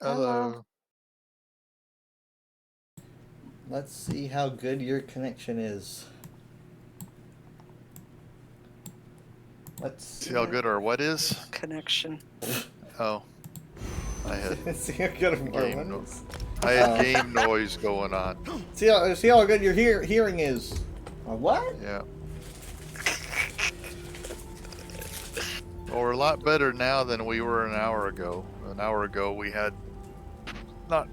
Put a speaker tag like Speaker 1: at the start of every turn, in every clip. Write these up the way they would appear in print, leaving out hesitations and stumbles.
Speaker 1: Hello.
Speaker 2: Hello.
Speaker 1: Let's see how good your connection is. Let's
Speaker 2: See how
Speaker 1: see.
Speaker 2: good our what is?
Speaker 3: Connection.
Speaker 2: Oh, I had
Speaker 1: See how good our
Speaker 2: game
Speaker 1: one
Speaker 2: no
Speaker 1: is.
Speaker 2: I had
Speaker 1: Um,
Speaker 2: game noise going on.
Speaker 1: see how good your hearing is. What?
Speaker 2: Yeah. Well, we're a lot better now than we were an hour ago. An hour ago we had not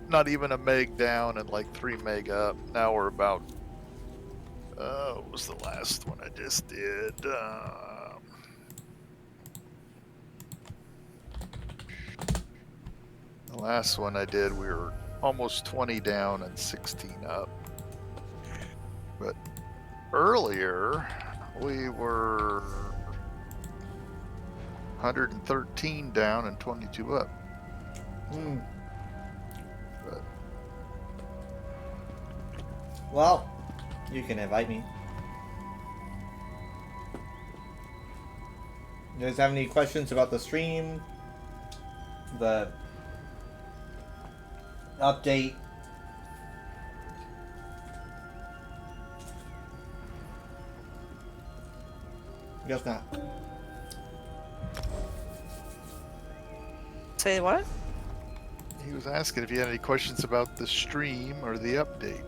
Speaker 2: not even a meg down and like 3 meg up. Now we're about what was the last one I just did? The last one I did we were almost 20 down and 16 up. But earlier we were 113 down and 22 up.
Speaker 1: Hmm.
Speaker 2: But
Speaker 1: Well, you can invite me. You guys have any questions about the stream? The update? Guess not.
Speaker 3: Say what?
Speaker 2: he was asking if you had any questions about the stream or the update.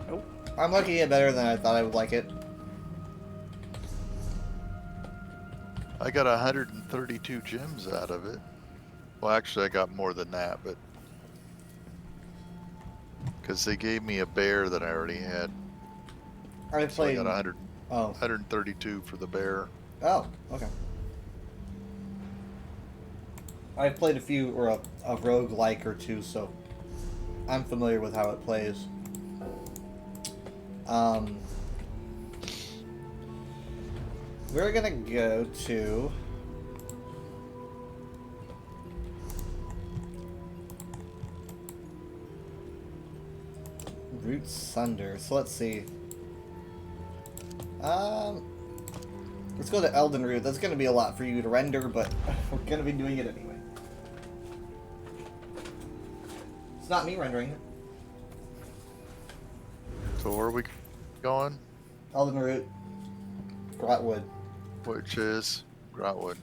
Speaker 3: Nope.
Speaker 1: I'm liking it better than I thought I would like it.
Speaker 2: I got 132 gems out of it. Well, actually, I got more than that, but because they gave me a bear that I already had,
Speaker 1: I
Speaker 2: so I
Speaker 1: played.
Speaker 2: got 100,
Speaker 1: Oh.
Speaker 2: 132 for the bear.
Speaker 1: Oh. Okay. I've played a few or a roguelike or two, so I'm familiar with how it plays. We're gonna go to Root Sunder. So let's see. Let's go to Elden Root. That's gonna be a lot for you to render, but we're gonna be doing it anyway. It's not me rendering it.
Speaker 2: So where are we going?
Speaker 1: Elden Root, Grotwood.
Speaker 2: Which is Grotwood.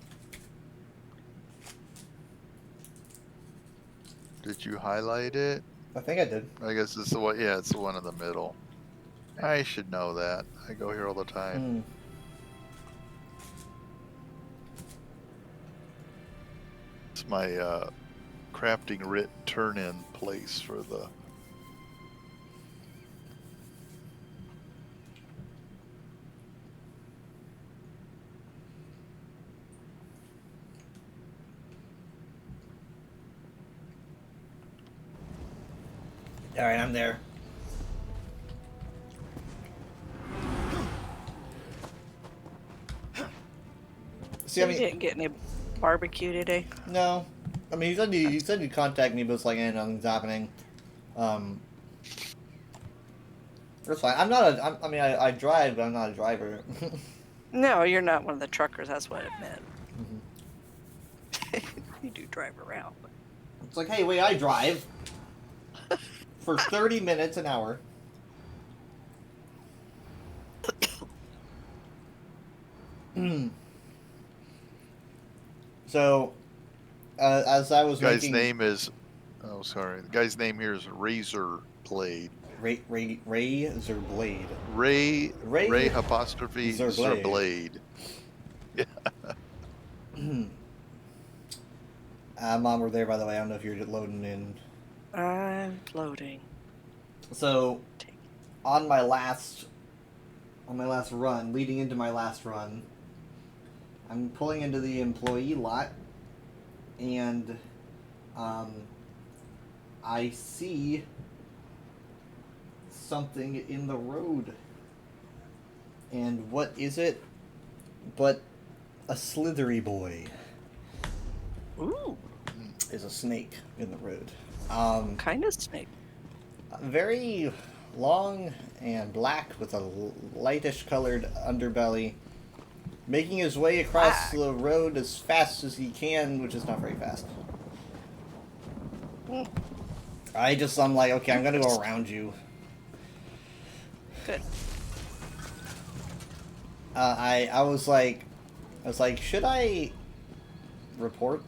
Speaker 2: Did you highlight it?
Speaker 1: I think I did.
Speaker 2: I guess it's the one. Yeah, it's the one in the middle. I should know that. I go here all the time.
Speaker 1: Hmm.
Speaker 2: It's my crafting writ turn-in place for the.
Speaker 1: All right, I'm there. See,
Speaker 3: So
Speaker 1: I
Speaker 3: you
Speaker 1: mean,
Speaker 3: didn't get any barbecue today?
Speaker 1: no. I mean, he said he'd contact me, but it's like, nothing's happening. That's fine. I'm not a. I mean, I drive, but I'm not a driver.
Speaker 3: No, you're not one of the truckers. That's what it meant.
Speaker 1: Mhm.
Speaker 3: You do drive around.
Speaker 1: It's like, hey, wait, I drive for 30 minutes an hour. So, as I was
Speaker 2: The guy's
Speaker 1: making
Speaker 2: name is. Oh, sorry. The guy's name here is Razor Blade.
Speaker 1: Ray Zerblade.
Speaker 2: Ray apostrophe
Speaker 1: Zerblade.
Speaker 2: Zerblade. Yeah.
Speaker 1: Mom, we're there, by the way. I don't know if you're loading in.
Speaker 3: I'm loading.
Speaker 1: So, on my last run, leading into my last run, I'm pulling into the employee lot, and I see something in the road. And what is it but a slithery boy?
Speaker 3: Ooh,
Speaker 1: Is a snake in the road.
Speaker 3: kind of snake.
Speaker 1: Very long and black with a lightish colored underbelly. making his way across the road as fast as he can, which is not very fast. I'm like, okay, I'm gonna go around you.
Speaker 3: Good.
Speaker 1: I was like, should I report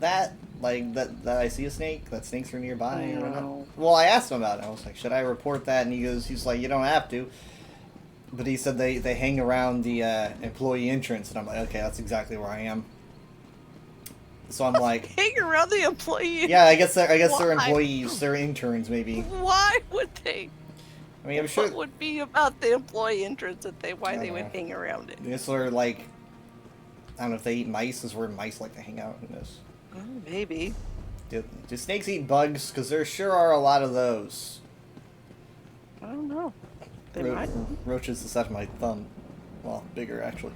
Speaker 1: that? Like, that I see a snake? That snakes are nearby or whatnot?
Speaker 3: No.
Speaker 1: Well, I asked him about it. I was like, should I report that? And he's like, you don't have to. But he said they hang around the employee entrance, and I'm like, okay, that's exactly where I am. So I'm like,
Speaker 3: Hang around the employee.
Speaker 1: yeah, I guess they're
Speaker 3: Why?
Speaker 1: employees, they're interns maybe.
Speaker 3: Why would they?
Speaker 1: I mean, I'm sure.
Speaker 3: What would be about the employee entrance why
Speaker 1: I
Speaker 3: they
Speaker 1: don't
Speaker 3: would
Speaker 1: know.
Speaker 3: hang around it?
Speaker 1: This are like, I don't know if they eat mice. Is where mice like to hang out. Who knows?
Speaker 3: Maybe.
Speaker 1: Do snakes eat bugs? Because there sure are a lot of those.
Speaker 3: I don't know. They might.
Speaker 1: Roaches the size of my thumb. Well, bigger actually.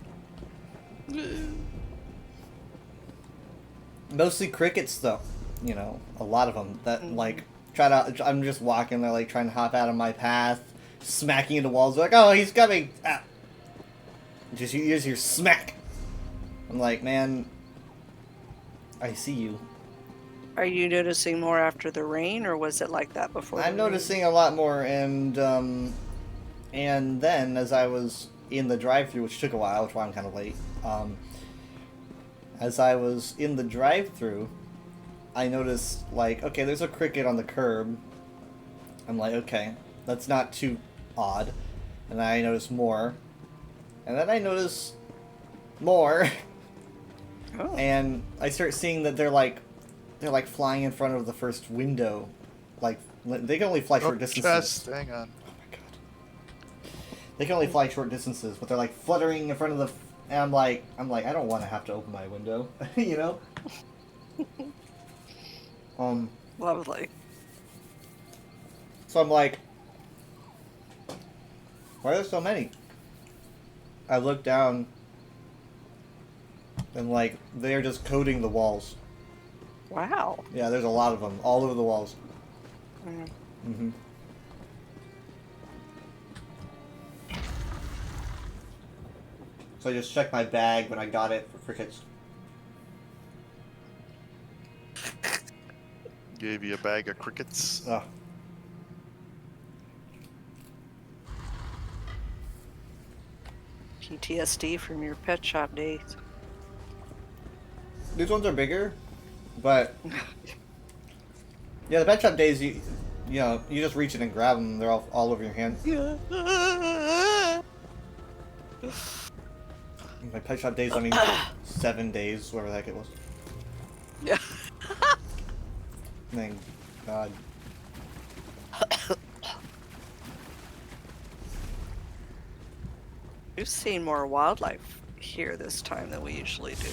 Speaker 1: Mostly crickets, though. You know, a lot of them that like try to. I'm just walking. They're like trying to hop out of my path, smacking into walls. They're like, oh, he's coming! Ah. You just hear smack. I'm like, man, I see you.
Speaker 3: Are you noticing more after the rain, or was it like that before?
Speaker 1: I'm noticing a lot more, and then as I was in the drive-thru, which took a while, which is why I'm kind of late. As I was in the drive-thru, I noticed like, okay, there's a cricket on the curb. I'm like, okay, that's not too odd. And then I noticed more, and then I noticed more,
Speaker 3: Oh.
Speaker 1: and I start seeing that they're like flying in front of the first window, like they can only fly short distances.
Speaker 2: Chest, hang on.
Speaker 1: Oh my god. They can only fly short distances, but they're like fluttering in front of the. And I'm like, I don't want to have to open my window, you know.
Speaker 3: Lovely.
Speaker 1: So I'm like, why are there so many? I look down, and like they're just coating the walls.
Speaker 3: Wow.
Speaker 1: Yeah, there's a lot of them all over the walls.
Speaker 3: Mm.
Speaker 1: Mm-hmm. So I just checked my bag when I got it for crickets.
Speaker 2: Gave you a bag of crickets.
Speaker 1: Ugh.
Speaker 3: PTSD from your pet shop days.
Speaker 1: These ones are bigger, but yeah, the pet shop days you know you just reach in and grab them. They're all over your hand.
Speaker 3: Yeah.
Speaker 1: My pet shop days, I mean 7 days, whatever the heck it was.
Speaker 3: Yeah.
Speaker 1: Thank God.
Speaker 3: We've seen more wildlife here this time than we usually do.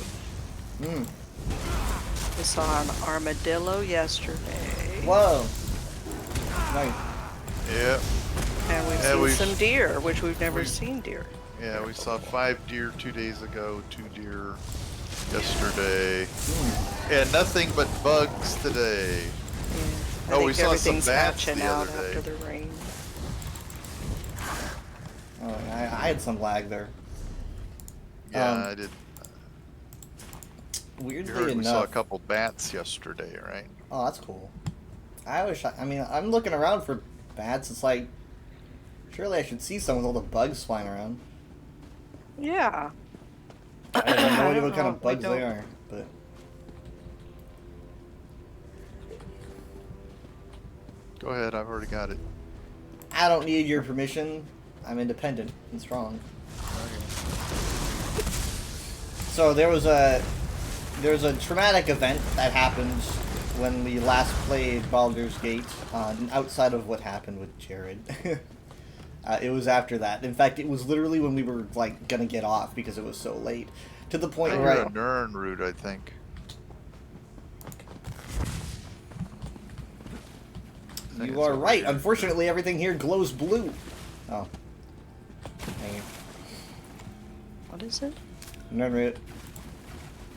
Speaker 1: Hmm.
Speaker 3: We saw an armadillo yesterday.
Speaker 1: Whoa. Nice.
Speaker 2: Yeah.
Speaker 3: And we've
Speaker 2: Yeah,
Speaker 3: seen
Speaker 2: we've-
Speaker 3: some deer, which we've never
Speaker 2: we-
Speaker 3: seen deer.
Speaker 2: Yeah, we saw 5 deer 2 days ago, 2 deer yesterday. And nothing but bugs today.
Speaker 3: I
Speaker 2: Oh,
Speaker 3: think
Speaker 2: we saw some
Speaker 3: everything's
Speaker 2: bats
Speaker 3: hatching
Speaker 2: the
Speaker 3: out
Speaker 2: other day.
Speaker 3: after the rain.
Speaker 1: Oh, I had some lag there.
Speaker 2: Yeah, I did. You
Speaker 1: Weirdly
Speaker 2: heard we saw a
Speaker 1: enough.
Speaker 2: couple bats yesterday, right?
Speaker 1: Oh, that's cool. I mean, I'm looking around for bats. It's like, surely I should see some with all the bugs flying around.
Speaker 3: Yeah.
Speaker 1: I have no idea
Speaker 3: I
Speaker 1: what
Speaker 3: don't
Speaker 1: kind
Speaker 3: know,
Speaker 1: of bugs
Speaker 3: I
Speaker 1: they
Speaker 3: don't-
Speaker 1: are, but
Speaker 2: Go ahead, I've already got it.
Speaker 1: I don't need your permission. I'm independent and strong. So there was a traumatic event that happened when we last played Baldur's Gate, outside of what happened with Jared. It was after that. In fact, it was literally when we were like gonna get off because it was so late. To the point
Speaker 2: I
Speaker 1: where
Speaker 2: hear a Nern root, I think. I think
Speaker 1: you
Speaker 2: it's
Speaker 1: are
Speaker 2: over
Speaker 1: right.
Speaker 2: here.
Speaker 1: Unfortunately, everything here glows blue. Oh. Dang it.
Speaker 3: What is it?
Speaker 1: Remember it.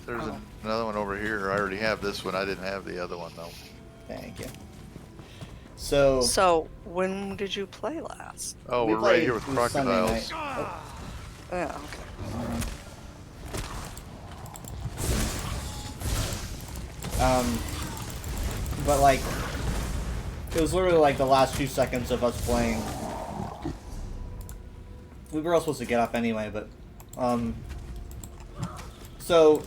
Speaker 2: There's
Speaker 3: Oh.
Speaker 2: another one over here. I already have this one. I didn't have the other one though.
Speaker 1: Thank you. So
Speaker 3: So, when did you play last?
Speaker 2: Oh,
Speaker 1: we
Speaker 2: we're right
Speaker 1: played
Speaker 2: here with
Speaker 1: this Sunday
Speaker 2: crocodiles.
Speaker 1: night.
Speaker 3: Yeah, okay.
Speaker 1: But like, it was literally like the last few seconds of us playing. We were all supposed to get up anyway, but so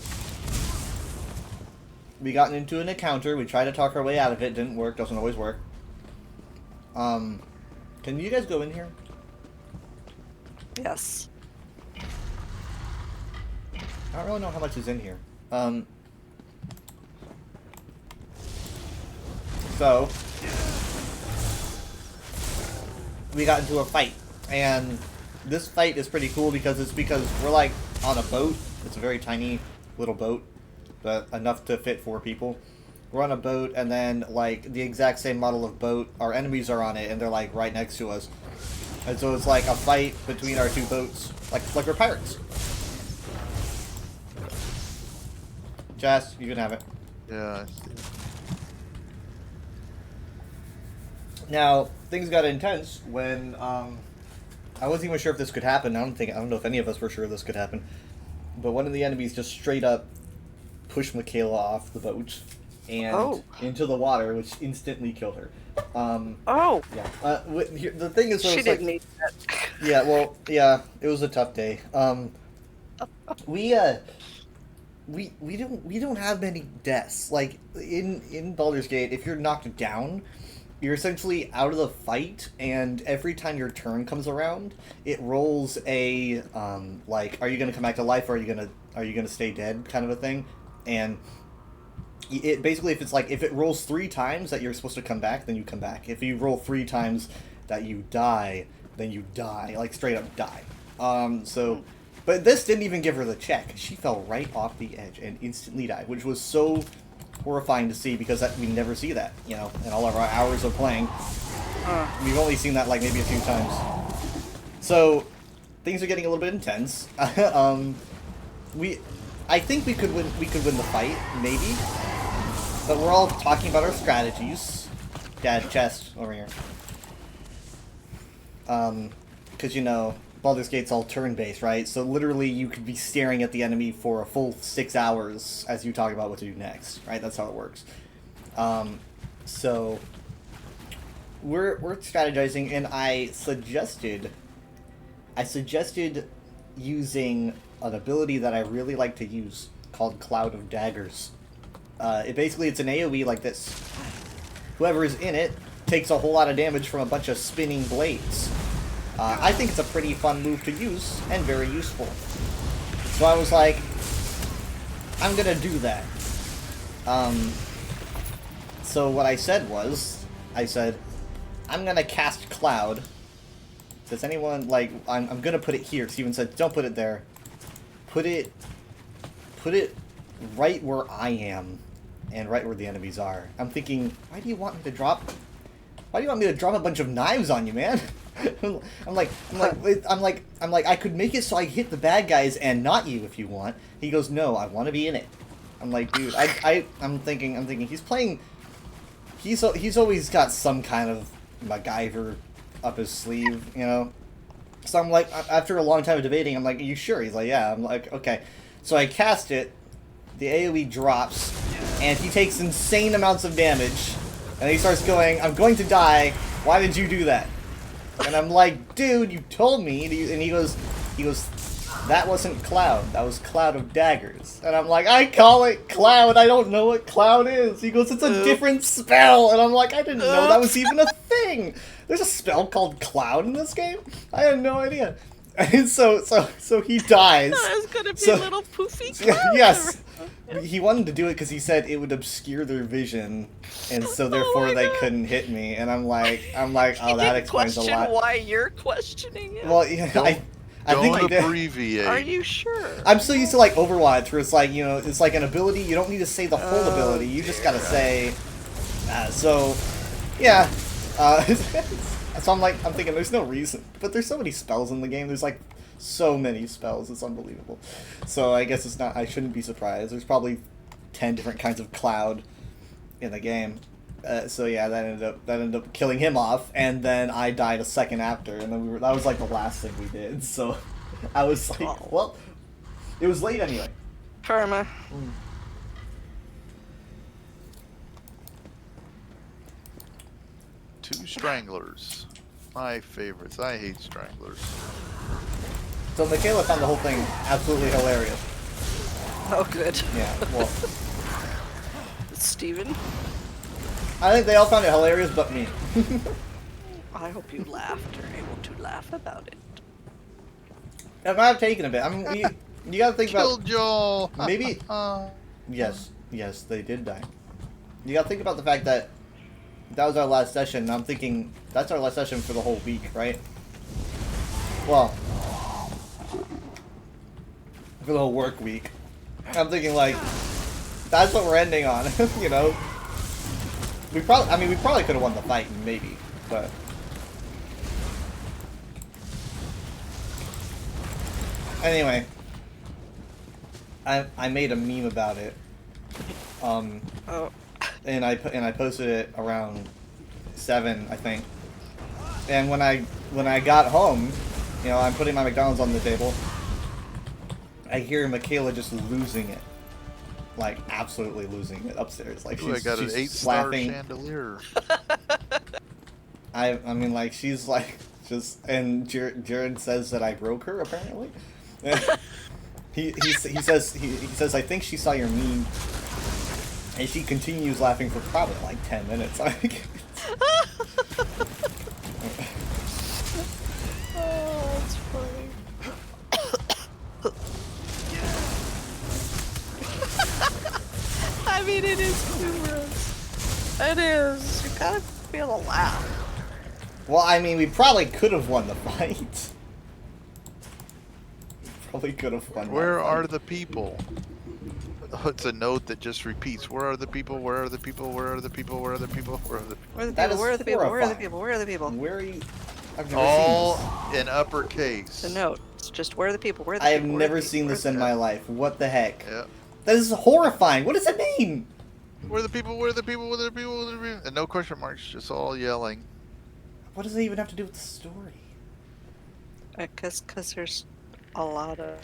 Speaker 1: we got into an encounter. We tried to talk our way out of it. Didn't work. Doesn't always work. Can you guys go in here?
Speaker 3: Yes.
Speaker 1: I don't really know how much is in here. So we got into a fight, and this fight is pretty cool because we're like on a boat. It's a very tiny little boat, but enough to fit 4 people. We're on a boat, and then like the exact same model of boat, our enemies are on it, and they're like right next to us. And so it's like a fight between our 2 boats, like we're pirates. Jess, you can have it.
Speaker 2: Yeah. I see.
Speaker 1: Now, things got intense when I wasn't even sure if this could happen. I don't know if any of us were sure this could happen. But one of the enemies just straight up pushed Michaela off the boat and into the water, which instantly killed her.
Speaker 3: Oh.
Speaker 1: Yeah. The thing is,
Speaker 3: She didn't need that.
Speaker 1: Yeah. Well. Yeah. It was a tough day. We don't have many deaths. Like in Baldur's Gate, if you're knocked down, you're essentially out of the fight, and every time your turn comes around, it rolls a like, are you gonna come back to life, or are you gonna stay dead, kind of a thing. And it basically, if it rolls 3 times that you're supposed to come back, then you come back. If you roll 3 times that you die, then you die, like straight up die. But this didn't even give her the check. She fell right off the edge and instantly died, which was so horrifying to see because we never see that, you know, in all of our hours of playing. We've only seen that like maybe a few times. So things are getting a little bit intense. I think we could win the fight, maybe. But we're all talking about our strategies. Dad, chest over here. Because you know, Baldur's Gate's all turn-based, right? So literally you could be staring at the enemy for a full 6 hours as you talk about what to do next, right? That's how it works. So we're strategizing, and I suggested using an ability that I really like to use called Cloud of Daggers. It's an AoE like this. Whoever is in it takes a whole lot of damage from a bunch of spinning blades. I think it's a pretty fun move to use, and very useful. So I was like, I'm gonna do that. So what I said, I'm gonna cast Cloud. Does anyone, like, I'm gonna put it here. Steven said, don't put it there. Put it right where I am, and right where the enemies are. I'm thinking, why do you want me to drop a bunch of knives on you, man? I'm like, I could make it so I hit the bad guys and not you if you want. He goes, no, I want to be in it. I'm like, dude, I'm thinking he's always got some kind of MacGyver up his sleeve, you know? So I'm like, after a long time of debating, I'm like, are you sure? He's like, yeah. I'm like, okay. So I cast it, the AoE drops, and he takes insane amounts of damage, and he starts going, I'm going to die, why did you do that? And I'm like, dude, you told me, and he goes, that wasn't Cloud, that was Cloud of Daggers. And I'm like, I call it Cloud, I don't know what Cloud is. He goes, it's a different spell. And I'm like, I didn't know that was even a thing. There's a spell called Cloud in this game? I had no idea. And so he dies.
Speaker 3: There's gonna be little poofy clouds.
Speaker 1: Yes. He wanted to do it because he said it would obscure their vision, and so therefore they couldn't hit me. And I'm like, oh, that explains a lot.
Speaker 3: Why you're questioning it?
Speaker 1: Well, yeah, I think he did.
Speaker 2: Abbreviate.
Speaker 3: Are you sure?
Speaker 1: I'm so used to like Overwatch, where it's like, you know, it's like an ability. You don't need to say the whole ability. You just gotta say. So, yeah. So I'm thinking there's no reason, but there's so many spells in the game. There's like so many spells. It's unbelievable. So I guess it's not. I shouldn't be surprised. There's probably 10 different kinds of Cloud in the game. So yeah, that ended up killing him off, and then I died a second after, and then that was like the last thing we did. So I was like, well, it was late anyway.
Speaker 3: Karma.
Speaker 2: 2 stranglers. My favorites. I hate stranglers.
Speaker 1: So Michaela found the whole thing absolutely hilarious.
Speaker 3: Oh, good.
Speaker 1: Yeah, well,
Speaker 3: Steven,
Speaker 1: I think they all found it hilarious but me.
Speaker 3: I hope you laughed or able to laugh about it.
Speaker 1: It might have taken a bit. I mean, you gotta think
Speaker 2: Kill
Speaker 1: about...
Speaker 2: Joel!
Speaker 1: Maybe... Yes, they did die. You gotta think about the fact that that was our last session, and I'm thinking that's our last session for the whole week, right? Well, for the whole work week. I'm thinking like, that's what we're ending on, you know? We probably could have won the fight, maybe, but... Anyway, I made a meme about it.
Speaker 3: Oh.
Speaker 1: And I posted it around 7, I think. And when I got home, you know, I'm putting my McDonald's on the table. I hear Michaela just losing it, like absolutely losing it upstairs. Like
Speaker 2: Ooh, I got an 8-star
Speaker 1: laughing.
Speaker 2: chandelier.
Speaker 1: I mean, like she's like just, and Jared says that I broke her apparently. he says I think she saw your meme. And she continues laughing for probably like 10 minutes.
Speaker 3: Oh, that's funny. I mean, it is humorous. It is. You gotta be able to laugh.
Speaker 1: Well, I mean, we probably could have won the fight. Probably could have won.
Speaker 2: Where are the people? Oh, it's a note that just repeats. Where are the people? Where are the people? Where are the people? Where are the people? Where are the people?
Speaker 3: Where are the
Speaker 1: That
Speaker 3: people?
Speaker 1: is
Speaker 3: Where are the people? Where are the
Speaker 1: horrifying.
Speaker 3: people? Where are the people?
Speaker 1: Where are you? I've never
Speaker 2: All
Speaker 1: seen this.
Speaker 2: in uppercase.
Speaker 3: The note. It's just where are the people? Where are the
Speaker 1: I have
Speaker 3: people? Where are the
Speaker 1: never
Speaker 3: people?
Speaker 1: seen
Speaker 3: Where are
Speaker 1: this
Speaker 3: the
Speaker 1: in my life. What the heck?
Speaker 2: Yeah.
Speaker 1: That is horrifying. What does it mean?
Speaker 2: Where are the people? Where are the people? Where are the people? Where are the people? And no question marks, just all yelling.
Speaker 1: What does it even have to do with the story?
Speaker 3: Because there's a lot of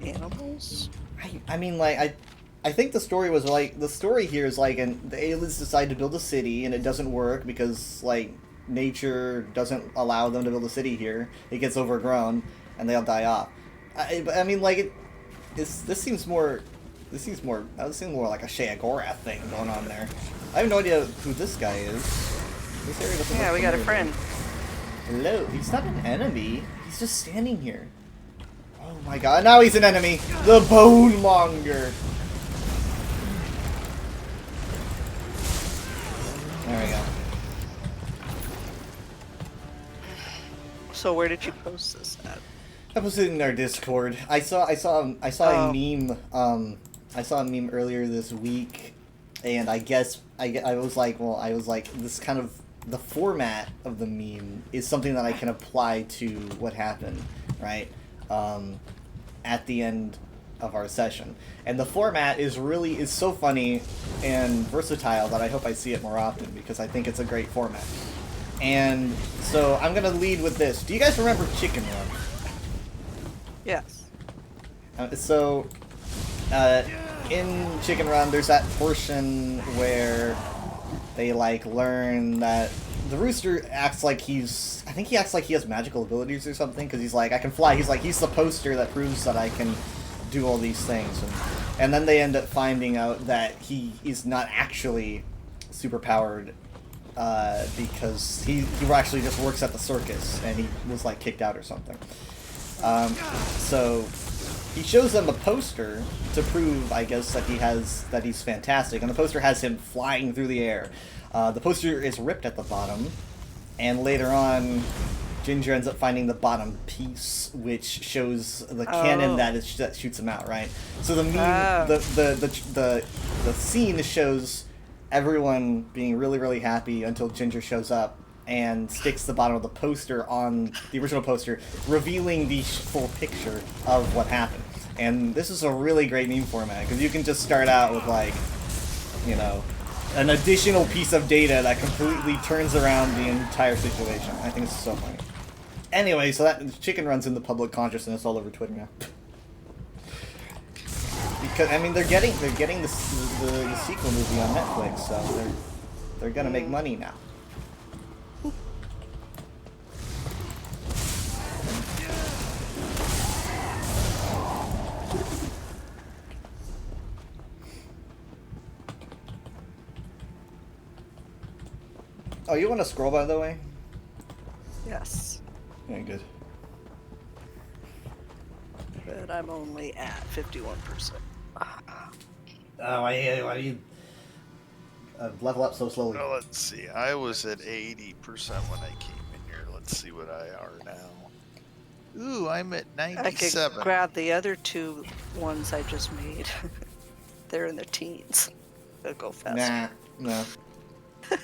Speaker 3: animals.
Speaker 1: I mean, like, I think the story was like, the story here is like, and the aliens decide to build a city, and it doesn't work because, like, nature doesn't allow them to build a city here. It gets overgrown, and they all die off. I mean, like, this seems more like a Shea Gorath thing going on there. I have no idea who this guy is. This area doesn't
Speaker 3: Yeah,
Speaker 1: look
Speaker 3: we got a
Speaker 1: familiar.
Speaker 3: friend.
Speaker 1: Hello, he's not an enemy. He's just standing here. Oh my god, now he's an enemy! The Bone Monger! There we go.
Speaker 3: So where did you post this at?
Speaker 1: I posted it in our Discord. I saw a meme. I saw a meme earlier this week, and I guess I was like, this kind of the format of the meme is something that I can apply to what happened, right? At the end of our session, and the format is so funny and versatile that I hope I see it more often because I think it's a great format. And so I'm gonna lead with this. Do you guys remember Chicken Run?
Speaker 3: Yes.
Speaker 1: In Chicken Run, there's that portion where they like learn that the rooster acts like he has magical abilities or something, because he's like, I can fly. He's the poster that proves that I can do all these things, and then they end up finding out that he is not actually super powered, because he actually just works at the circus, and he was like kicked out or something. So he shows them a poster to prove, I guess, that he's fantastic, and the poster has him flying through the air. The poster is ripped at the bottom, and later on, Ginger ends up finding the bottom piece, which shows the cannon that shoots him out. Right. So the meme, the scene shows everyone being really, really happy until Ginger shows up and sticks the bottom of the poster on the original poster, revealing the full picture of what happened. And this is a really great meme format, because you can just start out with, like, you know, an additional piece of data that completely turns around the entire situation. I think it's so funny. Anyway, so that Chicken Run's in the public consciousness all over Twitter now. Because, I mean, they're getting the sequel movie on Netflix, so They're gonna make money now. Oh, you want to scroll, by the way?
Speaker 3: Yes.
Speaker 1: Yeah, good.
Speaker 3: But I'm only at 51%.
Speaker 1: Oh, why do you level up so slowly?
Speaker 2: Well, let's see. I was at 80% when I came in here. Let's see what I are now. Ooh, I'm at
Speaker 3: I could
Speaker 2: 97.
Speaker 3: grab the other two ones I just made. They're in the teens. They'll go faster.
Speaker 1: Nah, no.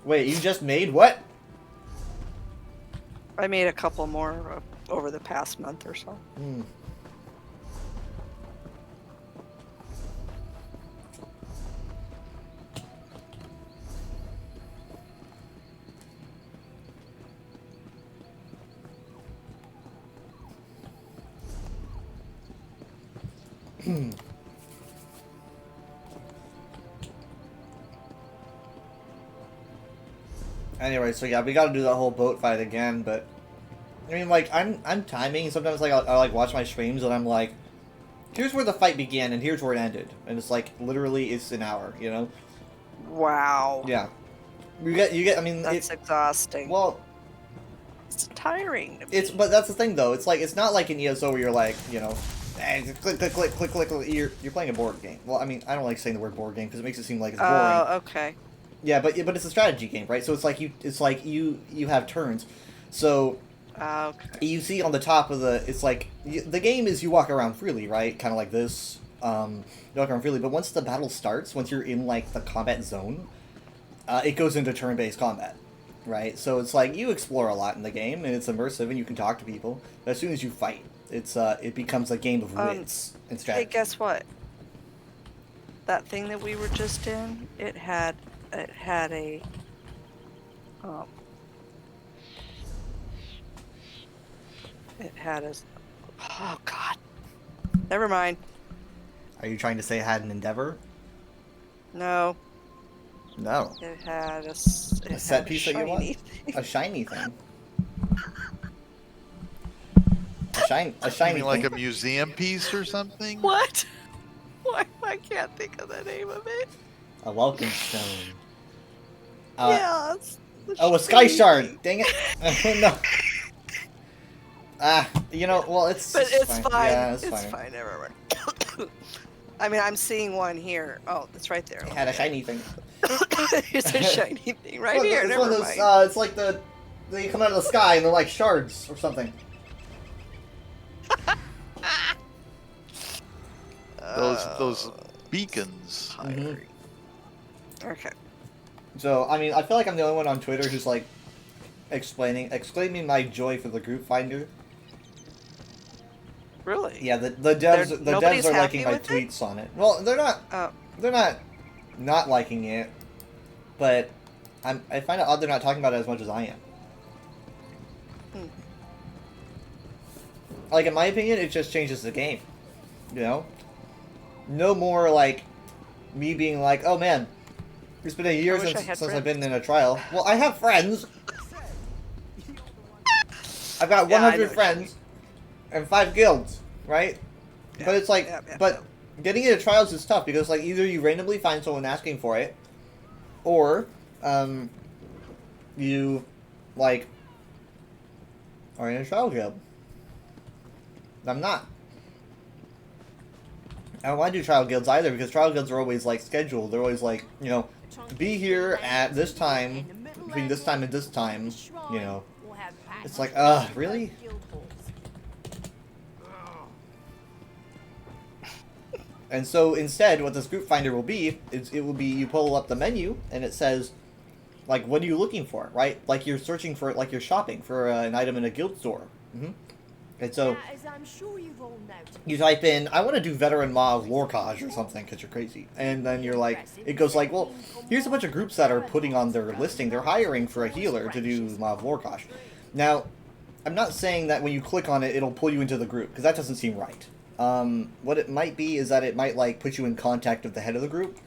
Speaker 1: Wait, you just made what?
Speaker 3: I made a couple more over the past month or so.
Speaker 1: Hmm. Anyway, so yeah, we gotta do that whole boat fight again, but I mean, like, I'm timing. Sometimes, like, I like watch my streams and I'm like, here's where the fight began and here's where it ended, and it's like literally it's an hour, you know?
Speaker 3: Wow.
Speaker 1: Yeah. You get. I mean,
Speaker 3: That's exhausting.
Speaker 1: well,
Speaker 3: it's tiring. To me.
Speaker 1: it's but that's the thing though. It's like it's not like in ESO where you're like, you know, just click, click, click, click, click, click. You're playing a board game. Well, I mean, I don't like saying the word board game because it makes it seem like it's boring.
Speaker 3: Oh, okay.
Speaker 1: Yeah, but it's a strategy game, right? So it's like you have turns. So
Speaker 3: Okay.
Speaker 1: you see on the top of the game is you walk around freely, right? Kind of like this. You walk around freely, but once the battle starts, once you're in like the combat zone, it goes into turn-based combat, right? So it's like you explore a lot in the game, and it's immersive, and you can talk to people. But as soon as you fight, it becomes a game of wits and
Speaker 3: Hey,
Speaker 1: strategy.
Speaker 3: guess what? That thing that we were just in, it had a it had a oh god. Never mind.
Speaker 1: Are you trying to say it had an endeavor?
Speaker 3: No,
Speaker 1: No,
Speaker 3: it had a
Speaker 1: set piece that you want?
Speaker 3: shiny thing.
Speaker 1: a shiny thing. A
Speaker 2: You
Speaker 1: shiny
Speaker 2: mean like
Speaker 1: thing.
Speaker 2: a museum piece or something?
Speaker 3: What? Why I can't think of the name of it.
Speaker 1: A welcome stone.
Speaker 3: Yeah. It's the
Speaker 1: Oh, a sky
Speaker 3: shiny
Speaker 1: shard!
Speaker 3: thing.
Speaker 1: Dang it! No. You know, well, it's.
Speaker 3: But it's fine.
Speaker 1: Yeah, it's
Speaker 3: it's
Speaker 1: fine.
Speaker 3: fine. Never mind. I mean, I'm seeing one here. Oh, it's right there.
Speaker 1: It had a shiny thing.
Speaker 3: It's a shiny thing right
Speaker 1: Well,
Speaker 3: here.
Speaker 1: it's
Speaker 3: Never
Speaker 1: one of
Speaker 3: mind.
Speaker 1: those, it's like they come out of the sky and they're like shards or something.
Speaker 2: Those beacons.
Speaker 1: Mhm.
Speaker 3: Okay.
Speaker 1: So, I mean, I feel like I'm the only one on Twitter who's like exclaiming my joy for the group finder.
Speaker 3: Really?
Speaker 1: Yeah, the devs
Speaker 3: nobody's
Speaker 1: are
Speaker 3: happy
Speaker 1: liking my
Speaker 3: with it?
Speaker 1: tweets on it. Well, they're not liking it, but I find it odd they're not talking about it as much as I am.
Speaker 3: Hmm.
Speaker 1: Like, in my opinion, it just changes the game. You know? No more, like, me being like, oh man, it's been a year
Speaker 3: wish I
Speaker 1: since
Speaker 3: had
Speaker 1: I've been
Speaker 3: friends.
Speaker 1: in a trial. Well, I have friends. I've got
Speaker 3: Yeah, I know
Speaker 1: 100
Speaker 3: what you
Speaker 1: friends and 5 guilds, right?
Speaker 3: Yeah,
Speaker 1: But it's like,
Speaker 3: yeah,
Speaker 1: but getting into trials is tough because, like, either you randomly find someone asking for it, or, you, like, are in a trial guild. I'm not. I don't want to do trial guilds either because trial guilds are always, like, scheduled. They're always like, you know, be here at this time, between this time and this time, you know. It's like, really? And so instead, what this group finder will be, is it will be you pull up the menu and it says, like, what are you looking for, right? Like you're searching for, like you're shopping for an item in a guild store. And so you type in, I want to do Veteran Maw Lorcage or something because you're crazy. And then you're like, it goes like, well, here's a bunch of groups that are putting on their listing. They're hiring for a healer to do Maw Lorcage. Now, I'm not saying that when you click on it, it'll pull you into the group because that doesn't seem right. What it might be is that it might, like, put you in contact with the head of the group.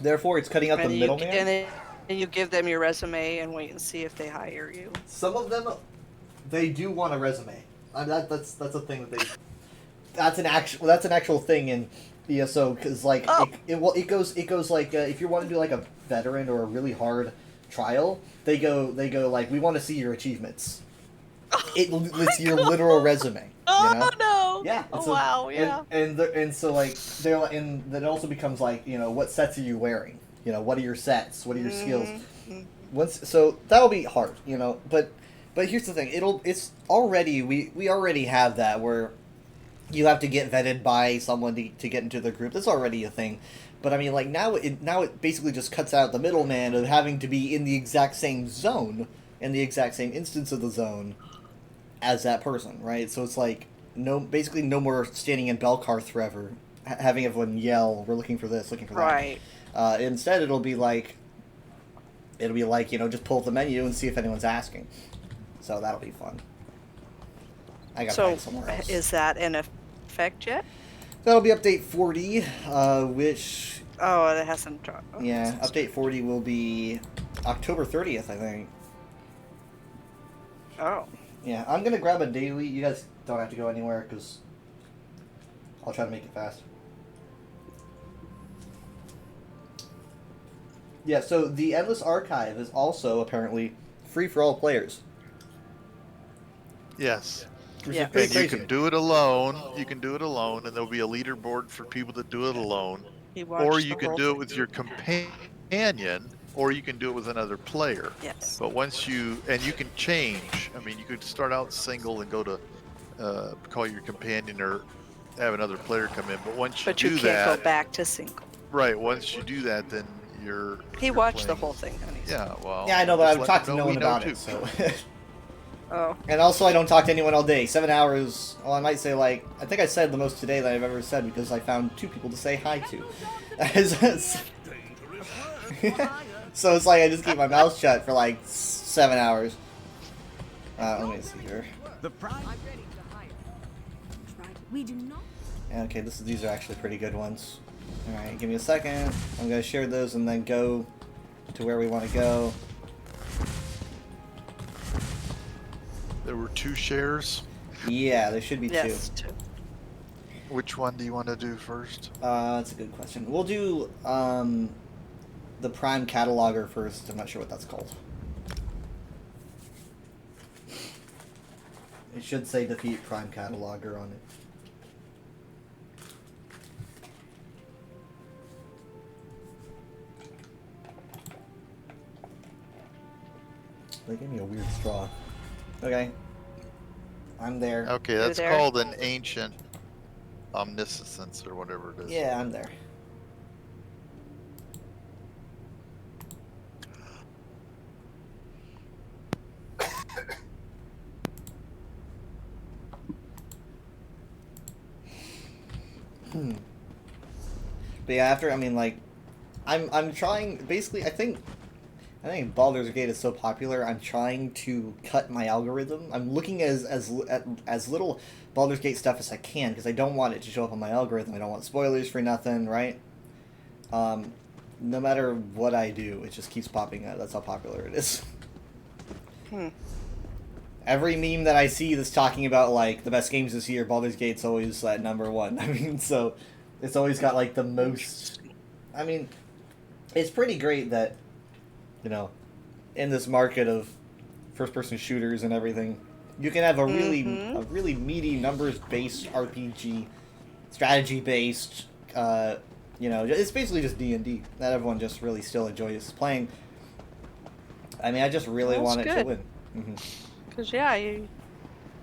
Speaker 1: Therefore, it's cutting out the
Speaker 3: And
Speaker 1: middleman.
Speaker 3: then you give them your resume and wait and see if they hire you.
Speaker 1: Some of them, they do want a resume. That's a thing that they. That's an actual thing in ESO because like it goes like if you want to do like a veteran or a really hard trial, they go like we want to see your achievements. It's your literal resume.
Speaker 3: Oh
Speaker 1: you know?
Speaker 3: no!
Speaker 1: Yeah.
Speaker 3: Oh wow! Yeah.
Speaker 1: And so like they're like, and then it also becomes like what sets are you wearing? What are your sets? What are your skills? So that'll be hard. But here's the thing. It's already we already have that where you have to get vetted by someone to get into the group. That's already a thing. But I mean, like now it basically just cuts out the middleman of having to be in the exact same zone, in the exact same instance of the zone as that person, right? So it's like basically no more standing in Belkarth forever, having everyone yell, "We're looking for this, looking for that."
Speaker 3: Right.
Speaker 1: Instead, it'll be like just pull up the menu and see if anyone's asking. So that'll be fun. I gotta find somewhere else.
Speaker 3: Is that in effect yet?
Speaker 1: That'll be update 40, which...
Speaker 3: Oh, it hasn't dropped. Oh,
Speaker 1: yeah, update 40 will be October 30th, I think.
Speaker 3: Oh.
Speaker 1: Yeah, I'm gonna grab a daily. You guys don't have to go anywhere, because I'll try to make it fast. Yeah, so the Endless Archive is also, apparently, free for all players.
Speaker 2: Yes.
Speaker 1: Which
Speaker 3: Yeah.
Speaker 1: is pretty
Speaker 2: And you
Speaker 1: crazy.
Speaker 2: can do it alone. You can do it alone, and there'll be a leaderboard for people that do it alone. Or you can do it with your companion, or you can do it with another player.
Speaker 3: Yes.
Speaker 2: But once you can change. I mean, you could start out single and go to call your companion or have another player come in. But once you
Speaker 3: But you
Speaker 2: do
Speaker 3: can't
Speaker 2: that,
Speaker 3: go back to single.
Speaker 2: right? Once you do that, then
Speaker 3: He
Speaker 2: you're
Speaker 3: watched the
Speaker 2: playing-
Speaker 3: whole thing, honey.
Speaker 2: Yeah, well.
Speaker 1: Yeah, I know, but
Speaker 2: just
Speaker 1: I've
Speaker 2: let
Speaker 1: talked to
Speaker 2: them know
Speaker 1: no
Speaker 2: we
Speaker 1: one
Speaker 2: know
Speaker 1: about
Speaker 2: too.
Speaker 1: it, so...
Speaker 3: Oh.
Speaker 1: And also, I don't talk to anyone all day. 7 hours. Well, I might say I think I said the most today that I've ever said because I found 2 people to say hi to. So it's like I just keep my mouth shut for like 7 hours. Let me see here.
Speaker 4: We do not.
Speaker 1: Okay, these are actually pretty good ones. All right, give me a second. I'm gonna share those and then go to where we want to go.
Speaker 2: There were 2 shares.
Speaker 1: Yeah, there should be 2.
Speaker 3: Yes. Two.
Speaker 2: Which one do you want to do first?
Speaker 1: That's a good question. We'll do the Prime Cataloger first. I'm not sure what that's called. It should say defeat Prime Cataloger on it. They gave me a weird straw. Okay. I'm there.
Speaker 2: Okay,
Speaker 3: You're
Speaker 2: that's
Speaker 3: there?
Speaker 2: called an ancient omniscience or whatever it is.
Speaker 1: Yeah, I'm there. But yeah, I'm trying. Basically, I think Baldur's Gate is so popular. I'm trying to cut my algorithm. I'm looking at as little Baldur's Gate stuff as I can because I don't want it to show up on my algorithm. I don't want spoilers for nothing, right? No matter what I do, it just keeps popping up. That's how popular it is. Every meme that I see that's talking about like the best games this year, Baldur's Gate's always at number 1. I mean, so it's always got like the most. I mean, it's pretty great that, in this market of first-person shooters and everything, you can have a really meaty numbers-based RPG, strategy-based. It's basically just D&D that everyone just really still enjoys playing. I mean, I just really want it to win.
Speaker 3: Because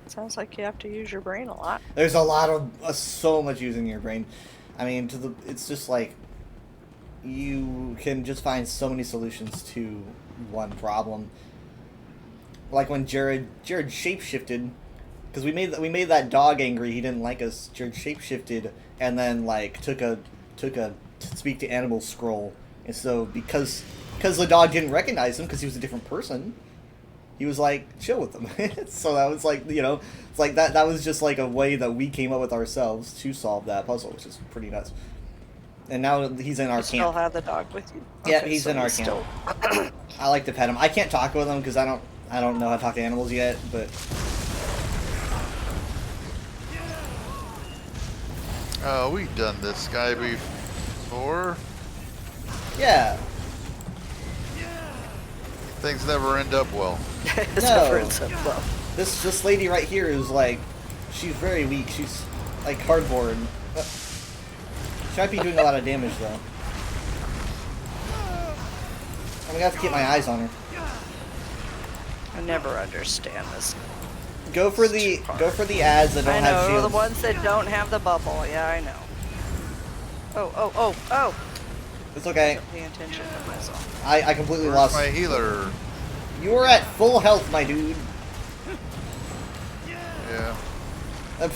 Speaker 3: sounds like you have to use your brain a lot.
Speaker 1: There's a lot of so much using your brain. I mean, it's just like you can just find so many solutions to one problem. Like when Jared shapeshifted, because we made that dog angry. He didn't like us. Jared shapeshifted and then like took a speak to animal scroll, and so because the dog didn't recognize him because he was a different person, he was like chill with them. So that was like it's like that was just like a way that we came up with ourselves to solve that puzzle, which is pretty nuts. And now he's in our
Speaker 3: You still
Speaker 1: camp.
Speaker 3: have the dog with you?
Speaker 1: Yeah,
Speaker 3: Okay,
Speaker 1: he's
Speaker 3: so
Speaker 1: in our camp. I like to pet him. I can't talk with him because I don't know how to talk to animals yet, but
Speaker 2: Oh, we've done this guy before.
Speaker 1: yeah.
Speaker 2: Things never end up well.
Speaker 3: It's
Speaker 1: No.
Speaker 3: never ends up well.
Speaker 1: This lady right here is like, she's very weak. She's like cardboard. She might be doing a lot of damage though. I'm gonna have to keep my eyes on her.
Speaker 3: I never understand this.
Speaker 1: Go for
Speaker 3: It's
Speaker 1: the
Speaker 3: too hard.
Speaker 1: ads that don't
Speaker 3: I
Speaker 1: have
Speaker 3: know,
Speaker 1: shields.
Speaker 3: the ones that don't have the bubble. Yeah, I know. Oh.
Speaker 1: It's okay.
Speaker 3: Pay attention to myself.
Speaker 1: I completely
Speaker 2: Where's
Speaker 1: lost.
Speaker 2: my healer?
Speaker 1: You are at full health, my dude.
Speaker 2: Yeah. There's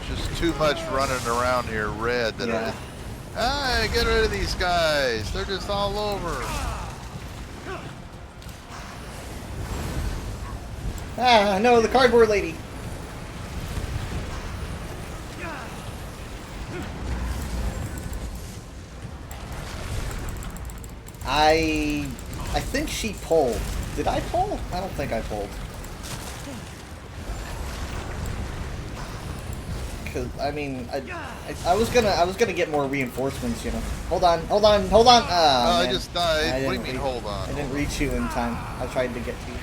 Speaker 2: just too much running around here, red. That
Speaker 1: Yeah.
Speaker 2: Hey, get rid of these guys. They're just all over.
Speaker 1: Ah, no, the cardboard lady. I think she pulled. Did I pull? I don't think I pulled. Cause I mean, I was gonna get more reinforcements, you know. Hold on.
Speaker 2: Oh,
Speaker 1: Ah,
Speaker 2: I
Speaker 1: man.
Speaker 2: just died.
Speaker 1: I
Speaker 2: What do you
Speaker 1: didn't
Speaker 2: mean,
Speaker 1: reach-
Speaker 2: hold on?
Speaker 1: I didn't reach you in time. I tried to get to you.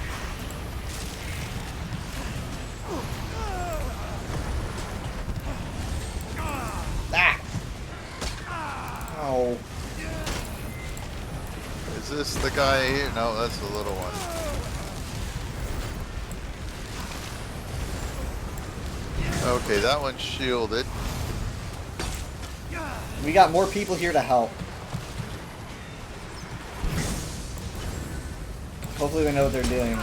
Speaker 1: Ah! Oh.
Speaker 2: Is this the guy here? No, that's the little one. Okay, that one's shielded.
Speaker 1: We got more people here to help. Hopefully they know what they're doing.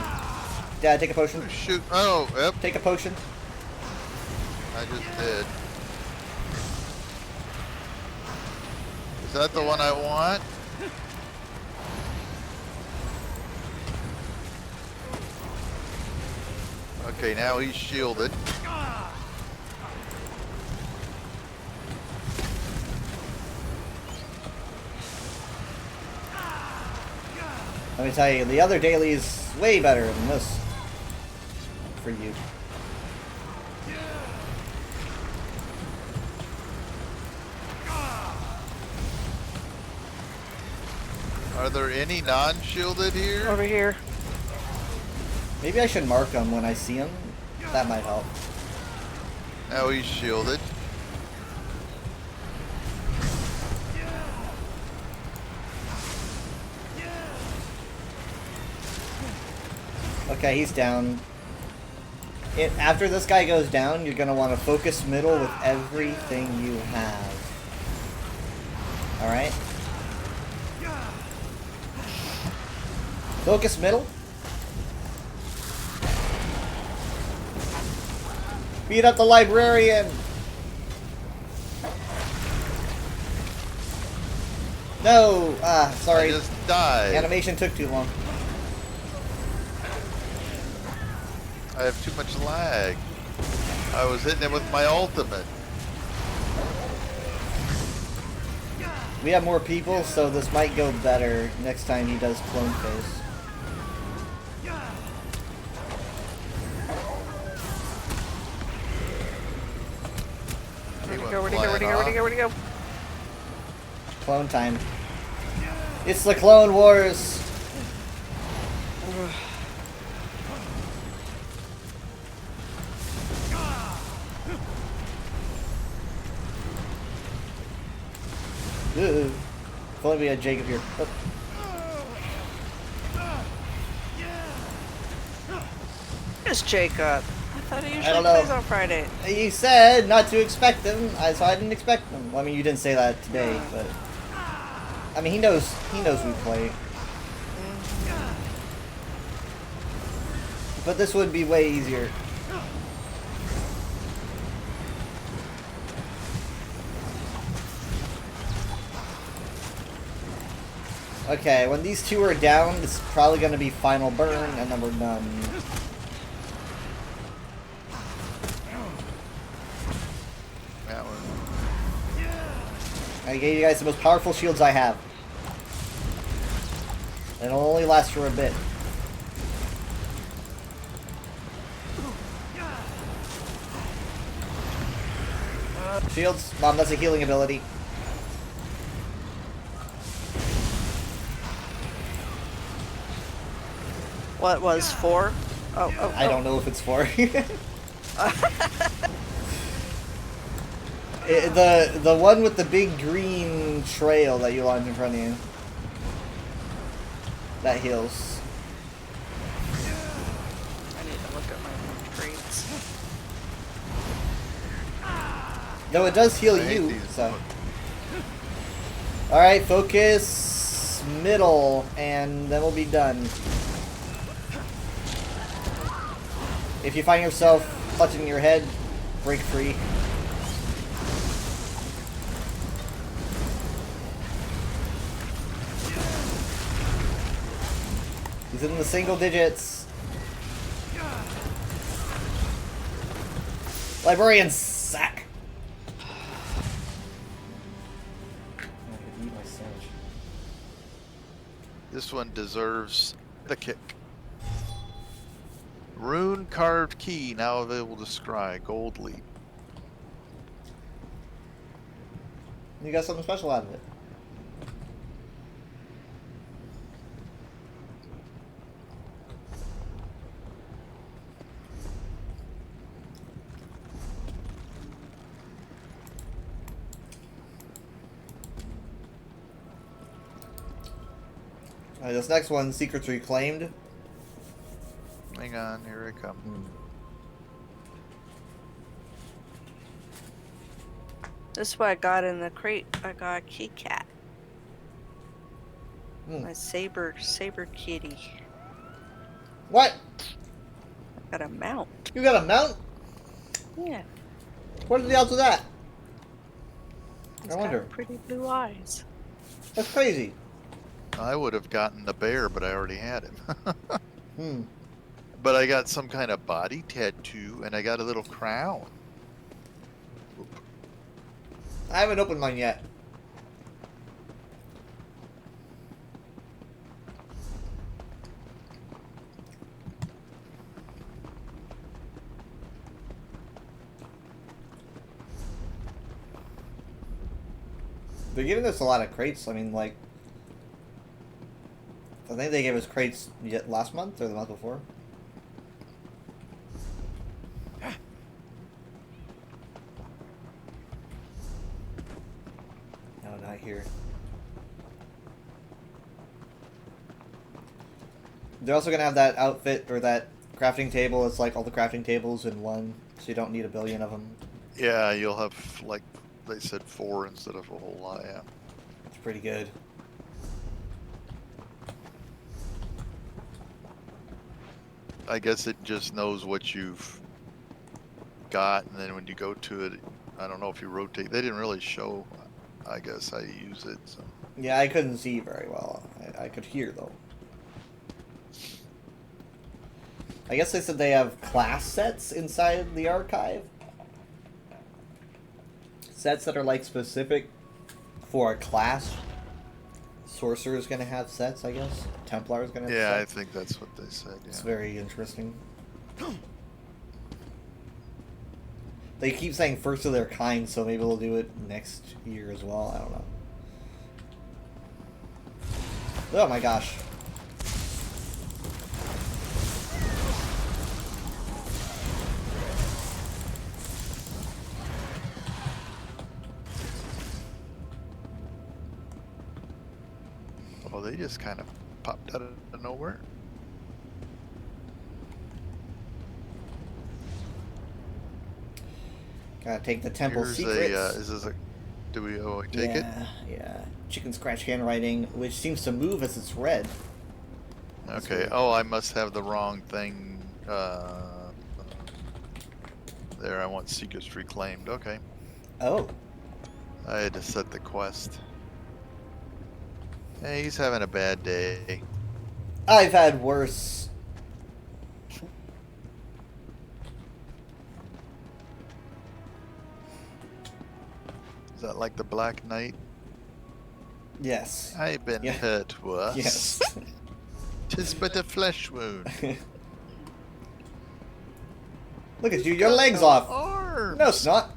Speaker 1: Dad, take a potion.
Speaker 2: Shoot. Oh, yep.
Speaker 1: Take a potion.
Speaker 2: I just did. Is that the one I want? Okay, now he's shielded.
Speaker 1: Let me tell you, the other daily is way better than this. For you.
Speaker 2: Are there any non-shielded here?
Speaker 3: Over here.
Speaker 1: Maybe I should mark them when I see them. That might help.
Speaker 2: Now he's shielded.
Speaker 1: Okay, he's down. After this guy goes down, you're gonna want to focus middle with everything you have. Alright? Focus middle. Beat up the librarian! No! Ah, sorry.
Speaker 2: I just died.
Speaker 1: Animation took too long.
Speaker 2: I have too much lag. I was hitting him with my ultimate.
Speaker 1: We have more people, so this might go better next time he does clone phase.
Speaker 2: He went
Speaker 3: Where'd he
Speaker 2: flying off.
Speaker 3: go?
Speaker 1: Clone time. It's the Clone Wars! Ooh. If only we had Jacob here. Oh.
Speaker 3: Where's Jacob? I thought he usually
Speaker 1: don't know.
Speaker 3: plays on Friday.
Speaker 1: He said not to expect him, so I didn't expect him. Well, I mean, you didn't say that today, but I mean, he knows we play. But this would be way easier. Okay, when these two are down, it's probably going to be final burn, and then we're done.
Speaker 2: That one.
Speaker 1: I gave you guys the most powerful shields I have. And it'll only last for a bit. Shields. Mom, that's a healing ability.
Speaker 3: What was 4? Oh,
Speaker 1: I don't know if it's for. The one with the big green trail that you launch in front of you. That heals.
Speaker 3: I need to look at my traits.
Speaker 1: No, it does heal
Speaker 2: I hate
Speaker 1: you.
Speaker 2: these.
Speaker 1: So. All right, focus middle, and then we'll be done. If you find yourself clutching your head, break free. He's in the single digits. Librarian sack. I could eat my sandwich.
Speaker 2: This one deserves the kick. Rune carved key now available to scry. Gold leap.
Speaker 1: You got something special out of it. Alright, this next one, Secrets Reclaimed.
Speaker 2: Hang on, here I come.
Speaker 3: This is what I got in the crate. I got a key cat. My saber kitty.
Speaker 1: What?
Speaker 3: I got a mount.
Speaker 1: You got a mount?
Speaker 3: Yeah.
Speaker 1: What are the odds of that?
Speaker 3: It's
Speaker 1: I wonder.
Speaker 3: got pretty blue eyes.
Speaker 1: That's crazy.
Speaker 2: I would have gotten the bear, but I already had him.
Speaker 1: But
Speaker 2: I got some kind of body tattoo, and I got a little crown.
Speaker 1: I haven't opened mine yet. They're giving us a lot of crates. I mean, like, I think they gave us crates yet last month or the month before. No, not here. They're also gonna have that outfit or that crafting table. It's like all the crafting tables in one, so you don't need a billion of them.
Speaker 2: Yeah, you'll have, like, they said 4 instead of a whole lot, yeah.
Speaker 1: It's pretty good.
Speaker 2: I guess it just knows what you've got, and then when you go to it, I don't know if you rotate. They didn't really show, I guess, how you use it. So.
Speaker 1: Yeah, I couldn't see very well. I could hear, though. I guess they said they have class sets inside the archive. Sets that are, like, specific for a class. Sorcerer is going to have sets, I guess. Templar is going to have
Speaker 2: Yeah, I
Speaker 1: sets.
Speaker 2: think that's what they said, yeah.
Speaker 1: It's very interesting. They keep saying first of their kind, so maybe we'll do it next year as well. I don't know. Oh my gosh.
Speaker 2: Well, they just kind of popped out of nowhere.
Speaker 1: Gotta take the temple
Speaker 2: Here's
Speaker 1: secrets.
Speaker 2: is this a, do we take it?
Speaker 1: Yeah. Chicken scratch handwriting, which seems to move as it's read. That's
Speaker 2: Okay.
Speaker 1: weird.
Speaker 2: Oh, I must have the wrong thing. There, I want Secrets Reclaimed. Okay.
Speaker 1: Oh.
Speaker 2: I had to set the quest. Hey, he's having a bad day.
Speaker 1: I've had worse.
Speaker 2: Is that like the Black Knight
Speaker 1: Yes.
Speaker 2: I've been
Speaker 1: Yeah.
Speaker 2: hurt worse.
Speaker 1: Yes.
Speaker 2: 'Tis but a flesh wound.
Speaker 1: Look at you, your leg's off.
Speaker 2: Arms.
Speaker 1: No, it's not.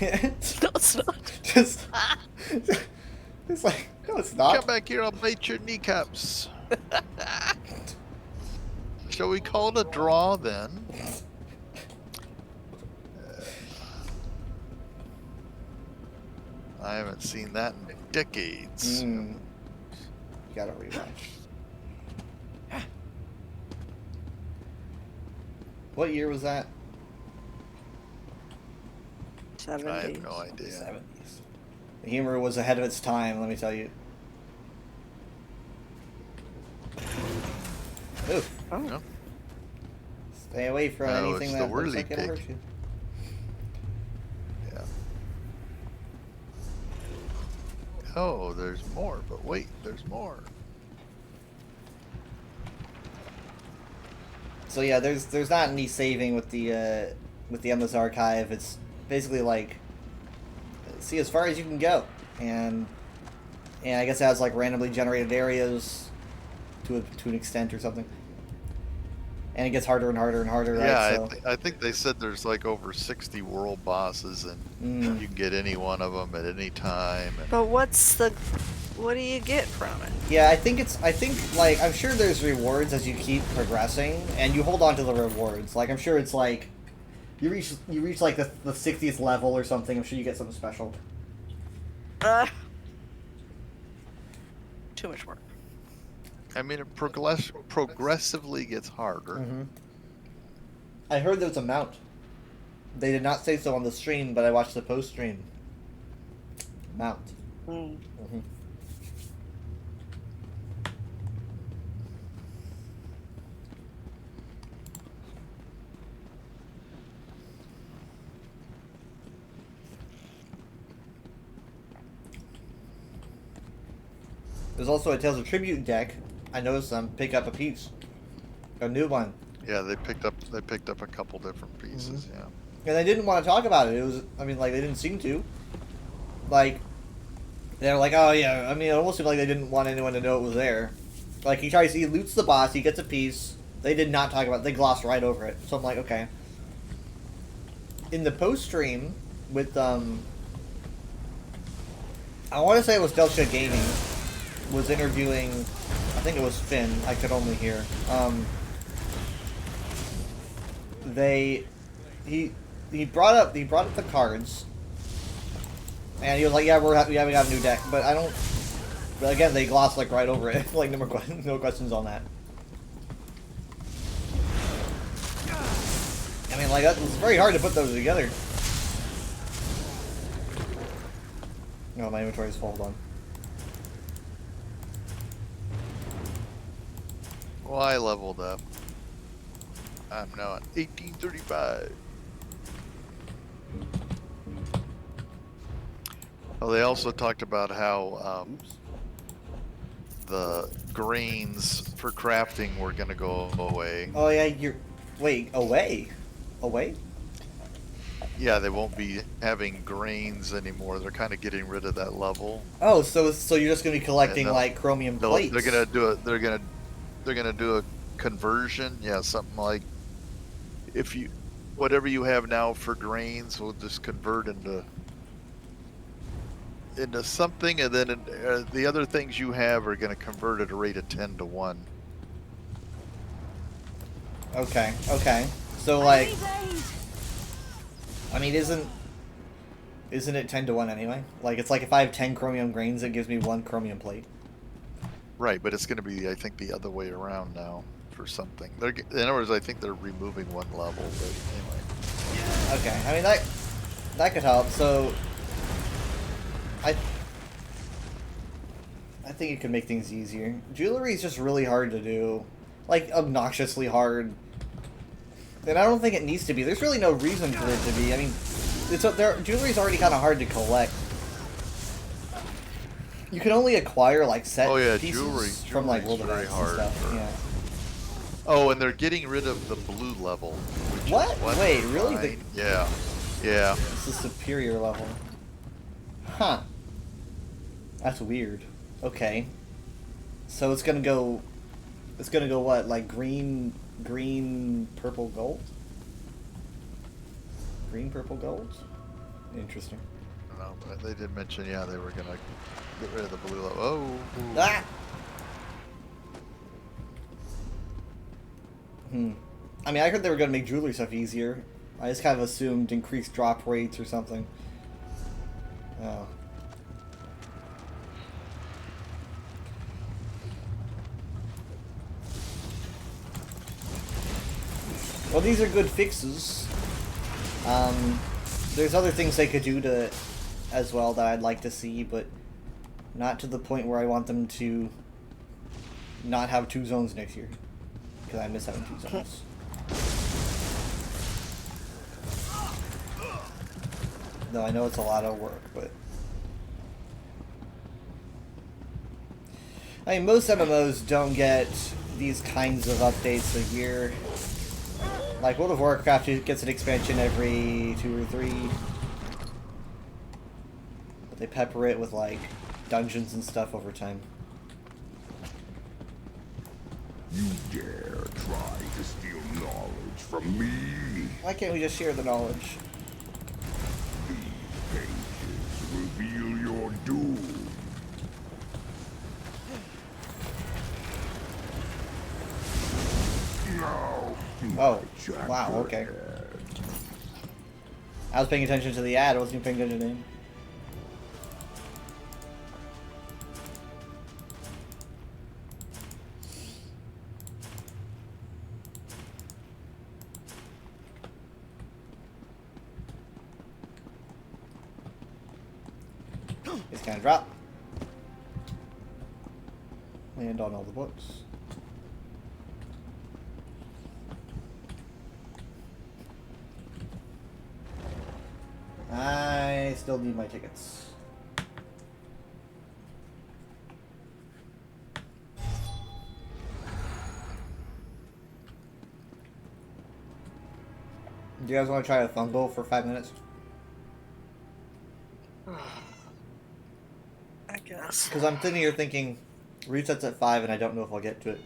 Speaker 3: No, it's not.
Speaker 1: Just, it's like, no, it's not.
Speaker 2: Come back here, I'll bite your kneecaps. Shall we call it a draw then? I haven't seen that in decades.
Speaker 1: You gotta rewatch. What year was that?
Speaker 3: 70s.
Speaker 2: I have no idea.
Speaker 1: 70s. The humor was ahead of its time, let me tell you. Ooh,
Speaker 3: Oh.
Speaker 2: No.
Speaker 1: stay away from
Speaker 2: No,
Speaker 1: anything
Speaker 2: it's the
Speaker 1: that looks
Speaker 2: whirly
Speaker 1: like it'll
Speaker 2: pig.
Speaker 1: hurt you.
Speaker 2: Yeah. Oh, there's more, but wait, there's more.
Speaker 1: So yeah, there's not any saving with the Endless Archive. It's basically like see as far as you can go, and I guess it has like randomly generated areas to an extent or something, and it gets harder and harder and harder.
Speaker 2: Yeah,
Speaker 1: right? So,
Speaker 2: I think they said there's like over 60 world bosses, and you can get any one of them at any time. And
Speaker 3: But what do you get from it?
Speaker 1: yeah, I think like I'm sure there's rewards as you keep progressing, and you hold on to the rewards. Like I'm sure it's like you reach like the 60th level or something. I'm sure you get something special.
Speaker 3: Too much work.
Speaker 2: I mean, it progressively gets harder.
Speaker 1: I heard there's a mount. They did not say so on the stream, but I watched the post stream. Mount.
Speaker 3: Mm.
Speaker 1: There's also a Tales of Tribute deck. I noticed them pick up a piece, a new one,
Speaker 2: Yeah, they picked up a couple different pieces. Yeah.
Speaker 1: and they didn't want to talk about it. It was, I mean, like they didn't seem to. Like, they're like, oh yeah. I mean, it almost seemed like they didn't want anyone to know it was there. Like he loots the boss, he gets a piece. They did not talk about it. They glossed right over it. So I'm like, okay. In the post stream with I want to say it was Delta Gaming was interviewing. I think it was Finn. I could only hear. He brought up the cards, and he was like, "Yeah, we got a new deck," but I don't. But again, they glossed like right over it. Like no questions on that. I mean, like it's very hard to put those together. No, my inventory's full. Hold on.
Speaker 2: Well, I leveled up. I'm now at 1835. Well, they also talked about how the grains for crafting were going to go away.
Speaker 1: Oh yeah, wait, away?
Speaker 2: Yeah, they won't be having grains anymore. They're kind of getting rid of that level.
Speaker 1: Oh, so you're just gonna be collecting
Speaker 2: Yeah, no.
Speaker 1: like chromium plates?
Speaker 2: They're gonna do it. They're gonna do a conversion. Yeah, something like whatever you have now for grains will just convert into something, and then the other things you have are gonna convert at a rate of 10 to 1.
Speaker 1: Okay. So like, I mean, isn't it 10 to 1 anyway? Like it's like if I have 10 chromium grains, it gives me 1 chromium plate.
Speaker 2: Right, but it's gonna be, I think, the other way around now for something. In other words, I think they're removing one level, but anyway.
Speaker 1: Okay, I mean that could help. So I think it could make things easier. Jewelry is just really hard to do, like obnoxiously hard. And I don't think it needs to be. There's really no reason for it to be. I mean, jewelry's already kind of hard to collect. You can only acquire like set pieces from like World of
Speaker 2: very
Speaker 1: Events
Speaker 2: hard
Speaker 1: and stuff. Yeah.
Speaker 2: Oh, and they're getting rid of the blue level. Which
Speaker 1: What?
Speaker 2: Is
Speaker 1: Wait, really?
Speaker 2: fine. Yeah.
Speaker 1: It's a superior level. Huh. That's weird. Okay. So it's gonna go. It's gonna go what? Like green, purple, gold. Green, purple, gold. Interesting.
Speaker 2: I don't know, but they did mention, yeah, they were gonna get rid of the blue level. Oh.
Speaker 1: Ah. I mean, I heard they were gonna make jewelry stuff easier. I just kind of assumed increased drop rates or something. Oh. Well, these are good fixes. There's other things they could do to, as well, that I'd like to see, but not to the point where I want them to not have 2 zones next year. Because I miss having 2 zones. Though I know it's a lot of work, but... I mean, most MMOs don't get these kinds of updates a year. Like, World of Warcraft gets an expansion every 2 or 3. But they pepper it with, like, dungeons and stuff over time.
Speaker 5: You dare try to steal knowledge from me?
Speaker 1: Why can't we just share the knowledge?
Speaker 5: These pages reveal your doom. Now,
Speaker 1: Oh,
Speaker 5: my
Speaker 1: wow,
Speaker 5: chapter
Speaker 1: okay.
Speaker 5: ends.
Speaker 1: I was paying attention to the ad, I wasn't even paying attention to the name. It's gonna drop. Land on all the books. I still need my tickets. Do you guys want to try a fungal for 5 minutes?
Speaker 3: I guess.
Speaker 1: Because I'm sitting here thinking, resets at 5 and I don't know if I'll get to it.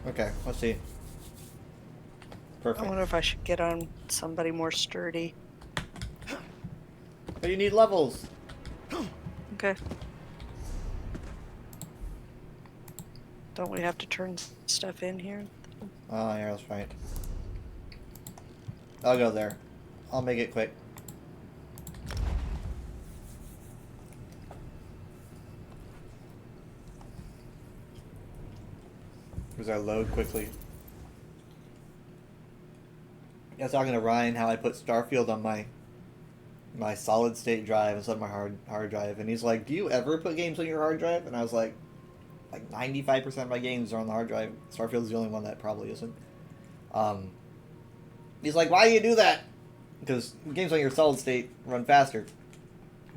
Speaker 1: Okay, let's see.
Speaker 3: I
Speaker 1: Perfect.
Speaker 3: wonder if I should get on somebody more sturdy.
Speaker 1: But you need levels.
Speaker 3: Okay. Don't we have to turn stuff in here?
Speaker 1: Oh, yeah, that's right. I'll go there. I'll make it quick. Because I load quickly. I was talking to Ryan how I put Starfield on my solid state drive instead of my hard drive, and he's like, "Do you ever put games on your hard drive?" And I was like 95% of my games are on the hard drive. Starfield's the only one that probably isn't. He's like, "Why do you do that?" Because games on your solid state run faster.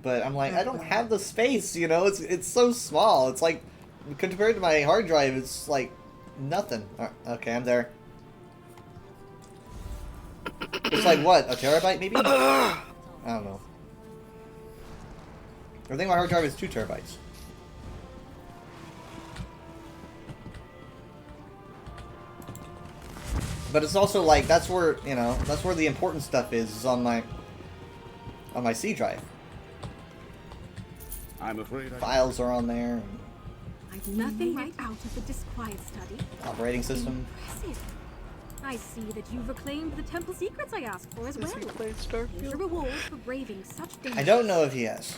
Speaker 1: But I'm like, I don't have the space, you know. It's so small. It's like compared to my hard drive, it's like nothing. Okay, I'm there. It's like what, a terabyte maybe? I don't know. I think my hard drive is 2 terabytes. But it's also like that's where, you know, that's where the important stuff is on my C drive.
Speaker 5: I'm afraid
Speaker 1: Files are on there, and
Speaker 4: I've nothing right out of the disquiet study.
Speaker 1: operating system.
Speaker 4: Impressive. I see that you've reclaimed the temple secrets I asked for as well.
Speaker 3: Has he played
Speaker 4: Here's
Speaker 3: Starfield?
Speaker 4: your reward for braving such danger.
Speaker 1: I don't know if he has.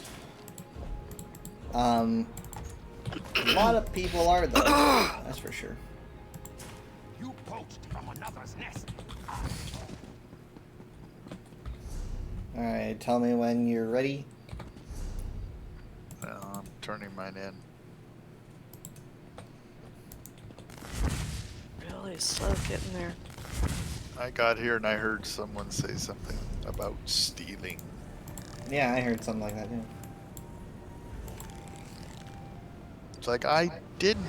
Speaker 1: A lot of people are though. That's for sure.
Speaker 5: you poached from another's nest.
Speaker 1: All right, tell me when you're ready.
Speaker 2: I'm turning mine in.
Speaker 3: Really slow getting there.
Speaker 2: I got here and I heard someone say something about stealing.
Speaker 1: Yeah, I heard something like that. Yeah.
Speaker 2: It's like, I didn't.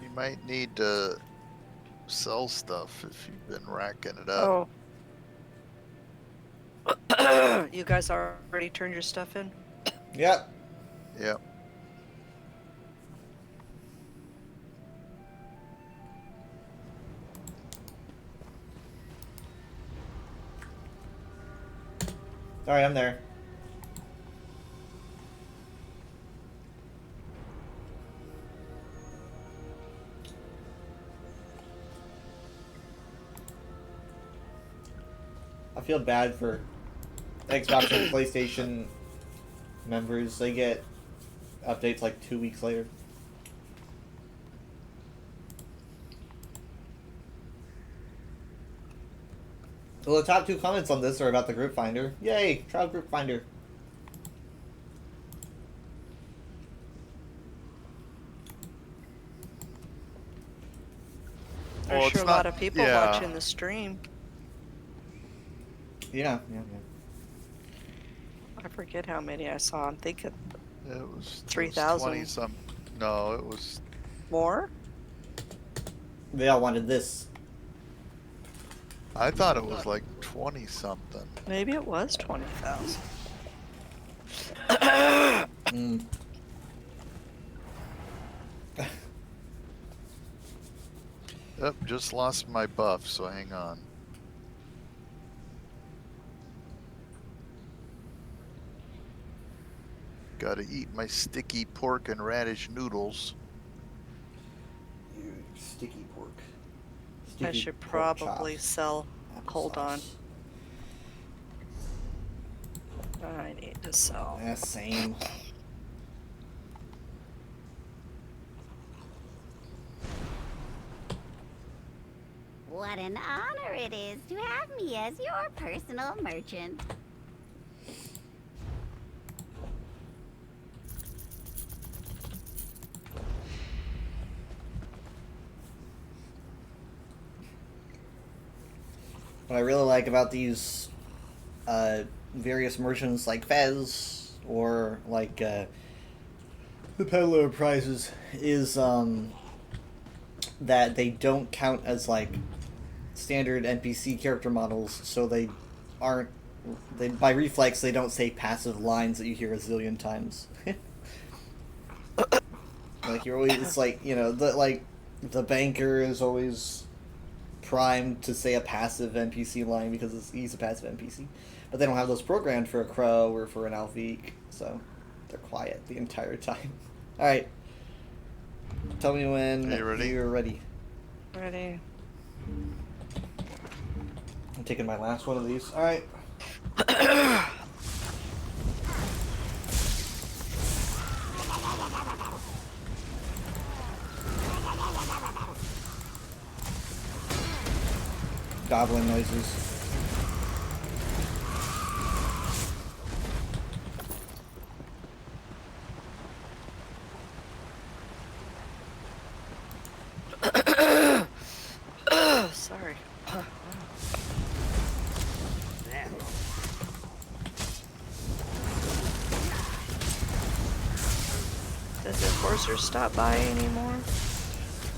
Speaker 5: You
Speaker 2: might need to sell stuff if you've been racking it up.
Speaker 3: Oh. You guys already turned your stuff in?
Speaker 1: Yep.
Speaker 2: Yep.
Speaker 1: Alright, I'm there. I feel bad for Xbox and PlayStation members. They get updates like 2 weeks later. Well, the top 2 comments on this are about the group finder. Yay! Try group finder.
Speaker 3: There's
Speaker 2: Well,
Speaker 3: sure
Speaker 2: it's
Speaker 3: a lot
Speaker 2: not-
Speaker 3: of people
Speaker 2: yeah.
Speaker 3: watching the stream.
Speaker 1: Yeah.
Speaker 3: I forget how many I saw. I'm thinking
Speaker 2: It was
Speaker 3: 3,000.
Speaker 2: 20 some. No, it was.
Speaker 3: more.
Speaker 1: They all wanted this.
Speaker 2: I thought it was like 20 something.
Speaker 3: Maybe it was 20,000.
Speaker 1: Mm.
Speaker 2: Yep, just lost my buff, so hang on. Gotta eat my sticky pork and radish noodles.
Speaker 1: You sticky pork.
Speaker 3: I
Speaker 1: Sticky
Speaker 3: should
Speaker 1: pork
Speaker 3: probably
Speaker 1: chops.
Speaker 3: sell. Hold on.
Speaker 1: Applesauce.
Speaker 3: I need to sell.
Speaker 1: Yeah, same.
Speaker 6: What an honor it is to have me as your personal merchant.
Speaker 1: What I really like about these various merchants like Fez or like the Peddler prizes is that they don't count as like standard NPC character models, so they aren't. They by reflex they don't say passive lines that you hear a zillion times. Like you're always, it's like, you know, the banker is always primed to say a passive NPC line because he's a passive NPC, but they don't have those programmed for a Crow or for an Alvique, so they're quiet the entire time. All right, tell me when
Speaker 2: Are you ready?
Speaker 1: you're ready.
Speaker 3: Ready?
Speaker 1: I'm taking my last one of these. All right. Goblin noises.
Speaker 3: Sorry. Does Enforcer stop by anymore?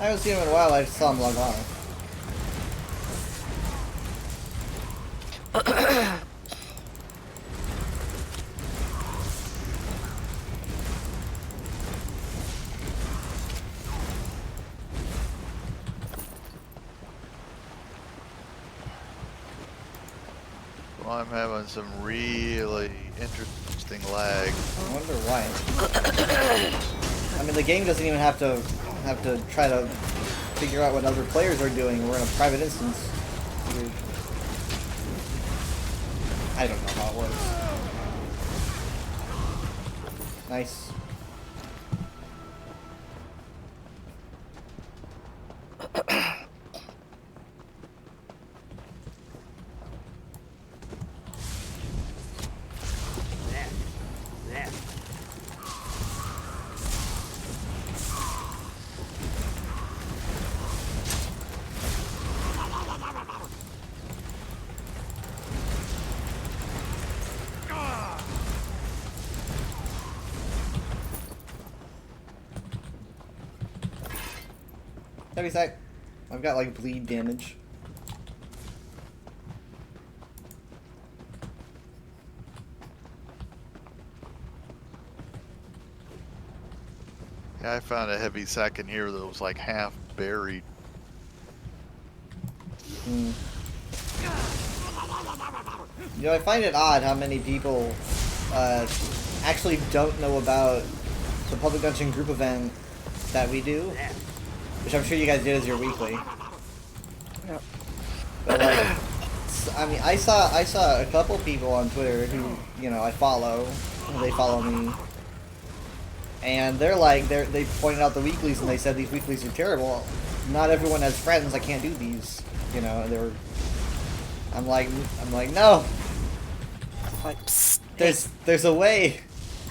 Speaker 1: I haven't seen him in a while. I just saw him log on.
Speaker 2: Well, I'm having some really interesting lag.
Speaker 1: I wonder why. I mean, the game doesn't even have to try to figure out what other players are doing. We're in a private instance. Weird. I don't know how it works. Nice. Heavy sack. I've got like bleed damage.
Speaker 2: Yeah, I found a heavy sack in here that was like half buried.
Speaker 1: Hmm. You know, I find it odd how many people actually don't know about the Public Dungeon group event that we do, which I'm sure you guys did as your weekly.
Speaker 3: Yep.
Speaker 1: But like, I mean, I saw a couple people on Twitter who, you know, I follow, they follow me, and they're like, they pointed out the weeklies and they said these weeklies are terrible. Not everyone has friends. I can't do these. You know, they were. I'm like, no.
Speaker 3: Like, psst,
Speaker 1: There's a way.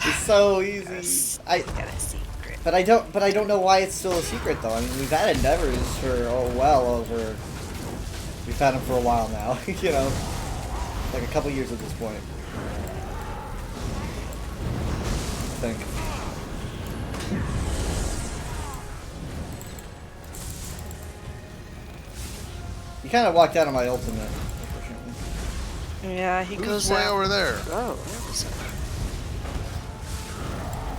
Speaker 1: It's so easy.
Speaker 3: yes,
Speaker 1: I
Speaker 3: got a secret.
Speaker 1: but I don't know why it's still a secret though. I mean, we've had endeavors for well over. We've had them for a while now. You know, like a couple years at this point. I think. You kind of walked out of my ultimate, unfortunately.
Speaker 3: Yeah, he
Speaker 2: Who's
Speaker 3: goes
Speaker 2: way
Speaker 3: out.
Speaker 2: over there?
Speaker 3: Oh, there was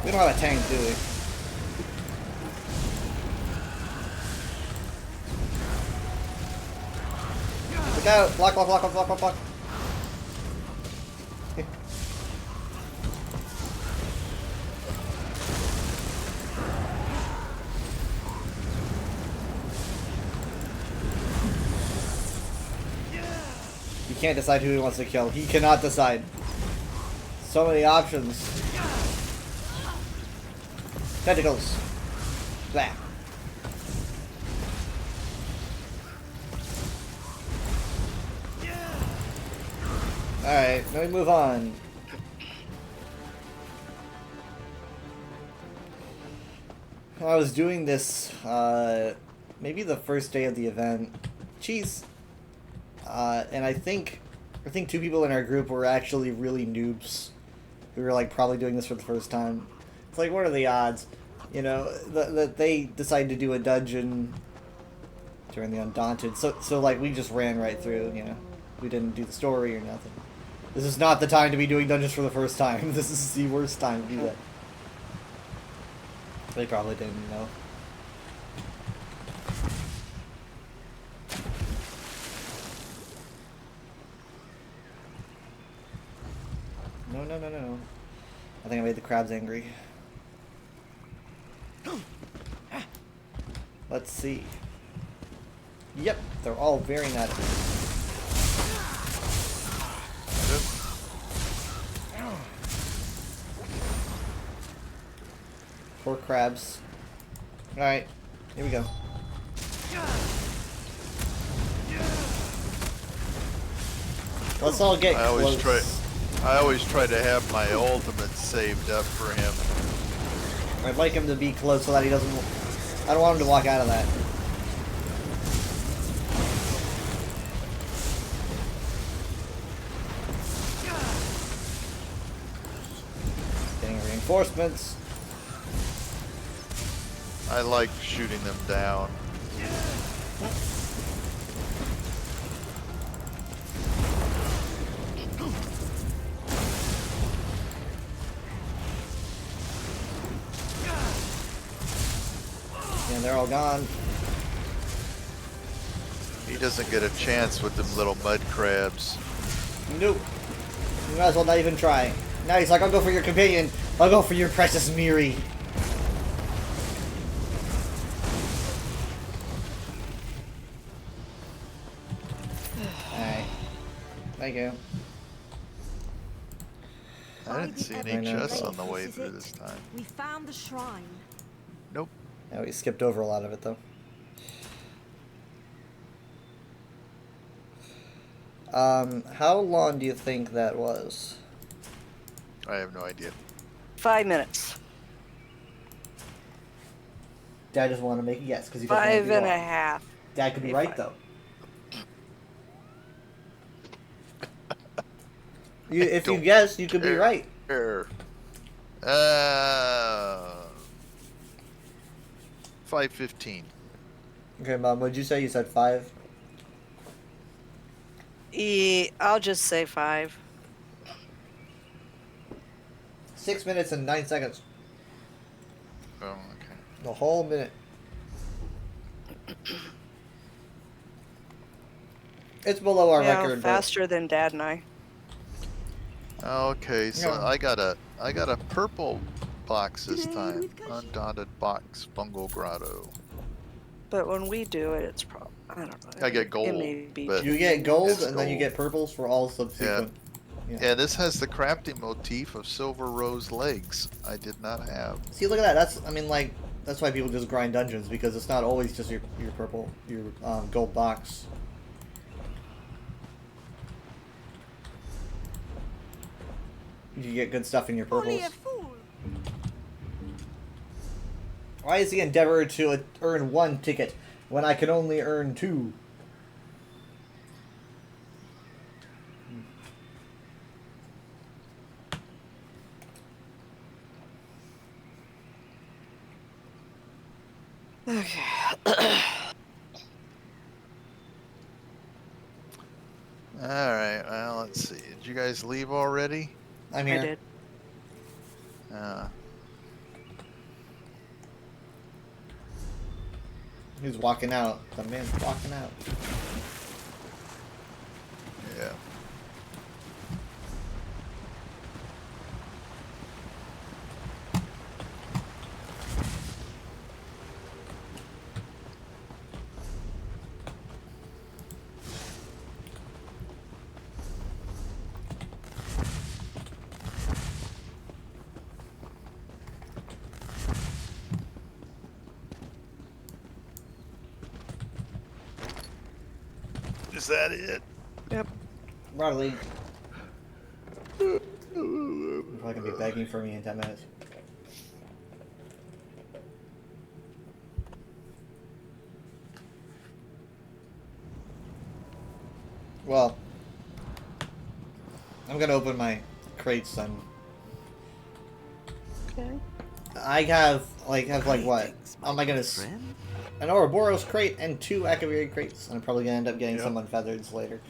Speaker 1: We don't have a tank, do we? Look out! Block, block, block, block, block, block, block. He can't decide who he wants to kill. He cannot decide. So many options. Tentacles. Blah. Alright, let me move on. I was doing this, maybe the first day of the event. Jeez. And I think two people in our group were actually really noobs. We were like probably doing this for the first time. It's like, what are the odds? You know, that they decided to do a dungeon during the Undaunted. So like we just ran right through, you know. We didn't do the story or nothing. This is not the time to be doing dungeons for the first time. This is the worst time to do that. They probably didn't know. No, no, no, no. I think I made the crabs angry. Let's see. Yep, they're all very nutty. Poor crabs. Alright, here we go. Let's all get
Speaker 2: I always
Speaker 1: close.
Speaker 2: try to have my ultimate saved up for him.
Speaker 1: I'd like him to be close so that he doesn't... I don't want him to walk out of that. Getting reinforcements.
Speaker 2: I like shooting them down.
Speaker 1: And they're all gone.
Speaker 2: He doesn't get a chance with them little mud crabs.
Speaker 1: Nope. You might as well not even try. Now he's like, I'll go for your companion. I'll go for your precious Miri. Alright. Thank you.
Speaker 2: I didn't see any
Speaker 1: I know.
Speaker 2: chests on the way through this time.
Speaker 4: We found the shrine.
Speaker 2: Nope.
Speaker 1: Yeah, we skipped over a lot of it though. How long do you think that was?
Speaker 2: I have no idea.
Speaker 3: 5 minutes.
Speaker 1: Dad doesn't want to make a guess because he doesn't want to
Speaker 3: 5
Speaker 1: be
Speaker 3: and a
Speaker 1: wrong.
Speaker 3: half.
Speaker 1: Dad could be
Speaker 3: Okay,
Speaker 1: right
Speaker 3: fine.
Speaker 1: though. If you
Speaker 2: don't
Speaker 1: guess, you could be
Speaker 2: care.
Speaker 1: right.
Speaker 2: Here. 5:15.
Speaker 1: Okay, Mom, what'd you say? You said 5?
Speaker 3: I'll just say 5.
Speaker 1: 6 minutes and 9 seconds.
Speaker 2: Oh, okay.
Speaker 1: The whole minute. It's below our
Speaker 3: Yeah,
Speaker 1: record,
Speaker 3: faster than Dad and I.
Speaker 2: Okay, so
Speaker 1: Yeah.
Speaker 2: I got a purple box this
Speaker 4: Today
Speaker 2: time.
Speaker 4: we've got-
Speaker 2: Undotted box, Fungal Grotto.
Speaker 3: But when we do it, it's probably, I don't know.
Speaker 2: I get
Speaker 3: It
Speaker 2: gold,
Speaker 3: may be
Speaker 2: but-
Speaker 1: but you get gold
Speaker 2: It's
Speaker 1: and then you
Speaker 2: gold.
Speaker 1: get purples for all subsequent.
Speaker 2: Yeah, this has the crafting motif of silver rose legs. I did not have.
Speaker 1: See, look at that. That's, I mean, like, that's why people just grind dungeons, because it's not always just your purple, your gold box. You get good stuff in your
Speaker 4: Only
Speaker 1: purples.
Speaker 4: a fool.
Speaker 1: Why is the endeavor to earn 1 ticket when I can only earn 2?
Speaker 3: Okay.
Speaker 2: Alright, well, let's see. Did you guys leave already?
Speaker 1: I'm
Speaker 3: I
Speaker 1: here.
Speaker 3: did.
Speaker 1: He's walking out. The man's walking out.
Speaker 2: Yeah. Is that it?
Speaker 3: Yep.
Speaker 1: Riley. You're probably gonna be begging for me in 10 minutes. Well, I'm gonna open my crates then.
Speaker 3: Okay.
Speaker 1: I have like what? Oh my goodness. An Ouroboros crate and 2 Akaviri crates. I'm probably gonna end up getting some unfeathers later.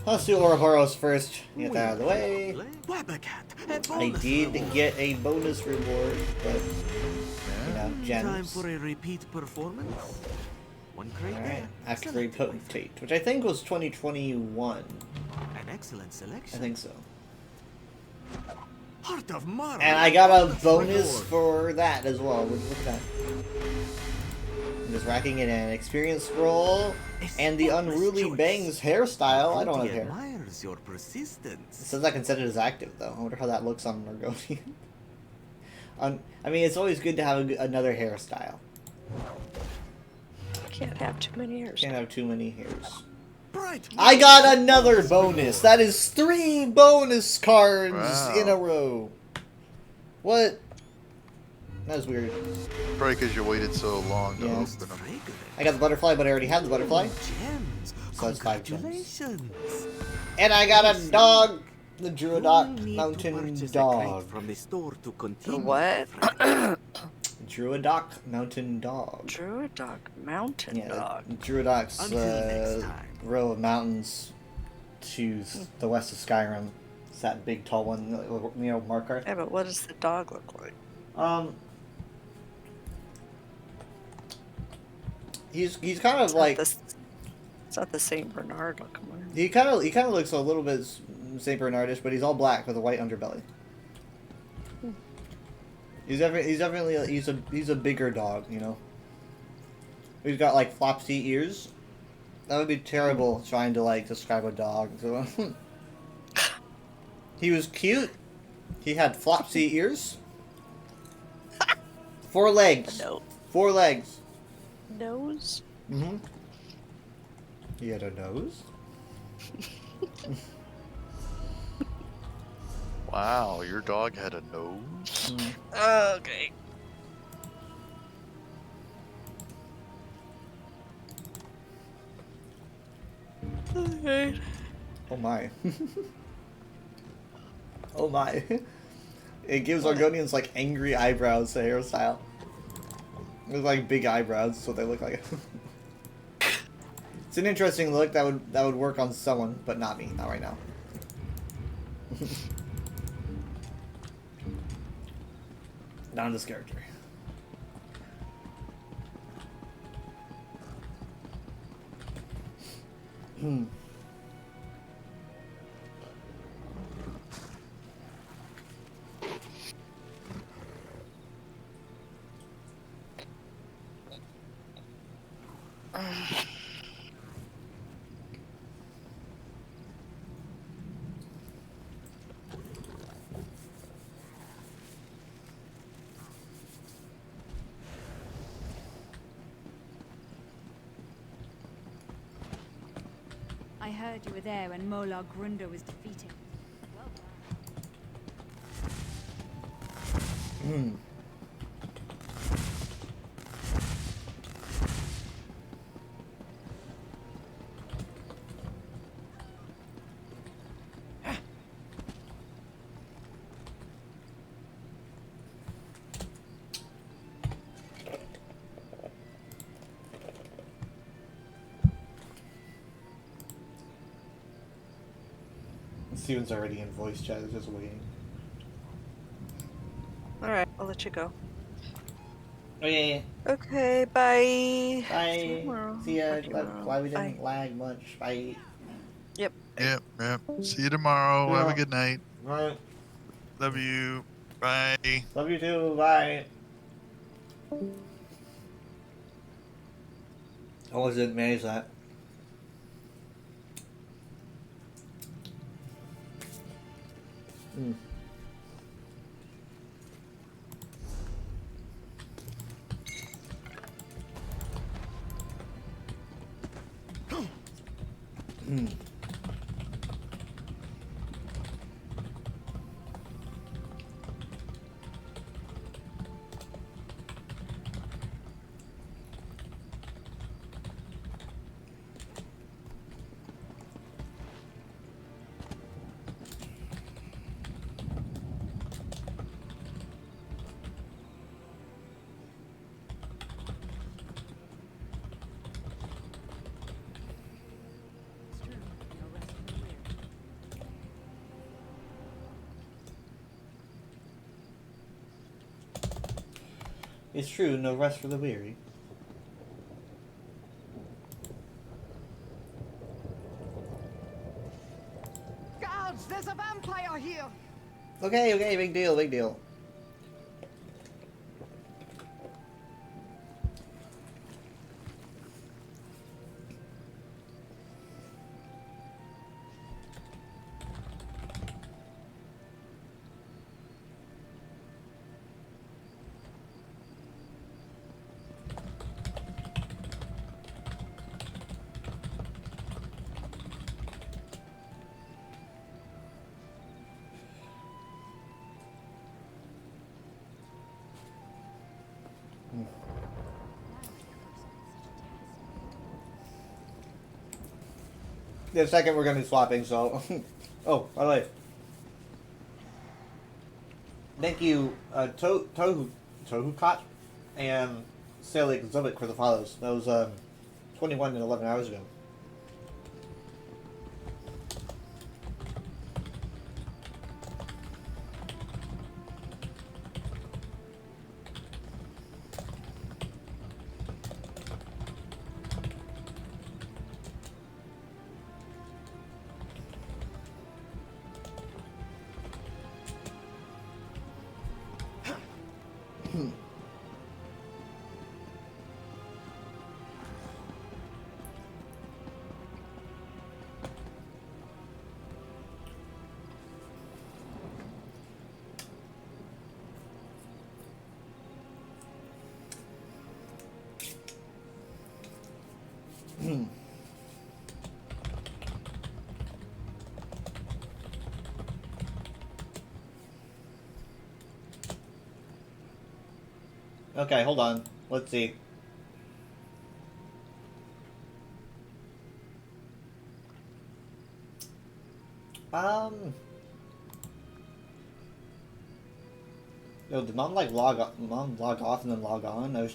Speaker 1: Let's do Ouroboros first. Get that out of the way. I did get a bonus reward, but you know,
Speaker 7: Time
Speaker 1: gems.
Speaker 7: for a repeat performance. One crate
Speaker 1: Alright,
Speaker 7: there.
Speaker 1: Akaviri
Speaker 7: Excellent.
Speaker 1: Potentate, which I think was 2021.
Speaker 7: An excellent selection.
Speaker 1: I think so.
Speaker 7: Heart of Mara.
Speaker 1: And I got a bonus for that as well. Look at that. I'm just racking it in. Experience scroll and the unruly bangs hairstyle. I don't have hair.
Speaker 7: Admires your
Speaker 1: It
Speaker 7: persistence.
Speaker 1: says I can set it as active though. I wonder how that looks on Margonian. I mean, it's always good to have another hairstyle.
Speaker 3: Can't have too many ears.
Speaker 1: Can't have too many hairs.
Speaker 7: Bright.
Speaker 1: I got another bonus. That is 3 bonus cards
Speaker 2: Wow.
Speaker 1: in a row. What? That was weird.
Speaker 2: Probably because you waited so long to
Speaker 1: Yeah.
Speaker 2: open them.
Speaker 7: Fragrant.
Speaker 1: I got the butterfly, but I already have the butterfly.
Speaker 7: Gems.
Speaker 1: So that's 5 gems.
Speaker 7: Congratulations.
Speaker 1: And I got a dog. The
Speaker 7: You
Speaker 1: Druidoc
Speaker 7: need to
Speaker 1: Mountain
Speaker 7: purchase a
Speaker 1: Dog.
Speaker 7: crate from the store to
Speaker 3: The
Speaker 7: continue.
Speaker 3: what?
Speaker 1: Druidoc Mountain Dog.
Speaker 3: Druidoc Mountain
Speaker 1: Yeah,
Speaker 3: Dog.
Speaker 1: Druidoc's
Speaker 7: Until next time.
Speaker 1: row of mountains to the west of Skyrim. It's that big tall one, you know, Markarth.
Speaker 3: Yeah, but what does the dog look like?
Speaker 1: He's kind of like
Speaker 3: It's not the Saint Bernard looking one.
Speaker 1: he kind of looks a little bit Saint Bernardish, but he's all black with a white underbelly. He's definitely he's a bigger dog, you know. He's got like flopsy ears. That would be terrible trying to like describe a dog. So he was cute. He had flopsy ears. 4 legs.
Speaker 3: No.
Speaker 1: 4 legs.
Speaker 3: Nose?
Speaker 1: Mm-hmm. He had a nose.
Speaker 2: Wow, your dog had a nose?
Speaker 3: Okay. Okay.
Speaker 1: Oh my. Oh my. It gives Argonians like angry eyebrows to hairstyle. With like big eyebrows, so they look like. It's an interesting look that would work on someone, but not me, not right now. Not on this character. Hmm.
Speaker 4: I heard you were there when Molar Grundo was defeated. Well done.
Speaker 1: Hmm. Steven's already in voice chat, he's just waiting.
Speaker 3: Alright, I'll let you go.
Speaker 1: Oh yeah.
Speaker 3: Okay, bye.
Speaker 1: Bye.
Speaker 3: See you tomorrow.
Speaker 1: See ya.
Speaker 3: Talk to you tomorrow.
Speaker 1: Glad we
Speaker 3: Bye.
Speaker 1: didn't lag much. Bye.
Speaker 3: Yep.
Speaker 2: Yep. See you tomorrow. Have
Speaker 1: Yeah.
Speaker 2: a good night.
Speaker 1: Right.
Speaker 2: Love you. Bye.
Speaker 1: Love you too. Bye. I always didn't manage that. Hmm. Hmm. It's true, no rest for the weary.
Speaker 8: Guards, there's a vampire here!
Speaker 1: Okay, okay, big deal, big deal. In a second we're gonna be swapping, so oh, by the way. Thank you, Tohukot and Selig Zubik for the follows. That was 21 and 11 hours ago. Okay, hold on. Let's see. Yo, did mom like log off and then log on?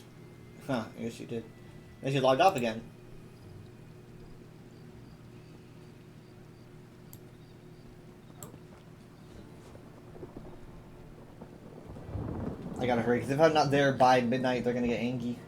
Speaker 1: Huh, I guess you did. I guess you logged off again. I gotta hurry, because if I'm not there by midnight, they're gonna get angry.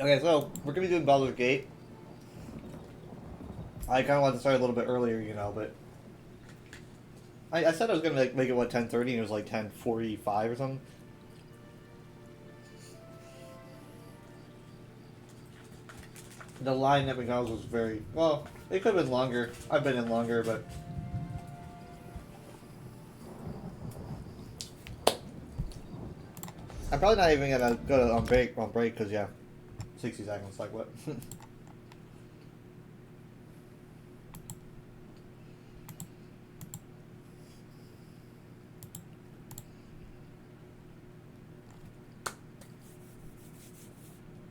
Speaker 1: Okay, so we're gonna be doing Baldur's Gate. I kind of wanted to start a little bit earlier, you know, but I said I was gonna make it what 10:30, and it was like 10:45 or something. The line at McDonald's was very well. It could have been longer. I've been in longer, but I'm probably not even gonna go on break because yeah, 60 seconds. Like what?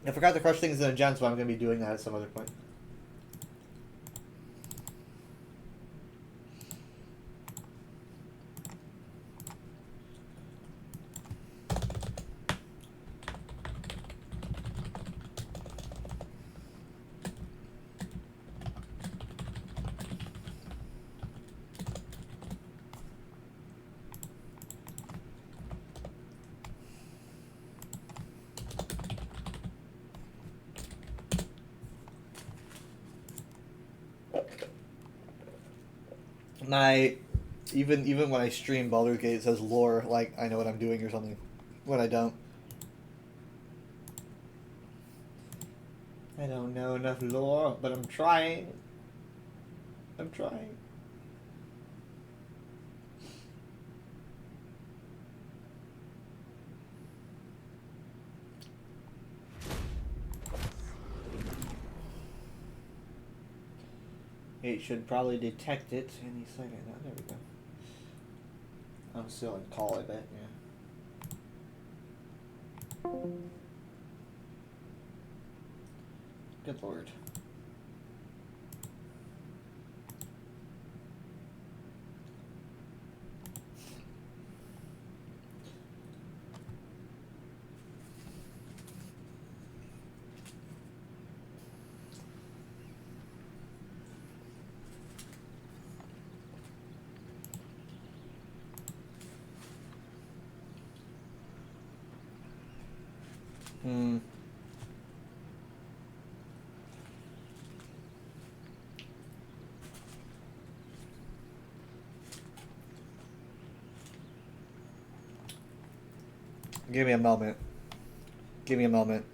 Speaker 1: I forgot to crush things in a gen, so I'm going to be doing that at some other point. Even when I stream Baldur's Gate, it says lore, like I know what I'm doing or something, when I don't. I don't know enough lore, but I'm trying. I'm trying. It should probably detect it any second. Oh, there we go. I'm still in call, I bet, yeah. Good lord. Give me a moment. Give me a moment.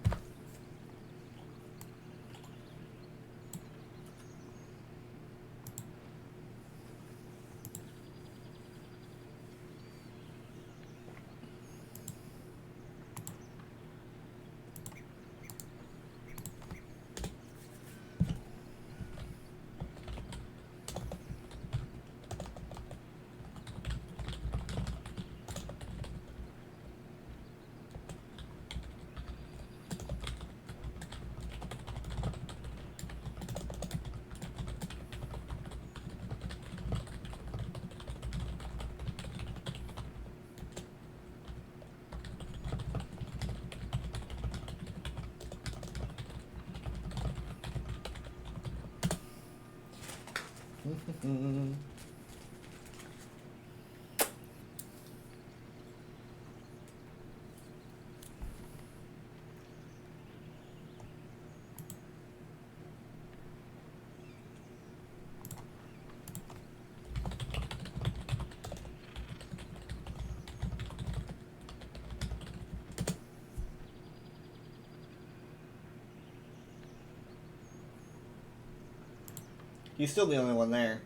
Speaker 1: He's still the only one there.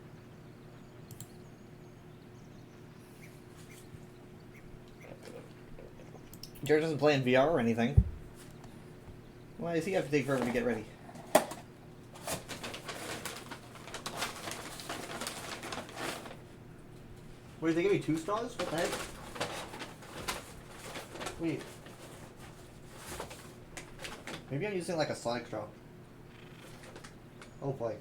Speaker 1: Jared doesn't play in VR or anything. Why does he have to take forever to get ready? Wait, did they give me 2 straws? What the heck? Wait. Maybe I'm using like a Sonic straw. Oh boy.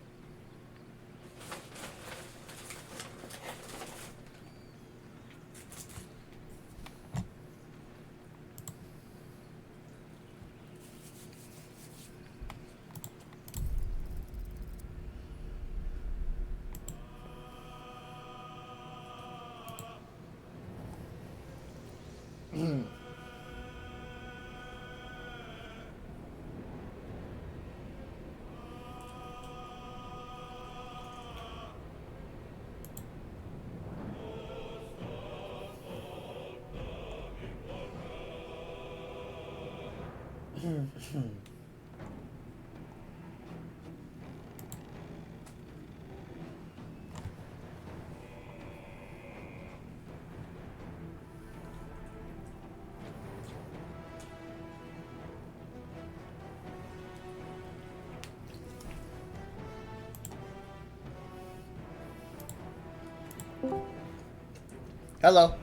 Speaker 1: Hello.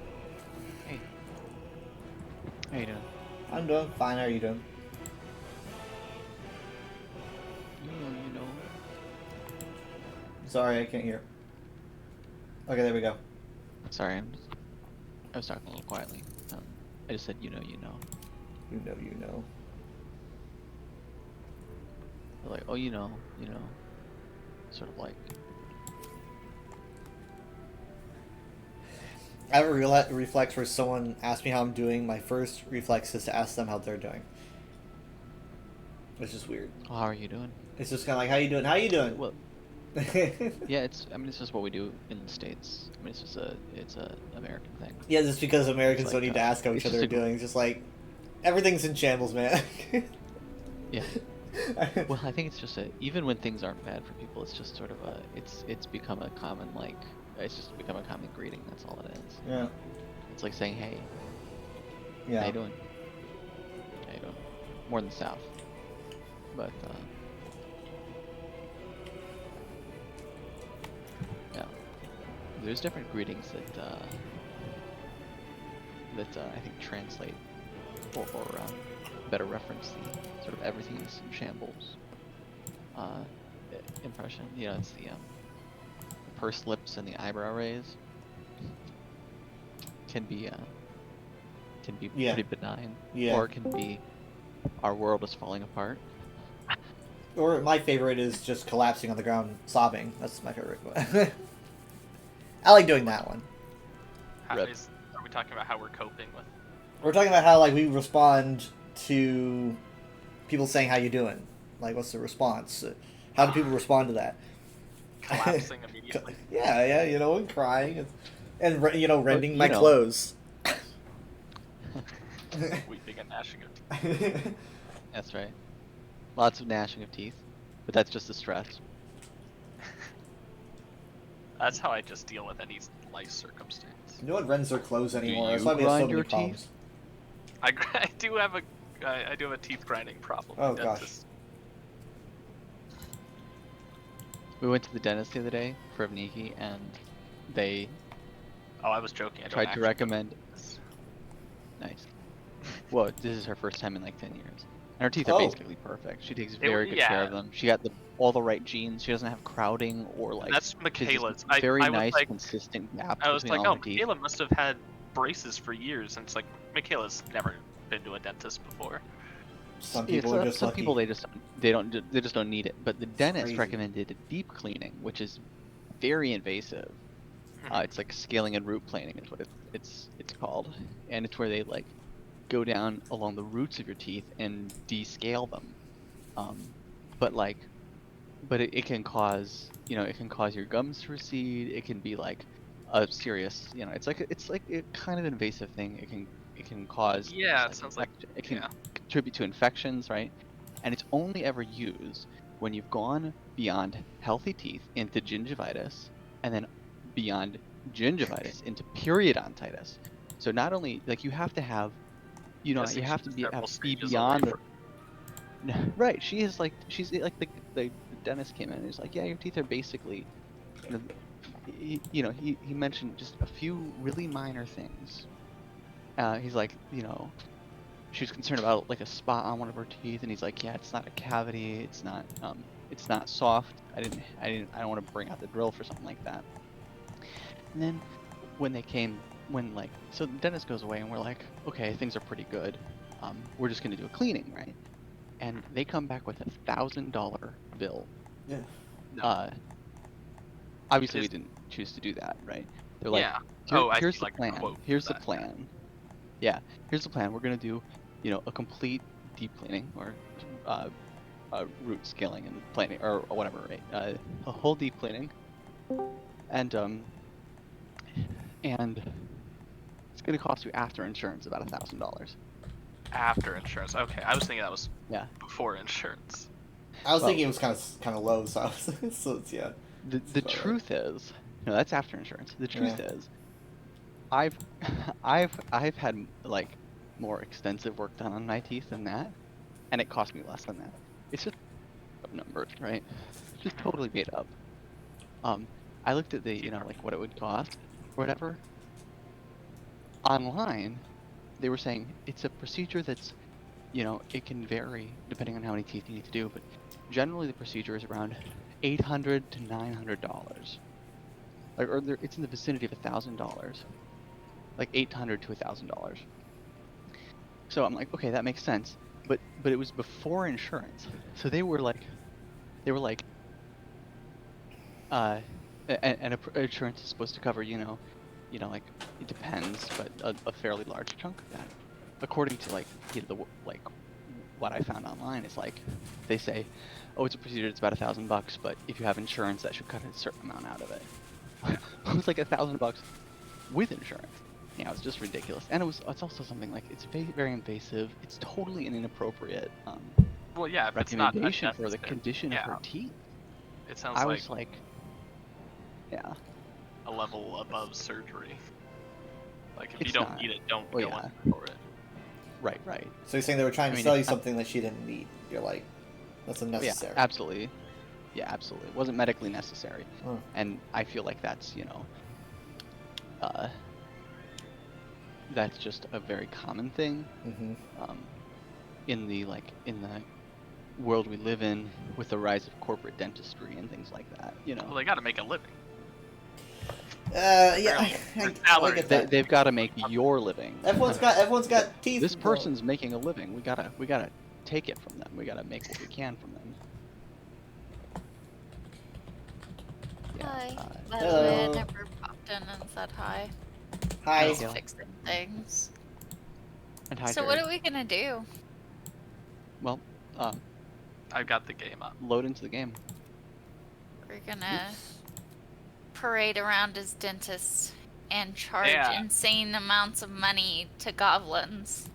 Speaker 9: Hey. How you doing?
Speaker 1: I'm doing fine. How are you doing?
Speaker 9: You know.
Speaker 1: Sorry, I can't hear. Okay, there we go.
Speaker 9: Sorry, I was talking a little quietly. I just said you know.
Speaker 1: You know.
Speaker 9: They're like, oh, you know. Sort of like.
Speaker 1: I have a reflex where someone asks me how I'm doing. My first reflex is to ask them how they're doing. Which is weird.
Speaker 9: Oh, how are you doing?
Speaker 1: It's just kind of like, how you doing? How you doing?
Speaker 9: Well, yeah, it's just what we do in the States. I mean, it's a American thing.
Speaker 1: Yeah, just because Americans
Speaker 9: It's
Speaker 1: don't
Speaker 9: like,
Speaker 1: need to ask how
Speaker 9: it's
Speaker 1: each other
Speaker 9: just
Speaker 1: are
Speaker 9: a-
Speaker 1: doing. It's just like, everything's in shambles, man.
Speaker 9: Yeah. Well, I think it's just even when things aren't bad for people, it's just sort of it's become a common it's just become a common greeting. That's all it is.
Speaker 1: Yeah.
Speaker 9: It's like saying, hey,
Speaker 1: Yeah.
Speaker 9: how you doing? How you doing? More in the South, but yeah, there's different greetings that I think translate or better reference the sort of everything is in shambles impression. You know, it's the pursed lips and the eyebrow raise can be
Speaker 1: Yeah.
Speaker 9: pretty benign,
Speaker 1: Yeah.
Speaker 9: or it can be our world is falling apart.
Speaker 1: Or my favorite is just collapsing on the ground, sobbing. That's my favorite one. I like doing that one.
Speaker 10: Are
Speaker 9: Rip.
Speaker 10: we talking about how we're coping with
Speaker 1: We're talking about how like we respond to people saying how you doing. Like, what's the response? How do people respond to that?
Speaker 10: collapsing immediately?
Speaker 1: Yeah, you know, and crying and rending
Speaker 9: you
Speaker 1: my
Speaker 9: know.
Speaker 1: clothes.
Speaker 10: Weeping and gnashing of teeth.
Speaker 9: That's right. Lots of gnashing of teeth, but that's just the stress.
Speaker 10: That's how I just deal with any life circumstance.
Speaker 1: No one rends their clothes anymore. That's
Speaker 9: you
Speaker 1: why we have so
Speaker 9: grind
Speaker 1: many
Speaker 9: your
Speaker 1: problems.
Speaker 10: I do have a teeth grinding problem.
Speaker 1: Oh,
Speaker 10: My
Speaker 1: gosh.
Speaker 10: dentist-
Speaker 9: We went to the dentist the other day for Avniki, and they
Speaker 10: Oh, I was joking. I don't
Speaker 9: tried to
Speaker 10: actually-
Speaker 9: recommend. Nice. Well, this is her first time in like 10 years. And her teeth are
Speaker 1: Oh.
Speaker 9: basically perfect. She takes very good care of
Speaker 10: yeah.
Speaker 9: them. She got all the right genes. She doesn't have crowding or like.
Speaker 10: That's
Speaker 9: she's just
Speaker 10: Michaela's.
Speaker 9: Very
Speaker 10: I was
Speaker 9: nice,
Speaker 10: like,
Speaker 9: consistent gap
Speaker 10: I was
Speaker 9: between
Speaker 10: like,
Speaker 9: all
Speaker 10: oh,
Speaker 9: her teeth.
Speaker 10: Michaela must have had braces for years, and it's like Michaela's never been to a dentist before.
Speaker 1: Some
Speaker 9: Yeah,
Speaker 1: people are just
Speaker 9: some
Speaker 1: lucky.
Speaker 9: people they just don't need it. But the dentist
Speaker 1: crazy.
Speaker 9: recommended deep cleaning, which is very invasive. It's like scaling and root planing is what it's called, and it's where they like go down along the roots of your teeth and descale them. But it can cause your gums to recede. It can be like a serious it's like a kind of invasive thing. It can cause
Speaker 10: Yeah, it sounds like
Speaker 9: it can
Speaker 10: yeah.
Speaker 9: contribute to infections, right? And it's only ever used when you've gone beyond healthy teeth into gingivitis, and then beyond gingivitis into periodontitis. So not only like you have to have, you know,
Speaker 10: Guessing
Speaker 9: you have
Speaker 10: she's
Speaker 9: to be
Speaker 10: several stages
Speaker 9: beyond
Speaker 10: away
Speaker 9: the, right. She's like the dentist came in and he's like, yeah, your teeth are basically, he mentioned just a few really minor things. He's like, you know, she was concerned about like a spot on one of her teeth, and he's like, yeah, it's not a cavity, it's not soft. I don't want to bring out the drill for something like that. And then so the dentist goes away and we're like, okay, things are pretty good. We're just gonna do a cleaning, right? And they come back with $1,000 bill.
Speaker 1: Yeah.
Speaker 9: Obviously we didn't choose to do that, right? They're like,
Speaker 10: Yeah. I
Speaker 9: here's
Speaker 10: see,
Speaker 9: the
Speaker 10: like, a
Speaker 9: plan.
Speaker 10: quote
Speaker 9: Here's
Speaker 10: for
Speaker 9: the
Speaker 10: that.
Speaker 9: plan. Yeah, here's the plan. We're gonna do, you know, a complete deep cleaning or root scaling and planing or whatever, right? A whole deep cleaning, and it's gonna cost you after insurance about $1,000.
Speaker 10: After insurance. Okay, I was thinking that was
Speaker 9: Yeah.
Speaker 10: before insurance.
Speaker 1: I was
Speaker 9: Well-
Speaker 1: thinking it was kind of low, so I was, so it's, yeah.
Speaker 9: The
Speaker 1: about right.
Speaker 9: truth is, no, that's after insurance. The truth
Speaker 1: Yeah.
Speaker 9: is, I've had like more extensive work done on my teeth than that, and it cost me less than that. It's just numbers, right? It's just totally made up. I looked at the, you know, like what it would cost, or whatever. Online, they were saying it's a procedure that's, you know, it can vary depending on how many teeth you need to do, but generally the procedure is around $800 to $900. It's in the vicinity of $1,000, like $800 to $1,000. So I'm like, okay, that makes sense. But it was before insurance, so they were like, insurance is supposed to cover, you know, like it depends, but a fairly large chunk of that. According to like, you know, what I found online is like, they say, oh, it's a procedure, it's about $1,000, but if you have insurance, that should cut a certain amount out of it. It was like $1,000 with insurance. Yeah, it was just ridiculous, and it's also something like it's very invasive. It's totally an inappropriate
Speaker 10: Well, yeah, if it's not
Speaker 9: recommendation for the
Speaker 10: unnecessary.
Speaker 9: condition of her teeth.
Speaker 10: It sounds
Speaker 9: I
Speaker 10: like
Speaker 9: was like, yeah,
Speaker 10: a level above surgery. Like if you
Speaker 9: It's
Speaker 10: don't
Speaker 9: not.
Speaker 10: need it, don't
Speaker 9: Well,
Speaker 10: go
Speaker 9: yeah.
Speaker 10: in for it.
Speaker 9: right.
Speaker 1: So you're saying they were trying
Speaker 9: I
Speaker 1: to
Speaker 9: mean,
Speaker 1: sell you
Speaker 9: it's not-
Speaker 1: something that she didn't need. You're like, that's unnecessary.
Speaker 9: Yeah, absolutely. Yeah, absolutely. It wasn't medically necessary,
Speaker 1: Hmm.
Speaker 9: and I feel like that's, you know, that's just a very common thing.
Speaker 1: Mm-hmm.
Speaker 9: In the world we live in, with the rise of corporate dentistry and things like that, you know.
Speaker 10: Well, they got to make a living.
Speaker 1: Yeah,
Speaker 10: Their
Speaker 1: I
Speaker 10: salary.
Speaker 1: get that.
Speaker 9: They've got to make your living.
Speaker 1: Everyone's got teeth.
Speaker 9: This
Speaker 1: though.
Speaker 9: person's making a living. We gotta take it from them. We gotta make what we can from them. Yeah,
Speaker 11: Hi. By the
Speaker 1: hello.
Speaker 11: way, I never popped in and said hi.
Speaker 1: Hi.
Speaker 11: Just fixing things.
Speaker 9: and hi,
Speaker 11: So
Speaker 9: Jerry.
Speaker 11: what are we gonna do?
Speaker 9: Well,
Speaker 10: I've got the game up.
Speaker 9: load into the game.
Speaker 11: We're gonna parade around as dentists and charge
Speaker 10: Yeah.
Speaker 11: insane amounts of money to goblins.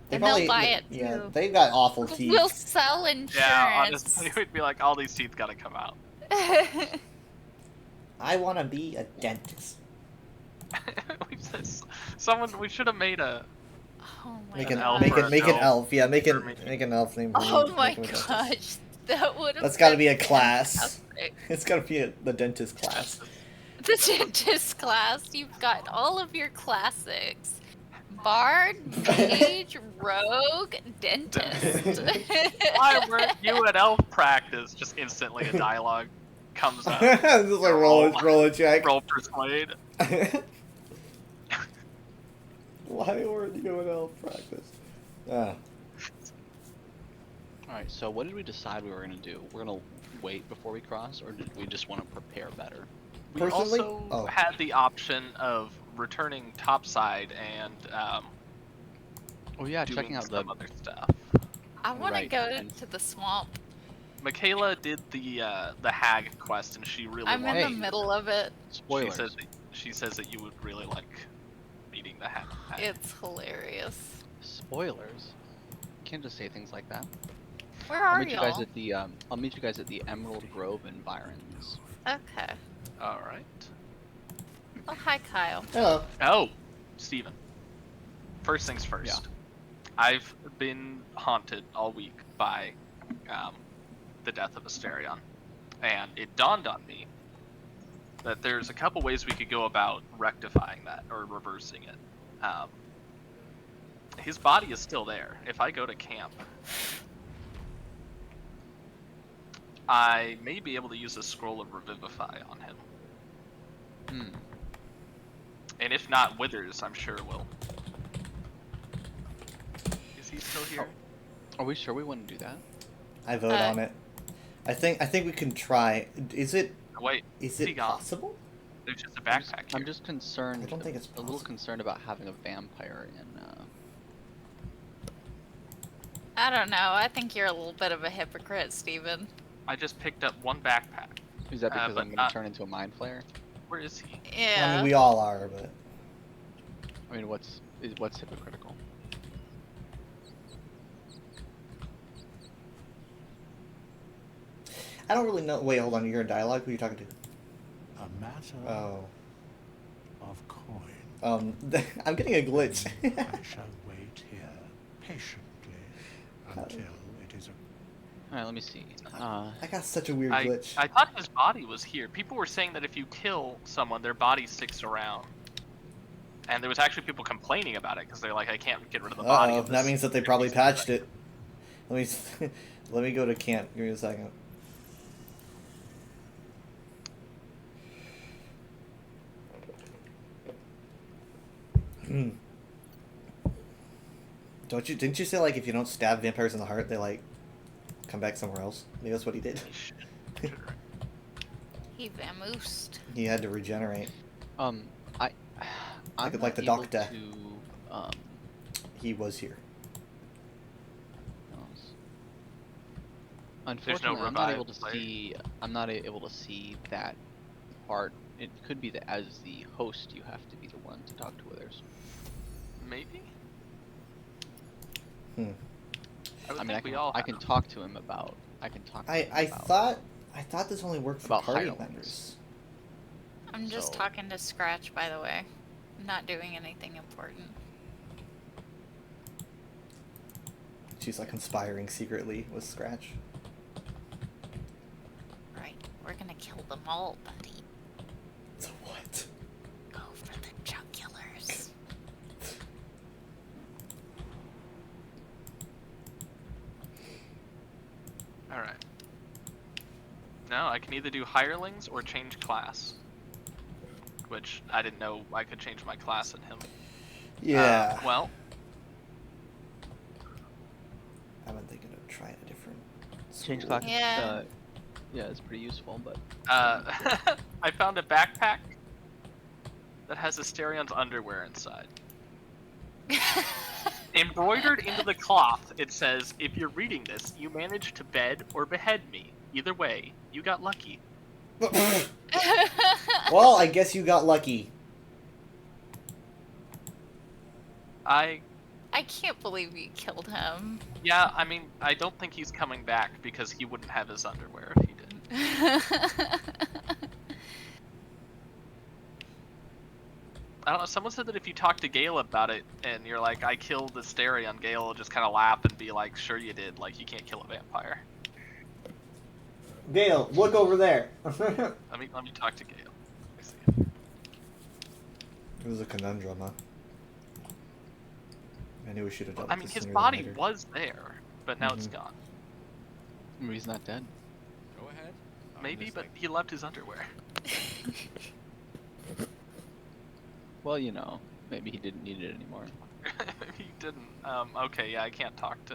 Speaker 1: They
Speaker 11: And
Speaker 1: probably-
Speaker 11: they'll buy it
Speaker 1: Yeah,
Speaker 11: too.
Speaker 1: they've got awful teeth.
Speaker 11: We'll sell insurance.
Speaker 10: Yeah, honestly, we'd be like, all these teeth got to come out.
Speaker 1: I want to be a dentist.
Speaker 10: We should have made a.
Speaker 11: Oh my
Speaker 1: Make
Speaker 10: An
Speaker 1: an
Speaker 10: elf
Speaker 1: make
Speaker 10: or
Speaker 1: an
Speaker 10: a
Speaker 1: make an
Speaker 10: elf.
Speaker 1: elf. Yeah, make
Speaker 10: Or
Speaker 1: an
Speaker 10: make-
Speaker 1: make an elf named.
Speaker 11: Oh
Speaker 1: make
Speaker 11: my
Speaker 1: him a dentist.
Speaker 11: gosh, that would have.
Speaker 1: That's got to be a class. It's got to be the dentist class.
Speaker 11: The dentist class. You've got all of your classics: bard, mage, rogue, dentist.
Speaker 10: Why weren't you at elf practice? Just instantly a dialogue comes up.
Speaker 1: Just like roll a check.
Speaker 10: Roll persuade.
Speaker 1: Why weren't you at elf practice? Ah.
Speaker 9: All right. So what did we decide we were gonna do? We're gonna wait before we cross, or did we just want to prepare better?
Speaker 10: We
Speaker 1: Personally?
Speaker 10: also
Speaker 1: Oh.
Speaker 10: had the option of returning topside and
Speaker 9: Oh yeah,
Speaker 10: doing
Speaker 9: checking out the
Speaker 10: some other stuff.
Speaker 11: I want to
Speaker 9: Right,
Speaker 11: go
Speaker 9: and-
Speaker 11: to the swamp.
Speaker 10: Michaela did the hag quest, and she really
Speaker 11: I'm in
Speaker 10: wanted.
Speaker 11: the middle of it.
Speaker 9: spoilers.
Speaker 10: She says that you would really like meeting the hag.
Speaker 11: It's hilarious.
Speaker 9: Spoilers. You can't just say things like that.
Speaker 11: Where
Speaker 9: I'll
Speaker 11: are
Speaker 9: meet you guys
Speaker 11: y'all?
Speaker 9: at the I'll meet you guys at the Emerald Grove Environs.
Speaker 11: Okay.
Speaker 10: All right.
Speaker 11: Oh, hi, Kyle.
Speaker 1: Hello.
Speaker 10: Oh, Steven. First things first.
Speaker 9: Yeah.
Speaker 10: I've been haunted all week by the death of Asterion. And it dawned on me that there's a couple ways we could go about rectifying that or reversing it. His body is still there. If I go to camp, I may be able to use a scroll of Revivify on him.
Speaker 9: Hmm.
Speaker 10: And if not Withers, I'm sure will. Is he still here?
Speaker 9: Are we sure we want to do that?
Speaker 1: I vote on it. I think we can try. Is it
Speaker 10: Wait,
Speaker 1: is
Speaker 10: he
Speaker 1: it
Speaker 10: gone?
Speaker 1: possible?
Speaker 10: There's just a backpack
Speaker 9: I'm
Speaker 10: here.
Speaker 9: just concerned.
Speaker 1: I don't think it's
Speaker 9: a little
Speaker 1: possible.
Speaker 9: concerned about having a vampire in.
Speaker 11: I don't know. I think you're a little bit of a hypocrite, Steven.
Speaker 10: I just picked up one backpack.
Speaker 9: Is that because
Speaker 10: but
Speaker 9: I'm going
Speaker 10: not-
Speaker 9: to turn into a mind flayer?
Speaker 10: Where is he?
Speaker 1: I
Speaker 11: Yeah.
Speaker 1: mean, we all are, but
Speaker 9: I mean, what's hypocritical?
Speaker 1: I don't really know. Wait, hold on. You're in dialogue. Who are you talking to?
Speaker 7: A matter
Speaker 1: Oh.
Speaker 7: of coin.
Speaker 1: I'm getting a glitch.
Speaker 7: I shall wait here patiently until it is a...
Speaker 9: Alright, let me see.
Speaker 1: I got such a weird
Speaker 10: I
Speaker 1: glitch.
Speaker 10: thought his body was here. People were saying that if you kill someone, their body sticks around. And there was actually people complaining about it because they're like, I can't get rid of the body. of
Speaker 1: That
Speaker 10: this
Speaker 1: means that they probably patched it. Let me let me go to camp. Give me a second. Didn't you say like if you don't stab vampires in the heart, they like come back somewhere else? Maybe that's what he did.
Speaker 11: He vamoosed.
Speaker 1: He had to regenerate.
Speaker 9: I'm
Speaker 1: Like
Speaker 9: not
Speaker 1: the
Speaker 9: able
Speaker 1: doctor.
Speaker 9: to,
Speaker 1: He was here.
Speaker 9: Unfortunately, I'm not
Speaker 10: revive
Speaker 9: able to
Speaker 10: player.
Speaker 9: see. I'm not able to see that part. It could be that as the host, you have to be the one to talk to others.
Speaker 10: Maybe?
Speaker 1: Hmm.
Speaker 10: I would
Speaker 9: I mean,
Speaker 10: think we all
Speaker 9: I can
Speaker 10: have.
Speaker 9: talk to him about. I can talk. To him
Speaker 1: I
Speaker 9: about,
Speaker 1: thought this only worked for
Speaker 9: about
Speaker 1: party
Speaker 9: hirelings.
Speaker 1: members.
Speaker 11: I'm just
Speaker 9: So-
Speaker 11: talking to Scratch, by the way. I'm not doing anything important.
Speaker 1: She's like conspiring secretly with Scratch.
Speaker 11: Right. We're gonna kill them all, buddy.
Speaker 1: So what?
Speaker 11: Go for the jugulars.
Speaker 10: Alright. No, I can either do hirelings or change class. Which I didn't know I could change my class in him.
Speaker 1: Yeah.
Speaker 10: Well,
Speaker 1: I've been thinking of trying a different.
Speaker 9: change
Speaker 1: school.
Speaker 9: class.
Speaker 11: Yeah.
Speaker 9: Yeah, it's pretty useful, but
Speaker 10: I found a backpack that has Asterion's underwear inside. Embroidered into the cloth, it says, if you're reading this, you managed to bed or behead me. Either way, you got lucky.
Speaker 1: Well, I guess you got lucky.
Speaker 10: I
Speaker 11: can't believe you killed him.
Speaker 10: Yeah, I mean, I don't think he's coming back because he wouldn't have his underwear if he did. I don't know, someone said that if you talk to Gale about it and you're like, I killed Asterion, Gale will just kind of laugh and be like, sure you did, like, you can't kill a vampire.
Speaker 1: Gale, look over there.
Speaker 10: Let me talk to Gale. Let me see.
Speaker 1: It was a conundrum, huh? I knew we should have done
Speaker 10: I mean,
Speaker 1: this
Speaker 10: his
Speaker 1: sooner than
Speaker 10: body
Speaker 1: later.
Speaker 10: was there, but now it's
Speaker 1: Mhm.
Speaker 10: gone.
Speaker 9: maybe he's not dead.
Speaker 5: Go ahead.
Speaker 10: Maybe, but he left his underwear.
Speaker 9: Well, you know, maybe he didn't need it anymore.
Speaker 10: Maybe he didn't. Okay, yeah, I can't talk to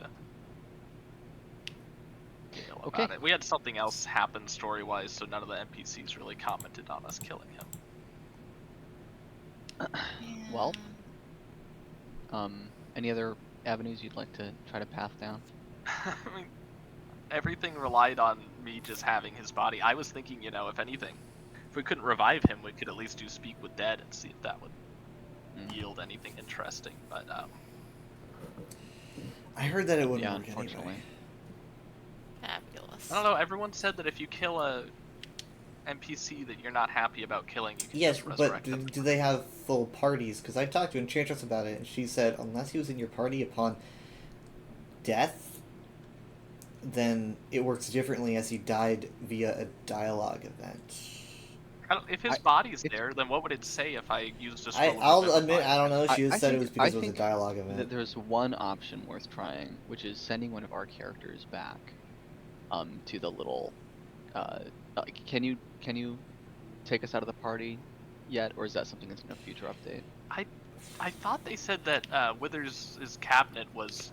Speaker 10: Gale
Speaker 9: Okay.
Speaker 10: about it. We had something else happen story-wise, so none of the NPCs really commented on us killing him.
Speaker 9: Well, any other avenues you'd like to try to path down?
Speaker 10: I mean, everything relied on me just having his body. I was thinking, you know, if anything, if we couldn't revive him, we could at least do Speak with Dead and see if that would yield anything interesting. But
Speaker 1: I heard that it wouldn't
Speaker 9: Yeah,
Speaker 1: work
Speaker 9: unfortunately.
Speaker 1: anyway.
Speaker 11: Fabulous.
Speaker 10: I don't know. Everyone said that if you kill a NPC that you're not happy about killing, you can
Speaker 1: Yes,
Speaker 10: just
Speaker 1: but
Speaker 10: resurrect
Speaker 1: do,
Speaker 10: them.
Speaker 1: do they have full parties? Because I talked to Enchantress about it, and she said unless he was in your party upon death, then it works differently as he died via a dialogue event.
Speaker 10: If his body's there, then what would it say if I used a scroll of
Speaker 1: I'll
Speaker 10: Revivify?
Speaker 1: admit, I don't know. She just said it was because it was a
Speaker 9: think
Speaker 1: dialogue
Speaker 9: that
Speaker 1: event.
Speaker 9: there's one option worth trying, which is sending one of our characters back to the little can you take us out of the party yet, or is that something that's in a future update?
Speaker 10: I thought they said that Withers' cabinet was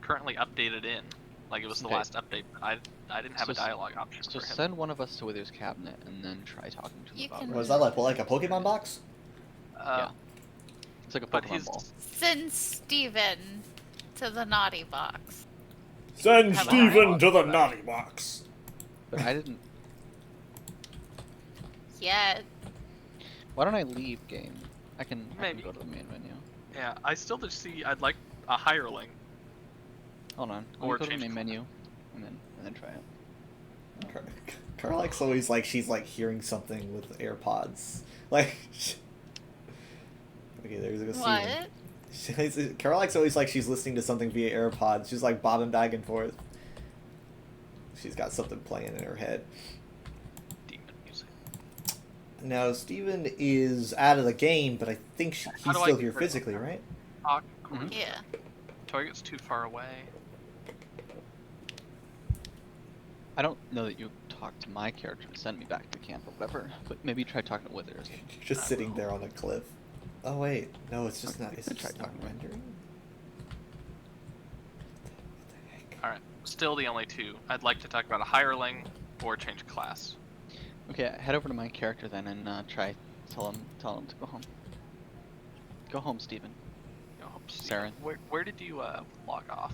Speaker 10: currently updated in, like it was the
Speaker 9: Okay.
Speaker 10: last update. I didn't have a dialogue option
Speaker 9: So
Speaker 10: for him.
Speaker 9: send one of us to Wither's cabinet and then try talking to him
Speaker 11: You
Speaker 9: about
Speaker 11: can-
Speaker 9: it.
Speaker 1: Was that like a Pokemon box?
Speaker 9: Yeah. It's like a
Speaker 10: but
Speaker 9: Pokemon
Speaker 10: his
Speaker 9: ball.
Speaker 11: Send Steven to the naughty box.
Speaker 1: Send
Speaker 11: Have a
Speaker 1: Steven
Speaker 11: dialogue
Speaker 1: to the
Speaker 11: about it.
Speaker 1: naughty box.
Speaker 9: But I didn't.
Speaker 11: Yeah.
Speaker 9: Why don't I leave game? I can
Speaker 10: Maybe.
Speaker 9: go to the main menu.
Speaker 10: Yeah, I still just see. I'd like a hireling.
Speaker 9: Hold on.
Speaker 10: Or
Speaker 9: Or go to the
Speaker 10: change
Speaker 9: main
Speaker 10: class.
Speaker 9: menu, and then try it.
Speaker 1: Carlax always like she's like hearing something with AirPods. Like, okay, there's a scene.
Speaker 11: What?
Speaker 1: Carlax always like she's listening to something via AirPods. She's like bobbing back and forth. She's got something playing in her head.
Speaker 10: Demon music.
Speaker 1: Now Steven is out of the game, but I think he's
Speaker 10: How do I
Speaker 1: still
Speaker 10: get
Speaker 1: here
Speaker 10: rid of
Speaker 1: physically,
Speaker 10: that?
Speaker 1: right?
Speaker 10: Talk.
Speaker 11: Yeah.
Speaker 10: Target's too far away.
Speaker 9: I don't know that you talked to my character and sent me back to camp or whatever, but maybe try talking to Withers.
Speaker 1: Just sitting there on a cliff. Oh wait, no, it's just not. It's
Speaker 9: could try
Speaker 1: just not
Speaker 9: talking to him.
Speaker 1: rendering.
Speaker 10: All right. Still the only two. I'd like to talk about a hireling or change class.
Speaker 9: Okay, head over to my character then and try tell him to go home. Go home, Steven.
Speaker 10: Go home,
Speaker 9: Saren.
Speaker 10: Where did you log off?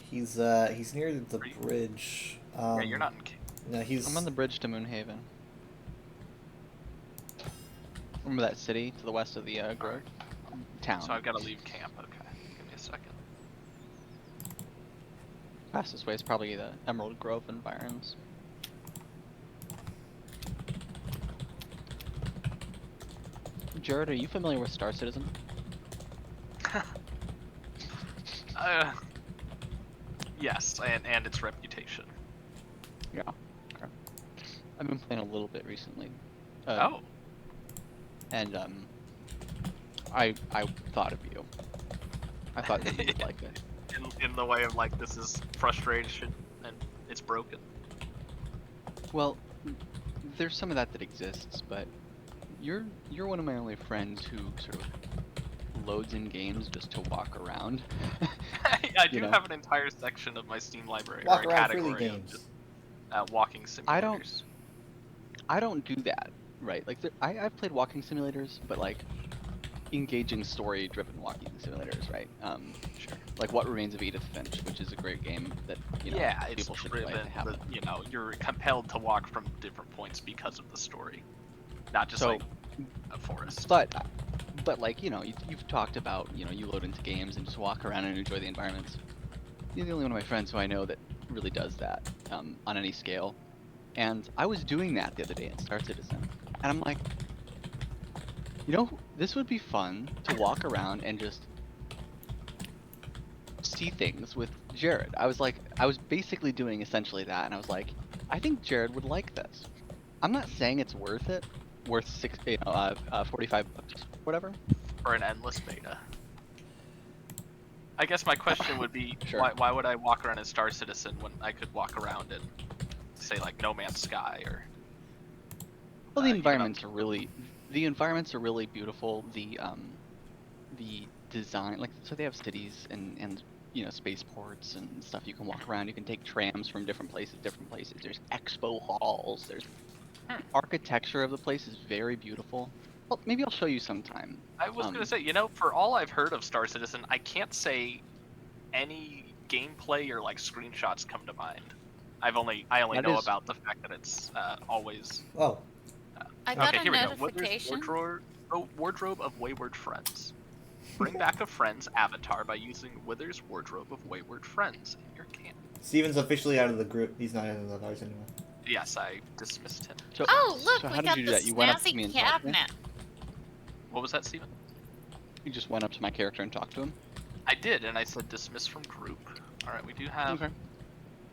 Speaker 1: He's near the bridge.
Speaker 10: Yeah, you're not in.
Speaker 1: No, he's.
Speaker 9: I'm on the bridge to Moonhaven. Remember that city to the west of the grove? Town.
Speaker 10: So I've got to leave camp. Okay. Give me a second.
Speaker 9: Fastest way is probably the Emerald Grove environs. Jared, are you familiar with Star Citizen?
Speaker 10: Yes, and its reputation.
Speaker 9: Yeah. Okay. I've been playing a little bit recently.
Speaker 10: Oh.
Speaker 9: And I thought of you. I thought that you would like it.
Speaker 10: In the way of like this is frustration and it's broken.
Speaker 9: Well, there's some of that exists, but you're one of my only friends who sort of loads in games just to walk around.
Speaker 10: I
Speaker 9: You
Speaker 10: do
Speaker 9: know?
Speaker 10: have an entire section of my Steam library
Speaker 1: Walk
Speaker 10: or a
Speaker 1: around freely
Speaker 10: category of
Speaker 1: games.
Speaker 10: just walking simulators.
Speaker 9: I don't do that, right? Like I've played walking simulators, but like engaging story-driven walking simulators, right?
Speaker 10: Sure.
Speaker 9: Like What Remains of Edith Finch, which is a great game that
Speaker 10: Yeah, it's
Speaker 9: people should play
Speaker 10: driven.
Speaker 9: to have it.
Speaker 10: You're compelled to walk from different points because of the story, not just
Speaker 9: So,
Speaker 10: like a forest.
Speaker 9: But like you've talked about you load into games and just walk around and enjoy the environments. You're the only one of my friends who I know that really does that on any scale. And I was doing that the other day in Star Citizen, and I'm like, this would be fun to walk around and just see things with Jared. I was basically doing essentially that, and I was like, I think Jared would like this. I'm not saying it's worth it, worth 45 bucks, whatever.
Speaker 10: For an endless beta. I guess my question would be,
Speaker 9: Sure.
Speaker 10: why would I walk around in Star Citizen when I could walk around in, say, like No Man's Sky or?
Speaker 9: Well, the
Speaker 10: you know,
Speaker 9: environments are really beautiful. The design, like, so they have cities and spaceports and stuff. You can walk around. You can take trams from different places. There's expo halls. There's architecture of the place is very beautiful. Well, maybe I'll show you sometime.
Speaker 10: I was gonna say, for all I've heard of Star Citizen, I can't say any gameplay or like screenshots come to mind. I only
Speaker 9: That
Speaker 10: know
Speaker 9: is-
Speaker 10: about the fact that it's always.
Speaker 1: Oh.
Speaker 11: I got
Speaker 10: Okay,
Speaker 11: a
Speaker 10: here we go.
Speaker 11: notification.
Speaker 10: Wardrobe of Wayward Friends. Bring back a friend's avatar by using Wither's Wardrobe of Wayward Friends in your camp.
Speaker 1: Steven's officially out of the group. He's not in the ours anymore.
Speaker 10: Yes, I dismissed him.
Speaker 9: So,
Speaker 11: Oh, look,
Speaker 9: so how
Speaker 11: we
Speaker 9: did
Speaker 11: got
Speaker 9: you
Speaker 11: the
Speaker 9: do that? You went up to me
Speaker 11: snazzy
Speaker 9: and talked to me?
Speaker 11: cabinet.
Speaker 10: What was that, Steven?
Speaker 9: You just went up to my character and talked to him?
Speaker 10: I did, and I said dismiss from group. Alright, we do have
Speaker 9: Okay.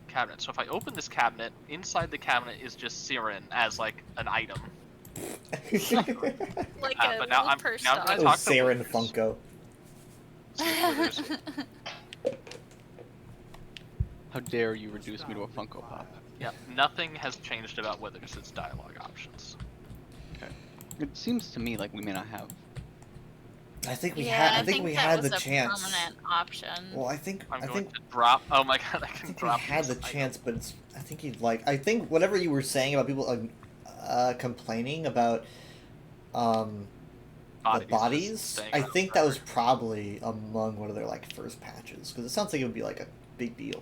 Speaker 10: cabinet. So if I open this cabinet, inside the cabinet is just Siren as like an item.
Speaker 11: Like a
Speaker 10: but now
Speaker 11: little
Speaker 10: I'm
Speaker 11: purse
Speaker 10: now I'm
Speaker 11: dog.
Speaker 10: gonna
Speaker 1: Oh,
Speaker 10: talk to
Speaker 1: Saren
Speaker 10: Withers.
Speaker 1: Funko.
Speaker 10: See if Withers-
Speaker 9: How dare you reduce me to a Funko Pop?
Speaker 10: Yeah, nothing has changed about Withers' dialogue options.
Speaker 9: It seems to me like we may not have.
Speaker 1: I think we
Speaker 11: Yeah,
Speaker 1: had. I think we
Speaker 11: that
Speaker 1: had
Speaker 11: was
Speaker 1: the
Speaker 11: a
Speaker 1: chance.
Speaker 11: permanent option.
Speaker 1: Well, I think.
Speaker 10: I'm
Speaker 1: I
Speaker 10: going
Speaker 1: think.
Speaker 10: to drop. Oh my god, I
Speaker 1: I
Speaker 10: can
Speaker 1: think we
Speaker 10: drop.
Speaker 1: had the
Speaker 10: this item.
Speaker 1: chance, but it's, I think you'd like. I think whatever you were saying about people complaining about the bodies.
Speaker 10: staying
Speaker 1: I
Speaker 10: around
Speaker 1: think that was
Speaker 10: forever.
Speaker 1: probably among one of their like first patches because it sounds like it would be like a big deal.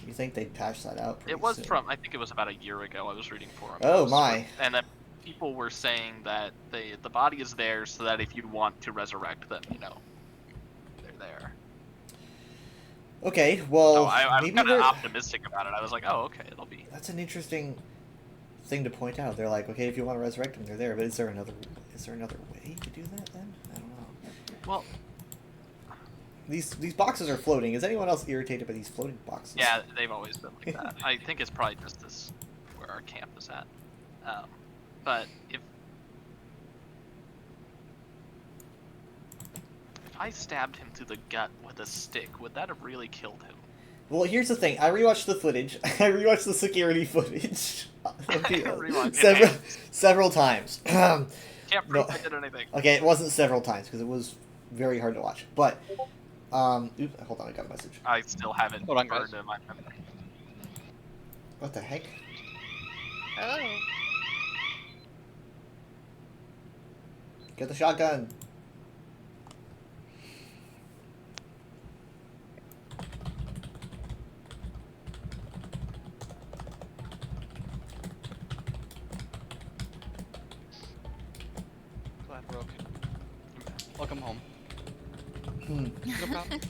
Speaker 1: You think they'd patch that out? pretty
Speaker 10: It was
Speaker 1: soon.
Speaker 10: from. I think it was about a year ago. I was reading forum.
Speaker 1: Oh,
Speaker 10: posts
Speaker 1: my.
Speaker 10: where- And then people were saying that the body is there so that if you want to resurrect them, you know, they're there.
Speaker 1: Okay, well,
Speaker 10: So I was
Speaker 1: maybe
Speaker 10: kind of
Speaker 1: they're-
Speaker 10: optimistic about it. I was like, oh, okay, it'll be.
Speaker 1: That's an interesting thing to point out. They're like, okay, if you want to resurrect them, they're there. But is there another way to do that then? I don't know.
Speaker 10: Well,
Speaker 1: These boxes are floating. Is anyone else irritated by these floating boxes?
Speaker 10: yeah, they've always been like that. I think it's probably just this where our camp is at. But if I stabbed him through the gut with a stick, would that have really killed him?
Speaker 1: Well, here's the thing. I rewatched the footage. I rewatched the security footage.
Speaker 10: Rewind.
Speaker 1: several times.
Speaker 10: Can't prove
Speaker 1: No.
Speaker 10: I did anything.
Speaker 1: Okay, it wasn't several times because it was very hard to watch. But, oops, hold on, I got a message.
Speaker 10: I still haven't
Speaker 9: Hold on, guys.
Speaker 10: burned in my memory.
Speaker 1: What the heck?
Speaker 11: Oh.
Speaker 1: Get the shotgun.
Speaker 9: Glad we're okay. Welcome home.
Speaker 1: Hmm.
Speaker 9: No problem.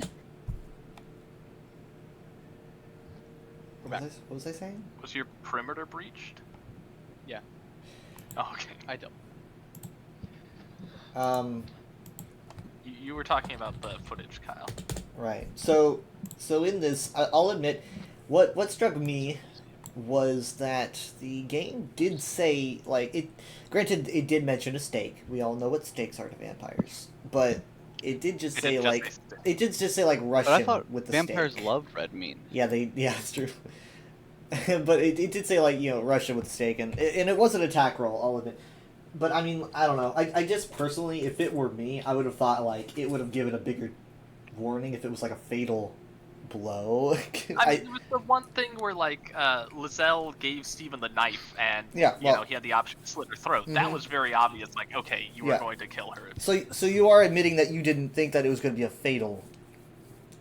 Speaker 9: We're back.
Speaker 1: What was I saying?
Speaker 10: Was your perimeter breached?
Speaker 9: Yeah.
Speaker 10: Oh, okay.
Speaker 9: I don't.
Speaker 10: You were talking about the footage, Kyle.
Speaker 1: Right. So in this, I'll admit, what struck me was that the game did say, like, it. Granted, it did mention a stake. We all know what stakes are to vampires, but it did just
Speaker 10: It
Speaker 1: say
Speaker 10: didn't just
Speaker 1: like
Speaker 10: say stick.
Speaker 1: it did just say like
Speaker 9: But I
Speaker 1: Russian
Speaker 9: thought
Speaker 1: with the
Speaker 9: vampires
Speaker 1: stake.
Speaker 9: love red meat.
Speaker 1: Yeah, it's true. But it did say like, you know, Russia with the stake, and it was an attack roll, all of it. But I mean, I don't know. I just personally, if it were me, I would have thought like it would have given a bigger warning if it was like a fatal blow.
Speaker 10: I mean, it was the one thing where like Lizelle gave Steven the knife, and
Speaker 1: Yeah,
Speaker 10: you
Speaker 1: well-
Speaker 10: know he had the option to slit her throat. That
Speaker 1: Mhm.
Speaker 10: was very obvious. Like, okay, you were
Speaker 1: Yeah.
Speaker 10: going to kill her.
Speaker 1: So you are admitting that you didn't think that it was going to be a fatal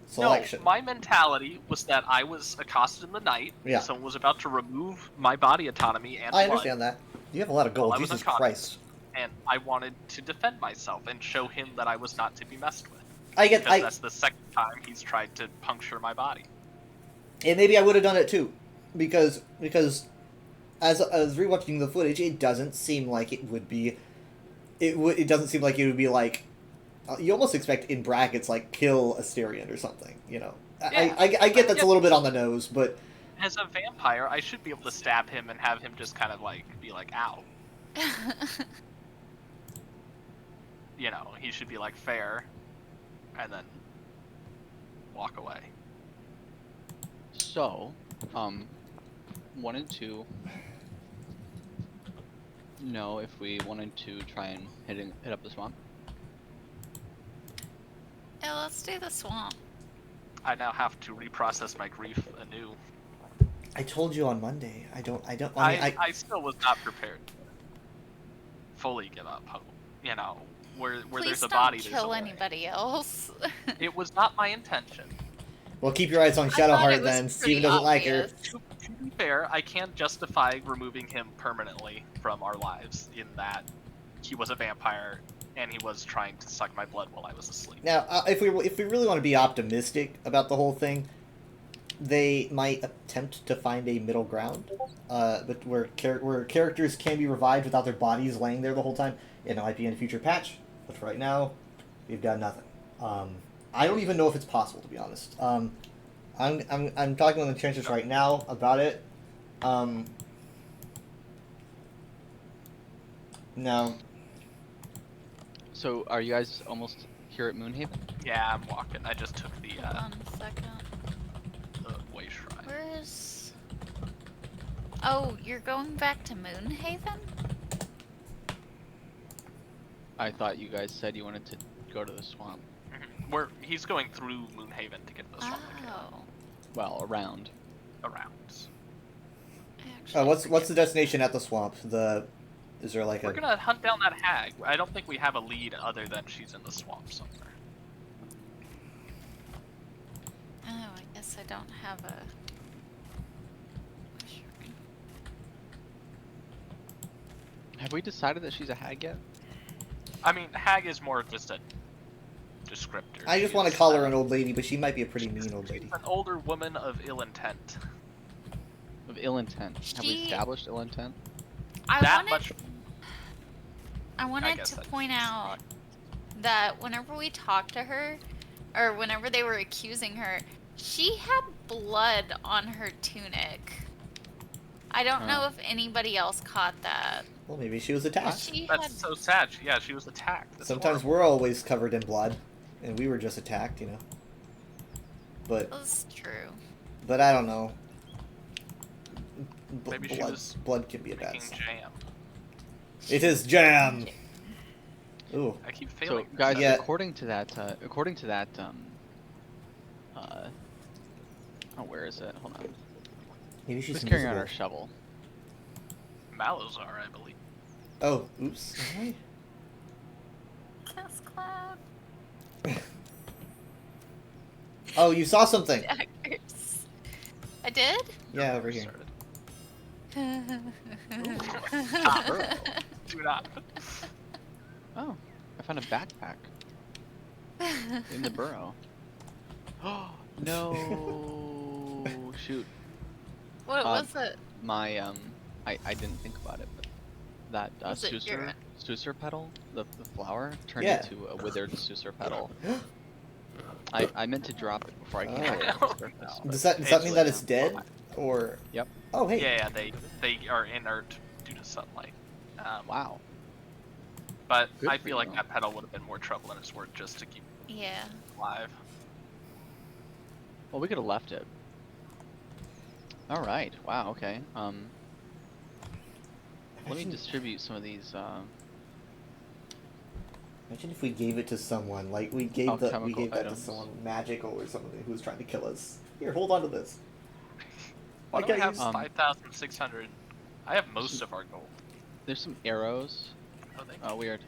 Speaker 1: selection.
Speaker 10: No, my mentality was that I was accosted in the night.
Speaker 1: Yeah.
Speaker 10: Someone was about to remove my body autonomy and
Speaker 1: I
Speaker 10: blood,
Speaker 1: understand that. You have a lot of gold.
Speaker 10: Well, I was
Speaker 1: Jesus
Speaker 10: unconscious.
Speaker 1: Christ.
Speaker 10: and I wanted to defend myself and show him that I was not to be messed with.
Speaker 1: I get.
Speaker 10: Because that's the second time he's tried to puncture my body.
Speaker 1: And maybe I would have done it too, because as rewatching the footage, it doesn't seem like it would be. It doesn't seem like it would be like. You almost expect in brackets like kill Asterion or something. You know.
Speaker 10: Yeah.
Speaker 1: I get that's a little bit on the nose, but
Speaker 10: As a vampire, I should be able to stab him and have him just kind of like be like, ow. You know, he should be like fair, and then walk away.
Speaker 9: So, wanted to know if we wanted to try and hit up the swamp.
Speaker 11: Yeah, let's do the swamp.
Speaker 10: I now have to reprocess my grief anew.
Speaker 1: I told you on Monday. I don't. I mean,
Speaker 10: I still was not prepared to fully give up hope. You know, where
Speaker 11: Please
Speaker 10: there's a
Speaker 11: don't
Speaker 10: body, there's a
Speaker 11: kill
Speaker 10: way.
Speaker 11: anybody else.
Speaker 10: It was not my intention.
Speaker 1: well, keep your eyes on
Speaker 11: I thought
Speaker 1: Shadowheart
Speaker 11: it was
Speaker 1: then.
Speaker 11: pretty
Speaker 1: Steven doesn't like her.
Speaker 11: obvious.
Speaker 10: To be fair, I can't justify removing him permanently from our lives in that he was a vampire and he was trying to suck my blood while I was asleep.
Speaker 1: Now, if we really want to be optimistic about the whole thing, they might attempt to find a middle ground, but where characters can be revived without their bodies laying there the whole time. It might be in a future patch, but for right now, we've got nothing. I don't even know if it's possible, to be honest. I'm talking with the Enchantress right now about it. No.
Speaker 9: So, are you guys almost here at Moonhaven?
Speaker 10: Yeah, I'm walking. I just took the
Speaker 11: Hold on a second.
Speaker 10: way shrine.
Speaker 11: Where's... Oh, you're going back to Moonhaven?
Speaker 9: I thought you guys said you wanted to go to the swamp.
Speaker 10: He's going through Moonhaven to get to the swamp again.
Speaker 11: Oh.
Speaker 9: Well, around.
Speaker 10: Around.
Speaker 1: What's the destination at the swamp? Is there like
Speaker 10: We're gonna hunt down that hag. I don't think we have a lead other than she's in the swamp somewhere.
Speaker 11: Oh, I guess I don't have a...
Speaker 9: Have we decided that she's a hag yet?
Speaker 10: I mean, hag is more just a descriptor.
Speaker 1: I just
Speaker 10: She
Speaker 1: want to
Speaker 10: is,
Speaker 1: call her an old lady, but she might be a pretty mean old lady.
Speaker 10: an older woman of ill intent.
Speaker 9: Of ill intent. Have we
Speaker 11: She-
Speaker 9: established ill intent?
Speaker 10: That much.
Speaker 11: I wanted
Speaker 10: guess
Speaker 11: to
Speaker 10: that's
Speaker 11: point out that whenever we talked to her, or whenever they were accusing her, she had blood on her tunic. I don't know if anybody else caught that.
Speaker 1: Well, maybe she was attacked.
Speaker 11: She
Speaker 10: That's
Speaker 11: had...
Speaker 10: so sad. Yeah, she was attacked. That's
Speaker 1: Sometimes
Speaker 10: horrible.
Speaker 1: we're always covered in blood, and we were just attacked, you know. But
Speaker 11: That's true.
Speaker 1: I don't know.
Speaker 10: Maybe she was
Speaker 1: blood can be a bad
Speaker 10: making
Speaker 1: sign.
Speaker 10: jam.
Speaker 1: It is jam. Ooh.
Speaker 10: I keep
Speaker 9: So,
Speaker 10: failing.
Speaker 9: guys,
Speaker 1: Yeah.
Speaker 9: according to that, oh, where is it? Hold on.
Speaker 1: Maybe she's
Speaker 9: Who's carrying on our
Speaker 1: invisible.
Speaker 9: shovel?
Speaker 10: Malazar, I believe.
Speaker 1: Oh, oops. Alright.
Speaker 11: That's Cloud.
Speaker 1: Oh, you saw something.
Speaker 11: Daggers. I did?
Speaker 1: Yeah, over here.
Speaker 10: Do not.
Speaker 9: Oh, I found a backpack in the burrow. No, shoot.
Speaker 11: What was it?
Speaker 9: My I didn't think about it, but that
Speaker 11: Was it your-
Speaker 9: Susur petal, the flower, turned
Speaker 1: Yeah.
Speaker 9: into a withered Susur petal. I meant to drop it before I came
Speaker 1: Oh.
Speaker 9: back to the surface.
Speaker 1: Does that mean that it's dead? Or
Speaker 9: Yep.
Speaker 1: oh hey.
Speaker 10: Yeah, they are inert due to sunlight.
Speaker 9: Wow.
Speaker 10: But
Speaker 9: Good
Speaker 10: I
Speaker 9: for
Speaker 10: feel like
Speaker 9: you.
Speaker 10: that petal would have been more trouble than it's worth just to keep
Speaker 11: Yeah.
Speaker 10: alive.
Speaker 9: Well, we could have left it. All right. Wow. Okay. Let me distribute some of these.
Speaker 1: Imagine if we gave it to someone, like we gave
Speaker 9: Alchemical
Speaker 1: that to
Speaker 9: items.
Speaker 1: someone magical or something who was trying to kill us. Here, hold on to this.
Speaker 10: Why
Speaker 1: Like
Speaker 10: do I
Speaker 1: I
Speaker 10: have
Speaker 1: used-
Speaker 10: 5,600? I have most of our gold.
Speaker 9: There's some arrows.
Speaker 10: Oh, thank
Speaker 9: Oh, weird.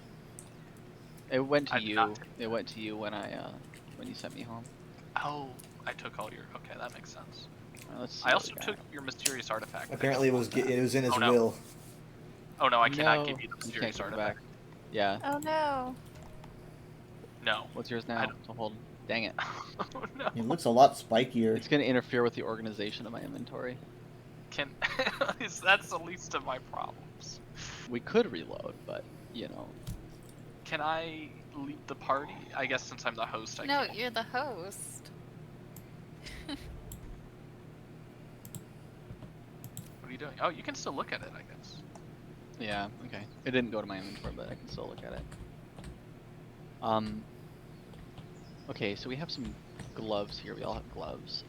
Speaker 9: It went to
Speaker 10: I did
Speaker 9: you.
Speaker 10: not.
Speaker 9: It went to you when when you sent me home.
Speaker 10: Oh, I took all your. Okay, that makes sense.
Speaker 9: Let's see
Speaker 10: I
Speaker 9: what
Speaker 10: also
Speaker 9: we got.
Speaker 10: took your mysterious artifact.
Speaker 1: Apparently, it was in his
Speaker 10: Oh, no.
Speaker 1: will.
Speaker 10: Oh no, I cannot
Speaker 9: No,
Speaker 10: give you the
Speaker 9: you can't
Speaker 10: mysterious
Speaker 9: give it
Speaker 10: artifact.
Speaker 9: back. Yeah.
Speaker 11: Oh no.
Speaker 10: No.
Speaker 9: What's yours
Speaker 10: I
Speaker 9: now?
Speaker 10: don't-
Speaker 9: To hold. Dang it.
Speaker 10: Oh no.
Speaker 1: It looks a lot spikier.
Speaker 9: It's gonna interfere with the organization of my inventory.
Speaker 10: Can that's the least of my problems.
Speaker 9: We could reload, but you know.
Speaker 10: Can I lead the party? I guess since I'm the host, I
Speaker 11: No,
Speaker 10: can.
Speaker 11: you're the host.
Speaker 10: What are you doing? Oh, you can still look at it, I guess.
Speaker 9: Yeah. Okay. It didn't go to my inventory, but I can still look at it. Okay, so we have some gloves here. We all have gloves.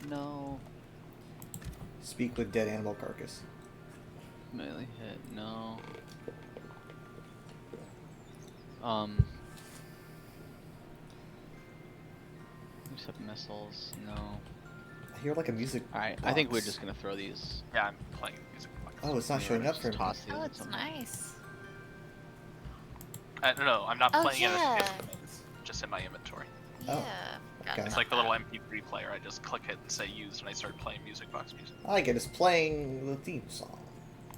Speaker 9: No.
Speaker 1: Speak with dead animal carcass.
Speaker 9: Melee hit. No. We just have missiles. No.
Speaker 1: I hear like a music.
Speaker 9: Alright, I think we're
Speaker 1: box.
Speaker 9: just gonna throw these.
Speaker 10: Yeah, I'm playing music box.
Speaker 1: Oh, it's not
Speaker 9: We're
Speaker 1: showing
Speaker 9: gonna
Speaker 1: up for
Speaker 9: just
Speaker 1: me.
Speaker 9: toss these
Speaker 11: Oh,
Speaker 9: at
Speaker 11: it's
Speaker 9: something.
Speaker 11: nice.
Speaker 10: No, I'm not
Speaker 11: Oh,
Speaker 10: playing
Speaker 11: yeah.
Speaker 10: it as it's just in my inventory.
Speaker 1: Oh,
Speaker 11: Yeah.
Speaker 1: okay.
Speaker 10: It's like the little MP3 player. I just click it and say use, and I start playing music box music.
Speaker 1: I like it. It's playing the theme song.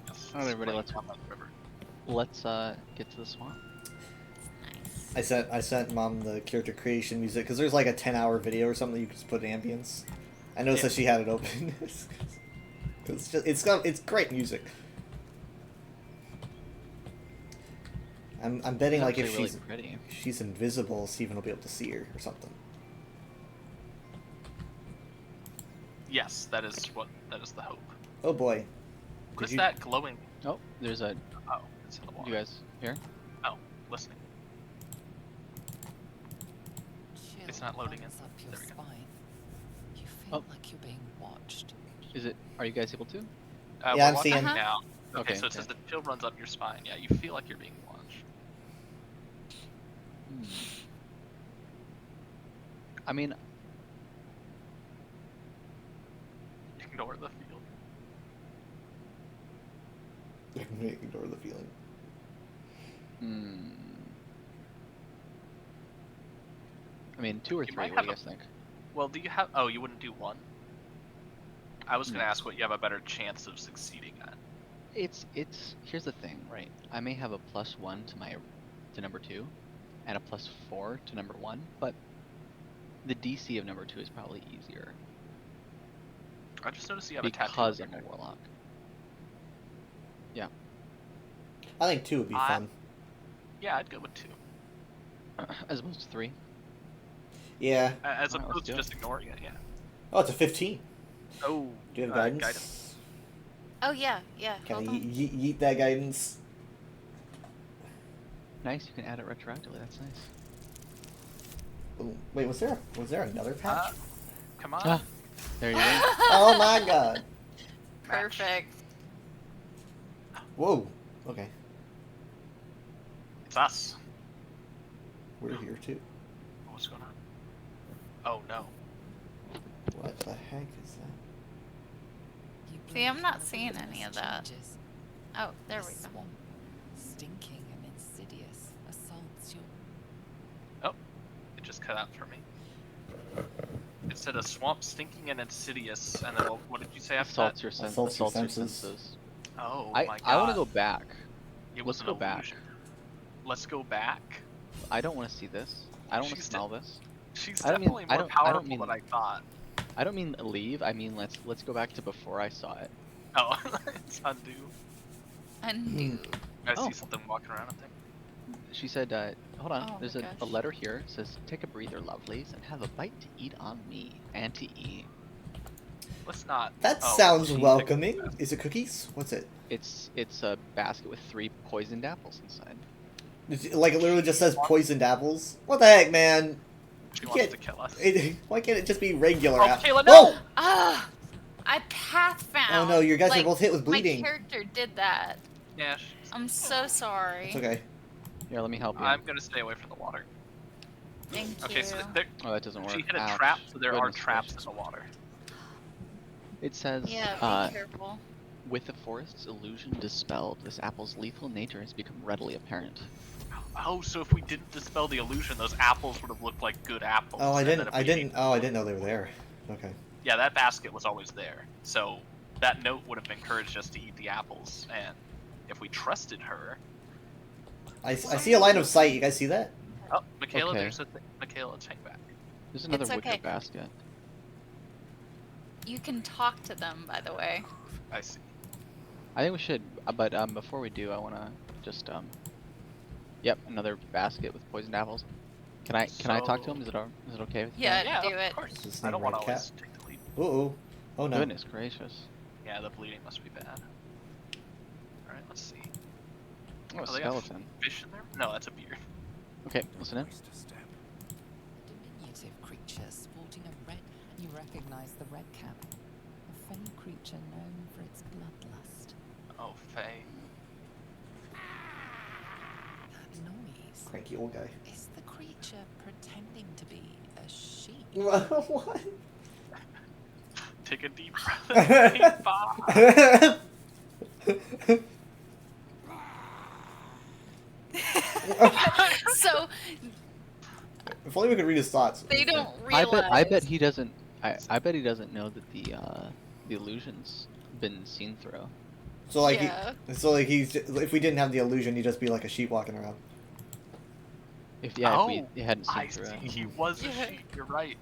Speaker 10: Yes,
Speaker 9: Alright,
Speaker 10: it's
Speaker 9: everybody,
Speaker 10: playing
Speaker 9: let's-
Speaker 10: down by the river.
Speaker 9: Let's get to the swamp.
Speaker 11: Nice.
Speaker 1: I sent Mom the character creation music because there's like a 10-hour video or something that you can just put in ambience. I noticed that she had it open. It's great music. I'm betting
Speaker 9: It's
Speaker 1: like if
Speaker 9: actually really pretty.
Speaker 1: she's invisible, Steven will be able to see her or something.
Speaker 10: Yes, that is the hope.
Speaker 1: Oh boy.
Speaker 10: What is
Speaker 1: you-
Speaker 10: that glowing?
Speaker 9: Oh, there's a.
Speaker 10: Oh, it's in the water.
Speaker 9: You guys hear?
Speaker 10: Oh, listening. It's not loading in. There we go.
Speaker 12: You feel
Speaker 9: Oh.
Speaker 12: like you're being watched.
Speaker 9: Is it? Are you guys able to?
Speaker 1: Yeah,
Speaker 10: we're
Speaker 1: I'm
Speaker 10: watching
Speaker 1: seeing-
Speaker 10: now. Okay,
Speaker 9: Okay,
Speaker 10: so it says
Speaker 9: okay.
Speaker 10: the chill runs up your spine. Yeah, you feel like you're being watched.
Speaker 9: I mean,
Speaker 10: Ignore the field.
Speaker 1: Ignore the feeling.
Speaker 9: I mean, 2 or
Speaker 10: You
Speaker 9: 3.
Speaker 10: might
Speaker 9: What do you
Speaker 10: have
Speaker 9: guys think?
Speaker 10: Well, do you have? Oh, you wouldn't do 1. I was gonna
Speaker 9: No.
Speaker 10: ask what you have a better chance of succeeding at.
Speaker 9: It's. Here's the thing, right? I may have a +1 to number 2, and a +4 to number 1, but the DC of number 2 is probably easier
Speaker 10: I just noticed you have a tattoo.
Speaker 9: because
Speaker 10: on
Speaker 9: I'm
Speaker 10: your
Speaker 9: a
Speaker 10: neck.
Speaker 9: warlock. Yeah.
Speaker 1: I think 2 would be fun.
Speaker 10: Yeah, I'd go with 2.
Speaker 9: As opposed to 3.
Speaker 1: Yeah.
Speaker 10: As
Speaker 9: Alright, let's
Speaker 10: opposed to
Speaker 9: do it.
Speaker 10: just ignoring it. Yeah.
Speaker 1: Oh, it's a 15.
Speaker 10: Oh.
Speaker 1: Do you have guidance?
Speaker 10: Guidance.
Speaker 11: Oh yeah, yeah.
Speaker 1: Can I
Speaker 11: Hold on.
Speaker 1: yeet that guidance?
Speaker 9: Nice. You can add it retroactively. That's nice.
Speaker 1: Ooh, wait, was there another patch?
Speaker 10: Come on.
Speaker 9: Ah, there you go.
Speaker 1: Oh my god.
Speaker 11: Perfect.
Speaker 1: Whoa. Okay.
Speaker 10: It's us.
Speaker 1: We're here too.
Speaker 10: What's going on? Oh no.
Speaker 1: What the heck is that?
Speaker 12: You
Speaker 11: See, I'm
Speaker 12: blink
Speaker 11: not
Speaker 12: and the
Speaker 11: seeing
Speaker 12: wilderness
Speaker 11: any of that.
Speaker 12: changes.
Speaker 11: Oh, there
Speaker 12: The
Speaker 11: we go.
Speaker 12: swamp, stinking and insidious, assaults your.
Speaker 10: Oh, it just cut out for me. It said a swamp stinking and insidious, and then what did you say after
Speaker 9: Assaults
Speaker 10: that?
Speaker 9: your senses.
Speaker 1: Assaults your
Speaker 9: Assaults your
Speaker 1: senses.
Speaker 9: senses.
Speaker 10: Oh
Speaker 9: I
Speaker 10: my god.
Speaker 9: I want to go back.
Speaker 10: It
Speaker 9: Let's
Speaker 10: was an
Speaker 9: go back.
Speaker 10: illusion. Let's go back.
Speaker 9: I don't want to see this. I don't want to
Speaker 10: She's
Speaker 9: smell this.
Speaker 10: She's
Speaker 9: I don't mean-
Speaker 10: definitely
Speaker 9: I
Speaker 10: more
Speaker 9: don't- I don't
Speaker 10: powerful
Speaker 9: mean-
Speaker 10: than I thought.
Speaker 9: I don't mean leave. I mean let's go back to before I saw it.
Speaker 10: Oh, it's undo.
Speaker 11: Undo.
Speaker 10: I
Speaker 9: Oh.
Speaker 10: see something walking around. I think.
Speaker 9: She said, hold on.
Speaker 11: Oh
Speaker 9: There's
Speaker 11: my
Speaker 9: a
Speaker 11: gosh.
Speaker 9: letter here. It says, "Take a breather, lovelies, and have a bite to eat on me." Anti-E.
Speaker 10: Let's not.
Speaker 1: That
Speaker 10: oh,
Speaker 1: sounds
Speaker 10: she-
Speaker 1: welcoming. Is it cookies? What's it?
Speaker 9: It's a basket with 3 poisoned apples inside.
Speaker 1: Like it literally just says poisoned apples. What the heck, man?
Speaker 10: She
Speaker 1: You
Speaker 10: wants
Speaker 1: can't-
Speaker 10: to kill us.
Speaker 1: Why can't it just be regular?
Speaker 10: Oh,
Speaker 1: app-
Speaker 10: Kayla,
Speaker 1: Whoa!
Speaker 10: no!
Speaker 11: Ah, I path found.
Speaker 1: Oh no, you guys
Speaker 11: like,
Speaker 1: are both hit with bleeding.
Speaker 11: My character did that.
Speaker 10: Yeah.
Speaker 11: I'm so sorry.
Speaker 1: It's okay.
Speaker 9: Here, let me help you.
Speaker 10: I'm gonna stay away from the water.
Speaker 11: Thank
Speaker 10: Okay,
Speaker 11: you.
Speaker 10: so there,
Speaker 9: Oh, that doesn't work.
Speaker 10: she hit a
Speaker 9: Ouch.
Speaker 10: trap, so there are
Speaker 9: Goodness
Speaker 10: traps
Speaker 9: gracious.
Speaker 10: in the water.
Speaker 9: It says,
Speaker 11: Yeah, be careful.
Speaker 9: with the forest's illusion dispelled, this apple's lethal nature has become readily apparent.
Speaker 10: Oh, so if we didn't dispel the illusion, those apples would have looked like good apples.
Speaker 1: Oh, I
Speaker 10: and then
Speaker 1: didn't.
Speaker 10: if
Speaker 1: I
Speaker 10: we
Speaker 1: didn't.
Speaker 10: ate-
Speaker 1: Oh, I didn't know they were there. Okay.
Speaker 10: Yeah, that basket was always there. So that note would have encouraged us to eat the apples, and if we trusted her.
Speaker 1: I see a line of sight. You guys see that?
Speaker 10: Oh, Michaela,
Speaker 9: Okay.
Speaker 10: there's a thing. Michaela, take back.
Speaker 9: There's another
Speaker 11: It's
Speaker 9: wicker
Speaker 11: okay.
Speaker 9: basket.
Speaker 11: You can talk to them, by the way.
Speaker 10: I see.
Speaker 9: I think we should, but before we do, I want to just Yep, another basket with poisoned apples. Can I talk to
Speaker 10: So-
Speaker 9: him? Is it okay with you?
Speaker 11: Yeah,
Speaker 10: Yeah,
Speaker 11: do
Speaker 10: of
Speaker 11: it.
Speaker 10: course.
Speaker 1: Is his
Speaker 10: I
Speaker 1: name
Speaker 10: don't want to
Speaker 1: Red
Speaker 10: always
Speaker 1: Cat?
Speaker 10: take the lead.
Speaker 1: Uh-oh. Oh no.
Speaker 9: Goodness gracious.
Speaker 10: Yeah, the bleeding must be bad. Alright, let's see.
Speaker 9: Oh, a
Speaker 10: they got
Speaker 9: skeleton.
Speaker 10: fish in there? No, that's a beard.
Speaker 9: Okay, listen in.
Speaker 12: Diminutive creature sporting a red. You recognize the red cap. A fey creature known for its bloodlust.
Speaker 10: Oh, Faye.
Speaker 12: That noise.
Speaker 1: Cranky old guy.
Speaker 12: Is the creature pretending to be a sheep?
Speaker 1: What?
Speaker 10: Take a deep breath. Deep bow.
Speaker 11: So
Speaker 1: If only we could read his thoughts.
Speaker 11: they don't
Speaker 9: I
Speaker 11: realize.
Speaker 9: bet he doesn't. I bet he doesn't know that the illusion's been seen through.
Speaker 1: So like,
Speaker 11: Yeah.
Speaker 1: if we didn't have the illusion, he'd just be like a sheep walking around.
Speaker 9: If
Speaker 10: Oh,
Speaker 9: if we hadn't seen
Speaker 10: I
Speaker 9: through
Speaker 10: see.
Speaker 9: it.
Speaker 10: He was a sheep. You're right.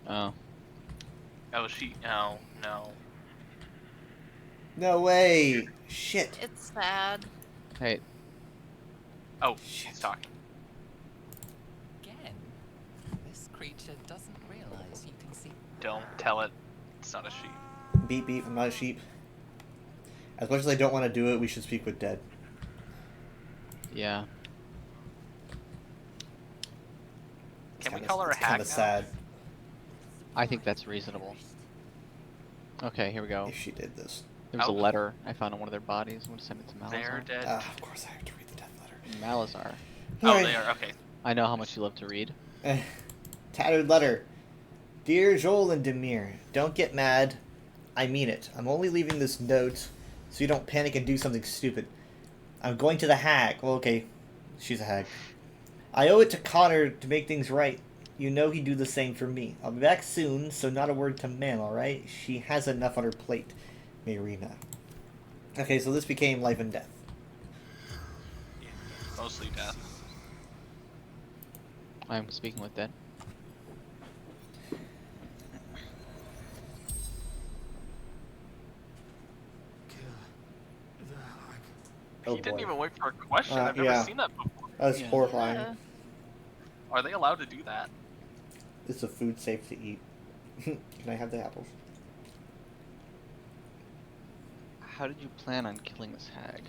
Speaker 9: Oh.
Speaker 10: Oh, she. Oh, no.
Speaker 1: No way. Shit.
Speaker 11: It's sad.
Speaker 9: Hey,
Speaker 10: Oh, she's talking.
Speaker 12: Again, this creature doesn't realize you can see.
Speaker 10: Don't tell it. It's not a sheep.
Speaker 1: Beep beep, I'm not a sheep. As much as I don't want to do it, we should speak with Dead.
Speaker 9: yeah.
Speaker 10: Can we call her a hag
Speaker 1: Kind of
Speaker 10: now?
Speaker 1: sad
Speaker 9: I think that's reasonable. Okay, here we go.
Speaker 1: if she did this.
Speaker 9: There was a
Speaker 10: Oh.
Speaker 9: letter I found on one of their bodies. I'm gonna send it to Malazar.
Speaker 10: They're dead.
Speaker 1: Of course I have to read the death letter.
Speaker 9: Malazar.
Speaker 10: Oh,
Speaker 1: Alright.
Speaker 10: they are. Okay.
Speaker 9: I know how much you love to read.
Speaker 1: Tattered letter. Dear Joel and Demir, don't get mad. I mean it. I'm only leaving this note so you don't panic and do something stupid. I'm going to the hag. Well, okay. She's a hag. I owe it to Connor to make things right. You know he'd do the same for me. I'll be back soon, so not a word to Mam, alright? She has enough on her plate. Marina. Okay, so this became life and death.
Speaker 10: Mostly death.
Speaker 9: I'm speaking with Dead.
Speaker 1: Oh,
Speaker 10: He didn't
Speaker 1: boy.
Speaker 10: even wait for a question. I've never
Speaker 1: yeah.
Speaker 10: seen that before.
Speaker 1: That's
Speaker 9: Yeah.
Speaker 1: horrifying.
Speaker 11: Yeah.
Speaker 10: Are they allowed to do that?
Speaker 1: Is the food safe to eat? Can I have the apples?
Speaker 9: How did you plan on killing this hag?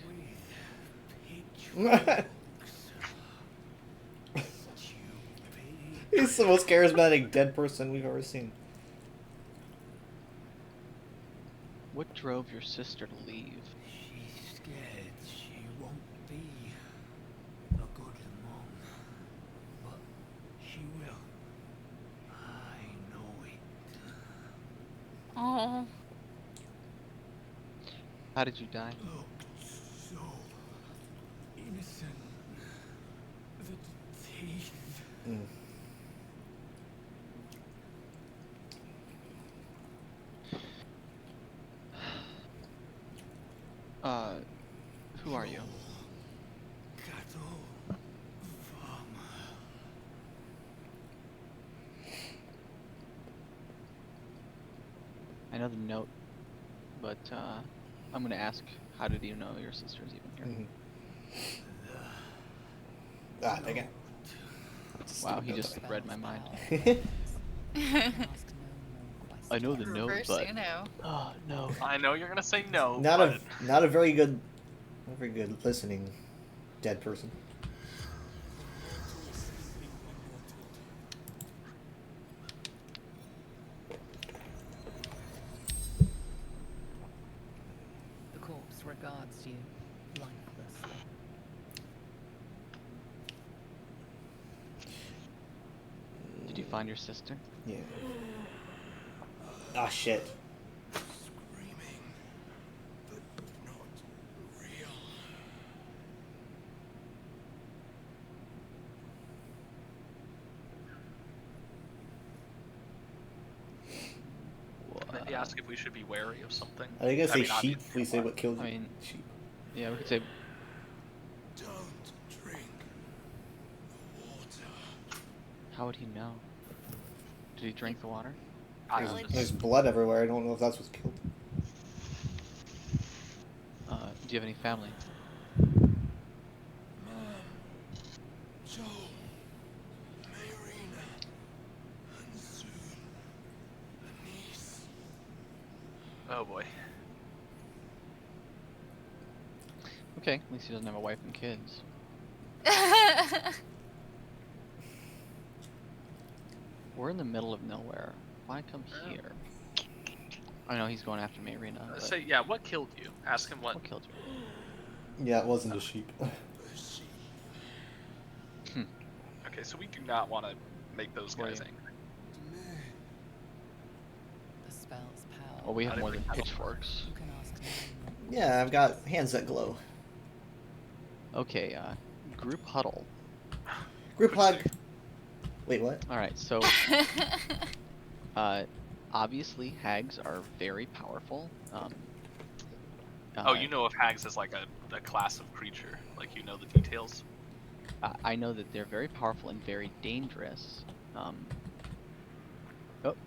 Speaker 1: He's the most charismatic dead person we've ever seen.
Speaker 9: What drove your sister to leave?
Speaker 7: She's scared she won't be a good mom. But she will. I know it.
Speaker 11: Oh.
Speaker 9: How did you die?
Speaker 7: Looked so innocent. The teeth.
Speaker 1: Mm.
Speaker 9: Who are you?
Speaker 7: Cattle farmer.
Speaker 9: I know the note, but I'm gonna ask, how did you know your sister's even here?
Speaker 1: Ah, dang it.
Speaker 9: Wow, he just read my mind.
Speaker 12: Ask no more
Speaker 9: I know the note,
Speaker 11: Reverse
Speaker 9: but
Speaker 11: Uno.
Speaker 9: oh no.
Speaker 10: I know you're gonna say no.
Speaker 1: Not
Speaker 10: but
Speaker 1: not a very good listening dead person.
Speaker 12: The corpse regards you lifelessly.
Speaker 9: Did you find your sister?
Speaker 1: Yeah. Ah, shit.
Speaker 7: Screaming. But not real.
Speaker 10: Did he ask if we should be wary of something?
Speaker 1: Are they gonna say
Speaker 10: mean,
Speaker 1: sheep?
Speaker 10: obviously,
Speaker 1: We say what killed
Speaker 9: I
Speaker 1: you.
Speaker 9: mean,
Speaker 1: Sheep.
Speaker 9: yeah, we could say.
Speaker 7: Don't drink the water.
Speaker 9: How would he know? Did he drink the water?
Speaker 10: I
Speaker 11: Really?
Speaker 10: was-
Speaker 1: There's blood everywhere. I don't know if that's what's killed.
Speaker 9: Do you have any family?
Speaker 7: Mom, Joel, Marina, and soon a niece.
Speaker 10: Oh boy.
Speaker 9: Okay, at least he doesn't have a wife and kids. We're in the middle of nowhere. Why come here? I know he's going after Marina. But
Speaker 10: Say yeah. What killed you? Ask him what.
Speaker 9: what killed you?
Speaker 1: Yeah, it wasn't a sheep.
Speaker 10: Okay, so we do not want to make those
Speaker 9: Where are
Speaker 10: guys
Speaker 9: you?
Speaker 10: angry.
Speaker 12: The spell's power.
Speaker 9: Well, we
Speaker 10: How
Speaker 9: have
Speaker 10: did
Speaker 9: more
Speaker 10: we
Speaker 9: than
Speaker 10: have a-
Speaker 9: pitchforks.
Speaker 12: You can ask no more.
Speaker 1: Yeah, I've got hands that glow.
Speaker 9: Okay, group huddle.
Speaker 1: Group hug. Wait, what?
Speaker 9: Alright, so obviously hags are very powerful.
Speaker 10: Oh, you know if hags is like a class of creature, like you know the details.
Speaker 9: I know that they're very powerful and very dangerous. Oh,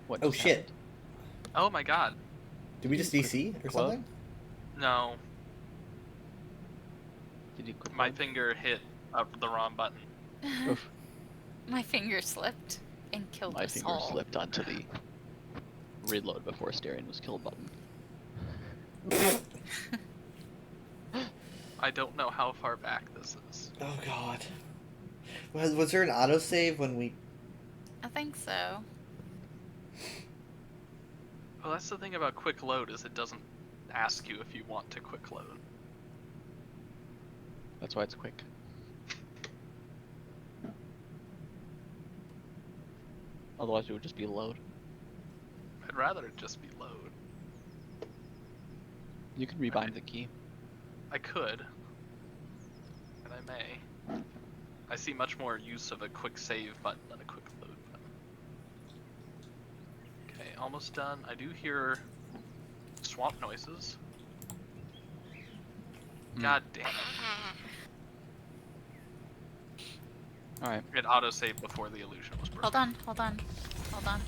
Speaker 9: what?
Speaker 1: Oh
Speaker 9: just
Speaker 1: shit!
Speaker 9: happened?
Speaker 10: Oh my god.
Speaker 1: Did we just DC or
Speaker 9: Quote?
Speaker 1: something?
Speaker 10: No.
Speaker 9: Did you quick
Speaker 10: My
Speaker 9: load?
Speaker 10: finger hit the wrong button.
Speaker 9: Oof.
Speaker 11: My finger slipped and killed
Speaker 9: My
Speaker 11: us
Speaker 9: finger
Speaker 11: all.
Speaker 9: slipped onto the reload before Asterion was killed button.
Speaker 10: I don't know how far back this is.
Speaker 1: Oh god. Was there an autosave when we...
Speaker 11: I think so.
Speaker 10: Well, that's the thing about quick load is it doesn't ask you if you want to quick load.
Speaker 9: That's why it's quick. Otherwise, it would just be load.
Speaker 10: I'd rather it just be load.
Speaker 9: You can rebind the key.
Speaker 10: I could. And I may. I see much more use of a quick save button than a quick load button. Okay, almost done. I do hear swamp noises. God damn it.
Speaker 9: Alright.
Speaker 10: It autosaved before the illusion was broken.
Speaker 11: Hold on, hold on, hold on.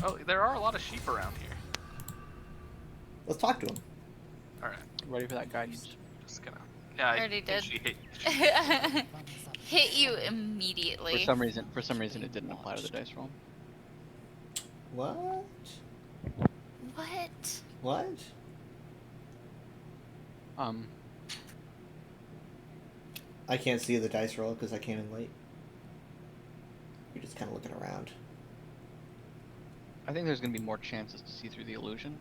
Speaker 10: Oh, there are a lot of sheep around here.
Speaker 1: Let's talk to him.
Speaker 10: Alright,
Speaker 9: Ready for that guidance?
Speaker 10: just gonna... Yeah, I
Speaker 11: Already
Speaker 10: think
Speaker 11: did.
Speaker 10: she hit...
Speaker 11: Hit you immediately.
Speaker 9: For some reason, it didn't apply to the dice roll.
Speaker 1: What?
Speaker 11: What?
Speaker 1: What? I can't see the dice roll because I came in late. You're just kind of looking around.
Speaker 9: I think there's gonna be more chances to see through the illusion.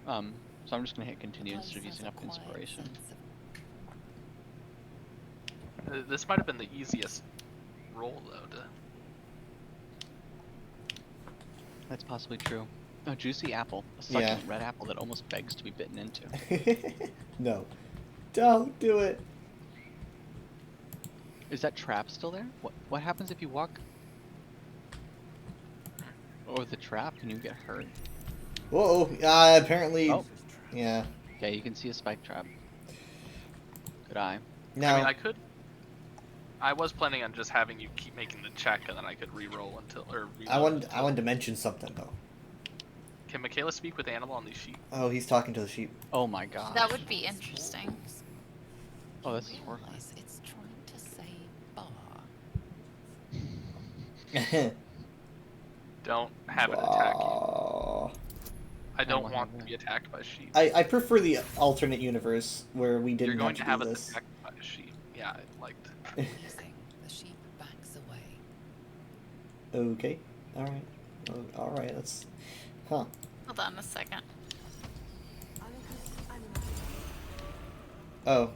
Speaker 9: So I'm just gonna hit continue instead of using up inspiration.
Speaker 10: This might have been the easiest roll, though, to...
Speaker 9: That's possibly true. Oh, juicy apple. A succulent red apple that almost begs to be bitten into.
Speaker 1: No. Don't do it.
Speaker 9: Is that trap still there? What happens if you walk over the trap? Can you get hurt?
Speaker 1: Whoa. Apparently.
Speaker 9: Oh.
Speaker 1: Yeah.
Speaker 9: Okay, you can see a spike trap. Good eye.
Speaker 1: Now.
Speaker 10: I mean, I was planning on just having you keep making the check, and then I could re-roll until... Or
Speaker 1: I wanted to mention something, though.
Speaker 10: Can Michaela speak with Animal on these sheep?
Speaker 1: Oh, he's talking to the sheep.
Speaker 9: Oh my god.
Speaker 11: That would be interesting.
Speaker 9: Oh, this is working.
Speaker 12: It's trying to say bar.
Speaker 10: Don't have it attack you. I don't
Speaker 9: wanna
Speaker 10: want
Speaker 9: have
Speaker 10: to be attacked by sheep.
Speaker 1: I prefer the alternate universe where we didn't
Speaker 10: You're going to
Speaker 1: have
Speaker 10: have
Speaker 1: to do
Speaker 10: us
Speaker 1: this.
Speaker 10: attacked by a sheep. Yeah, I liked.
Speaker 12: Freezing. The sheep backs away.
Speaker 1: Okay. Alright. Alright, let's... Huh.
Speaker 11: Hold on a second.
Speaker 1: Oh.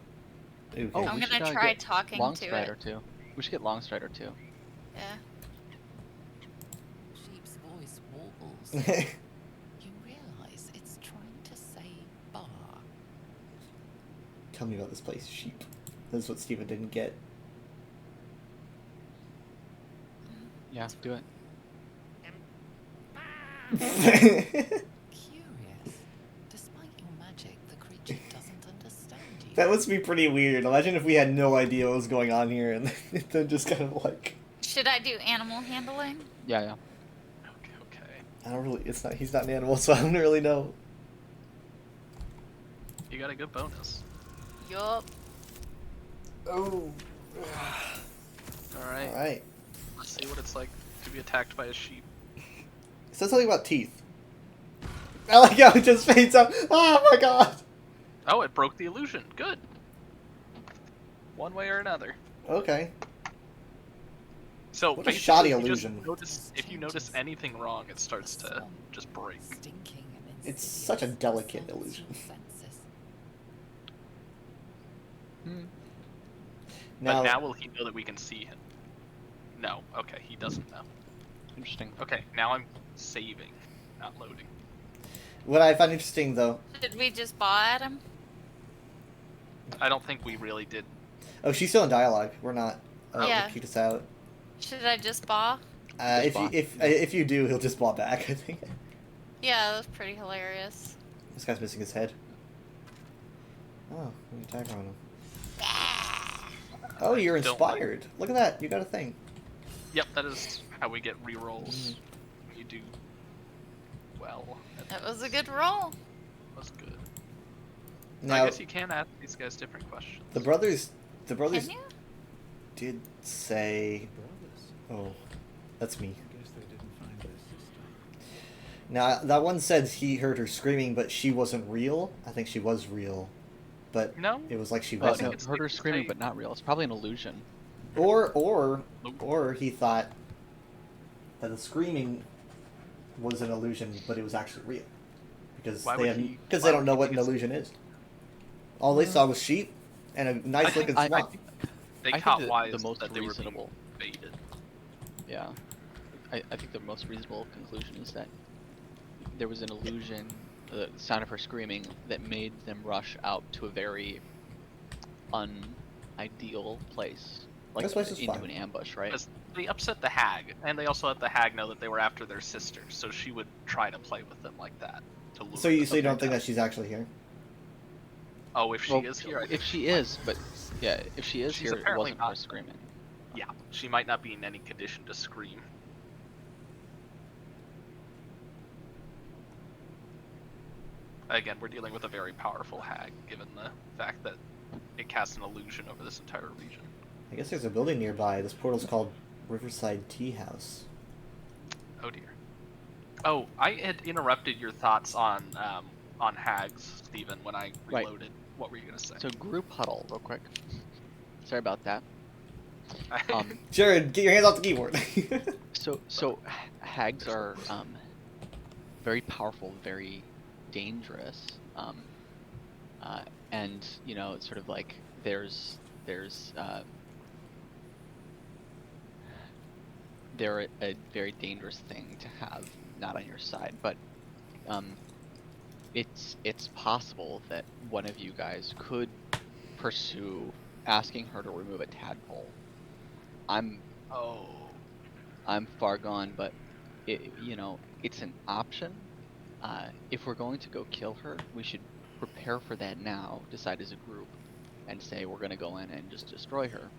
Speaker 1: Okay.
Speaker 9: Oh,
Speaker 11: I'm
Speaker 9: we
Speaker 11: gonna
Speaker 9: should,
Speaker 11: try
Speaker 9: get
Speaker 11: talking to
Speaker 9: Longstrider
Speaker 11: it.
Speaker 9: too. We should get Longstrider too.
Speaker 11: Yeah.
Speaker 12: Sheep's voice warbles. You realize it's trying to say bar.
Speaker 1: Tell me about this place, sheep. This is what Steven didn't get.
Speaker 9: Yeah, do it.
Speaker 12: Curious. Despite your magic, the creature doesn't understand you.
Speaker 1: That must be pretty weird. Imagine if we had no idea what was going on here and then just kind of like...
Speaker 11: Should I do animal handling?
Speaker 9: Yeah, yeah.
Speaker 10: Okay.
Speaker 1: I don't really... He's not an animal, so I don't really know.
Speaker 10: You got a good bonus.
Speaker 11: Yup.
Speaker 1: Oh.
Speaker 10: Alright.
Speaker 1: Alright.
Speaker 10: Let's see what it's like to be attacked by a sheep.
Speaker 1: It says something about teeth. I like how it just fades up. Oh my god!
Speaker 10: Oh, it broke the illusion. Good. One way or another.
Speaker 1: Okay.
Speaker 10: So
Speaker 1: What a
Speaker 10: basically,
Speaker 1: shoddy
Speaker 10: you just
Speaker 1: illusion.
Speaker 10: if you notice anything wrong, it starts to just break.
Speaker 12: Stinking and
Speaker 1: It's such a delicate illusion.
Speaker 12: senses.
Speaker 10: But now will he know that we can see him? No. Okay, he doesn't know.
Speaker 9: Interesting.
Speaker 10: Okay, now I'm saving, not loading.
Speaker 1: What I find interesting, though...
Speaker 11: Did we just baw at him?
Speaker 10: I don't think we really did.
Speaker 1: Oh, she's still in dialogue. We're not...
Speaker 11: Yeah.
Speaker 1: Kicked us out.
Speaker 11: Should I just baw?
Speaker 1: If you do, he'll just ball back, I think.
Speaker 11: Yeah, that was pretty hilarious.
Speaker 1: This guy's missing his head. Oh, we can attack on him. Oh, you're
Speaker 10: Don't like-
Speaker 1: inspired. Look at that. You got a thing.
Speaker 10: Yep, that is how we get rerolls. You do well.
Speaker 11: That was a good roll.
Speaker 10: That was good.
Speaker 1: Now,
Speaker 10: I guess you can ask these guys different questions.
Speaker 1: the brothers
Speaker 11: Can you?
Speaker 1: did say, oh, that's me.
Speaker 7: Guess they didn't find their sister.
Speaker 1: Now, that one said he heard her screaming, but she wasn't real. I think she was real. But
Speaker 10: No?
Speaker 1: it was like she
Speaker 9: Oh, no,
Speaker 1: wasn't.
Speaker 10: It's
Speaker 9: heard her
Speaker 10: safe to
Speaker 9: screaming,
Speaker 10: say-
Speaker 9: but not real. It's probably an illusion.
Speaker 1: Or he thought that the screaming was an illusion, but it was actually real. Because
Speaker 10: Why
Speaker 1: they
Speaker 10: would he-
Speaker 1: because
Speaker 10: why
Speaker 1: they don't
Speaker 10: would
Speaker 1: know
Speaker 10: he
Speaker 1: what
Speaker 10: think
Speaker 1: an
Speaker 10: it's-
Speaker 1: illusion is. All they saw was sheep and a nice looking
Speaker 9: I
Speaker 1: swamp.
Speaker 9: think-
Speaker 10: They
Speaker 9: I
Speaker 10: caught
Speaker 9: think
Speaker 10: wise
Speaker 9: the most
Speaker 10: that they were being
Speaker 9: reasonable.
Speaker 10: baited.
Speaker 9: Yeah. I think the most reasonable conclusion is that there was an illusion, the sound of her screaming, that made them rush out to a very unideal place. Like
Speaker 1: This place is
Speaker 9: into
Speaker 1: fine.
Speaker 9: an ambush, right?
Speaker 10: Because they upset the hag, and they also let the hag know that they were after their sister, so she would try to play with them like that to lure
Speaker 1: So you
Speaker 10: them.
Speaker 1: don't think that she's actually here?
Speaker 10: Oh, if she
Speaker 9: Well,
Speaker 10: is here, I
Speaker 9: if
Speaker 10: think
Speaker 9: she is, but yeah, if she is
Speaker 10: She's
Speaker 9: here, it
Speaker 10: apparently
Speaker 9: wasn't her
Speaker 10: not.
Speaker 9: screaming.
Speaker 10: yeah, she might not be in any condition to scream. Again, we're dealing with a very powerful hag, given the fact that it casts an illusion over this entire region.
Speaker 1: I guess there's a building nearby. This portal's called Riverside Tea House.
Speaker 10: Oh dear. Oh, I had interrupted your thoughts on hags, Stephen, when I
Speaker 9: Right.
Speaker 10: reloaded. What were you gonna say?
Speaker 9: So group huddle, real quick. Sorry about that. Um,
Speaker 1: Jared, get your hands off the keyboard.
Speaker 9: so hags are very powerful, very dangerous, and you know, it's sort of like there's they're a very dangerous thing to have not on your side, but it's possible that one of you guys could pursue asking her to remove a tadpole. I'm far gone, but you know, it's an option. If we're going to go kill her, we should prepare for that now, decide as a group, and say we're going to go in and just destroy her.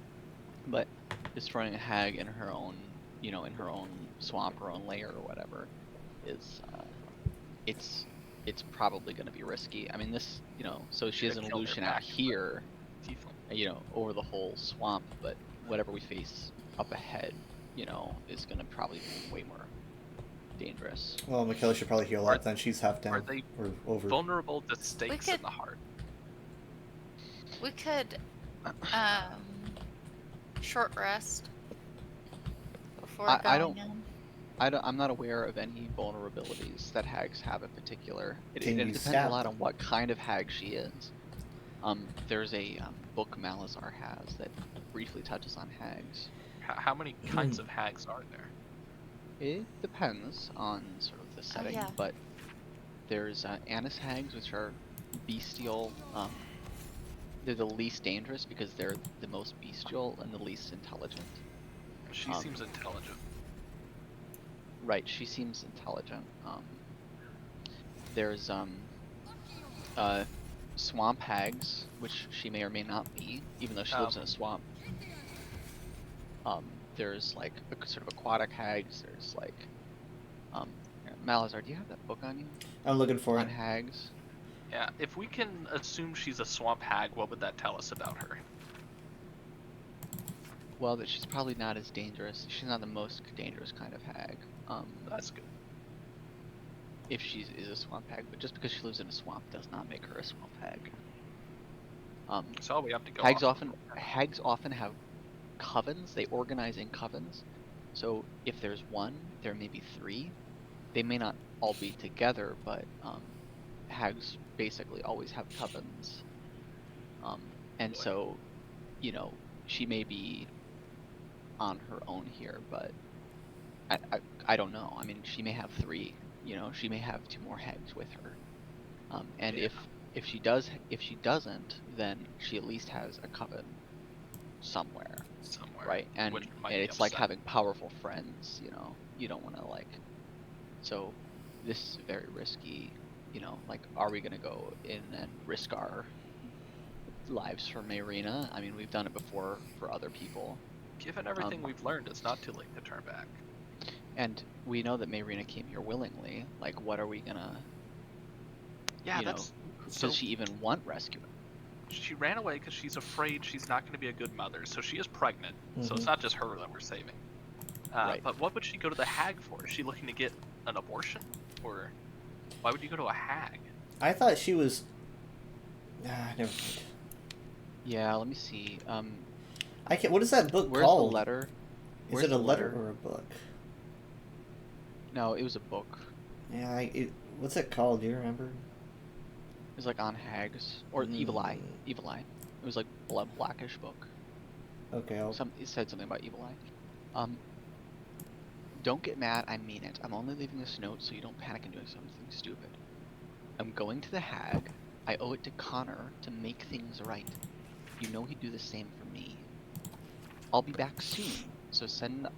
Speaker 9: But destroying a hag in her own, you know, in her own swamp, her own lair or whatever, is, it's probably going to be risky. I mean, this, you know, so she has
Speaker 10: Should've
Speaker 9: an
Speaker 10: killed her
Speaker 9: illusion out
Speaker 10: back,
Speaker 9: here,
Speaker 10: Tiefling.
Speaker 9: you know, over the whole swamp, but whatever we face up ahead, you know, is going to probably be way more dangerous.
Speaker 1: Well, Michaela should probably heal up then. She's half down.
Speaker 10: Are they
Speaker 1: or over.
Speaker 10: vulnerable to stakes in
Speaker 11: could-
Speaker 10: the heart?
Speaker 11: We could short rest before
Speaker 9: I
Speaker 11: going
Speaker 9: don't-
Speaker 11: in.
Speaker 9: I'm not aware of any vulnerabilities that hags have in particular. It
Speaker 1: Can you
Speaker 9: depends
Speaker 1: stab
Speaker 9: a lot on what kind of hag she is. There's a book Malazar has that briefly touches on hags.
Speaker 10: How many kinds of hags are there?
Speaker 9: It depends on sort of the setting,
Speaker 11: yeah.
Speaker 9: but there's Annis hags, which are bestial. They're the least dangerous because they're the most bestial and the least intelligent.
Speaker 10: She seems intelligent.
Speaker 9: Right, she seems intelligent. There's swamp hags, which she may or may not be, even though she lives in a swamp. There's like sort of aquatic hags. There's like Malazar, do you have that book on you?
Speaker 1: I'm looking for
Speaker 9: On
Speaker 1: it.
Speaker 9: hags?
Speaker 10: Yeah, if we can assume she's a swamp hag, what would that tell us about her?
Speaker 9: Well, that she's probably not as dangerous. She's not the most dangerous kind of hag.
Speaker 10: That's good.
Speaker 9: If she is a swamp hag, but just because she lives in a swamp does not make her a swamp hag.
Speaker 10: So we have to go.
Speaker 9: Hags
Speaker 10: off.
Speaker 9: often have covens. They organize in covens. So if there's one, there may be three. They may not all be together, but hags basically always have covens. And so, you know, she may be on her own here, but I don't know. I mean, she may have three. You know, she may have two more hags with her. And
Speaker 10: Yeah.
Speaker 9: if she doesn't, then she at least has a coven somewhere, right? And
Speaker 10: which might
Speaker 9: and
Speaker 10: be
Speaker 9: it's like
Speaker 10: upset.
Speaker 9: having powerful friends. You know, you don't want to like. So this is very risky you know, like, are we gonna go in and risk our lives for Mayrina? I mean, we've done it before for other people.
Speaker 10: Given everything we've learned, it's not too late to turn back.
Speaker 9: And we know that Mayrina came here willingly. Like, what are we gonna...
Speaker 10: Yeah,
Speaker 9: you
Speaker 10: that's...
Speaker 9: know,
Speaker 10: So
Speaker 9: does she even want rescuing?
Speaker 10: she ran away because she's afraid she's not going to be a good mother. So she is pregnant. So it's not just her that we're saving.
Speaker 9: Right.
Speaker 10: But what would she go to the hag for? Is she looking to get an abortion? Or why would you go to a hag?
Speaker 1: I thought she was... never mind.
Speaker 9: Yeah, let me see.
Speaker 1: I can't... What is that book
Speaker 9: Where's
Speaker 1: called?
Speaker 9: the letter?
Speaker 1: Is it a letter or a book?
Speaker 9: No, it was a book.
Speaker 1: Yeah, what's it called? Do you remember?
Speaker 9: It was like on hags or Evil Eye. Evil Eye. It was like blackish book.
Speaker 1: Okay.
Speaker 9: It said something about Evil Eye. Don't get mad. I mean it. I'm only leaving this note so you don't panic and doing something stupid. I'm going to the hag. I owe it to Connor to make things right. You know he'd do the same for me. I'll be back soon. So send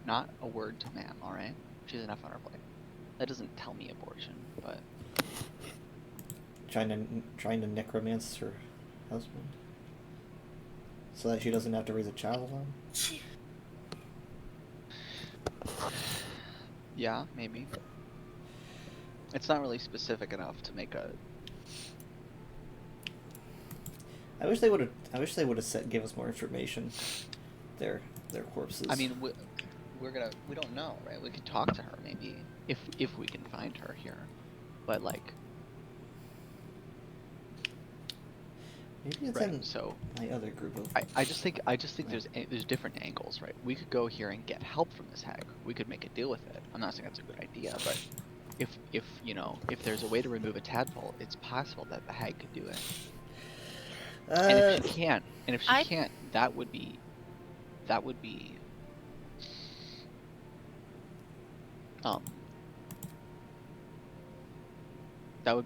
Speaker 9: not a word to ma'am. All right. She has enough on her plate. That doesn't tell me abortion, but.
Speaker 1: Trying to necromance her husband so that she doesn't have to raise a child alone.
Speaker 9: Yeah, maybe. It's not really specific enough to make a.
Speaker 1: I wish they would have gave us more information. Their corpses.
Speaker 9: I mean, we don't know, right? We could talk to her maybe if we can find her here, but like.
Speaker 1: Maybe it's in my other group of...
Speaker 9: I just think there's different angles, right? We could go here and get help from this hag. We could make a deal with it. I'm not saying that's a good idea, but if you know, if there's a way to remove a tadpole, it's possible that the hag could do it. And if she can't, that would be that would be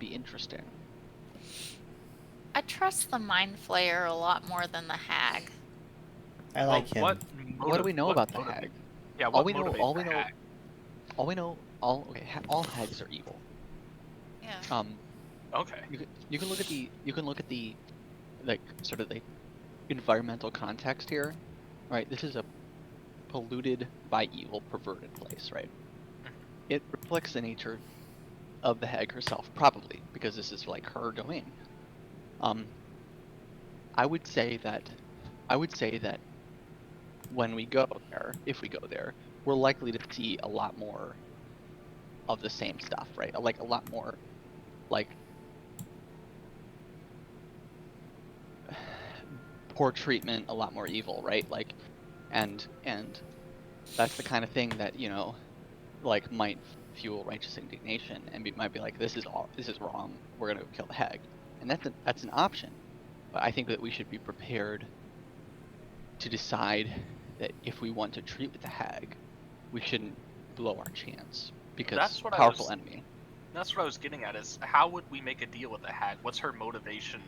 Speaker 9: interesting.
Speaker 11: I trust the Mind Flayer a lot more than the hag.
Speaker 1: I like him.
Speaker 9: What do we know about the hag?
Speaker 10: Yeah,
Speaker 9: all we know, all hags are evil.
Speaker 11: Yeah.
Speaker 10: Okay.
Speaker 9: You can look at the like sort of the environmental context here, right? This is a polluted by evil, perverted place, right? It reflects the nature of the hag herself, probably because this is like her domain. I would say that when we go there, if we go there, we're likely to see a lot more of the same stuff, right? Like a lot more, like poor treatment, a lot more evil, right? Like, and that's the kind of thing that, you know, like might fuel righteous indignation and might be like, this is wrong. We're gonna kill the hag. And that's an option, but I think that we should be prepared to decide that if we want to treat with the hag, we shouldn't blow our chance because
Speaker 10: that's what
Speaker 9: powerful enemy.
Speaker 10: That's what I was getting at. Is how would we make a deal with the hag? What's her motivation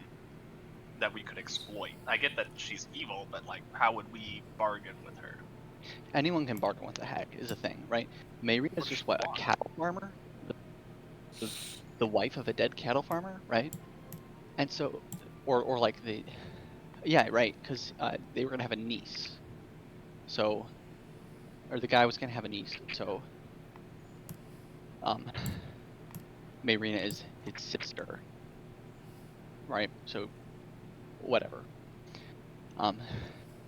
Speaker 10: that we could exploit? I get that she's evil, but like, how would we bargain with her?
Speaker 9: Anyone can bargain with the hag is a thing, right? Mayrina is just what, a cattle farmer, the wife of a dead cattle farmer, right? And so, or like yeah, right, because they were gonna have a niece. So, or the guy was gonna have a niece. So, Mayrina is his sister, right? So, whatever.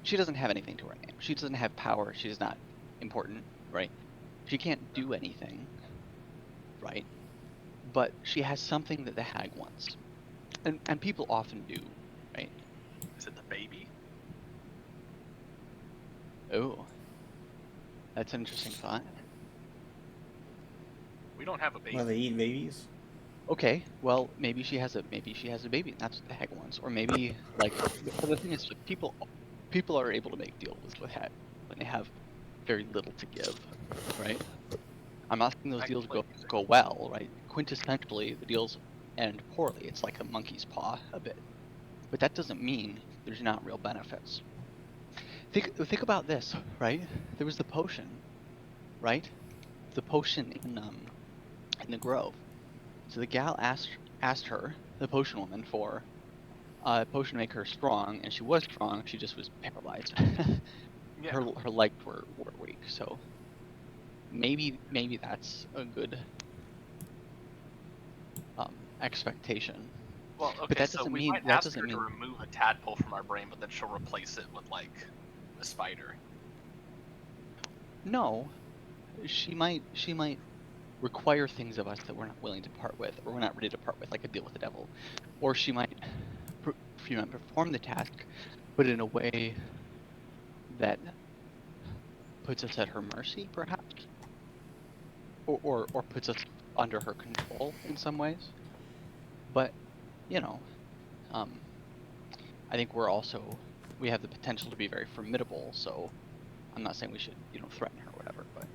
Speaker 9: She doesn't have anything to her name. She doesn't have power. She's not important, right? She can't do anything, right? But she has something that the hag wants. And people often do, right?
Speaker 10: Is it the baby?
Speaker 9: Oh. That's an interesting thought.
Speaker 10: We don't have a baby.
Speaker 1: Well, they eat babies?
Speaker 9: Okay, well, maybe she has a baby, and that's what the hag wants. Or maybe, like, the thing is, people are able to make deals with hag when they have very little to give, right? I'm not saying those deals go well, right? Quintessentially, the deals end poorly. It's like a monkey's paw a bit. But that doesn't mean there's not real benefits. Think about this, right? There was the potion, right? The potion in the grove. So the gal asked her, the potion woman, for a potion to make her strong, and she was strong. She just was paralyzed.
Speaker 10: Yeah.
Speaker 9: Her legs were weak. So maybe that's a good expectation.
Speaker 10: Well,
Speaker 9: But
Speaker 10: okay,
Speaker 9: that
Speaker 10: so
Speaker 9: doesn't
Speaker 10: we
Speaker 9: mean
Speaker 10: might
Speaker 9: that
Speaker 10: ask
Speaker 9: doesn't
Speaker 10: her
Speaker 9: mean
Speaker 10: to remove a tadpole from our brain, but then she'll replace it with like a spider.
Speaker 9: no. She might require things of us that we're not willing to part with, or we're not ready to part with, like a deal with the devil. Or she might perform the task, but in a way that puts us at her mercy, perhaps, or puts us under her control in some ways. But you know, I think we have the potential to be very formidable. So I'm not saying we should threaten her or whatever, but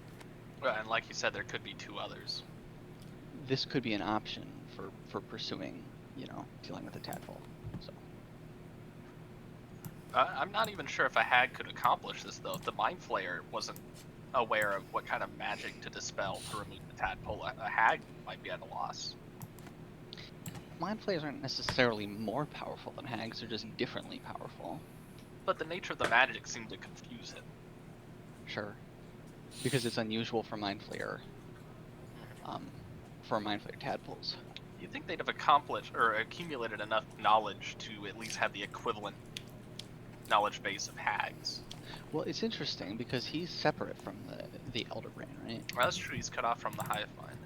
Speaker 10: Well, and like you said, there could be two others.
Speaker 9: this could be an option for pursuing, dealing with the tadpole. So
Speaker 10: I'm not even sure if a hag could accomplish this though. If the mind flayer wasn't aware of what kind of magic to dispel to remove the tadpole, a hag might be at a loss.
Speaker 9: mind flayers aren't necessarily more powerful than hags; they're just differently powerful.
Speaker 10: But the nature of the magic seemed to confuse him.
Speaker 9: Sure, because it's unusual for mind flayer tadpoles.
Speaker 10: You'd think they'd have accomplished or accumulated enough knowledge to at least have the equivalent knowledge base of hags.
Speaker 9: Well, it's interesting because he's separate from the Elder Brain, right?
Speaker 10: Well, that's true. He's cut off from the hive mind.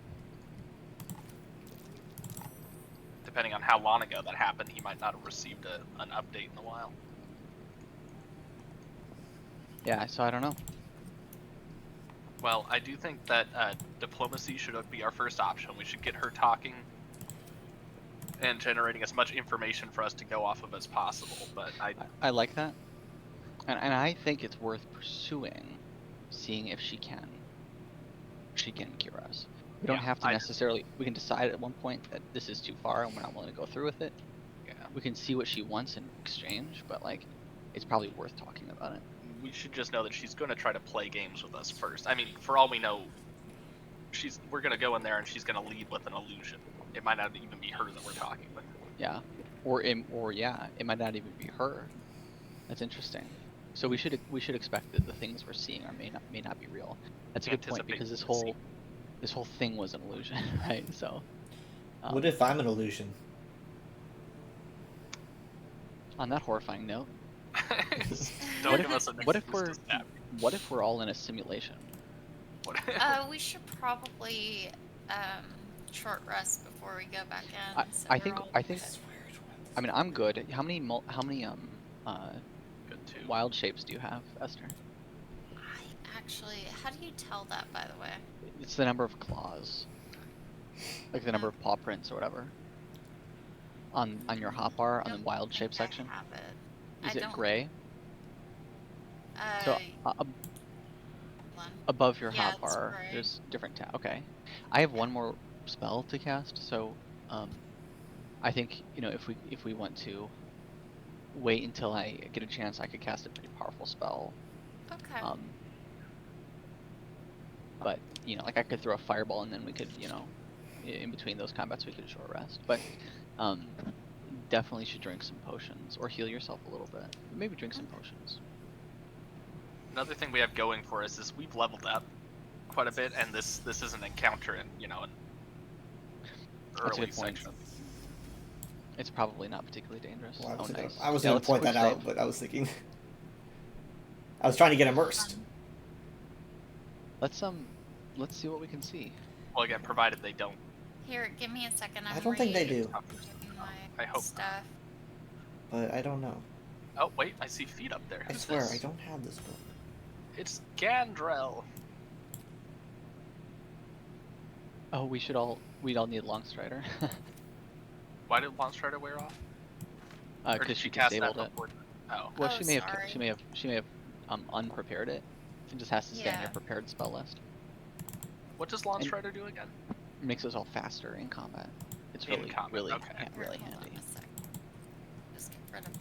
Speaker 10: Depending on how long ago that happened, he might not have received an update in a while.
Speaker 9: Yeah, so I don't know.
Speaker 10: Well, I do think that diplomacy should be our first option. We should get her talking and generating as much information for us to go off of as possible. But
Speaker 9: I like that, and I think it's worth pursuing, seeing if she can cure us. We don't have to necessarily. We can decide at one point that this is too far and we're not willing to go through with it.
Speaker 10: Yeah.
Speaker 9: We can see what she wants in exchange, but like, it's probably worth talking about it.
Speaker 10: We should just know that she's going to try to play games with us first. I mean, for all we know, we're going to go in there and she's going to lead with an illusion. It might not even be her that we're talking with.
Speaker 9: Yeah, it might not even be her. That's interesting. So we should expect that the things we're seeing may not be real. That's a good point because this whole thing was an illusion, right? So.
Speaker 1: What if I'm an illusion?
Speaker 9: On that horrifying note.
Speaker 10: What
Speaker 9: if we're all in a simulation?
Speaker 11: We should probably short rest before we go back in.
Speaker 9: I mean, I'm good. How many wild shapes do you have, Esther?
Speaker 11: Actually, how do you tell that, by the way?
Speaker 9: It's the number of claws, like the number of paw prints or whatever. On your hotbar on the wild shape section. Is it gray? So above your hotbar, there's different okay. I have one more spell to cast, so I think if we want to wait until I get a chance, I could cast a pretty powerful spell.
Speaker 11: Okay.
Speaker 9: But like I could throw a fireball and then we could in between those combats we could short rest. But definitely should drink some potions or heal yourself a little bit. Maybe drink some potions.
Speaker 10: Another thing we have going for us is we've leveled up quite a bit, and this is an encounter in an early section.
Speaker 9: It's probably not particularly dangerous.
Speaker 1: Well,
Speaker 9: nice.
Speaker 1: I was going to point that out, but I was thinking. I was trying to get immersed.
Speaker 9: Let's see what we can see.
Speaker 10: Well, again, provided they don't.
Speaker 11: Here, give me a second.
Speaker 1: I don't think they do.
Speaker 10: I hope
Speaker 11: stuff.
Speaker 1: But I don't know.
Speaker 10: Oh wait, I see feet up there.
Speaker 1: I swear, I don't have this book.
Speaker 10: It's Gandrel.
Speaker 9: Oh, we'd all need Longstrider.
Speaker 10: Why did Longstrider wear off?
Speaker 9: Because she disabled it.
Speaker 10: Oh.
Speaker 9: Well, she may have unprepared it. It just has to stay on your prepared spell list.
Speaker 10: What does Longstrider do again?
Speaker 9: It makes us all faster in combat. It's really handy.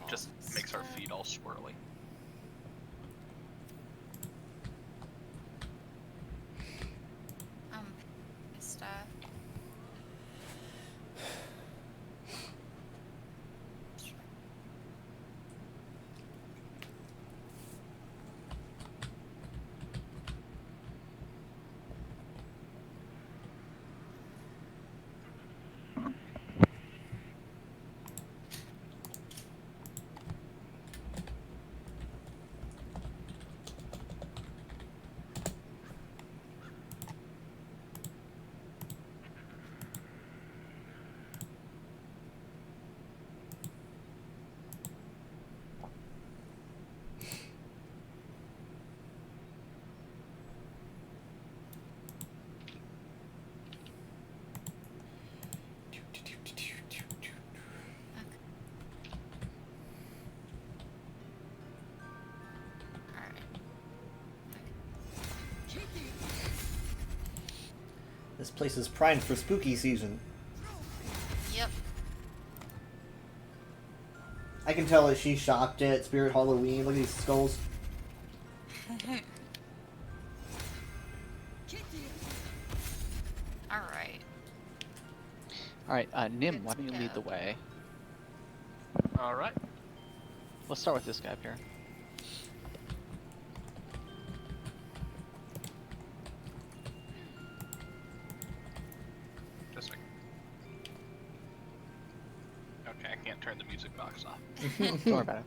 Speaker 10: Just makes our feet all swirly.
Speaker 11: Stuff.
Speaker 1: This place is primed for spooky season.
Speaker 11: Yep.
Speaker 1: I can tell that she shopped at Spirit Halloween. Look at these skulls.
Speaker 11: Alright.
Speaker 9: Alright, Nim, why don't you lead the way?
Speaker 10: Alright.
Speaker 9: Let's start with this guy up here.
Speaker 10: Just a second. Okay, I can't turn the music box off.
Speaker 9: Don't worry about it.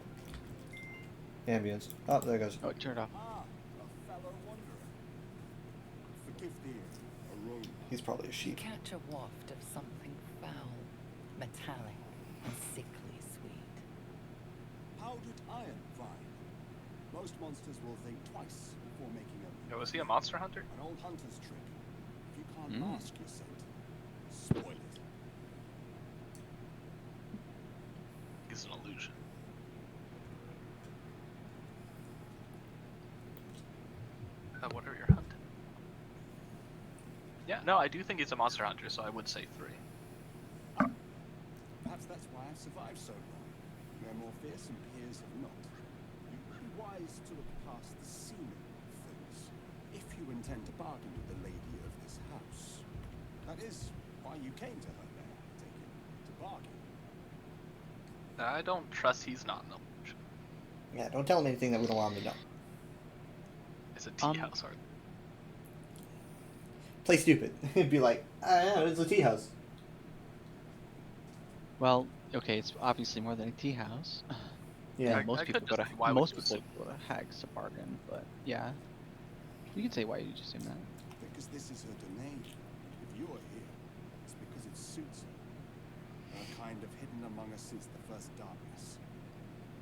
Speaker 1: Ambience. Oh, there it goes.
Speaker 9: Oh, turn it off.
Speaker 5: A fellow wanderer. Forgive the aroma.
Speaker 1: He's probably a sheep.
Speaker 12: Catch a waft of something foul, metallic, and sickly sweet.
Speaker 5: Powdered iron fine. Most monsters will think twice before making a...
Speaker 10: Yo, is he a monster hunter?
Speaker 5: An old hunter's trick. If you can't mask your scent, spoil it.
Speaker 10: He's an illusion. What are your hunting? Yeah, no, I do think he's a monster hunter, so I would say 3.
Speaker 5: Perhaps that's why I've survived so long. Where more fearsome peers have not. You would be wise to look past the seeming of things, if you intend to bargain with the lady of this house. That is why you came to her there, I take it, to bargain.
Speaker 10: I don't trust he's not an illusion.
Speaker 1: Yeah, don't tell him anything that we don't want him to know.
Speaker 10: It's a tea house, art.
Speaker 1: Play stupid. Be like, yeah, it's a tea house.
Speaker 9: Well, okay, it's obviously more than a tea house.
Speaker 1: Yeah.
Speaker 9: Most
Speaker 10: I
Speaker 9: people
Speaker 10: could
Speaker 9: go to
Speaker 10: just- why would
Speaker 9: most
Speaker 10: you
Speaker 9: people go to Hags to bargain, but yeah, you can say why you just assume that.
Speaker 5: Because this is her domain. If you are here, it's because it suits her. Her kind of hidden among us since the first darkness.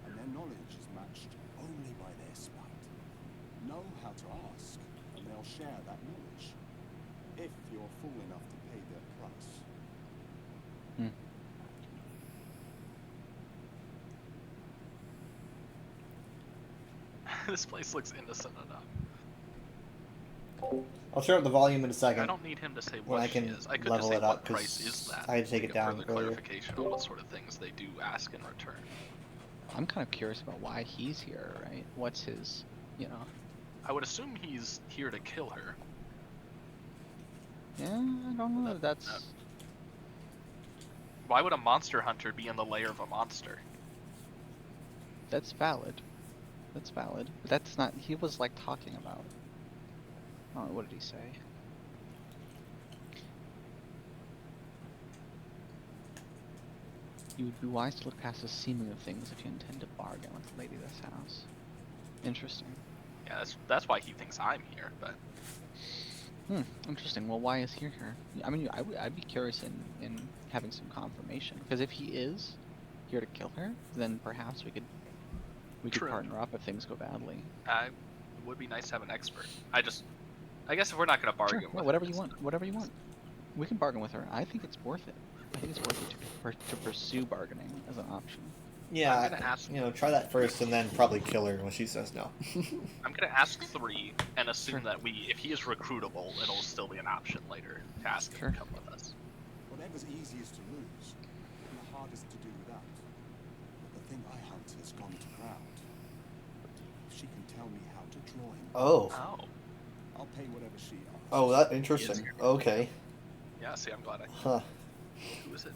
Speaker 5: And their knowledge is matched only by their spite. Know how to ask, and they'll share that knowledge. If you're fool enough to pay their price.
Speaker 10: This place looks innocent enough.
Speaker 1: I'll turn up the volume in a
Speaker 10: I
Speaker 1: second.
Speaker 10: don't need him to say
Speaker 1: when
Speaker 10: what
Speaker 1: I
Speaker 10: she
Speaker 1: can
Speaker 10: is. I could
Speaker 1: level
Speaker 10: just say
Speaker 1: it up,
Speaker 10: what price
Speaker 1: 'cause
Speaker 10: is that.
Speaker 1: I had to take it
Speaker 10: get
Speaker 1: down
Speaker 10: further
Speaker 1: earlier.
Speaker 10: clarification on what sort of things they do ask in return.
Speaker 9: I'm kind of curious about why he's here, right? What's his, you know?
Speaker 10: I would assume he's here to kill her.
Speaker 9: Yeah, I don't know. That's
Speaker 10: Why would a monster hunter be in the lair of a monster?
Speaker 9: that's valid. That's valid. But that's not. He was like talking about. Oh, what did he say? You would be wise to look past the seeming of things if you intend to bargain with the lady of this house. Interesting.
Speaker 10: Yeah, that's why he thinks I'm here. But
Speaker 9: Interesting. Well, why is he here? I mean, I'd be curious in having some confirmation. Because if he is here to kill her, then perhaps we could
Speaker 10: True.
Speaker 9: partner up if things go badly.
Speaker 10: it would be nice to have an expert. I guess if we're not gonna bargain
Speaker 9: Sure.
Speaker 10: with
Speaker 9: Yeah,
Speaker 10: her,
Speaker 9: whatever you want. Whatever you want. We can bargain with her. I think it's worth it. I think it's worth it to pursue bargaining as an option.
Speaker 1: Yeah,
Speaker 10: I'm gonna ask-
Speaker 1: try that first and then probably kill her when she says no.
Speaker 10: I'm gonna ask 3 and assume that if he is recruitable, it'll still be an option later to ask him to come with us.
Speaker 5: Whatever's easiest to lose, and the hardest to do without. But the thing I hunt has gone to ground. If she can tell me how to draw him,
Speaker 1: Oh.
Speaker 5: I'll pay whatever she asks.
Speaker 1: Oh, that's interesting. Okay.
Speaker 10: Yeah, see, I'm glad I.
Speaker 1: Huh.
Speaker 10: Who is it?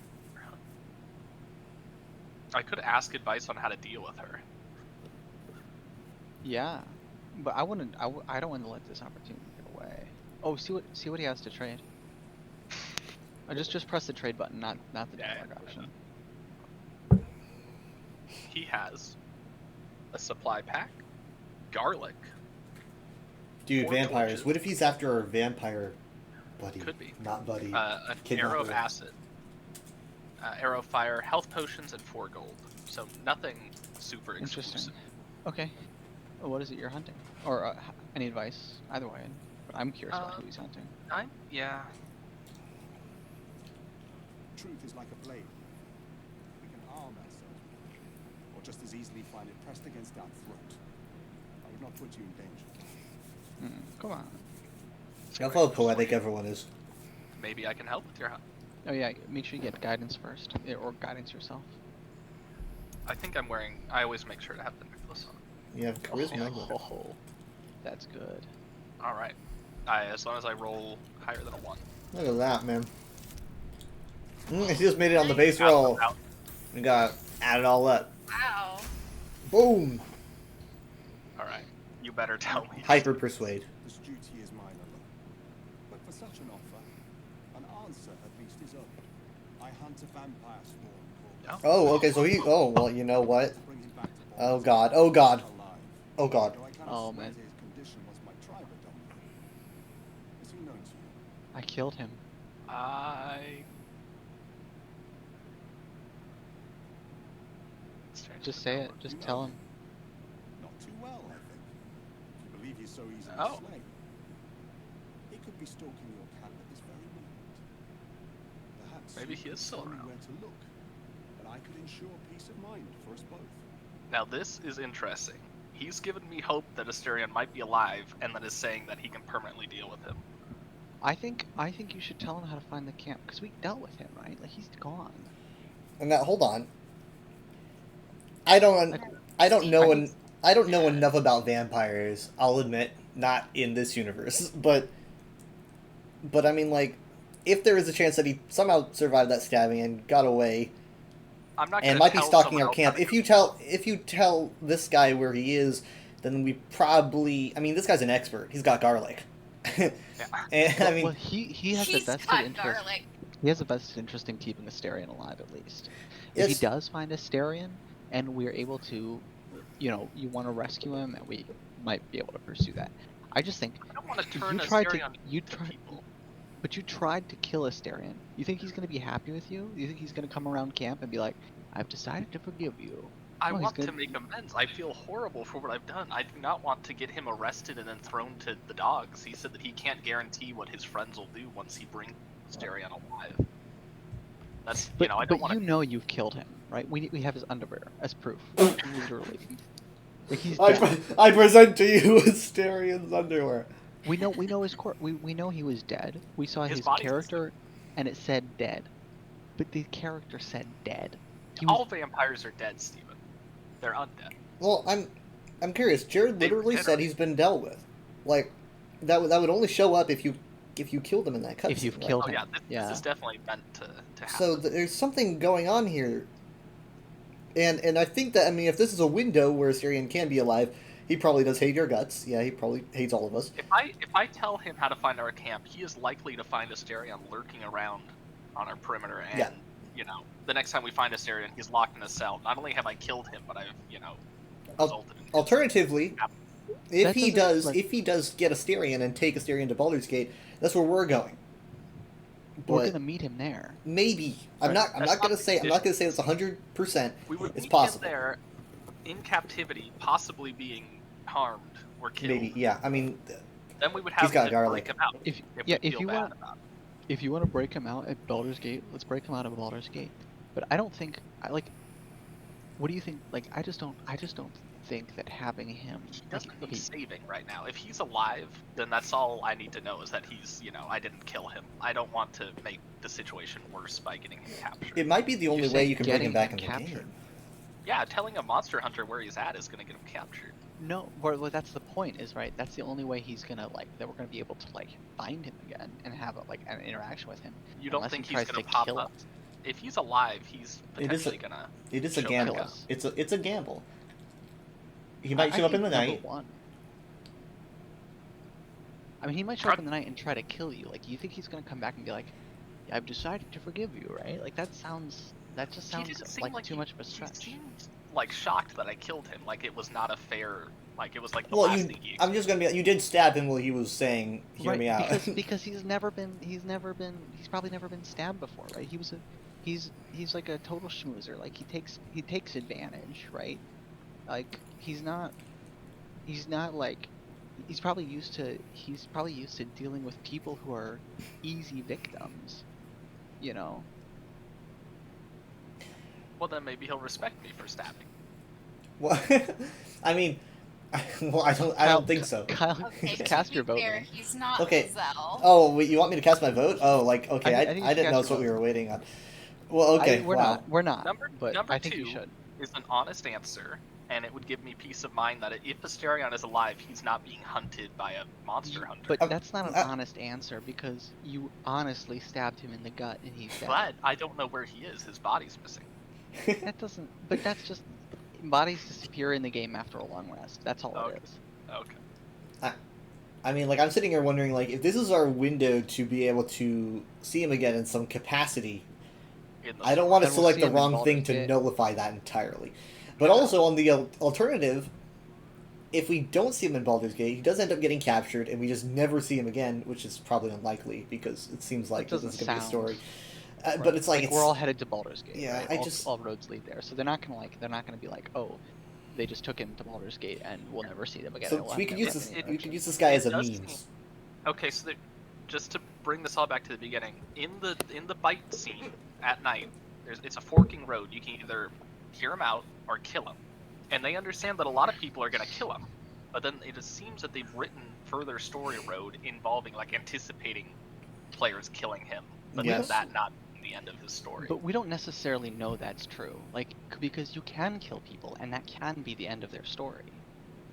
Speaker 10: I could ask advice on how to deal with her.
Speaker 9: Yeah, but I wouldn't. I don't want to let this opportunity get away. Oh, see what he has to trade. I just press the trade button, not the dialogue option.
Speaker 10: He has a supply pack, garlic.
Speaker 1: Dude,
Speaker 10: 4
Speaker 1: vampires.
Speaker 10: torches.
Speaker 1: What if he's after our vampire buddy?
Speaker 10: Could be.
Speaker 1: Not buddy.
Speaker 10: An arrow of acid, arrow of fire, health potions, and 4 gold. So nothing super
Speaker 9: Interesting.
Speaker 10: exclusive.
Speaker 9: Okay. Well, what is it you're hunting? Or any advice? Either way. But I'm curious about who he's hunting.
Speaker 10: Yeah.
Speaker 5: Truth is like a blade. We can arm ourselves, or just as easily find it pressed against our throat. I would not put you in danger.
Speaker 9: Come on.
Speaker 1: That's how poetic everyone is.
Speaker 10: maybe I can help with your hunt.
Speaker 9: Oh yeah, make sure you get guidance first, or guidance yourself.
Speaker 10: I think I'm wearing. I always make sure to have the necklace on.
Speaker 1: You have charisma.
Speaker 9: Oh, that's good.
Speaker 10: All right. As long as I roll higher than a 1.
Speaker 1: Look at that, man. He just made it on the base roll. We got add it all up.
Speaker 11: Wow.
Speaker 1: Boom.
Speaker 10: All right. You better tell me.
Speaker 1: Hyper persuade.
Speaker 5: This duty is mine alone. But for such an offer, an answer at least is owed. I hunt a vampire swarm called...
Speaker 1: Oh, okay, so he... Oh, well, you know what? Oh, God. Oh, God. Oh, God.
Speaker 9: Oh, man. I killed him. Just say it. Just tell him.
Speaker 5: Not too well, I think. If you believe he's so easily
Speaker 10: Oh.
Speaker 5: slain. He could be stalking your camp at this very moment. Perhaps
Speaker 10: Maybe he is still
Speaker 5: tell me
Speaker 10: around.
Speaker 5: where to look, and I could ensure peace of mind for us both.
Speaker 10: Now this is interesting. He's given me hope that Asterion might be alive, and then is saying that he can permanently deal with him.
Speaker 9: I think you should tell him how to find the camp, because we dealt with him, right? Like, he's gone.
Speaker 1: And now, hold on. I don't know enough about vampires. I'll admit, not in this universe, but I mean, like, if there is a chance that he somehow survived that stabbing and got away,
Speaker 10: I'm not
Speaker 1: and
Speaker 10: gonna
Speaker 1: might be
Speaker 10: tell
Speaker 1: stalking
Speaker 10: someone
Speaker 1: our
Speaker 10: else
Speaker 1: camp.
Speaker 10: how to
Speaker 1: If you tell this guy where he is, then we probably. I mean, this guy's an expert. He's got garlic. And I mean,
Speaker 9: well, he has a
Speaker 11: He's
Speaker 9: vested
Speaker 11: got
Speaker 9: interest.
Speaker 11: garlic.
Speaker 9: He has a vested interest in keeping Asterion alive, at least. If
Speaker 1: Yes.
Speaker 9: he does find Asterion, and we're able to, you want to rescue him, and we might be able to pursue that. I just think
Speaker 10: I don't want to
Speaker 9: you
Speaker 10: turn
Speaker 9: tried
Speaker 10: Asterion
Speaker 9: you
Speaker 10: into
Speaker 9: tried,
Speaker 10: people.
Speaker 9: but you tried to kill Asterion. You think he's going to be happy with you? You think he's going to come around camp and be like, "I've decided to forgive you"?
Speaker 10: I
Speaker 9: No, he's
Speaker 10: want to
Speaker 9: gonna-
Speaker 10: make amends. I feel horrible for what I've done. I do not want to get him arrested and then thrown to the dogs. He said that he can't guarantee what his friends will do once he brings Asterion alive. That's,
Speaker 9: But,
Speaker 10: I don't want to...
Speaker 9: you've killed him, right? We have his underwear as proof, literally. Like, he's dead.
Speaker 1: I present to you Asterian's underwear.
Speaker 9: We know his we know he was dead. We saw his
Speaker 10: body's
Speaker 9: character, and it said dead, but the character said dead. He
Speaker 10: All
Speaker 9: was,
Speaker 10: vampires are dead, Steven. They're undead.
Speaker 1: Well, I'm curious. Jared literally said he's been dealt with. Like, that would only show up if you killed him in that cutscene.
Speaker 9: if you've
Speaker 1: right?
Speaker 9: killed
Speaker 10: Oh
Speaker 9: him,
Speaker 10: yeah, this is definitely meant to happen.
Speaker 1: So there's something going on here, and I think that, I mean, if this is a window where Asterion can be alive, he probably does hate your guts. Yeah, he probably hates all of us.
Speaker 10: If I tell him how to find our camp, he is likely to find Asterion lurking around on our perimeter, and the next time we find Asterion, he's locked in a cell. Not only have I killed him, but I've resulted in
Speaker 1: Alternatively, if
Speaker 9: That
Speaker 1: he
Speaker 9: doesn't,
Speaker 1: does
Speaker 9: like-
Speaker 1: if he does get Asterion and take Asterion to Baldur's Gate, that's where we're going.
Speaker 9: we're
Speaker 1: But
Speaker 9: gonna meet him there.
Speaker 1: maybe I'm
Speaker 9: Right.
Speaker 1: not gonna say it's 100%.
Speaker 10: We would
Speaker 1: It's
Speaker 10: meet
Speaker 1: possible.
Speaker 10: him there, in captivity, possibly being harmed or killed.
Speaker 1: Maybe, yeah. I mean,
Speaker 10: Then we would
Speaker 1: He's
Speaker 10: have
Speaker 1: got
Speaker 10: to
Speaker 1: garlic.
Speaker 10: break him out.
Speaker 9: If
Speaker 10: we
Speaker 9: if
Speaker 10: feel
Speaker 9: you
Speaker 10: bad
Speaker 9: want
Speaker 10: about it.
Speaker 9: if you want to break him out at Baldur's Gate, let's break him out of Baldur's Gate. But I don't think what do you think? Like, I just don't think that having him.
Speaker 10: He doesn't need
Speaker 9: okay,
Speaker 10: saving right now. If he's alive, then that's all I need to know is that he's, I didn't kill him. I don't want to make the situation worse by getting him captured.
Speaker 1: it might be the only
Speaker 9: You're
Speaker 1: way
Speaker 9: saying
Speaker 1: you can bring him
Speaker 9: getting
Speaker 1: back
Speaker 9: him
Speaker 1: into the
Speaker 9: captured.
Speaker 1: game.
Speaker 10: Yeah, telling a monster hunter where he's at is going to get him captured.
Speaker 9: No, well, that's the point. Is right. That's the only way he's gonna that we're gonna be able to find him again and have an interaction with him.
Speaker 10: You don't
Speaker 9: Unless
Speaker 10: think
Speaker 9: he
Speaker 10: he's
Speaker 9: tries
Speaker 10: going to
Speaker 9: to
Speaker 10: pop
Speaker 9: kill
Speaker 10: up?
Speaker 9: us.
Speaker 10: If he's alive, he's
Speaker 1: It is
Speaker 10: potentially going to...
Speaker 1: It is a
Speaker 10: Show
Speaker 1: gamble.
Speaker 9: us.
Speaker 1: It's a gamble. He might
Speaker 9: I
Speaker 1: show up in
Speaker 9: think
Speaker 1: the
Speaker 9: number
Speaker 1: night.
Speaker 9: one. I mean, he might show up in the night and try to kill you. Like, you think he's gonna come back and be like, "I've decided to forgive you," right? Like, that just sounds
Speaker 10: He didn't seem
Speaker 9: like too much of a
Speaker 10: He
Speaker 9: stretch.
Speaker 10: seemed shocked that I killed him. Like it was not a fair... Like it was like the
Speaker 1: Well,
Speaker 10: last thing he...
Speaker 1: I'm just gonna be. You did stab him while he was saying, "Hear
Speaker 9: Right,
Speaker 1: me out."
Speaker 9: because he's probably never been stabbed before, right? He's like a total schmoozer. Like, he takes advantage, right? Like, he's probably used to dealing with people who are easy victims,
Speaker 10: Well, then maybe he'll respect me for stabbing.
Speaker 1: Well, I mean, Well, I don't think so.
Speaker 9: Kyle,
Speaker 11: Okay, to
Speaker 9: cast
Speaker 11: be
Speaker 9: your vote.
Speaker 11: fair,
Speaker 9: man.
Speaker 11: he's not
Speaker 1: Okay.
Speaker 11: Lizelle.
Speaker 1: Oh, wait, you want me to cast my vote? Oh, like, okay,
Speaker 9: I think you
Speaker 1: I
Speaker 9: should
Speaker 1: didn't know
Speaker 9: cast
Speaker 1: that's what
Speaker 9: your
Speaker 1: we
Speaker 9: vote.
Speaker 1: were waiting on. Well, okay,
Speaker 9: We're
Speaker 1: wow.
Speaker 9: not. We're not.
Speaker 10: Number
Speaker 9: but
Speaker 10: number
Speaker 9: I think you
Speaker 10: two
Speaker 9: should.
Speaker 10: is an honest answer, and it would give me peace of mind that if Asterion is alive, he's not being hunted by a monster hunter.
Speaker 9: But that's not an honest answer because you honestly stabbed him in the gut and he's dead.
Speaker 10: But I don't know where he is. His body's missing.
Speaker 9: That doesn't. But that's just bodies disappear in the game after a long rest. That's all it is.
Speaker 10: Okay.
Speaker 1: I mean, like, I'm sitting here wondering, like, if this is our window to be able to see him again in some capacity, I don't want to
Speaker 9: Then we'll
Speaker 1: select
Speaker 9: see
Speaker 1: the
Speaker 9: him in
Speaker 1: wrong thing
Speaker 9: Baldur's
Speaker 1: to
Speaker 9: Gate.
Speaker 1: nullify that entirely. But also, on the alternative, if we don't see him in Baldur's Gate, he does end up getting captured, and we just never see him again, which is probably unlikely, because it seems like this is going to be a story.
Speaker 9: Right.
Speaker 1: But it's like,
Speaker 9: we're all headed to Baldur's Gate.
Speaker 1: Yeah,
Speaker 9: right? All roads lead there. So they're not gonna be like, oh, they just took him to Baldur's Gate and we'll never see them again.
Speaker 1: So
Speaker 9: We'll
Speaker 1: we
Speaker 9: have
Speaker 1: could
Speaker 9: never
Speaker 1: use this.
Speaker 9: seen them
Speaker 1: We
Speaker 9: again.
Speaker 1: could use this guy as a
Speaker 10: does
Speaker 1: means.
Speaker 10: seem- Okay, so just to bring this all back to the beginning, in the bite scene at night, it's a forking road. You can either hear him out or kill him, and they understand that a lot of people are gonna kill him. But then it just seems that they've written further story road involving like anticipating players killing him, but
Speaker 1: Yes.
Speaker 10: then that not being the end of his story.
Speaker 9: But we don't necessarily know that's true. Like, because you can kill people and that can be the end of their story.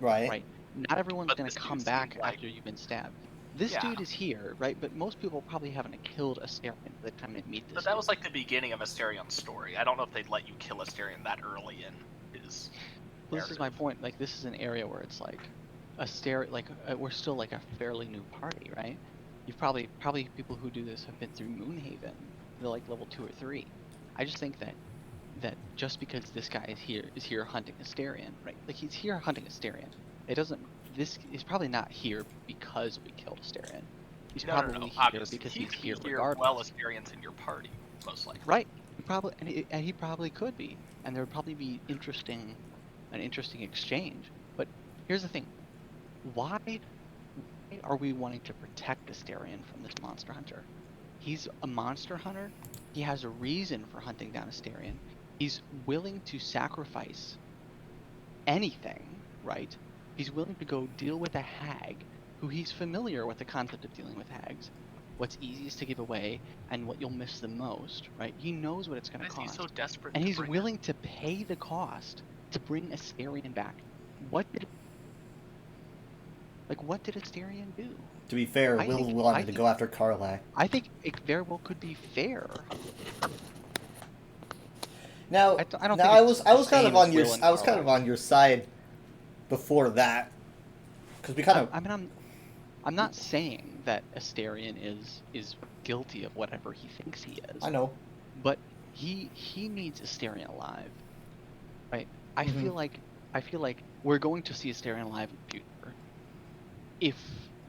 Speaker 1: Right.
Speaker 9: Right. Not everyone's
Speaker 10: But
Speaker 9: gonna
Speaker 10: this
Speaker 9: come
Speaker 10: dude
Speaker 9: back
Speaker 10: seems like-
Speaker 9: after you've been stabbed. This
Speaker 10: Yeah.
Speaker 9: dude is here, right? But most people probably haven't killed Asterion by the time they meet this.
Speaker 10: But that was like the beginning of Asterion's story. I don't know if they'd let you kill Asterion that early in his.
Speaker 9: Well, this is my point. Like, this is an area where it's like we're still like a fairly new party, right? You've probably people who do this have been through Moonhaven. They're like level 2 or 3. I just think that just because this guy is here hunting Asterion, right? Like, he's here hunting Asterion. It doesn't. This is probably not here because we killed Asterion. He's probably here
Speaker 10: obviously.
Speaker 9: because he's here
Speaker 10: here
Speaker 9: regardless.
Speaker 10: while Asterian's in your party, most likely.
Speaker 9: Right. He probably could be, and there would probably be an interesting exchange. But here's the thing: why are we wanting to protect Asterion from this monster hunter? He's a monster hunter. He has a reason for hunting down Asterion. He's willing to sacrifice anything, right? He's willing to go deal with a hag, who he's familiar with the concept of dealing with hags. What's easiest to give away and what you'll miss the most, right? He knows what it's going to
Speaker 10: Why is
Speaker 9: cost.
Speaker 10: he so desperate
Speaker 9: And
Speaker 10: to
Speaker 9: he's
Speaker 10: bring
Speaker 9: willing to pay the cost to bring Asterion back. What did Asterion do?
Speaker 1: To be fair,
Speaker 9: I
Speaker 1: Will
Speaker 9: think-
Speaker 1: wanted
Speaker 9: I
Speaker 1: to
Speaker 9: think-
Speaker 1: go after Karlach.
Speaker 9: I think it very well could be fair.
Speaker 1: Now,
Speaker 9: I don't
Speaker 1: now
Speaker 9: think
Speaker 1: I
Speaker 9: it's
Speaker 1: was
Speaker 9: the
Speaker 1: kind
Speaker 9: same
Speaker 1: of on
Speaker 9: as
Speaker 1: your
Speaker 9: Will and
Speaker 1: I was kind of
Speaker 9: Karlach.
Speaker 1: on your side before that, because we kind of.
Speaker 9: I'm not saying that Asterion is guilty of whatever he thinks he is.
Speaker 1: I know.
Speaker 9: But he needs Asterion alive, right? I
Speaker 1: Mhm.
Speaker 9: feel like we're going to see Asterion alive in the future.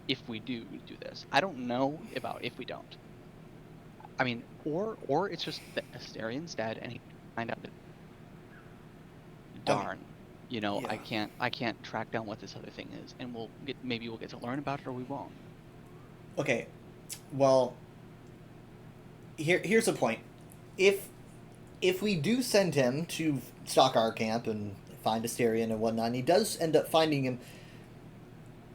Speaker 9: If we do this, I don't know about if we don't. I mean, or it's just that Asterion's dead and he find out that darn,
Speaker 1: yeah.
Speaker 9: I can't track down what this other thing is, and maybe we'll get to learn about it or we won't.
Speaker 1: Okay, well, here's the point. If we do send him to stalk our camp and find Asterion and whatnot, and he does end up finding him,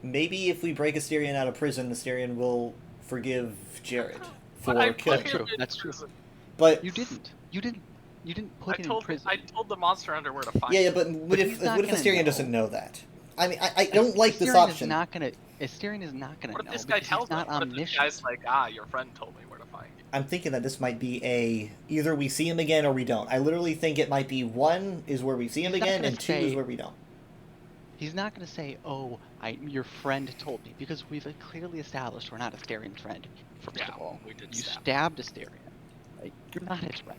Speaker 1: maybe if we break Asterion out of prison, Asterion will forgive Jared for killing him.
Speaker 9: That's true.
Speaker 1: But
Speaker 9: you didn't put him in prison.
Speaker 10: I told the monster hunter where to find
Speaker 1: Yeah,
Speaker 10: him.
Speaker 1: but what if
Speaker 9: he's not
Speaker 1: Asterion
Speaker 9: gonna know.
Speaker 1: doesn't know that? I mean, I don't like this
Speaker 9: Asterion
Speaker 1: option.
Speaker 9: Asterion is not gonna
Speaker 10: What if
Speaker 9: know
Speaker 10: this guy
Speaker 9: because
Speaker 10: tells
Speaker 9: he's not
Speaker 10: him? What if this
Speaker 9: omniscient.
Speaker 10: guy's like, your friend told me where to find you?
Speaker 1: I'm thinking that this might be either we see him again or we don't. I literally think it might be 1 is where we see him
Speaker 9: He's not
Speaker 1: again,
Speaker 9: gonna
Speaker 1: and 2 is
Speaker 9: say-
Speaker 1: where we don't.
Speaker 9: He's not going to say, "Oh, your friend told me," because we've clearly established we're not Asterian's friend. First of all,
Speaker 10: we did
Speaker 9: you
Speaker 10: stab
Speaker 9: stabbed Asterion. Like, you're not his friend.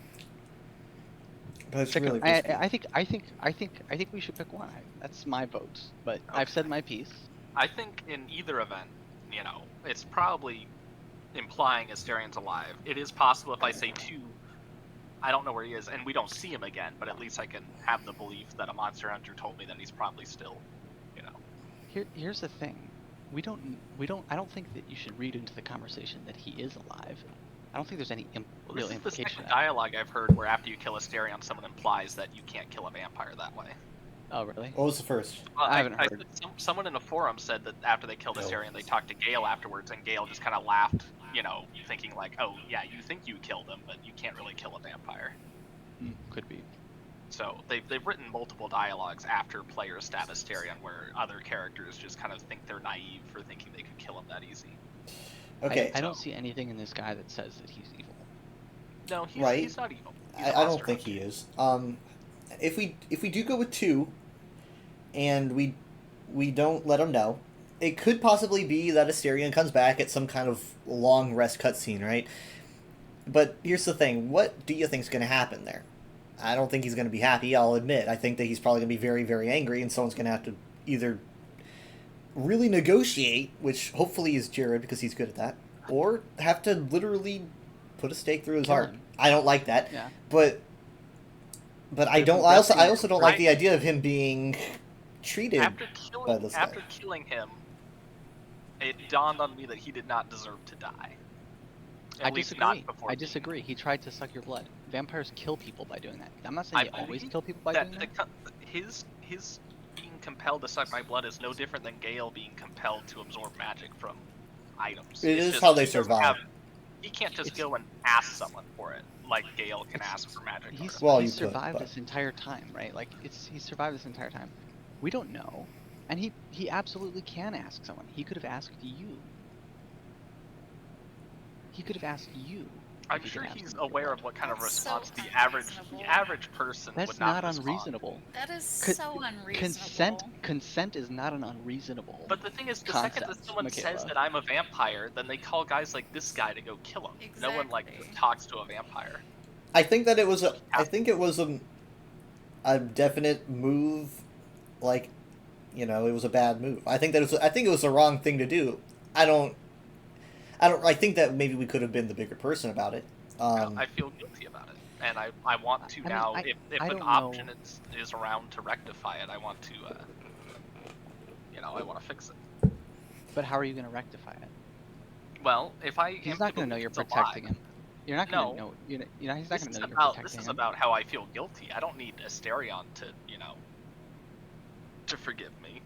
Speaker 1: But it's
Speaker 9: Second,
Speaker 1: really
Speaker 9: I think we should pick one. That's my vote. But I've said my piece.
Speaker 10: I think in either event, it's probably implying Asterian's alive. It is possible if I say 2, I don't know where he is, and we don't see him again, but at least I can have the belief that a monster hunter told me that he's probably still,
Speaker 9: Here's the thing. I don't think that you should read into the conversation that he is alive. I don't think there's any
Speaker 10: Well,
Speaker 9: real
Speaker 10: this is the
Speaker 9: implication.
Speaker 10: second dialogue I've heard where after you kill Asterion, someone implies that you can't kill a vampire that way.
Speaker 9: Oh, really?
Speaker 1: What was the first?
Speaker 10: Well,
Speaker 9: I haven't heard.
Speaker 10: Someone in a forum said that after they killed Astarion, they talked to Gale afterwards, and Gale just kind of laughed, thinking like, "Oh yeah, you think you killed him, but you can't really kill a vampire."
Speaker 9: Could be.
Speaker 10: So they've written multiple dialogues after players stab Astarion, where other characters just kind of think they're naive for thinking they could kill him that easy.
Speaker 1: Okay.
Speaker 9: I don't see anything in this guy that says that he's evil.
Speaker 10: No, he's not evil. He's
Speaker 1: I
Speaker 10: a
Speaker 1: don't
Speaker 10: monster
Speaker 1: think
Speaker 10: hunter.
Speaker 1: he is. If we do go with 2, and we don't let him know, it could possibly be that Astarion comes back at some kind of long rest cutscene, right? But here's the thing: what do you think's going to happen there? I don't think he's going to be happy. I'll admit. I think that he's probably going to be very, very angry, and someone's going to have to either really negotiate, which hopefully is Jared because he's good at that, or have to literally put a stake through his
Speaker 9: Kill
Speaker 1: heart.
Speaker 9: him.
Speaker 1: I don't like that,
Speaker 9: Yeah.
Speaker 1: but I don't. I also don't like the idea of him being treated by this guy.
Speaker 10: After killing him, it dawned on me that he did not deserve to die.
Speaker 9: I
Speaker 10: At least
Speaker 9: disagree.
Speaker 10: not before
Speaker 9: I
Speaker 10: being-
Speaker 9: disagree. He tried to suck your blood. Vampires kill people by doing that. I'm not saying they always
Speaker 10: believe
Speaker 9: kill people by
Speaker 10: that
Speaker 9: doing that.
Speaker 10: his being compelled to suck my blood is no different than Gale being compelled to absorb magic from items.
Speaker 1: It
Speaker 10: It's
Speaker 1: is
Speaker 10: just
Speaker 1: how they
Speaker 10: he doesn't
Speaker 1: survive.
Speaker 10: He can't just go and ask someone for it like Gale can ask for magic.
Speaker 9: He's,
Speaker 1: Well,
Speaker 9: he's
Speaker 1: you could,
Speaker 9: survived
Speaker 1: but-
Speaker 9: this entire time, right? Like he's survived this entire time. We don't know, and he absolutely can ask someone. He could have asked you. He could have asked you.
Speaker 10: I'm
Speaker 9: if he
Speaker 10: sure
Speaker 9: could ask
Speaker 10: he's
Speaker 9: him for
Speaker 10: aware
Speaker 9: blood.
Speaker 10: of what kind of
Speaker 11: That's so
Speaker 10: response the
Speaker 11: unreasonable.
Speaker 10: average person
Speaker 9: That's
Speaker 10: would not
Speaker 9: not
Speaker 10: respond.
Speaker 9: unreasonable.
Speaker 11: That is
Speaker 9: Co-
Speaker 11: so unreasonable.
Speaker 9: Consent is not an unreasonable.
Speaker 10: But the thing is, the second that
Speaker 9: concept,
Speaker 10: someone says
Speaker 9: Michaela.
Speaker 10: that I'm a vampire, then they call guys like this guy to go kill him. No one like
Speaker 11: Exactly.
Speaker 10: talks to a vampire.
Speaker 1: I think that it was a definite move, like, it was a bad move. I think it was the wrong thing to do. I think that maybe we could have been the bigger person about it.
Speaker 10: I feel guilty about it, and I want to
Speaker 9: I mean,
Speaker 10: now.
Speaker 9: I
Speaker 10: If an
Speaker 9: don't
Speaker 10: option
Speaker 9: know.
Speaker 10: is around to rectify it, I want to. I want to fix it.
Speaker 9: But how are you going to rectify it?
Speaker 10: Well, if I
Speaker 9: He's
Speaker 10: am
Speaker 9: not
Speaker 10: to
Speaker 9: going to know you're
Speaker 10: believe it's
Speaker 9: protecting
Speaker 10: alive-
Speaker 9: him. You're not going to
Speaker 10: No.
Speaker 9: know. He's not going to know you're
Speaker 10: This
Speaker 9: protecting
Speaker 10: is
Speaker 9: him.
Speaker 10: about how I feel guilty. I don't need Astarion to forgive me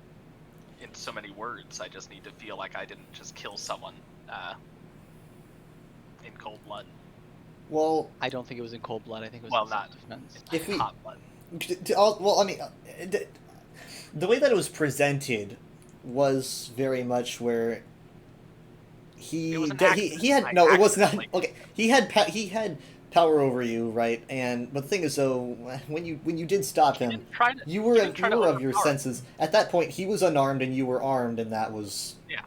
Speaker 10: in so many words. I just need to feel like I didn't just kill someone in cold blood.
Speaker 1: Well,
Speaker 9: I don't think it was in cold blood. I think it was
Speaker 10: Well,
Speaker 9: in
Speaker 10: not
Speaker 9: self-defense.
Speaker 1: If we-
Speaker 10: hot blood.
Speaker 1: The way that it was presented was very much where he
Speaker 10: It was an
Speaker 1: he
Speaker 10: accident.
Speaker 1: had
Speaker 10: I
Speaker 1: no, it was not
Speaker 10: accidentally-
Speaker 1: okay. He had power over you, right? But the thing is, though, when you did stop
Speaker 10: He
Speaker 1: him,
Speaker 10: didn't try to-
Speaker 1: you
Speaker 10: he
Speaker 1: were
Speaker 10: didn't try to
Speaker 1: of your
Speaker 10: overpower.
Speaker 1: senses. At that point, he was unarmed and you were armed, and that was
Speaker 10: Yeah.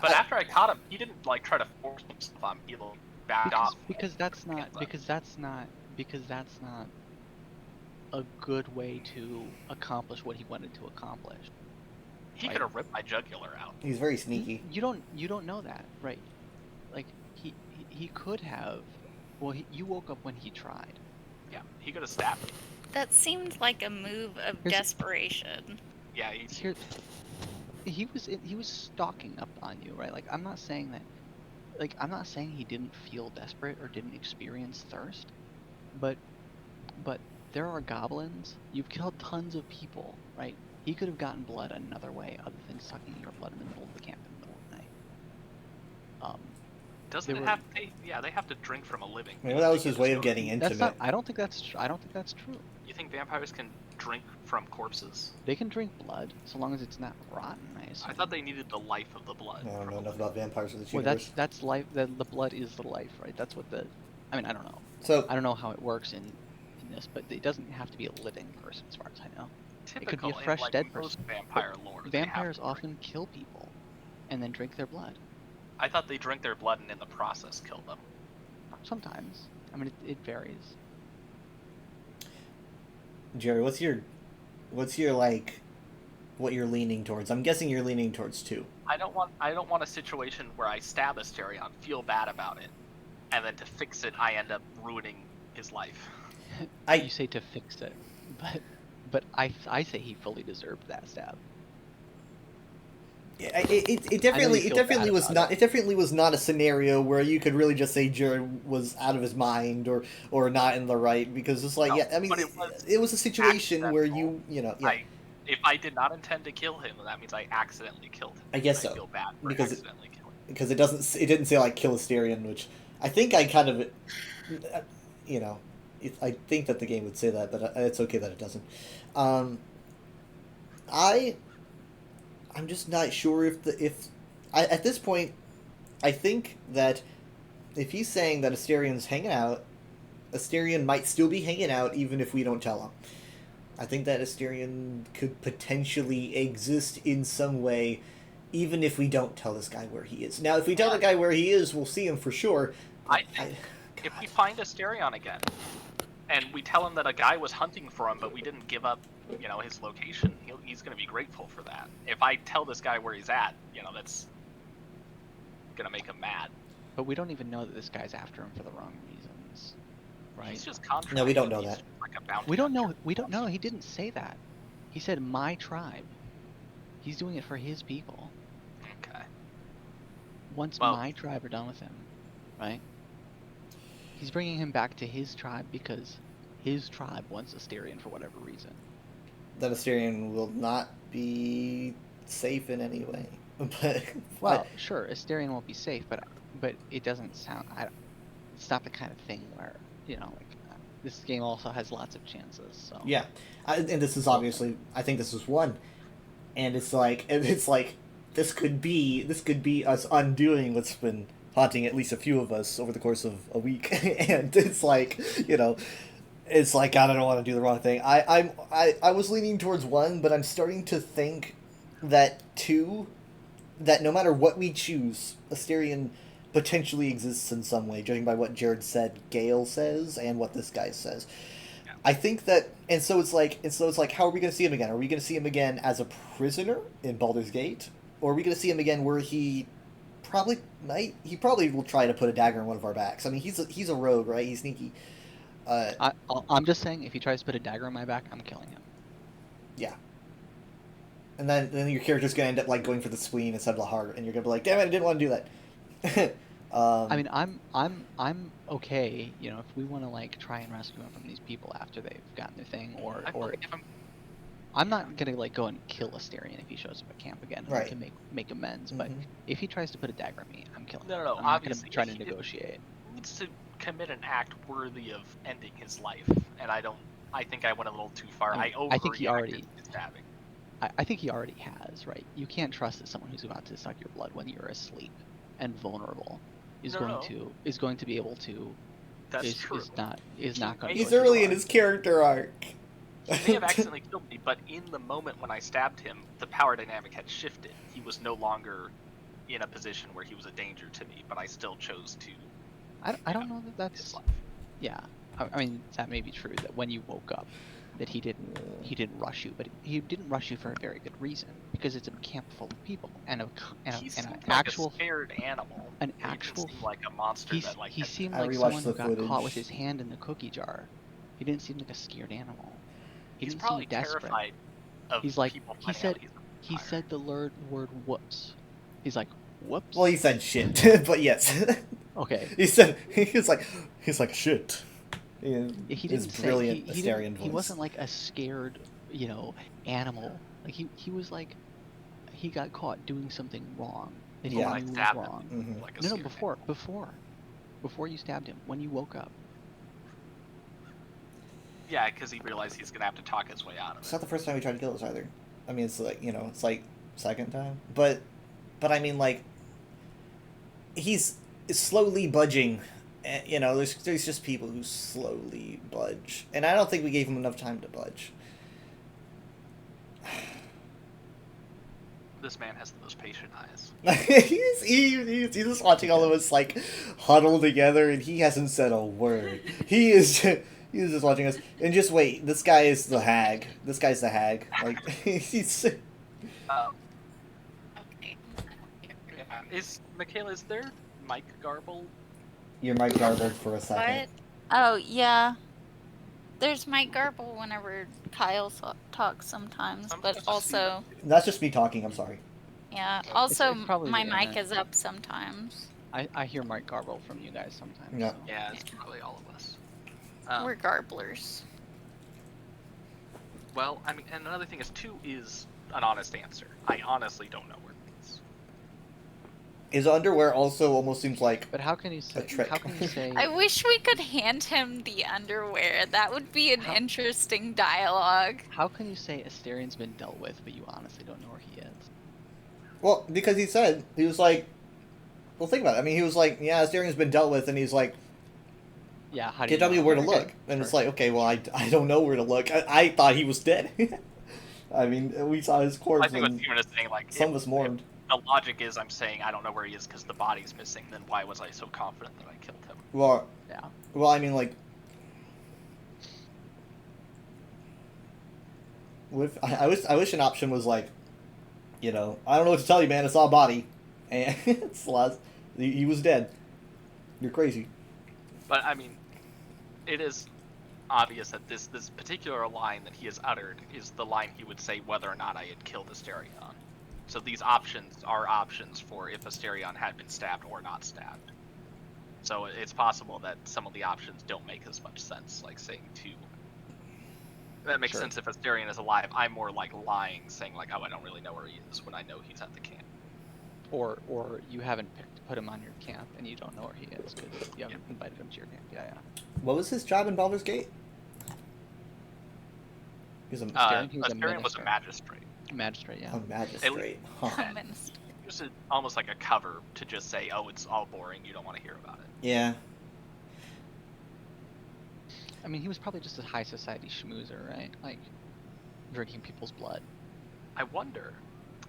Speaker 10: But after I caught him, he didn't try to force himself on me. He backed off.
Speaker 9: Because that's not a good way to accomplish what he wanted to accomplish.
Speaker 10: He could have ripped my jugular out.
Speaker 1: he's very sneaky.
Speaker 9: You don't know that, right? Like he could have. Well, you woke up when he tried.
Speaker 10: Yeah, he could have stabbed me.
Speaker 11: That seemed like a move of
Speaker 9: Here's-
Speaker 11: desperation.
Speaker 10: Yeah, he's
Speaker 9: Here, he was stalking up on you, right? Like I'm not saying that. Like I'm not saying he didn't feel desperate or didn't experience thirst, but there are goblins. You've killed tons of people, right? He could have gotten blood another way other than sucking your blood in the middle of the camp in the middle of the night.
Speaker 10: doesn't
Speaker 9: they
Speaker 10: it
Speaker 9: were-
Speaker 10: have? They have to drink from a living.
Speaker 1: Maybe that was his way of getting
Speaker 9: That's
Speaker 1: intimate.
Speaker 9: not. I don't think that's. I don't think that's true.
Speaker 10: You think vampires can drink from corpses?
Speaker 9: They can drink blood so long as it's not rotten. I assume.
Speaker 10: I thought they needed the life of the blood.
Speaker 1: I don't know enough about vampires in this
Speaker 9: Well,
Speaker 1: universe.
Speaker 9: that's life. The blood is the life, right? That's what the. I mean, I don't know.
Speaker 1: So
Speaker 9: I don't know how it works in this, but it doesn't have to be a living person, as far as I know. It could be a
Speaker 10: Typical in,
Speaker 9: fresh
Speaker 10: like,
Speaker 9: dead
Speaker 10: most
Speaker 9: person.
Speaker 10: vampire lore. they have
Speaker 9: Vampires
Speaker 10: to
Speaker 9: often
Speaker 10: drink.
Speaker 9: kill people, and then drink their blood.
Speaker 10: I thought they drink their blood and in the process kill them.
Speaker 9: Sometimes. I mean, it varies.
Speaker 1: Jerry, what's your like, what you're leaning towards? I'm guessing you're leaning towards 2.
Speaker 10: I don't want a situation where I stab Astarion, feel bad about it, and then to fix it, I end up ruining his life.
Speaker 9: You say to fix it, but I say he fully deserved that stab.
Speaker 1: It definitely
Speaker 9: feel bad
Speaker 1: was
Speaker 9: about
Speaker 1: not it definitely was not a scenario where you could really just say Jared was out of his mind or not in the right, because it's like,
Speaker 10: No,
Speaker 1: yeah, I mean,
Speaker 10: but
Speaker 1: it was a situation where
Speaker 10: accidental.
Speaker 1: yeah.
Speaker 10: If I did not intend to kill him, that means I accidentally killed him.
Speaker 1: I guess
Speaker 10: I
Speaker 1: so,
Speaker 10: feel bad for
Speaker 1: because
Speaker 10: accidentally killing him.
Speaker 1: because it didn't say like kill Asterion, which I think I kind of, you know, I think that the game would say that, but it's okay that it doesn't. I'm just not sure if at this point, I think that if he's saying that Asterion's hanging out, Asterion might still be hanging out even if we don't tell him. I think that Asterion could potentially exist in some way, even if we don't tell this guy where he is. Now, if we tell the guy where he is, we'll see him for sure.
Speaker 10: I think if we find Asterion again, and we tell him that a guy was hunting for him, but we didn't give up, you know, his location, he's going to be grateful for that. If I tell this guy where he's at, you know, that's going to make him mad.
Speaker 9: But we don't even know that this guy's after him for the wrong reasons, right?
Speaker 10: He's just contracting.
Speaker 1: No, we don't know that.
Speaker 10: Like a bounty
Speaker 9: We don't know.
Speaker 10: hunter.
Speaker 9: We don't know. He didn't say that. He said my tribe. He's doing it for his people.
Speaker 10: Okay.
Speaker 9: Once
Speaker 10: Well-
Speaker 9: my tribe are done with him, right? He's bringing him back to his tribe because his tribe wants Asterion for whatever reason.
Speaker 1: That Asterion will not be safe in any way. But
Speaker 9: Well, sure, Asterion won't be safe, but it doesn't sound. It's not the kind of thing where, you know, like this game also has lots of chances. So
Speaker 1: yeah, and this is obviously, I think this is one, and it's like this could be us undoing what's been haunting at least a few of us over the course of a week, and it's like, you know, it's like God, I don't want to do the wrong thing. I was leaning towards one, but I'm starting to think that two, that no matter what we choose, Asterion potentially exists in some way, judging by what Jared said, Gale says, and what this guy says.
Speaker 10: Yeah.
Speaker 1: I think that, and so it's like, how are we going to see him again? Are we going to see him again as a prisoner in Baldur's Gate, or are we going to see him again where he probably will try to put a dagger in one of our backs? I mean, he's a rogue, right? He's sneaky.
Speaker 9: I'm just saying, if he tries to put a dagger in my back, I'm killing him.
Speaker 1: Yeah. And then your character's gonna end up like going for the spleen instead of the heart, and you're gonna be like, "Damn it, I didn't want to do that."
Speaker 9: I mean, I'm okay. You know, if we want to like try and rescue him from these people after they've gotten their thing, or I'm not gonna like go and kill Asterion if he shows up at camp again.
Speaker 1: Right.
Speaker 9: We can make amends. But if he tries to put a dagger in me, I'm killing him.
Speaker 10: No,
Speaker 9: I'm not
Speaker 10: obviously,
Speaker 9: gonna try to
Speaker 10: he
Speaker 9: negotiate.
Speaker 10: needs to commit an act worthy of ending his life, and I think I went a little too far.
Speaker 9: I think he
Speaker 10: overreacted
Speaker 9: already-
Speaker 10: to stabbing.
Speaker 9: I think he already has, right? You can't trust that someone who's about to suck your blood when you're asleep and vulnerable is going to be able to.
Speaker 10: That's true.
Speaker 9: Is not going to.
Speaker 1: He's early in his character arc.
Speaker 10: He may have accidentally killed me, but in the moment when I stabbed him, the power dynamic had shifted. He was no longer in a position where he was a danger to me, but I still chose to.
Speaker 9: I don't know that
Speaker 10: his
Speaker 9: that's.
Speaker 10: life.
Speaker 9: Yeah, I mean that may be true that when you woke up, that he didn't rush you, but he didn't rush you for a very good reason, because it's a camp full of people and
Speaker 10: He seemed
Speaker 9: an
Speaker 10: like
Speaker 9: actual
Speaker 10: a scared animal.
Speaker 9: an
Speaker 10: He didn't
Speaker 9: actual
Speaker 10: seem like a monster
Speaker 9: he
Speaker 10: that like
Speaker 9: he
Speaker 10: had-
Speaker 9: seemed
Speaker 1: I
Speaker 9: like
Speaker 1: rewatched
Speaker 9: someone who
Speaker 1: the
Speaker 9: got caught
Speaker 1: footage.
Speaker 9: with his hand in the cookie jar. He didn't seem like a scared animal. He
Speaker 10: He's
Speaker 9: didn't
Speaker 10: probably
Speaker 9: seem desperate.
Speaker 10: terrified of
Speaker 9: He's like
Speaker 10: people
Speaker 9: he
Speaker 10: finding
Speaker 9: said
Speaker 10: out he's a
Speaker 9: he
Speaker 10: vampire.
Speaker 9: said the word whoops. He's like whoops.
Speaker 1: Well, he said shit, but yes.
Speaker 9: Okay.
Speaker 1: He's like shit.
Speaker 9: He
Speaker 1: His
Speaker 9: didn't say
Speaker 1: brilliant
Speaker 9: he
Speaker 1: Asterion voice.
Speaker 9: he wasn't like a scared, you know, animal. Like he was like he got caught doing something wrong that he
Speaker 1: Yeah.
Speaker 9: knew was
Speaker 10: Stabbed him.
Speaker 9: wrong.
Speaker 1: Mhm.
Speaker 10: Like a
Speaker 9: No,
Speaker 10: scared
Speaker 9: before you stabbed him, when you woke up.
Speaker 10: Yeah, because he realized he's gonna have to talk his way out of
Speaker 1: It's
Speaker 10: it.
Speaker 1: not the first time we tried to kill us either. I mean, it's like, you know, it's like second time. But I mean, like, he's slowly budging. You know, there's just people who slowly budge, and I don't think we gave him enough time to budge.
Speaker 10: This man has the most patient eyes.
Speaker 1: he's just watching all of us like huddle together, and he hasn't said a word. He's just watching us, and just wait. This guy is the hag. This guy's the hag. Like he's.
Speaker 10: Is Michaela? Is there Mike Garble?
Speaker 1: Your mic garbled for a second.
Speaker 11: What? Oh, yeah. There's Mike Garble whenever Kyle talks sometimes, but also,
Speaker 1: That's just me talking. I'm sorry.
Speaker 11: yeah, also
Speaker 9: it's probably
Speaker 11: my
Speaker 9: the
Speaker 11: mic
Speaker 9: internet.
Speaker 11: is up sometimes.
Speaker 9: I hear Mike Garble from you guys sometimes.
Speaker 1: Yeah.
Speaker 9: so.
Speaker 10: Yeah, it's probably all of us.
Speaker 11: We're garblers.
Speaker 10: Well, I mean, and another thing is 2 is an honest answer. I honestly don't know where it is.
Speaker 1: His underwear also almost seems like
Speaker 9: But how can you say?
Speaker 1: a trick.
Speaker 9: How can you say?
Speaker 11: I wish we could hand him the underwear. That would be an interesting dialogue.
Speaker 9: How can you say Asterian's been dealt with, but you honestly don't know where he is?
Speaker 1: Well, because he said, he was like, well, think about it. I mean, he was like, yeah, Asterian's been dealt with, and he's like,
Speaker 9: Yeah, how do
Speaker 1: can't tell me
Speaker 9: know?
Speaker 1: where to
Speaker 9: Okay,
Speaker 1: look. And it's
Speaker 9: sure.
Speaker 1: like, okay, well, I don't know where to look. I thought he was dead. I mean, we saw his corpse,
Speaker 10: I think what
Speaker 1: and
Speaker 10: Steven is saying, like,
Speaker 1: some of us mourned.
Speaker 10: the logic is I'm saying I don't know where he is because the body's missing, then why was I so confident that I killed him?
Speaker 1: Well,
Speaker 9: Yeah.
Speaker 1: well, I mean, like, with I wish an option was like, you know, I don't know what to tell you, man. I saw a body, and it's last, he was dead. You're crazy.
Speaker 10: But, I mean, it is obvious that this particular line that he has uttered is the line he would say whether or not I had killed Asterion. So these options are options for if Asterion had been stabbed or not stabbed. So it's possible that some of the options don't make as much sense, like saying 2. That makes
Speaker 9: Sure.
Speaker 10: sense if Asterion is alive. I'm more like lying, saying like, oh, I don't really know where he is when I know he's at the camp.
Speaker 9: Or you haven't put him on your camp and you don't know where he is because you haven't invited him to your camp. Yeah.
Speaker 1: What was his job in Baldur's Gate? He was a
Speaker 9: Asterion, he was a
Speaker 10: Asterion was a
Speaker 9: minister.
Speaker 10: magistrate.
Speaker 9: Magistrate, yeah.
Speaker 1: magistrate. Huh.
Speaker 10: Just almost like a cover to just say, oh, it's all boring, you don't want to hear about it.
Speaker 1: Yeah.
Speaker 9: I mean, he was probably just a high society schmoozer, right? Like, drinking people's blood.
Speaker 10: I wonder,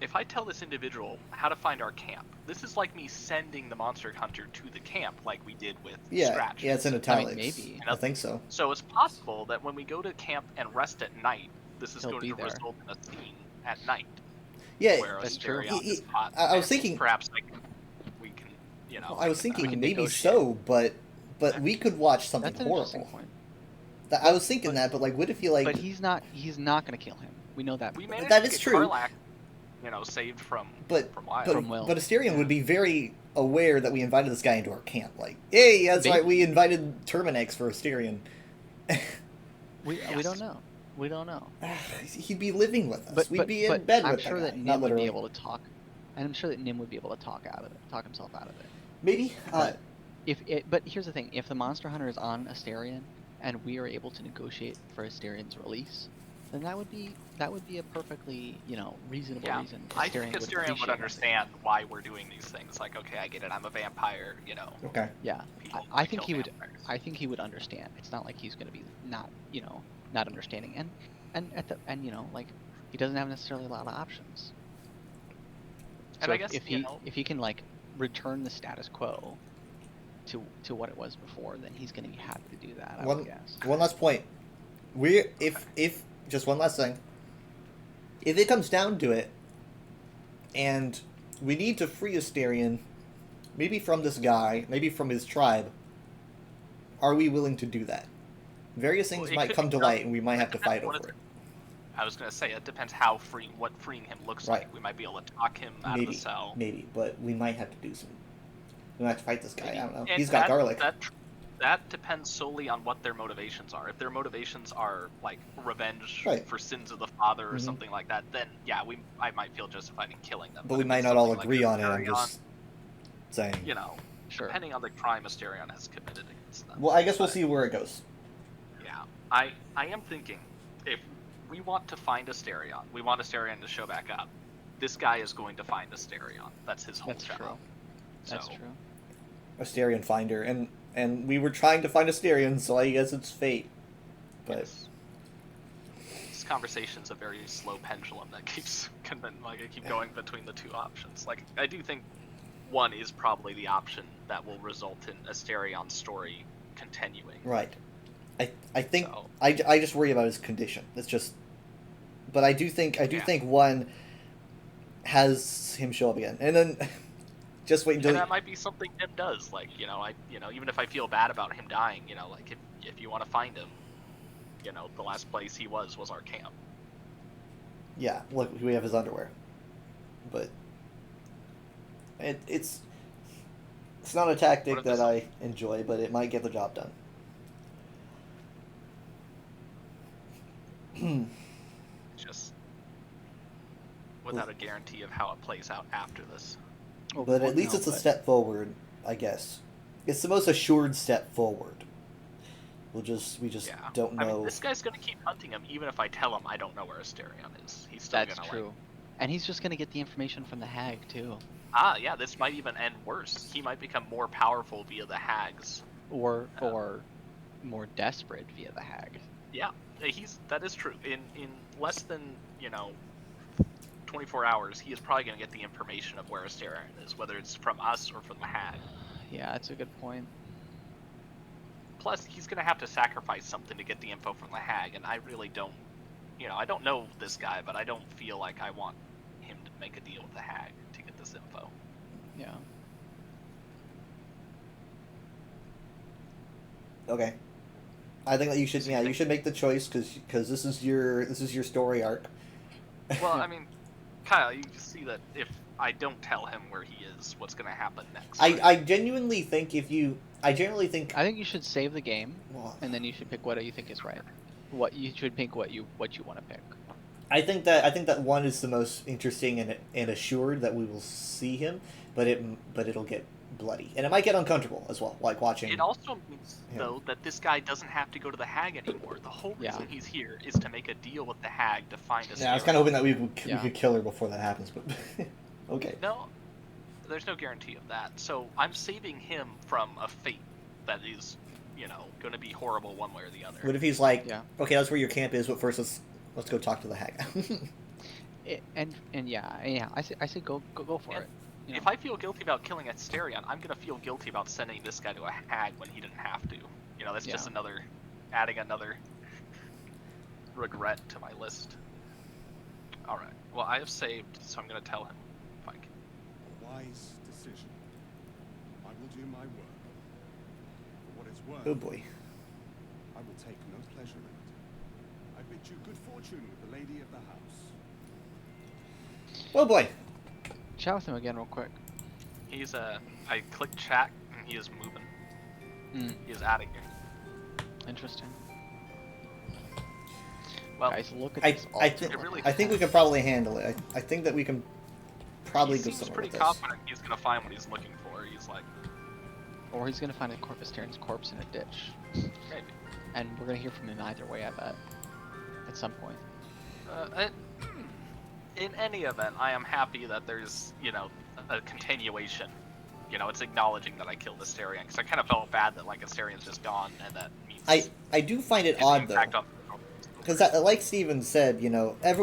Speaker 10: if I tell this individual how to find our camp, this is like me sending the monster hunter to the camp like we did with
Speaker 1: Yeah,
Speaker 10: Scratch.
Speaker 1: yeah, it's in
Speaker 9: I
Speaker 1: italics.
Speaker 9: mean, maybe.
Speaker 1: I think so.
Speaker 10: So it's possible that when we go to camp and rest at night, this is
Speaker 9: He'll
Speaker 10: going
Speaker 9: be
Speaker 10: to
Speaker 9: there.
Speaker 10: result in a scene at night.
Speaker 1: Yeah,
Speaker 10: where
Speaker 9: that's true.
Speaker 10: Asterion is caught,
Speaker 1: I was
Speaker 10: and
Speaker 1: thinking-
Speaker 10: perhaps we can, you know.
Speaker 1: I was
Speaker 10: we
Speaker 1: thinking
Speaker 10: can
Speaker 1: maybe
Speaker 10: negotiate.
Speaker 1: so, but we could watch something
Speaker 9: That's an interesting
Speaker 1: horrible.
Speaker 9: point.
Speaker 1: I was thinking that, but like, what if you like?
Speaker 9: But he's not gonna kill him. We know that.
Speaker 10: We
Speaker 9: before.
Speaker 10: managed
Speaker 1: That
Speaker 10: to
Speaker 1: is
Speaker 10: get
Speaker 1: true.
Speaker 10: Karlach, you know, saved from
Speaker 1: But
Speaker 10: Wild.
Speaker 1: but,
Speaker 9: From Will.
Speaker 1: but Asterion would be very aware that we invited this guy into our camp. Like, hey, that's right, we invited Terminex for Asterion.
Speaker 9: We don't know. We don't know.
Speaker 1: He'd be living with us.
Speaker 9: But
Speaker 1: We'd be in bed
Speaker 9: I'm
Speaker 1: with
Speaker 9: sure
Speaker 1: that
Speaker 9: that
Speaker 1: guy.
Speaker 9: Nim
Speaker 1: Not
Speaker 9: would be
Speaker 1: literally.
Speaker 9: able to talk, and I'm sure that Nim would be able to talk himself out of it.
Speaker 1: Maybe.
Speaker 9: But here's the thing: if the monster hunter is on Asterion, and we are able to negotiate for Asterion's release, then that would be a perfectly reasonable
Speaker 10: Yeah,
Speaker 9: reason.
Speaker 10: I think
Speaker 9: Asterion
Speaker 10: Asterion would
Speaker 9: appreciate
Speaker 10: understand why we're doing these things. Like, okay, I get it. I'm a vampire. You know.
Speaker 1: Okay.
Speaker 9: Yeah,
Speaker 10: People
Speaker 9: I think
Speaker 10: kill
Speaker 9: he would.
Speaker 10: vampires.
Speaker 9: I think he would understand. It's not like he's going to be not understanding, and he doesn't have necessarily a lot of options.
Speaker 10: And
Speaker 9: So
Speaker 10: I guess,
Speaker 9: if he can like return the status quo to what it was before, then he's going to be happy to do that. I would guess.
Speaker 1: One last point. If just one last thing. If it comes down to it, and we need to free Asterion, maybe from this guy, maybe from his tribe, are we willing to do that? Various things
Speaker 10: Well, it
Speaker 1: might
Speaker 10: could
Speaker 1: come
Speaker 10: be
Speaker 1: to
Speaker 10: done-
Speaker 1: light, and we might have to
Speaker 10: depends
Speaker 1: fight
Speaker 10: what
Speaker 1: over it.
Speaker 10: I was gonna say it depends how what freeing him looks
Speaker 1: Right.
Speaker 10: like. We might be able to talk him out of
Speaker 1: Maybe,
Speaker 10: the cell.
Speaker 1: maybe, but we might have to do some. We might have to fight this guy. I don't know.
Speaker 10: And
Speaker 1: He's got garlic.
Speaker 10: That depends solely on what their motivations are. If their motivations are like revenge
Speaker 1: Right.
Speaker 10: for sins of the father or
Speaker 1: Mhm.
Speaker 10: something like that, then yeah, I might feel justified in killing them.
Speaker 1: But we
Speaker 10: if
Speaker 1: might
Speaker 10: it's
Speaker 1: not all
Speaker 10: something like
Speaker 1: agree on it. I'm
Speaker 10: Asterion,
Speaker 1: just saying.
Speaker 10: you know,
Speaker 9: Sure.
Speaker 10: depending on the crime Asterion has committed against them.
Speaker 1: Well, I guess we'll
Speaker 10: But,
Speaker 1: see where it goes.
Speaker 10: Yeah, I am thinking if we want to find Asterion, we want Asterion to show back up. This guy is going to find Asterion. That's his whole
Speaker 9: That's
Speaker 10: job.
Speaker 9: true. That's
Speaker 10: So,
Speaker 9: true.
Speaker 1: Asterion finder, and we were trying to find Asterion, so I guess it's fate. But
Speaker 10: yes. This conversation's a very slow pendulum that keeps I keep going between the two options. Like, I do think one is probably the option that will result in Asterion's story continuing.
Speaker 1: right, I think
Speaker 10: So-
Speaker 1: I just worry about his condition. It's just, but I do think
Speaker 10: Yeah.
Speaker 1: think one has him show up again, and then just wait until
Speaker 10: And that might be something Nim does. Like, even if I feel bad about him dying, like if you want to find him, the last place he was our camp.
Speaker 1: yeah. Look, we have his underwear, but it's not a tactic
Speaker 10: What if
Speaker 1: that
Speaker 10: this-
Speaker 1: I enjoy, but it might get the job done.
Speaker 10: without a guarantee of how it plays out after this.
Speaker 9: Well,
Speaker 1: But
Speaker 9: we
Speaker 1: at
Speaker 9: won't
Speaker 1: least
Speaker 9: know,
Speaker 1: it's a
Speaker 9: but-
Speaker 1: step forward, I guess. It's the most assured step forward. We just
Speaker 10: Yeah.
Speaker 1: don't know.
Speaker 10: I mean, this guy's gonna keep hunting him, even if I tell him I don't know where Asterion is. He's still
Speaker 9: That's
Speaker 10: gonna
Speaker 9: true.
Speaker 10: like.
Speaker 9: And he's just gonna get the information from the hag too,
Speaker 10: Yeah, this might even end worse. He might become more powerful via the hags.
Speaker 9: or more desperate via the hag.
Speaker 10: Yeah, that is true. In less than 24 hours, he is probably gonna get the information of where Asterion is, whether it's from us or from the hag.
Speaker 9: Yeah, that's a good point.
Speaker 10: Plus, he's gonna have to sacrifice something to get the info from the hag, and I really don't. I don't know this guy, but I don't feel like I want him to make a deal with the hag to get this info.
Speaker 9: Yeah.
Speaker 1: Okay. I think that you should. Yeah, you should make the choice because this is your story arc.
Speaker 10: Well, I mean, Kyle, you just see that if I don't tell him where he is, what's gonna happen next?
Speaker 1: I genuinely think I
Speaker 9: think you should save the game,
Speaker 1: Well,
Speaker 9: and then you should pick what you think is right. What you should pick what you want to pick.
Speaker 1: I think that one is the most interesting and assured that we will see him, but it'll get bloody and it might get uncomfortable as well, like watching.
Speaker 10: It also means though that this guy doesn't have to go to the hag anymore. The whole reason he's here is to make a deal with the hag to find us.
Speaker 1: Yeah, I was kind of hoping that we could kill her before that happens, but okay.
Speaker 10: No, there's no guarantee of that. So I'm saving him from a fate that is, going to be horrible one way or the other.
Speaker 1: What if he's like, okay, that's where your camp is, but first let's go talk to the hag.
Speaker 9: I say go for it.
Speaker 10: If I feel guilty about killing Asterion, I'm gonna feel guilty about sending this guy to a hag when he didn't have to. That's just adding another regret to my list. All right. Well, I have saved, so I'm gonna tell him. If I can.
Speaker 5: A wise decision. I will do my work. For what it's worth.
Speaker 1: Oh boy.
Speaker 5: I will take no pleasure in it. I bid you good fortune with the lady of the house.
Speaker 1: Oh boy.
Speaker 9: Chat with him again real quick.
Speaker 10: He's I clicked chat and he is moving. He is adding you.
Speaker 9: Interesting.
Speaker 10: Well,
Speaker 9: guys, look at
Speaker 1: I think we can probably handle it. I think that we can probably
Speaker 10: he
Speaker 1: go
Speaker 10: seems
Speaker 1: somewhere
Speaker 10: pretty
Speaker 1: with this.
Speaker 10: confident he's gonna find what he's looking for. He's like,
Speaker 9: Or he's gonna find a Asterian's corpse in a ditch.
Speaker 10: maybe.
Speaker 9: And we're gonna hear from him either way, I bet. At some point.
Speaker 10: In any event, I am happy that there's, a continuation. It's acknowledging that I killed Asterion, because I kind of felt bad that, Asterion's just gone, and that means...
Speaker 1: I do find it odd, though. Because, like Steven said,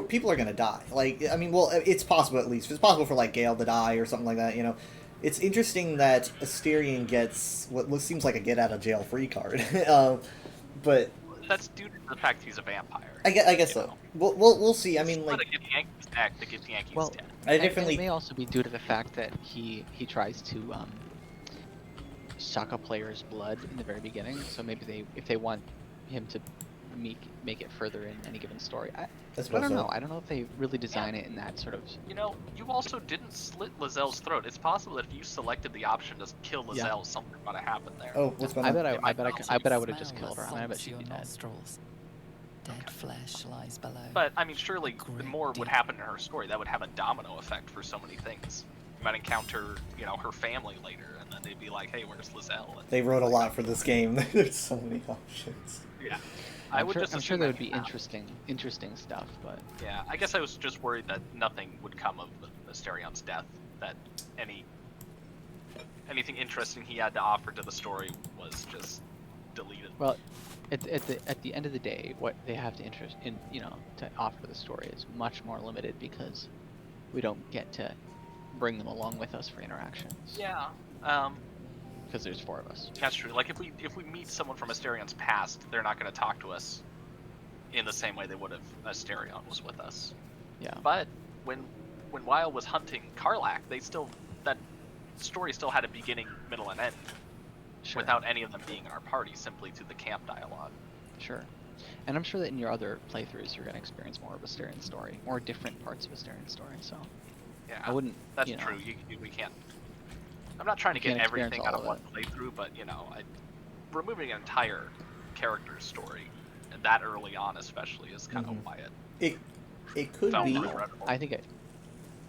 Speaker 1: people are going to die. It's possible at least. It's possible for, Gale to die or something like that, It's interesting that Asterion gets what seems like a get-out-of-jail-free card. But...
Speaker 10: That's due to the fact he's a vampire.
Speaker 1: I guess so. We'll see. I mean,
Speaker 10: to get the Yankees back, to get the Yankees dead.
Speaker 9: And it may also be due to the fact that he tries to suck a player's blood in the very beginning. So maybe if they want him to make it further in any given story, I don't know. I don't know if they really design it in that sort of.
Speaker 10: You also didn't slit Lazelle's throat. It's possible that if you selected the option to kill Lazelle, something might have happened there.
Speaker 1: Oh, what's going on?
Speaker 9: I bet I would have just killed her. I bet she'd be dead.
Speaker 12: Dead flesh lies below.
Speaker 10: But I mean, surely more would happen in her story. That would have a domino effect for so many things. You might encounter, her family later, and then they'd be like, "Hey, where's Lazelle?" And
Speaker 1: they wrote a lot for this game. There's so many options.
Speaker 10: Yeah.
Speaker 9: I'm sure there would be interesting stuff, but
Speaker 10: yeah, I guess I was just worried that nothing would come of Asterion's death. That anything interesting he had to offer to the story was just deleted.
Speaker 9: Well, at the end of the day, what they have to to offer the story is much more limited because we don't get to bring them along with us for interactions.
Speaker 10: Yeah.
Speaker 9: Because there's 4 of us.
Speaker 10: That's true. If we meet someone from Asterion's past, they're not going to talk to us in the same way they would if Asterion was with us.
Speaker 9: Yeah.
Speaker 10: But when Weil was hunting Karlach, that story still had a beginning, middle, and end.
Speaker 9: Sure.
Speaker 10: Without any of them being in our party, simply through the camp dialogue.
Speaker 9: Sure. And I'm sure that in your other playthroughs, you're going to experience more of Asterian's story, or different parts of Asterian's story. So
Speaker 10: yeah,
Speaker 9: I wouldn't.
Speaker 10: That's true. We can't. I'm not trying to get everything out of one
Speaker 9: it.
Speaker 10: playthrough, but removing an entire character story that early on, especially, is kind of why
Speaker 1: it could be.
Speaker 9: I think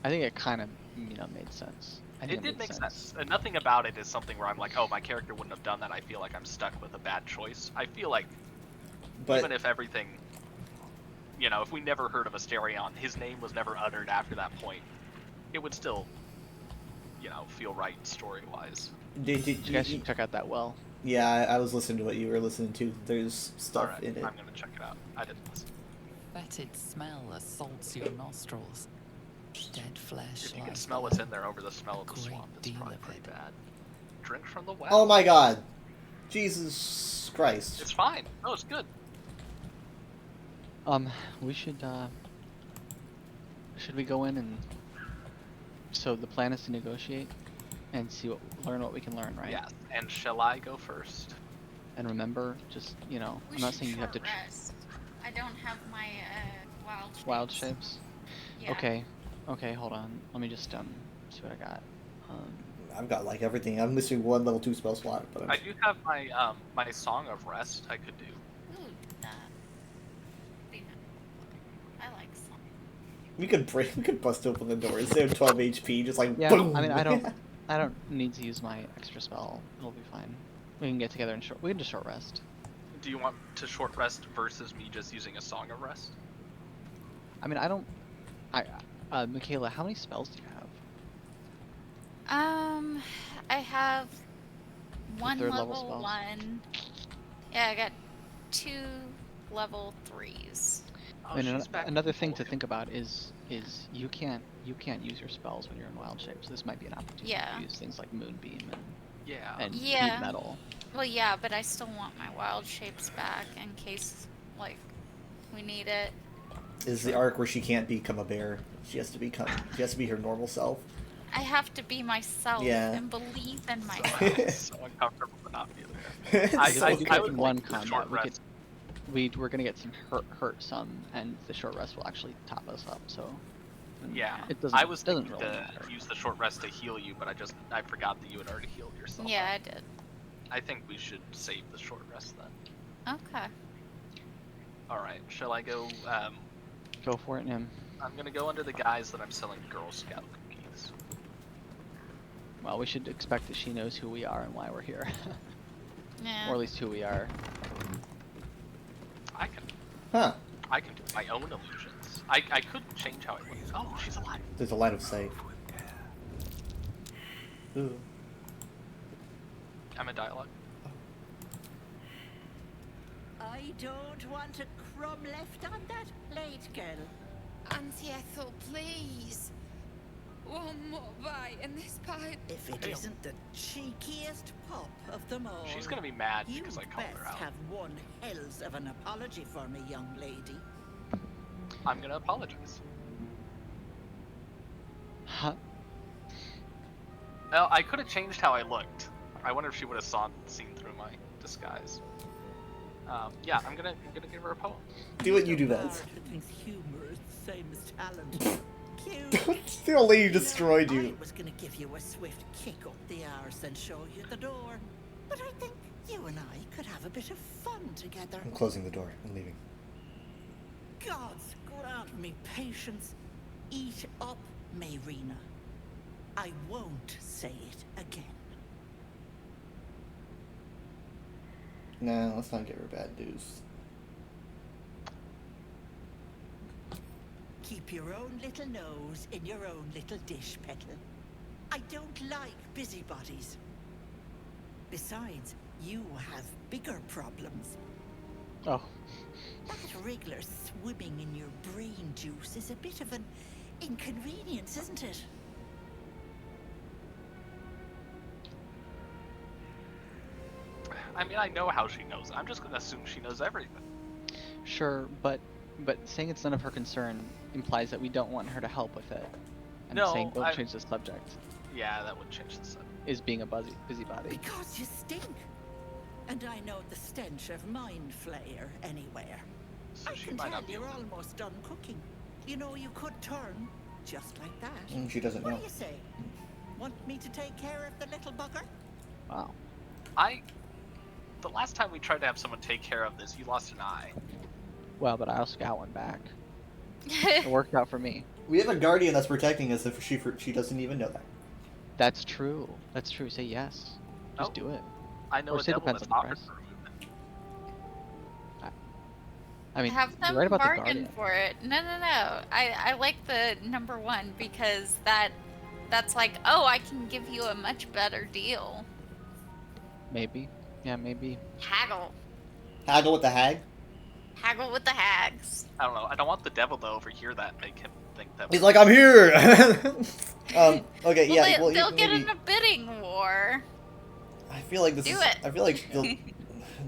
Speaker 9: I think it kind of, made sense. I think
Speaker 10: It did
Speaker 9: made
Speaker 10: make sense. And nothing about it is something where I'm like, oh, my character wouldn't have done that. I feel like I'm stuck with a bad choice. I feel like
Speaker 1: But
Speaker 10: even if everything, if we never heard of Asterion, his name was never uttered after that point, it would still, feel right story-wise.
Speaker 1: did
Speaker 9: You guys should check out that well.
Speaker 1: Yeah, I was listening to what you were listening to. There's stuff
Speaker 10: Alright,
Speaker 1: in it.
Speaker 10: I'm gonna check it out. I didn't listen.
Speaker 12: Fetid smell assaults your nostrils. Dead flesh.
Speaker 10: If you can
Speaker 12: lies
Speaker 10: smell what's
Speaker 12: below.
Speaker 10: in there over the smell of the
Speaker 12: Great
Speaker 10: swamp, it's
Speaker 12: deal
Speaker 10: probably
Speaker 12: of
Speaker 10: pretty
Speaker 12: it.
Speaker 10: bad. Drink from the well.
Speaker 1: Oh my god. Jesus Christ.
Speaker 10: It's fine. No, it's good.
Speaker 9: We should we go in and, so the plan is to negotiate and learn what we can learn, right?
Speaker 10: Yes. And shall I go first?
Speaker 9: And remember, just, I'm not saying you have to
Speaker 11: rest. I don't have my
Speaker 9: wild shapes.
Speaker 11: Yeah.
Speaker 9: Okay, hold on. Let me just see what I got.
Speaker 1: I've got like everything. I'm missing one level 2 spell slot, but
Speaker 10: I do have my my Song of Rest I could do.
Speaker 11: Ooh, that. I like song.
Speaker 1: we could bust open the door. Instead of 12 HP, just like
Speaker 9: Yeah,
Speaker 1: boom.
Speaker 9: I mean, I don't need to use my extra spell. It'll be fine. We can get together and we can just short rest.
Speaker 10: Do you want to short rest versus me just using a Song of Rest?
Speaker 9: I mean, Michaela, how many spells do you have?
Speaker 11: I have one
Speaker 9: third level
Speaker 11: level
Speaker 9: spells?
Speaker 11: 1. Yeah, I got 2 level 3s.
Speaker 10: Oh,
Speaker 9: And
Speaker 10: she's back.
Speaker 9: another thing to think about is you can't use your spells when you're in wild shape. So this might be an opportunity
Speaker 11: Yeah.
Speaker 9: to use things like Moonbeam
Speaker 10: Yeah.
Speaker 9: and
Speaker 11: Yeah.
Speaker 9: Heat Metal.
Speaker 11: Well, yeah, but I still want my wild shapes back in case, we need it.
Speaker 1: Is the arc where she can't become a bear. She has to be her normal self.
Speaker 11: I have to be myself
Speaker 1: Yeah.
Speaker 11: and believe in
Speaker 10: So,
Speaker 11: myself.
Speaker 10: so uncomfortable to not be there. I would
Speaker 9: one
Speaker 10: like to
Speaker 9: combat.
Speaker 10: short rest.
Speaker 9: We're gonna get some hurt some, and the short rest will actually top us up. So
Speaker 10: Yeah,
Speaker 9: it doesn't.
Speaker 10: I was
Speaker 9: doesn't
Speaker 10: thinking
Speaker 9: really
Speaker 10: to
Speaker 9: matter.
Speaker 10: use the short rest to heal you, but I forgot that you had already healed yourself.
Speaker 11: Yeah, I did.
Speaker 10: I think we should save the short rest then.
Speaker 11: Okay.
Speaker 10: All right, shall I go?
Speaker 9: Go for it, Nim.
Speaker 10: I'm gonna go under the guise that I'm selling Girl Scout cookies.
Speaker 9: Well, we should expect that she knows who we are and why we're here,
Speaker 11: Yeah.
Speaker 9: or at least who we are.
Speaker 10: I can
Speaker 1: Huh.
Speaker 10: do my own illusions. I could change how it looks. Oh, she's alive.
Speaker 1: There's a line of sight. Ooh.
Speaker 10: I'm in dialogue.
Speaker 8: I don't want a crumb left on that plate, girl.
Speaker 13: Auntie Ethel, please. One more bite and this pie.
Speaker 8: If it isn't the cheekiest pop of them all.
Speaker 10: She's gonna be mad
Speaker 8: You
Speaker 10: because I called her
Speaker 8: best
Speaker 10: out.
Speaker 8: have one hells of an apology for me, young lady.
Speaker 10: I'm gonna apologize.
Speaker 9: Huh?
Speaker 10: Well, I could have changed how I looked. I wonder if she would have seen through my disguise. Yeah, I'm gonna give her a poem.
Speaker 1: Do what you do best.
Speaker 8: Bard who thinks humor is the same as talent. Cute.
Speaker 1: The old lady destroyed you.
Speaker 8: I was gonna give you a swift kick up the arse and show you the door. But I think you and I could have a bit of fun together.
Speaker 1: I'm closing the door and leaving.
Speaker 8: Gods grant me patience. Eat up, Mayrina. I won't say it again.
Speaker 1: Nah, let's not give her bad news.
Speaker 8: Keep your own little nose in your own little dish, Petal. I don't like busybodies. Besides, you have bigger problems.
Speaker 9: Oh.
Speaker 8: That wriggler swimming in your brain juice is a bit of an inconvenience, isn't it?
Speaker 10: I mean, I know how she knows. I'm just gonna assume she knows everything.
Speaker 9: Sure, but saying it's none of her concern implies that we don't want her to help with it. And
Speaker 10: No,
Speaker 9: saying don't change the subject
Speaker 10: Yeah, that would change the subject.
Speaker 9: is being a busybody.
Speaker 8: Because you stink. And I know the stench of mind flayer anywhere.
Speaker 10: So
Speaker 8: I
Speaker 10: she
Speaker 8: can
Speaker 10: might
Speaker 8: tell
Speaker 10: not be
Speaker 8: you're
Speaker 10: able to-
Speaker 8: almost done cooking. You know, you could turn just like that.
Speaker 1: She doesn't
Speaker 8: What
Speaker 1: know.
Speaker 8: do you say? Want me to take care of the little bugger?
Speaker 9: Wow.
Speaker 10: The last time we tried to have someone take care of this, you lost an eye.
Speaker 9: Well, but I also got one back. It worked out for me.
Speaker 1: We have a guardian that's protecting us if she doesn't even know that.
Speaker 9: That's true. That's true. Say yes. Just do it.
Speaker 10: I know
Speaker 9: Or
Speaker 10: a
Speaker 9: say
Speaker 10: devil
Speaker 9: depends
Speaker 10: that's
Speaker 9: on the
Speaker 10: offered
Speaker 9: price.
Speaker 10: for movement.
Speaker 9: I mean,
Speaker 11: Have
Speaker 9: you're
Speaker 11: them
Speaker 9: right about the
Speaker 11: bargain
Speaker 9: guardian.
Speaker 11: for it. No. I like the number 1 because that's like, oh, I can give you a much better deal.
Speaker 9: Maybe. Yeah, maybe.
Speaker 11: Haggle.
Speaker 1: Haggle with the hag?
Speaker 11: Haggle with the hags.
Speaker 10: I don't know. I don't want the devil to overhear that and make him think that.
Speaker 1: He's like, I'm here! Okay,
Speaker 11: Well,
Speaker 1: yeah, well,
Speaker 11: they'll get
Speaker 1: maybe...
Speaker 11: in a bidding war.
Speaker 1: I feel like this
Speaker 11: Do
Speaker 1: is...
Speaker 11: it.
Speaker 1: I feel like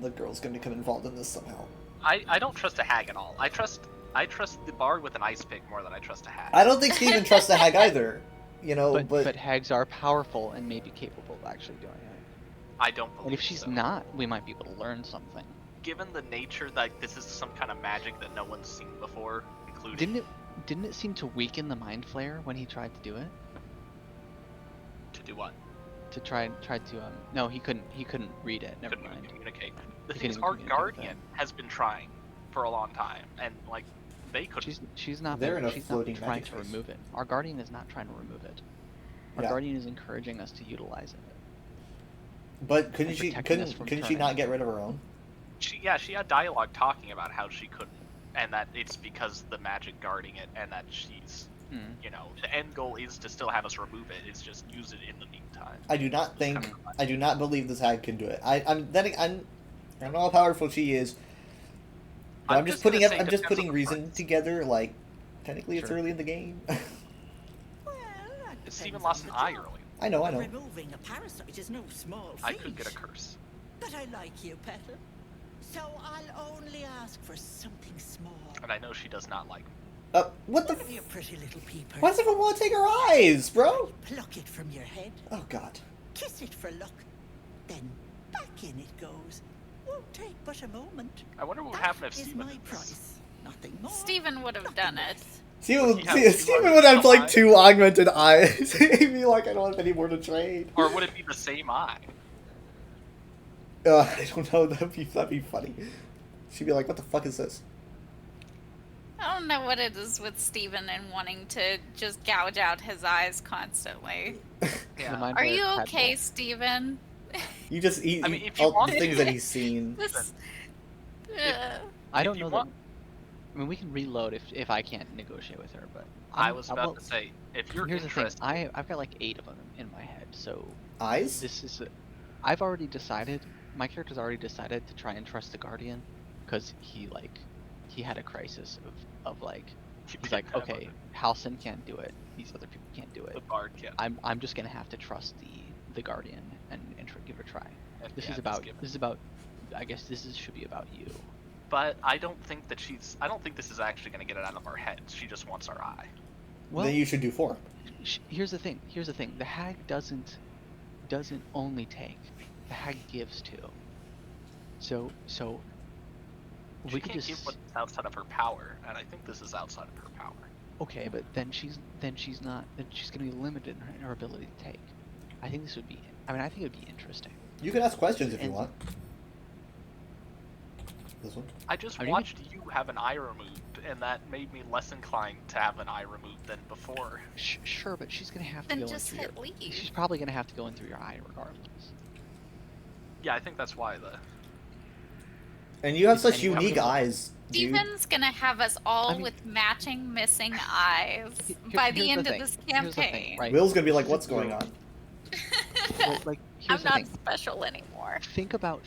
Speaker 1: the girl's gonna become involved in this somehow.
Speaker 10: I don't trust a hag at all. I trust the bard with an ice pick more than I trust a hag.
Speaker 1: I don't think Steven trusts the hag either. You know,
Speaker 9: But hags are powerful and may be capable of actually doing it.
Speaker 10: I don't believe
Speaker 9: And if she's
Speaker 10: so.
Speaker 9: not, we might be able to learn something.
Speaker 10: Given the nature that this is some kind of magic that no one's seen before, including
Speaker 9: Didn't it seem to weaken the mind flayer when he tried to do it?
Speaker 10: to do what?
Speaker 9: To try to no, he couldn't read it. Never
Speaker 10: Couldn't
Speaker 9: mind.
Speaker 10: even communicate. The
Speaker 9: He
Speaker 10: thing is,
Speaker 9: couldn't
Speaker 10: our
Speaker 9: even communicate with
Speaker 10: guardian has been trying for a long time, and like they couldn't.
Speaker 9: She's not.
Speaker 1: They're in a
Speaker 9: she's
Speaker 1: floating
Speaker 9: not trying
Speaker 1: magic
Speaker 9: to
Speaker 1: space.
Speaker 9: remove it. Our guardian is not trying to remove it. Our
Speaker 1: Yeah.
Speaker 9: guardian is encouraging us to utilize it.
Speaker 1: But couldn't
Speaker 9: And
Speaker 1: she
Speaker 9: protecting us
Speaker 1: couldn't
Speaker 9: from
Speaker 1: she not
Speaker 9: turning.
Speaker 1: get rid of her own?
Speaker 10: She had dialogue talking about how she couldn't, and that it's because the magic guarding it, and that she's, you know, the end goal is to still have us remove it. It's just use it in the meantime.
Speaker 1: I do not believe this hag can do it. I don't know how powerful she is. But I'm just putting
Speaker 10: gonna say
Speaker 1: I'm just
Speaker 10: depends
Speaker 1: putting
Speaker 10: on the
Speaker 1: reason together. Like, technically, it's
Speaker 9: Sure.
Speaker 1: early in the game.
Speaker 10: Steven lost an eye early.
Speaker 1: I know.
Speaker 8: Removing a parasite is no small feat.
Speaker 10: I could get a curse.
Speaker 8: But I like you, Petal. So I'll only ask for something small.
Speaker 10: And I know she does not like me.
Speaker 1: What the?
Speaker 8: One of your pretty little peepers.
Speaker 1: Why does everyone want to take her eyes, bro?
Speaker 8: Pluck it from your head.
Speaker 1: Oh God.
Speaker 8: Kiss it for luck. Then back in it goes. Won't take but a moment.
Speaker 10: I wonder what would
Speaker 8: That
Speaker 10: happen if
Speaker 8: is
Speaker 10: Steven
Speaker 8: my
Speaker 10: did this.
Speaker 8: price. Nothing more.
Speaker 11: Steven would have done it.
Speaker 1: Steven would have like 2 augmented eyes. He'd be like, I don't have any more to trade.
Speaker 10: Or would it be the same eye?
Speaker 1: I don't know. That'd be funny. She'd be like, what the fuck is this?
Speaker 11: I don't know what it is with Steven and wanting to just gouge out his eyes constantly.
Speaker 10: Yeah.
Speaker 11: Are you okay, Steven?
Speaker 1: You just eat
Speaker 10: I mean, if you
Speaker 1: all
Speaker 10: want
Speaker 1: the things
Speaker 10: to.
Speaker 1: that he's seen.
Speaker 11: This,
Speaker 9: I don't
Speaker 10: If you
Speaker 9: know
Speaker 10: want-
Speaker 9: that. I mean, we can reload if I can't negotiate with her, but
Speaker 10: I was
Speaker 9: will-
Speaker 10: about to say, if you're
Speaker 9: here's
Speaker 10: interested,
Speaker 9: the thing. I've got like 8 of them in my head, so
Speaker 1: Eyes?
Speaker 9: this is. I've already decided. My character's already decided to try and trust the guardian, because he had a crisis of like. He's like, okay, Halcyon can't do it. These other people can't do it.
Speaker 10: the bard can.
Speaker 9: I'm just gonna have to trust the guardian and give it a try.
Speaker 10: And
Speaker 9: This
Speaker 10: yeah,
Speaker 9: is
Speaker 10: just
Speaker 9: about
Speaker 10: give it.
Speaker 9: this is about. I guess should be about you.
Speaker 10: But I don't think that I don't think this is actually going to get it out of our heads. She just wants our eye.
Speaker 9: Well,
Speaker 1: Then you should do 4.
Speaker 9: Here's the thing. The hag doesn't only take. The hag gives too. So
Speaker 10: She
Speaker 9: we could
Speaker 10: can't
Speaker 9: just
Speaker 10: give what's outside of her power, and I think this is outside of her power.
Speaker 9: okay, but then she's gonna be limited in her ability to take. I think this would be. I mean, I think it would be interesting.
Speaker 1: You can ask questions if you
Speaker 9: And-
Speaker 1: want. This one?
Speaker 10: I just
Speaker 9: I mean,
Speaker 10: watched you have an eye removed, and that made me less inclined to have an eye removed than before.
Speaker 9: Sure, but she's gonna have to
Speaker 11: Then
Speaker 9: go
Speaker 11: just
Speaker 9: in through
Speaker 11: hit
Speaker 9: your.
Speaker 11: leave.
Speaker 9: She's probably gonna have to go in through your eye regardless.
Speaker 10: Yeah, I think that's why
Speaker 1: And you have
Speaker 9: Is
Speaker 1: such
Speaker 9: anyone
Speaker 1: unique
Speaker 9: able-
Speaker 1: eyes, dude.
Speaker 11: Steven's gonna have us all
Speaker 9: I mean-
Speaker 11: with matching missing eyes by the
Speaker 9: here's
Speaker 11: end
Speaker 9: the
Speaker 11: of
Speaker 9: thing.
Speaker 11: this
Speaker 9: Here's the thing,
Speaker 11: campaign.
Speaker 9: right?
Speaker 1: Will's gonna be like, what's going on?
Speaker 9: Well, like, here's
Speaker 11: I'm
Speaker 9: the
Speaker 11: not
Speaker 9: thing.
Speaker 11: special anymore.
Speaker 9: Think about.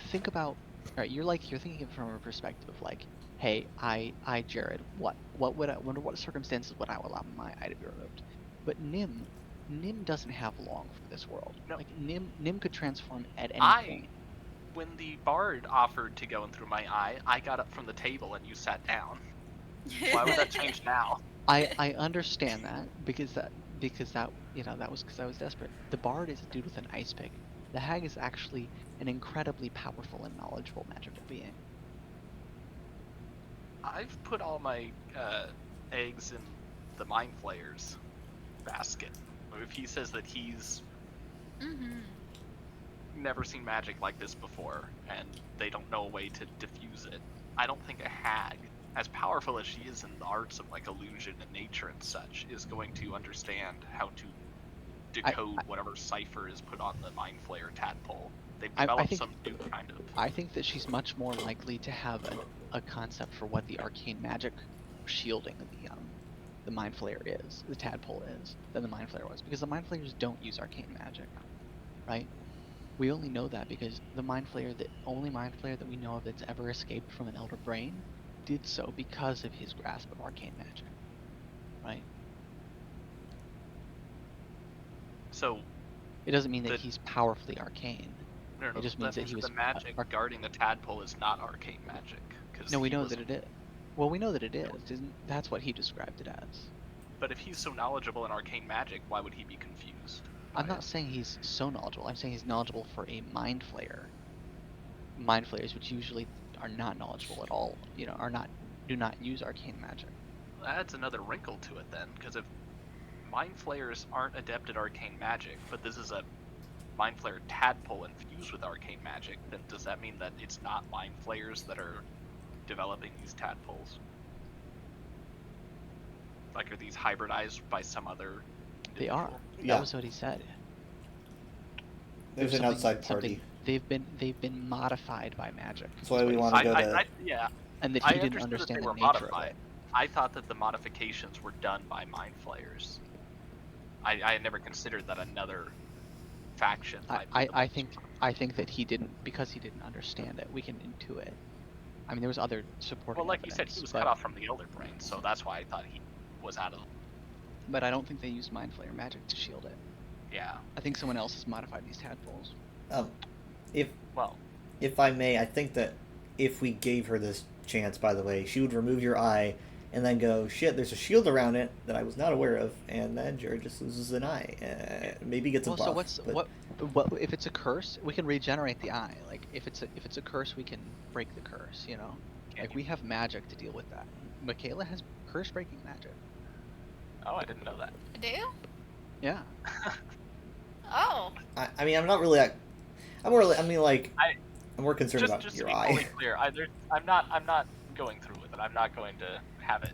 Speaker 9: Alright, you're thinking from a perspective of like, hey, Jared, what under what circumstances would I allow my eye to be removed? But Nim doesn't have long for this world.
Speaker 10: No.
Speaker 9: Like Nim could transform at any point.
Speaker 10: when the bard offered to go in through my eye, I got up from the table and you sat down. Why would that change now?
Speaker 9: I understand that because that was because I was desperate. The bard is a dude with an ice pick. The hag is actually an incredibly powerful and knowledgeable magical being.
Speaker 10: I've put all my eggs in the mind flayer's basket. If he says that he's never seen magic like this before and they don't know a way to diffuse it, I don't think a hag as powerful as she is in the arts of like illusion and nature and such, is going to understand how to decode whatever cipher is put on the Mind Flayer tadpole. They've developed some new kind of.
Speaker 9: I think that she's much more likely to have a concept for what the arcane magic shielding the Mind Flayer is, the tadpole is, than the Mind Flayer was, because the Mind Flayers don't use arcane magic, right? We only know that because the only Mind Flayer that we know of that's ever escaped from an Elder Brain did so because of his grasp of arcane magic, right?
Speaker 10: So
Speaker 9: it doesn't mean that he's powerfully arcane.
Speaker 10: No,
Speaker 9: it just means that he was
Speaker 10: the magic guarding the tadpole is not arcane magic.
Speaker 9: No, we know that it is. Well, we know that it is. That's what he described it as.
Speaker 10: But if he's so knowledgeable in arcane magic, why would he be confused?
Speaker 9: I'm not saying he's so knowledgeable. I'm saying he's knowledgeable for a Mind Flayer. Mind Flayers, which usually are not knowledgeable at all, do not use arcane magic.
Speaker 10: That's another wrinkle to it then, because if Mind Flayers aren't adept at arcane magic, but this is a Mind Flayer tadpole infused with arcane magic, then does that mean that it's not Mind Flayers that are developing these tadpoles? Like, are these hybridized by some other individual?
Speaker 9: They are.
Speaker 1: Yeah.
Speaker 9: That was what he said.
Speaker 1: There's an outside party.
Speaker 9: They've been modified by magic.
Speaker 1: That's why we want to go to.
Speaker 10: Yeah.
Speaker 9: And that he didn't understand the nature of it.
Speaker 10: I thought that the modifications were done by Mind Flayers. I had never considered that another faction.
Speaker 9: I think that he didn't, because he didn't understand it. We can intuit. I mean, there was other supporting.
Speaker 10: Well, like you said, he was cut off from the Elder Brain, so that's why I thought he was out of.
Speaker 9: But I don't think they used Mind Flayer magic to shield it.
Speaker 10: Yeah.
Speaker 9: I think someone else has modified these tadpoles.
Speaker 1: If I may, I think that if we gave her this chance, by the way, she would remove your eye and then go, shit, there's a shield around it that I was not aware of, and then Jared just loses an eye. Maybe gets a buff.
Speaker 9: So what if it's a curse? We can regenerate the eye. Like if it's a curse, we can break the curse. Like we have magic to deal with that. Michaela has curse breaking magic.
Speaker 10: Oh, I didn't know that.
Speaker 11: I do?
Speaker 9: Yeah.
Speaker 11: Oh.
Speaker 1: I mean, I'm not really. I'm more concerned about
Speaker 10: just
Speaker 1: your
Speaker 10: to be
Speaker 1: eye.
Speaker 10: fully clear, I'm not going through with it. I'm not going to have it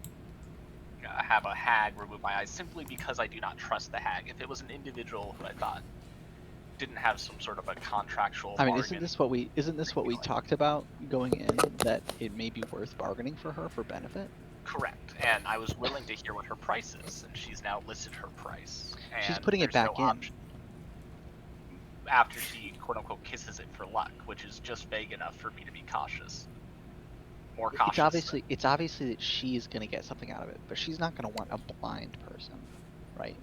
Speaker 10: have a hag remove my eyes simply because I do not trust the hag. If it was an individual who I thought didn't have some sort of a contractual.
Speaker 9: I mean, isn't this what we talked about going in, that it may be worth bargaining for her for benefit?
Speaker 10: Correct, and I was willing to hear what her price is, and she's now listed her price. And
Speaker 9: she's putting it back in.
Speaker 10: After she, quote-unquote, kisses it for luck, which is just vague enough for me to be cautious. More cautious.
Speaker 9: It's obviously that she's going to get something out of it, but she's not going to want a blind person, right?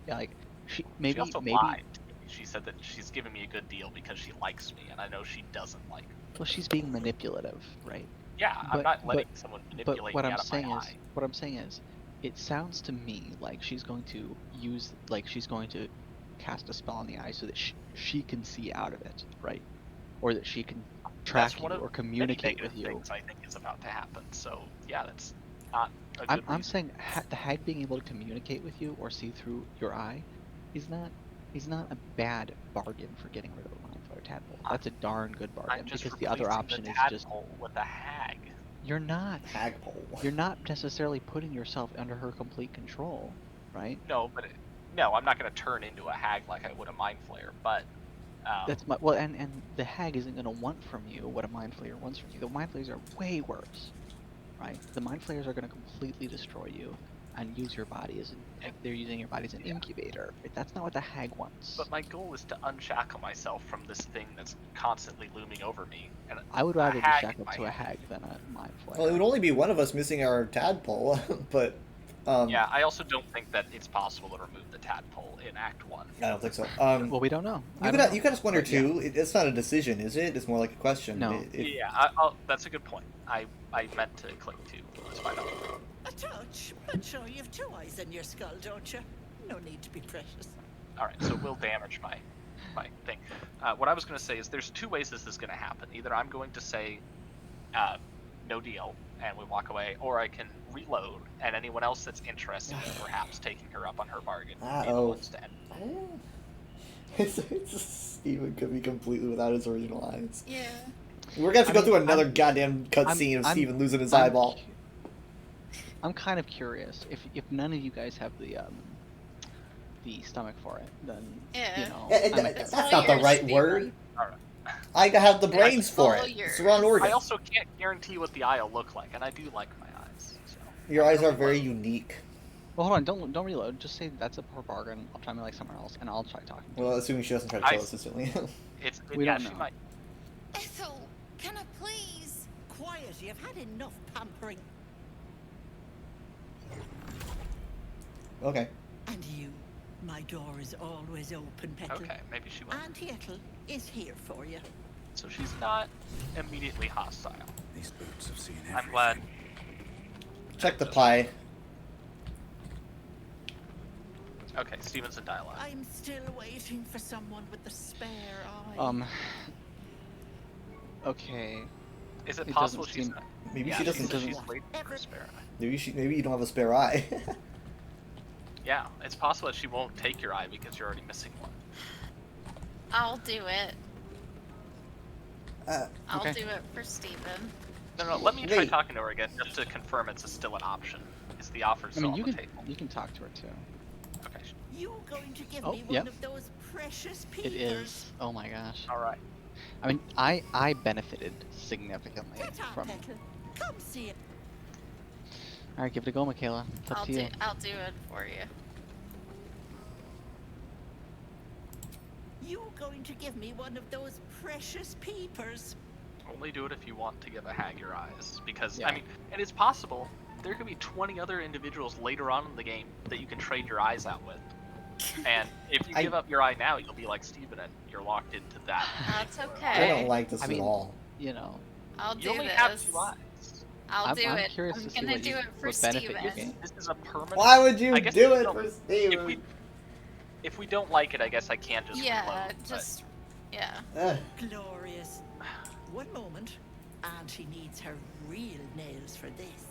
Speaker 9: Yeah, like, she
Speaker 10: also lied. She said that she's giving me a good deal because she likes me, and I know she doesn't like me.
Speaker 9: Well, she's being manipulative, right?
Speaker 10: Yeah, I'm not letting someone manipulate me out of my eye.
Speaker 9: What I'm saying is, it sounds to me like she's going to cast a spell on the eye so that she can see out of it, right? Or that she can track you or communicate with you.
Speaker 10: Things I think is about to happen. So yeah, that's not a good
Speaker 9: I'm saying the hag being able to communicate with you or see through your eye is not a bad bargain for getting rid of a Mind Flayer tadpole. That's a darn good bargain, because the other option is just
Speaker 10: with a hag.
Speaker 9: You're not
Speaker 1: hagpole.
Speaker 9: You're not necessarily putting yourself under her complete control, right?
Speaker 10: No, but no, I'm not going to turn into a hag like I would a Mind Flayer, but
Speaker 9: and the hag isn't going to want from you what a Mind Flayer wants from you. The Mind Flayers are way worse, right? The Mind Flayers are going to completely destroy you and use your body they're using your body as an incubator. That's not what the hag wants.
Speaker 10: But my goal is to unshackle myself from this thing that's constantly looming over me. And
Speaker 9: I would rather be shackled to a hag than a Mind Flayer.
Speaker 1: Well, it would only be one of us missing our tadpole, but.
Speaker 10: Yeah, I also don't think that it's possible to remove the tadpole in Act 1.
Speaker 1: I don't think so.
Speaker 9: Well, we don't know.
Speaker 1: You got us one or two. Yeah. It's not a decision, is it? It's more like a question.
Speaker 9: No.
Speaker 10: That's a good point. I meant to click 2. Let's find out.
Speaker 8: A touch, but sure you've 2 eyes in your skull, don't you? No need to be precious.
Speaker 10: Alright, so we'll damage my thing. What I was going to say is there's 2 ways this is going to happen. Either I'm going to say, no deal, and we walk away, or I can reload, and anyone else that's interested in perhaps taking her up on her bargain instead.
Speaker 1: Steven could be completely without his original eyes.
Speaker 11: Yeah.
Speaker 1: We're gonna have to go through another goddamn cutscene of Steven losing his eyeball.
Speaker 9: I'm kind of curious if none of you guys have the stomach for it, then
Speaker 11: Yeah.
Speaker 9: you know.
Speaker 1: That's not the right word.
Speaker 10: Alright.
Speaker 1: I have the brains for
Speaker 11: All
Speaker 1: it.
Speaker 11: yours.
Speaker 1: It's the wrong organ.
Speaker 10: I also can't guarantee what the eye will look like, and I do like my eyes. So.
Speaker 1: Your eyes are very unique.
Speaker 9: Well, hold on, don't reload. Just say that's a poor bargain. I'll try me like somewhere else, and I'll try talking.
Speaker 1: Well, assuming she doesn't try to kill us instantly.
Speaker 9: We
Speaker 10: yeah,
Speaker 9: don't
Speaker 10: she
Speaker 9: know.
Speaker 10: might.
Speaker 13: Ethel, can I please?
Speaker 8: Quiet, you've had enough pampering.
Speaker 1: Okay.
Speaker 8: And you, my door is always open, Petal.
Speaker 10: Okay, maybe she won't.
Speaker 8: Auntie Ethel is here for you.
Speaker 10: So she's not immediately hostile.
Speaker 5: These boots have seen
Speaker 10: I'm glad.
Speaker 1: Check the pie.
Speaker 10: Okay, Steven's in dialogue.
Speaker 8: I'm still waiting for someone with the spare eye.
Speaker 9: Okay.
Speaker 10: Is it
Speaker 9: It
Speaker 10: possible
Speaker 9: doesn't
Speaker 10: she's
Speaker 9: seem-
Speaker 10: not?
Speaker 1: Maybe
Speaker 10: Yeah,
Speaker 1: she doesn't.
Speaker 10: She's waiting for a spare eye.
Speaker 1: Maybe you don't have a spare eye.
Speaker 10: Yeah, it's possible that she won't take your eye because you're already missing one.
Speaker 11: I'll do it. I'll
Speaker 9: Okay.
Speaker 11: do it for Steven.
Speaker 10: No, let me try
Speaker 1: Wait.
Speaker 10: talking to her again just to confirm it's still an option. Is the offer
Speaker 9: I
Speaker 10: still
Speaker 9: mean,
Speaker 10: on
Speaker 9: you
Speaker 10: the
Speaker 9: can
Speaker 10: table?
Speaker 9: you can talk to her too.
Speaker 10: Okay.
Speaker 8: You going to give
Speaker 9: Oh,
Speaker 8: me
Speaker 9: yeah.
Speaker 8: one of those precious peepers?
Speaker 9: It is. Oh my gosh.
Speaker 10: All right.
Speaker 9: I mean, I benefited significantly
Speaker 8: Get on,
Speaker 9: from.
Speaker 8: Petal. Come see it.
Speaker 9: All right, give it a go, Michaela. It's up to you.
Speaker 11: I'll do it for you.
Speaker 8: You going to give me one of those precious peepers?
Speaker 10: Only do it if you want to give a hag your eyes, because
Speaker 9: Yeah.
Speaker 10: I mean, and it's possible there could be 20 other individuals later on in the game that you can trade your eyes out with. And if you give up your eye now, you'll be like Steven and you're locked into that.
Speaker 11: That's
Speaker 1: I
Speaker 11: okay.
Speaker 1: don't like this
Speaker 9: I mean,
Speaker 1: at all.
Speaker 9: You know,
Speaker 11: I'll
Speaker 10: You
Speaker 11: do
Speaker 10: only
Speaker 11: this.
Speaker 10: have 2 eyes.
Speaker 11: I'll do
Speaker 9: I'm
Speaker 11: it.
Speaker 9: curious
Speaker 11: I'm
Speaker 9: to see
Speaker 11: gonna
Speaker 9: what
Speaker 11: do
Speaker 9: you-
Speaker 11: it for
Speaker 9: what benefit you
Speaker 11: Steven.
Speaker 9: gain.
Speaker 10: This is a permanent.
Speaker 1: Why would you
Speaker 10: I guess
Speaker 1: do
Speaker 10: if
Speaker 1: it
Speaker 10: don't-
Speaker 1: for Steven?
Speaker 10: If we don't like it, I guess I can't just
Speaker 11: Yeah,
Speaker 10: reload, but-
Speaker 11: just yeah.
Speaker 8: Glorious. One moment. And she needs her real nails for this.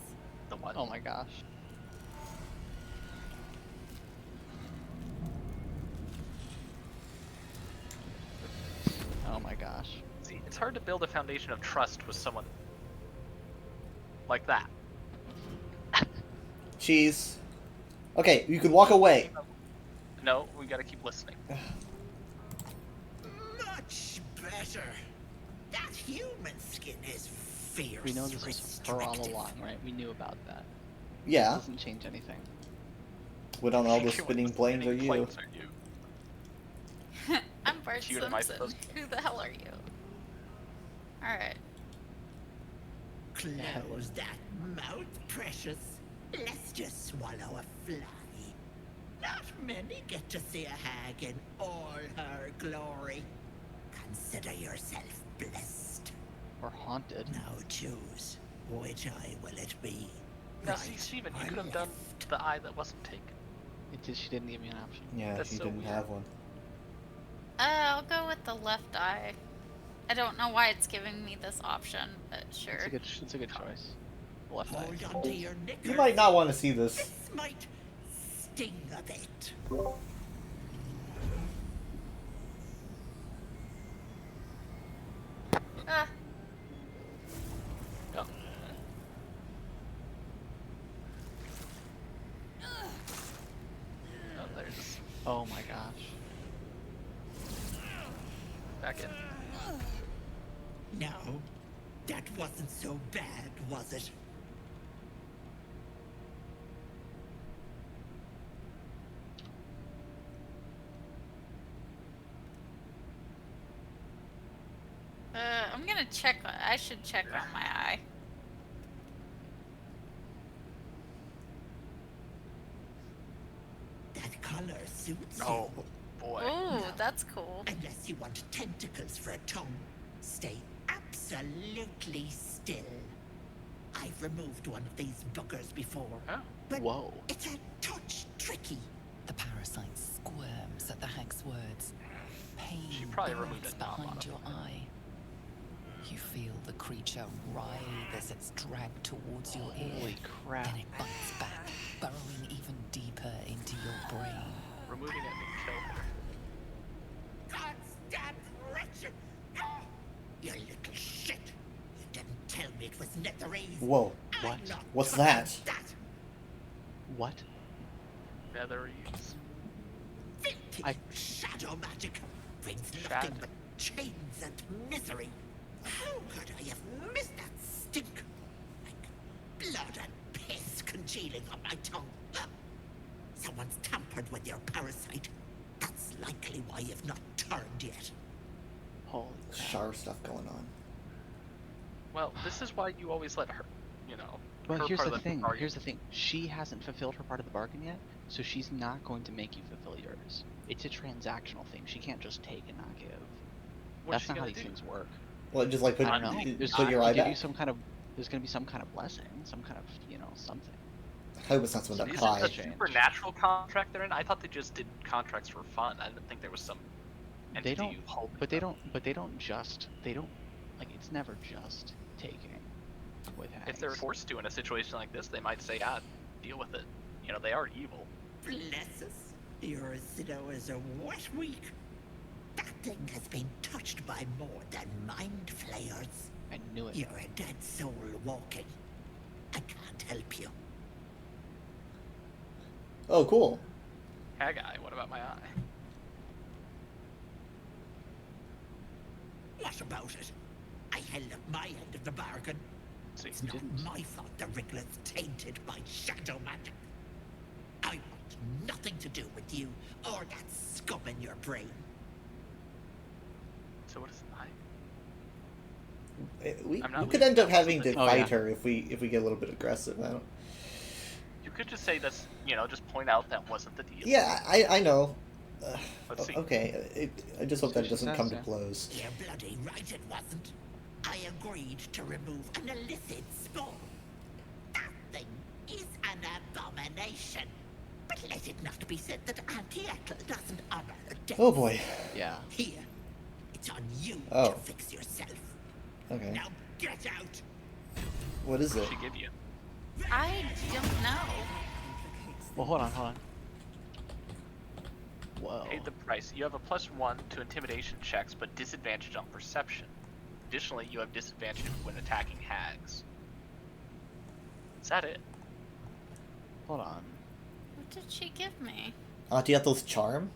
Speaker 10: The what?
Speaker 9: oh my gosh. Oh my gosh.
Speaker 10: See, it's hard to build a foundation of trust with someone like that.
Speaker 1: Cheese. Okay, you can walk away.
Speaker 10: No, we gotta keep listening.
Speaker 8: Much better. That human skin is fierce.
Speaker 9: We know this was her all along, right? We knew about that. It
Speaker 1: Yeah.
Speaker 9: doesn't change anything.
Speaker 1: What on all the spinning planes are you?
Speaker 10: Planes are you?
Speaker 11: I'm Bart
Speaker 10: Cute, am I
Speaker 11: Simpson. Who the hell are you? Alright.
Speaker 8: Close that mouth, precious. Let's just swallow a fly. Not many get to see a hag in all her glory. Consider yourself blessed.
Speaker 9: Or haunted.
Speaker 8: Now choose. Which eye will it be?
Speaker 10: Now, see, Steven, you
Speaker 8: or
Speaker 10: could have done
Speaker 8: left?
Speaker 10: the eye that wasn't taken.
Speaker 9: She didn't give me an option.
Speaker 1: Yeah,
Speaker 10: That's
Speaker 1: she
Speaker 10: so
Speaker 1: didn't
Speaker 10: weird.
Speaker 1: have one.
Speaker 11: I'll go with the left eye. I don't know why it's giving me this option, but sure.
Speaker 9: It's a good choice. Left eye.
Speaker 8: Hold on to your knickers.
Speaker 1: You might not want to see this.
Speaker 8: This might sting a bit.
Speaker 11: Ah,
Speaker 10: No. Oh, there's
Speaker 9: Oh my gosh.
Speaker 10: back in.
Speaker 8: No, that wasn't so bad, was it?
Speaker 11: I'm gonna check. I should check on my eye.
Speaker 8: That color suits
Speaker 10: Oh,
Speaker 8: you.
Speaker 10: boy.
Speaker 11: Ooh, that's cool.
Speaker 8: Unless you want tentacles for a tongue, stay absolutely still. I've removed one of these buggers before,
Speaker 10: Oh.
Speaker 8: but
Speaker 9: Whoa.
Speaker 8: it's a touch tricky.
Speaker 12: The parasite squirms at the hag's words. Pain
Speaker 10: She probably removed
Speaker 12: burns
Speaker 10: a knob
Speaker 12: behind
Speaker 10: out
Speaker 12: your
Speaker 10: of it.
Speaker 12: eye. You feel the creature writhe as it's dragged towards your ear.
Speaker 9: Holy crap.
Speaker 12: Then it bites back, burrowing even deeper into your brain.
Speaker 10: Removing it would kill her.
Speaker 8: Goddamn wretched! Ah! You little shit! You didn't tell me it was Netherese.
Speaker 1: Whoa.
Speaker 8: I'm
Speaker 9: What?
Speaker 8: not
Speaker 1: What's
Speaker 8: touching
Speaker 1: that?
Speaker 8: that.
Speaker 9: What?
Speaker 10: Nether Eves.
Speaker 8: Filthy shadow magic brings nothing but chains and misery. How could I have missed that stink? Like blood and piss congealing on my tongue. Someone's tampered with your parasite. That's likely why you've not turned yet.
Speaker 9: Holy
Speaker 1: Char stuff going on.
Speaker 10: Well, this is why you always let her, you know.
Speaker 9: Well,
Speaker 10: her
Speaker 9: here's
Speaker 10: part
Speaker 9: the
Speaker 10: of
Speaker 9: thing.
Speaker 10: bargain.
Speaker 9: Here's the thing. She hasn't fulfilled her part of the bargain yet, so she's not going to make you fulfill yours. It's a transactional thing. She can't just take and not give.
Speaker 10: What's
Speaker 9: That's
Speaker 10: she
Speaker 9: not how
Speaker 10: gonna
Speaker 9: these
Speaker 10: do?
Speaker 9: things work.
Speaker 1: Well, just like put,
Speaker 9: I don't know. There's
Speaker 1: put your eye
Speaker 9: give you
Speaker 1: back.
Speaker 9: some kind of. There's going to be some kind of blessing, some kind of, you know, something.
Speaker 1: I hope it's not someone that
Speaker 10: Is
Speaker 1: cries.
Speaker 10: it a supernatural contract they're in? I thought they just did contracts for fun. I didn't think there was some entity
Speaker 9: They don't.
Speaker 10: you hold.
Speaker 9: But they don't. But they don't just. They don't. Like, it's never just taking. With hags.
Speaker 10: If they're forced to in a situation like this, they might say, "Ah, deal with it." You know, they are evil.
Speaker 8: Bless us. You're as slow as a wet week. That thing has been touched by more than mind flayers.
Speaker 9: I knew it.
Speaker 8: You're a dead soul walking. I can't help you.
Speaker 1: Oh, cool.
Speaker 10: Haggai, what about my eye?
Speaker 8: What about it? I held up my end of the bargain.
Speaker 10: See,
Speaker 8: It's not my fault the Wriggler's tainted by shadow magic. I want nothing to do with you or that scum in your brain.
Speaker 10: So what is I?
Speaker 1: We
Speaker 10: I'm not
Speaker 1: could end up having to
Speaker 10: leaving.
Speaker 1: fight her if we get a little bit aggressive. I don't.
Speaker 10: You could just say this. You know, just point out that wasn't the deal.
Speaker 1: Yeah, I know.
Speaker 10: Let's see.
Speaker 1: Okay, I just hope that it doesn't come to blows.
Speaker 8: You're bloody right it wasn't. I agreed to remove an illicit spore. That thing is an abomination. But let it not be said that Auntie Ethel doesn't honor her death.
Speaker 1: Oh boy.
Speaker 9: Yeah.
Speaker 8: Here, it's on you
Speaker 1: Oh.
Speaker 8: to fix yourself.
Speaker 1: Okay.
Speaker 8: Now get out.
Speaker 1: What is it?
Speaker 10: What did she give you?
Speaker 11: I don't know.
Speaker 9: Well, hold on, hold on. Whoa.
Speaker 10: Paid the price. You have a +1 to intimidation checks, but disadvantage on perception. Additionally, you have disadvantage when attacking hags. Is that it?
Speaker 9: Hold on.
Speaker 11: What did she give me?
Speaker 1: Auntie Ethel's charm?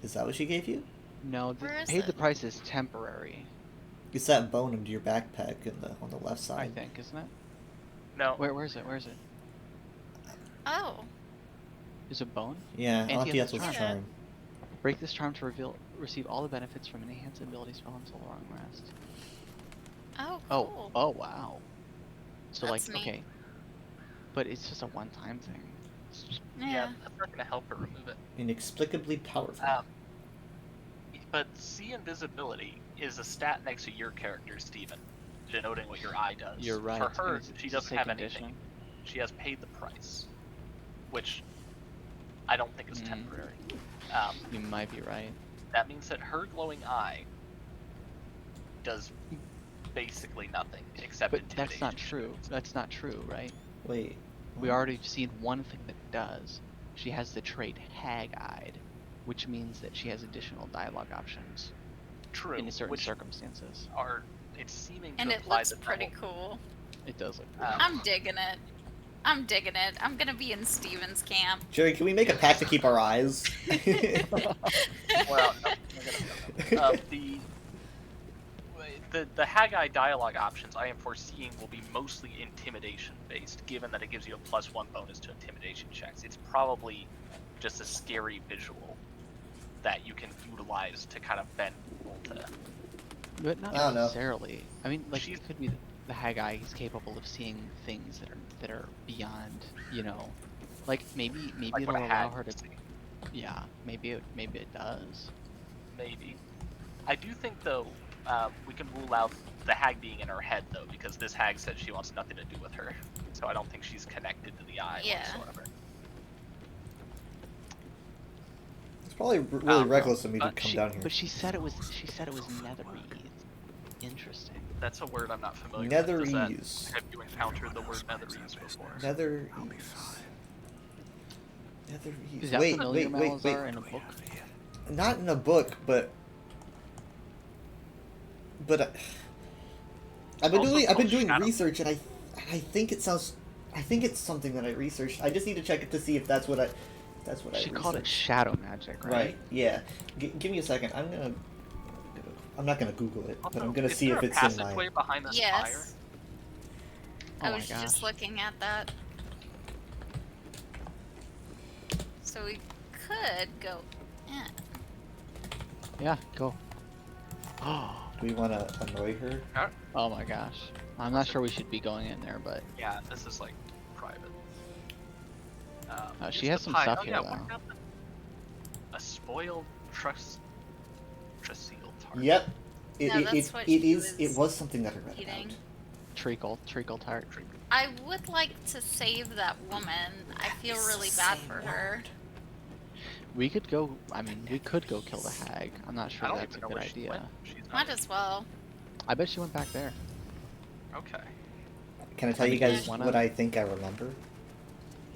Speaker 1: Is that what she gave you?
Speaker 9: No,
Speaker 11: Where is
Speaker 9: paid the
Speaker 11: it?
Speaker 9: price is temporary.
Speaker 1: It's that bone into your backpack on the left
Speaker 9: I
Speaker 1: side.
Speaker 9: think, isn't it?
Speaker 10: No.
Speaker 9: Where's it? Where's it?
Speaker 11: Oh.
Speaker 9: Is it bone?
Speaker 1: Yeah,
Speaker 9: Auntie
Speaker 1: Auntie
Speaker 9: Ethel's
Speaker 1: Ethel's
Speaker 11: charm.
Speaker 1: charm.
Speaker 9: Break this charm to receive all the benefits from an enhanced ability spell until long rest.
Speaker 11: Oh,
Speaker 9: Oh,
Speaker 11: cool.
Speaker 9: oh wow. So
Speaker 11: That's
Speaker 9: like,
Speaker 11: neat.
Speaker 9: okay. But it's just a one-time thing. It's just-
Speaker 11: Yeah.
Speaker 10: That's not gonna help her remove it.
Speaker 1: Inexplicably powerful.
Speaker 10: But see invisibility is a stat next to your character, Steven, denoting what your eye does.
Speaker 9: You're right.
Speaker 10: For her,
Speaker 9: It's
Speaker 10: she
Speaker 9: a
Speaker 10: doesn't
Speaker 9: sick
Speaker 10: have
Speaker 9: condition.
Speaker 10: anything. She has paid the price, which I don't think is temporary.
Speaker 9: You might be right.
Speaker 10: That means that her glowing eye does basically nothing except
Speaker 9: But
Speaker 10: intimidation.
Speaker 9: that's not true. That's not true, right?
Speaker 1: Wait.
Speaker 9: We already seen one thing that it does. She has the trait Hag-Eyed, which means that she has additional dialogue options
Speaker 10: True,
Speaker 9: in certain
Speaker 10: which
Speaker 9: circumstances.
Speaker 10: are it's seeming
Speaker 11: And
Speaker 10: to
Speaker 11: it
Speaker 10: apply
Speaker 11: looks
Speaker 10: the
Speaker 11: pretty
Speaker 10: double-
Speaker 11: cool.
Speaker 9: It does look.
Speaker 11: I'm digging it. I'm digging it. I'm gonna be in Steven's camp.
Speaker 1: Jerry, can we make a pact to keep our eyes?
Speaker 10: Well, no. The Haggai dialogue options I am foreseeing will be mostly intimidation based, given that it gives you a +1 bonus to intimidation checks. It's probably just a scary visual that you can utilize to kind of bend people to.
Speaker 9: But not
Speaker 1: I don't know.
Speaker 9: necessarily. I mean, like it could be the Hag-Eye is capable of seeing things that are beyond, you know, like maybe
Speaker 10: Like
Speaker 9: it'll
Speaker 10: what a
Speaker 9: allow
Speaker 10: hag
Speaker 9: her to.
Speaker 10: would see.
Speaker 9: Yeah, maybe it does.
Speaker 10: Maybe. I do think though we can rule out the hag being in her head though, because this hag said she wants nothing to do with her, so I don't think she's connected to the eye
Speaker 11: Yeah.
Speaker 10: whatsoever.
Speaker 1: It's probably really reckless of me to
Speaker 10: but
Speaker 1: come down here.
Speaker 9: But she said it was nether-wreath. Interesting.
Speaker 10: That's a word I'm not familiar with. Does that-
Speaker 1: Nether-ease.
Speaker 10: Have you encountered the word nether-ease before?
Speaker 1: Nether-ease. Nether-ease.
Speaker 9: Is that
Speaker 1: Wait,
Speaker 9: familiar,
Speaker 1: wait,
Speaker 9: Malazar, in a book?
Speaker 1: Not in a book, but I've been
Speaker 10: Also
Speaker 1: doing
Speaker 10: called
Speaker 1: doing
Speaker 10: shadow.
Speaker 1: research, and I think it sounds I think it's something that I researched. I just need to check it to see if that's what I.
Speaker 9: She called it shadow magic, right?
Speaker 1: Right. Yeah. Give me a second. I'm not gonna Google it, but I'm gonna
Speaker 10: Is
Speaker 1: see
Speaker 10: there
Speaker 1: if
Speaker 10: a
Speaker 1: it's in
Speaker 10: passageway
Speaker 1: my.
Speaker 10: behind this fire?
Speaker 11: Yes.
Speaker 9: Oh
Speaker 11: I
Speaker 9: my
Speaker 11: was just
Speaker 9: gosh.
Speaker 11: looking at that. So we could go in.
Speaker 9: Yeah, go. Oh.
Speaker 1: Do we want to annoy her?
Speaker 9: Oh my gosh. I'm not sure we should be going in there, but
Speaker 10: Yeah, this is like private.
Speaker 9: she
Speaker 10: it's
Speaker 9: has
Speaker 10: the
Speaker 9: some
Speaker 10: pie.
Speaker 9: stuff
Speaker 10: Oh,
Speaker 9: here
Speaker 10: yeah,
Speaker 9: though.
Speaker 10: what about a spoiled Traceel tart?
Speaker 1: Yep.
Speaker 11: No, that's what
Speaker 1: it
Speaker 11: she
Speaker 1: is. It
Speaker 11: was
Speaker 1: was something that I read
Speaker 11: eating.
Speaker 1: about.
Speaker 9: Treacle tart.
Speaker 11: I would like to save that woman. I feel really bad for her.
Speaker 9: We could go. I mean, we could go kill the hag. I'm not
Speaker 10: I
Speaker 9: sure
Speaker 10: don't
Speaker 9: that's a
Speaker 10: even know
Speaker 9: good
Speaker 10: where she
Speaker 9: idea.
Speaker 10: went. She's not
Speaker 11: Might as well.
Speaker 9: I bet she went back there.
Speaker 10: Okay.
Speaker 1: Can I tell you guys what I think I remember?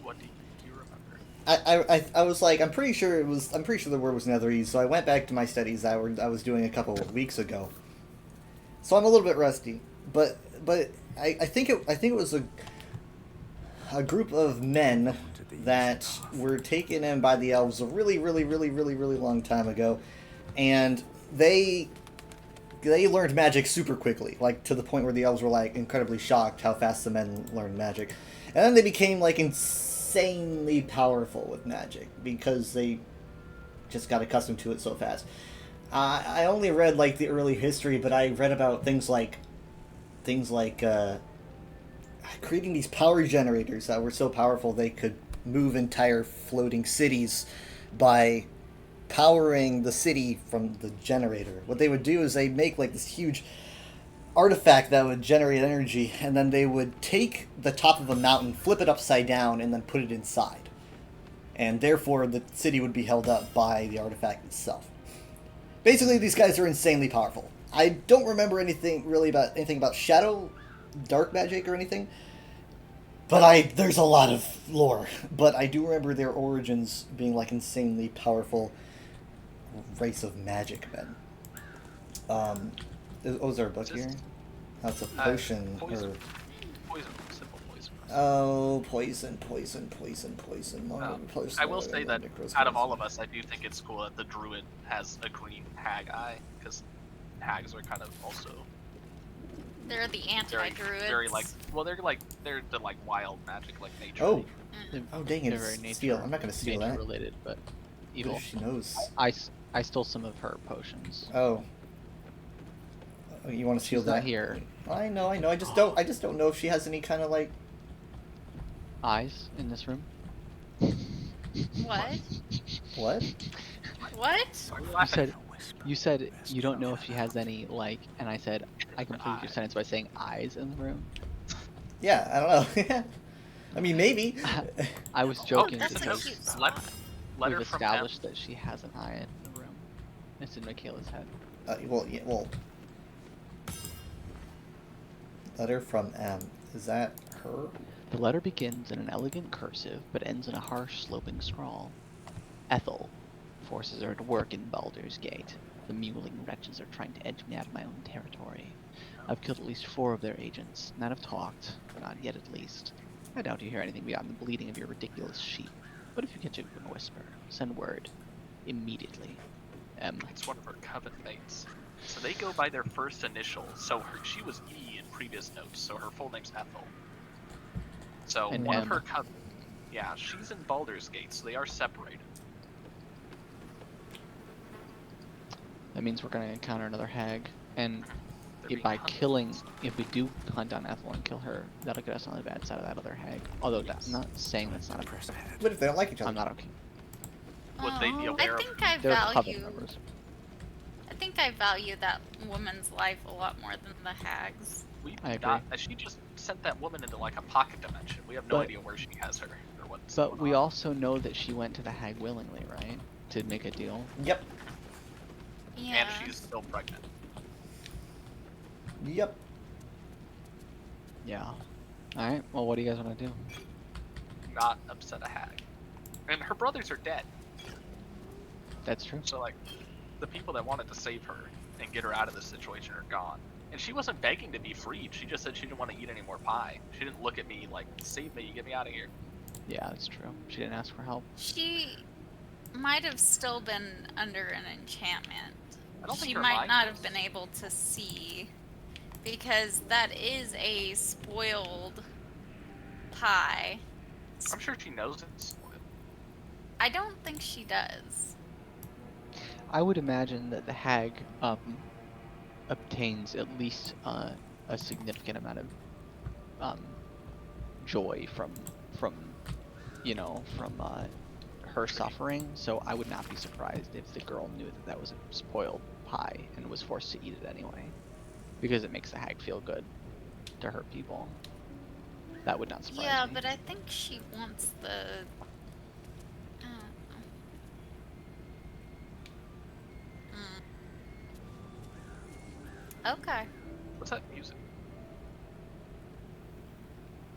Speaker 10: What do you remember?
Speaker 1: I was like, I'm pretty sure the word was Netherese, so I went back to my studies I was doing a couple of weeks ago. So I'm a little bit rusty, but I think it was a group of men that were taken in by the elves a really long time ago, and they learned magic super quickly, like to the point where the elves were like incredibly shocked how fast the men learned magic, and then they became like insanely powerful with magic because they just got accustomed to it so fast. I only read like the early history, but I read about things like creating these power generators that were so powerful they could move entire floating cities by powering the city from the generator. What they would do is they'd make like this huge artifact that would generate energy, and then they would take the top of a mountain, flip it upside down, and then put it inside. And therefore the city would be held up by the artifact itself. Basically, these guys are insanely powerful. I don't remember anything about shadow, dark magic or anything, but there's a lot of lore. But I do remember their origins being like insanely powerful race of magic men. Is there a book here? That's a potion.
Speaker 10: Poison.
Speaker 1: Or...
Speaker 10: Poison. Simple poison.
Speaker 1: Oh, poison.
Speaker 10: I will say that out of all of us, I do think it's cool that the druid has a green hag eye, because hags are kind of also
Speaker 11: They're the anti-druids.
Speaker 10: very like, well, they're the like wild magic, like nature.
Speaker 1: Oh,
Speaker 9: They're-
Speaker 1: oh dang it!
Speaker 9: they're very
Speaker 1: It's steal. I'm not gonna steal
Speaker 9: nature
Speaker 1: that.
Speaker 9: related, but
Speaker 1: What
Speaker 9: evil.
Speaker 1: if she knows?
Speaker 9: I stole some of her potions.
Speaker 1: Oh. You want to steal
Speaker 9: She's
Speaker 1: that?
Speaker 9: not here.
Speaker 1: I know. I just don't know if she has any kind of like.
Speaker 9: Eyes in this room.
Speaker 11: What?
Speaker 1: What?
Speaker 11: What?
Speaker 9: You said you don't know if she has any like, and I said I completed your sentence by saying eyes in the room.
Speaker 1: Yeah, I don't know. I mean, maybe.
Speaker 9: I was joking
Speaker 11: that's a
Speaker 9: because
Speaker 11: cute
Speaker 10: Let,
Speaker 11: spot.
Speaker 10: letter
Speaker 9: we've
Speaker 10: from
Speaker 9: established that she has an eye in the room. It's in Michaela's head.
Speaker 1: Well. Letter from M. Is that her?
Speaker 9: The letter begins in an elegant cursive, but ends in a harsh, sloping scrawl. Ethel forces her to work in Baldur's Gate. The mewling wretches are trying to edge me out of my own territory. I've killed at least 4 of their agents. None have talked, but not yet at least. I doubt you hear anything beyond the bleating of your ridiculous sheep. But if you catch a good whisper, send word. Immediately. M.
Speaker 10: It's one of her coven mates. So they go by their first initial. So she was E in previous notes, so her full name's Ethel. So
Speaker 9: And
Speaker 10: one
Speaker 9: M.
Speaker 10: of her coven. Yeah, she's in Baldur's Gate, so they are separated.
Speaker 9: That means we're gonna encounter another hag, and
Speaker 10: They're being
Speaker 9: by
Speaker 10: hunted.
Speaker 9: killing, if we do hunt down Ethel and kill her, that'll get us on the bad side of that other hag. Although I'm not saying that's not a person.
Speaker 1: What if they don't like each other?
Speaker 9: I'm not okay.
Speaker 10: Would they be
Speaker 11: Oh,
Speaker 10: aware
Speaker 11: I
Speaker 10: of
Speaker 11: think I
Speaker 9: They're coven
Speaker 11: value.
Speaker 9: members.
Speaker 11: I think I value that woman's life a lot more than the hag's.
Speaker 10: We do
Speaker 9: I agree.
Speaker 10: not. She just sent that woman into like a pocket dimension. We have no
Speaker 9: But-
Speaker 10: idea where she has her or what's
Speaker 9: But
Speaker 10: going
Speaker 9: we
Speaker 10: on.
Speaker 9: also know that she went to the hag willingly, right? To make a deal.
Speaker 1: Yep.
Speaker 11: Yeah.
Speaker 10: And she's still pregnant.
Speaker 1: Yep.
Speaker 9: Yeah. Alright, well what do you guys want to do?
Speaker 10: Not upset a hag. And her brothers are dead.
Speaker 9: That's true.
Speaker 10: So like, the people that wanted to save her and get her out of this situation are gone. And she wasn't begging to be freed. She just said she didn't want to eat any more pie. She didn't look at me like, save me, get me out of here.
Speaker 9: Yeah, that's true. She didn't ask for help.
Speaker 11: She might have still been under an enchantment.
Speaker 10: I don't think
Speaker 11: She
Speaker 10: her
Speaker 11: might
Speaker 10: mind
Speaker 11: not
Speaker 10: was.
Speaker 11: have been able to see, because that is a spoiled pie.
Speaker 10: I'm sure she knows it's spoiled.
Speaker 11: I don't think she does.
Speaker 9: I would imagine that the hag obtains at least a significant amount of joy from her suffering. So I would not be surprised if the girl knew that that was a spoiled pie and was forced to eat it anyway, because it makes the hag feel good to hurt people. That would not surprise
Speaker 11: Yeah,
Speaker 9: me.
Speaker 11: but I think she wants the. Okay.
Speaker 10: What's that music?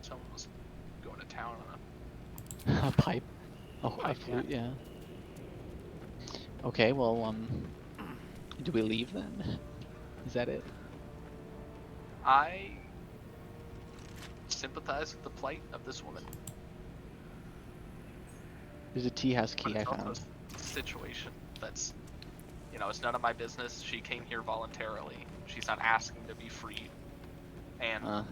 Speaker 10: Someone was going to town on
Speaker 9: A pipe. Oh, a
Speaker 10: Pipe,
Speaker 9: flute, yeah. Okay, well, do we leave then? Is that it?
Speaker 10: I sympathize with the plight of this woman.
Speaker 9: There's a tea house key
Speaker 10: But
Speaker 9: I
Speaker 10: it's also
Speaker 9: found.
Speaker 10: a situation that's, it's none of my business. She came here voluntarily. She's not asking to be freed. And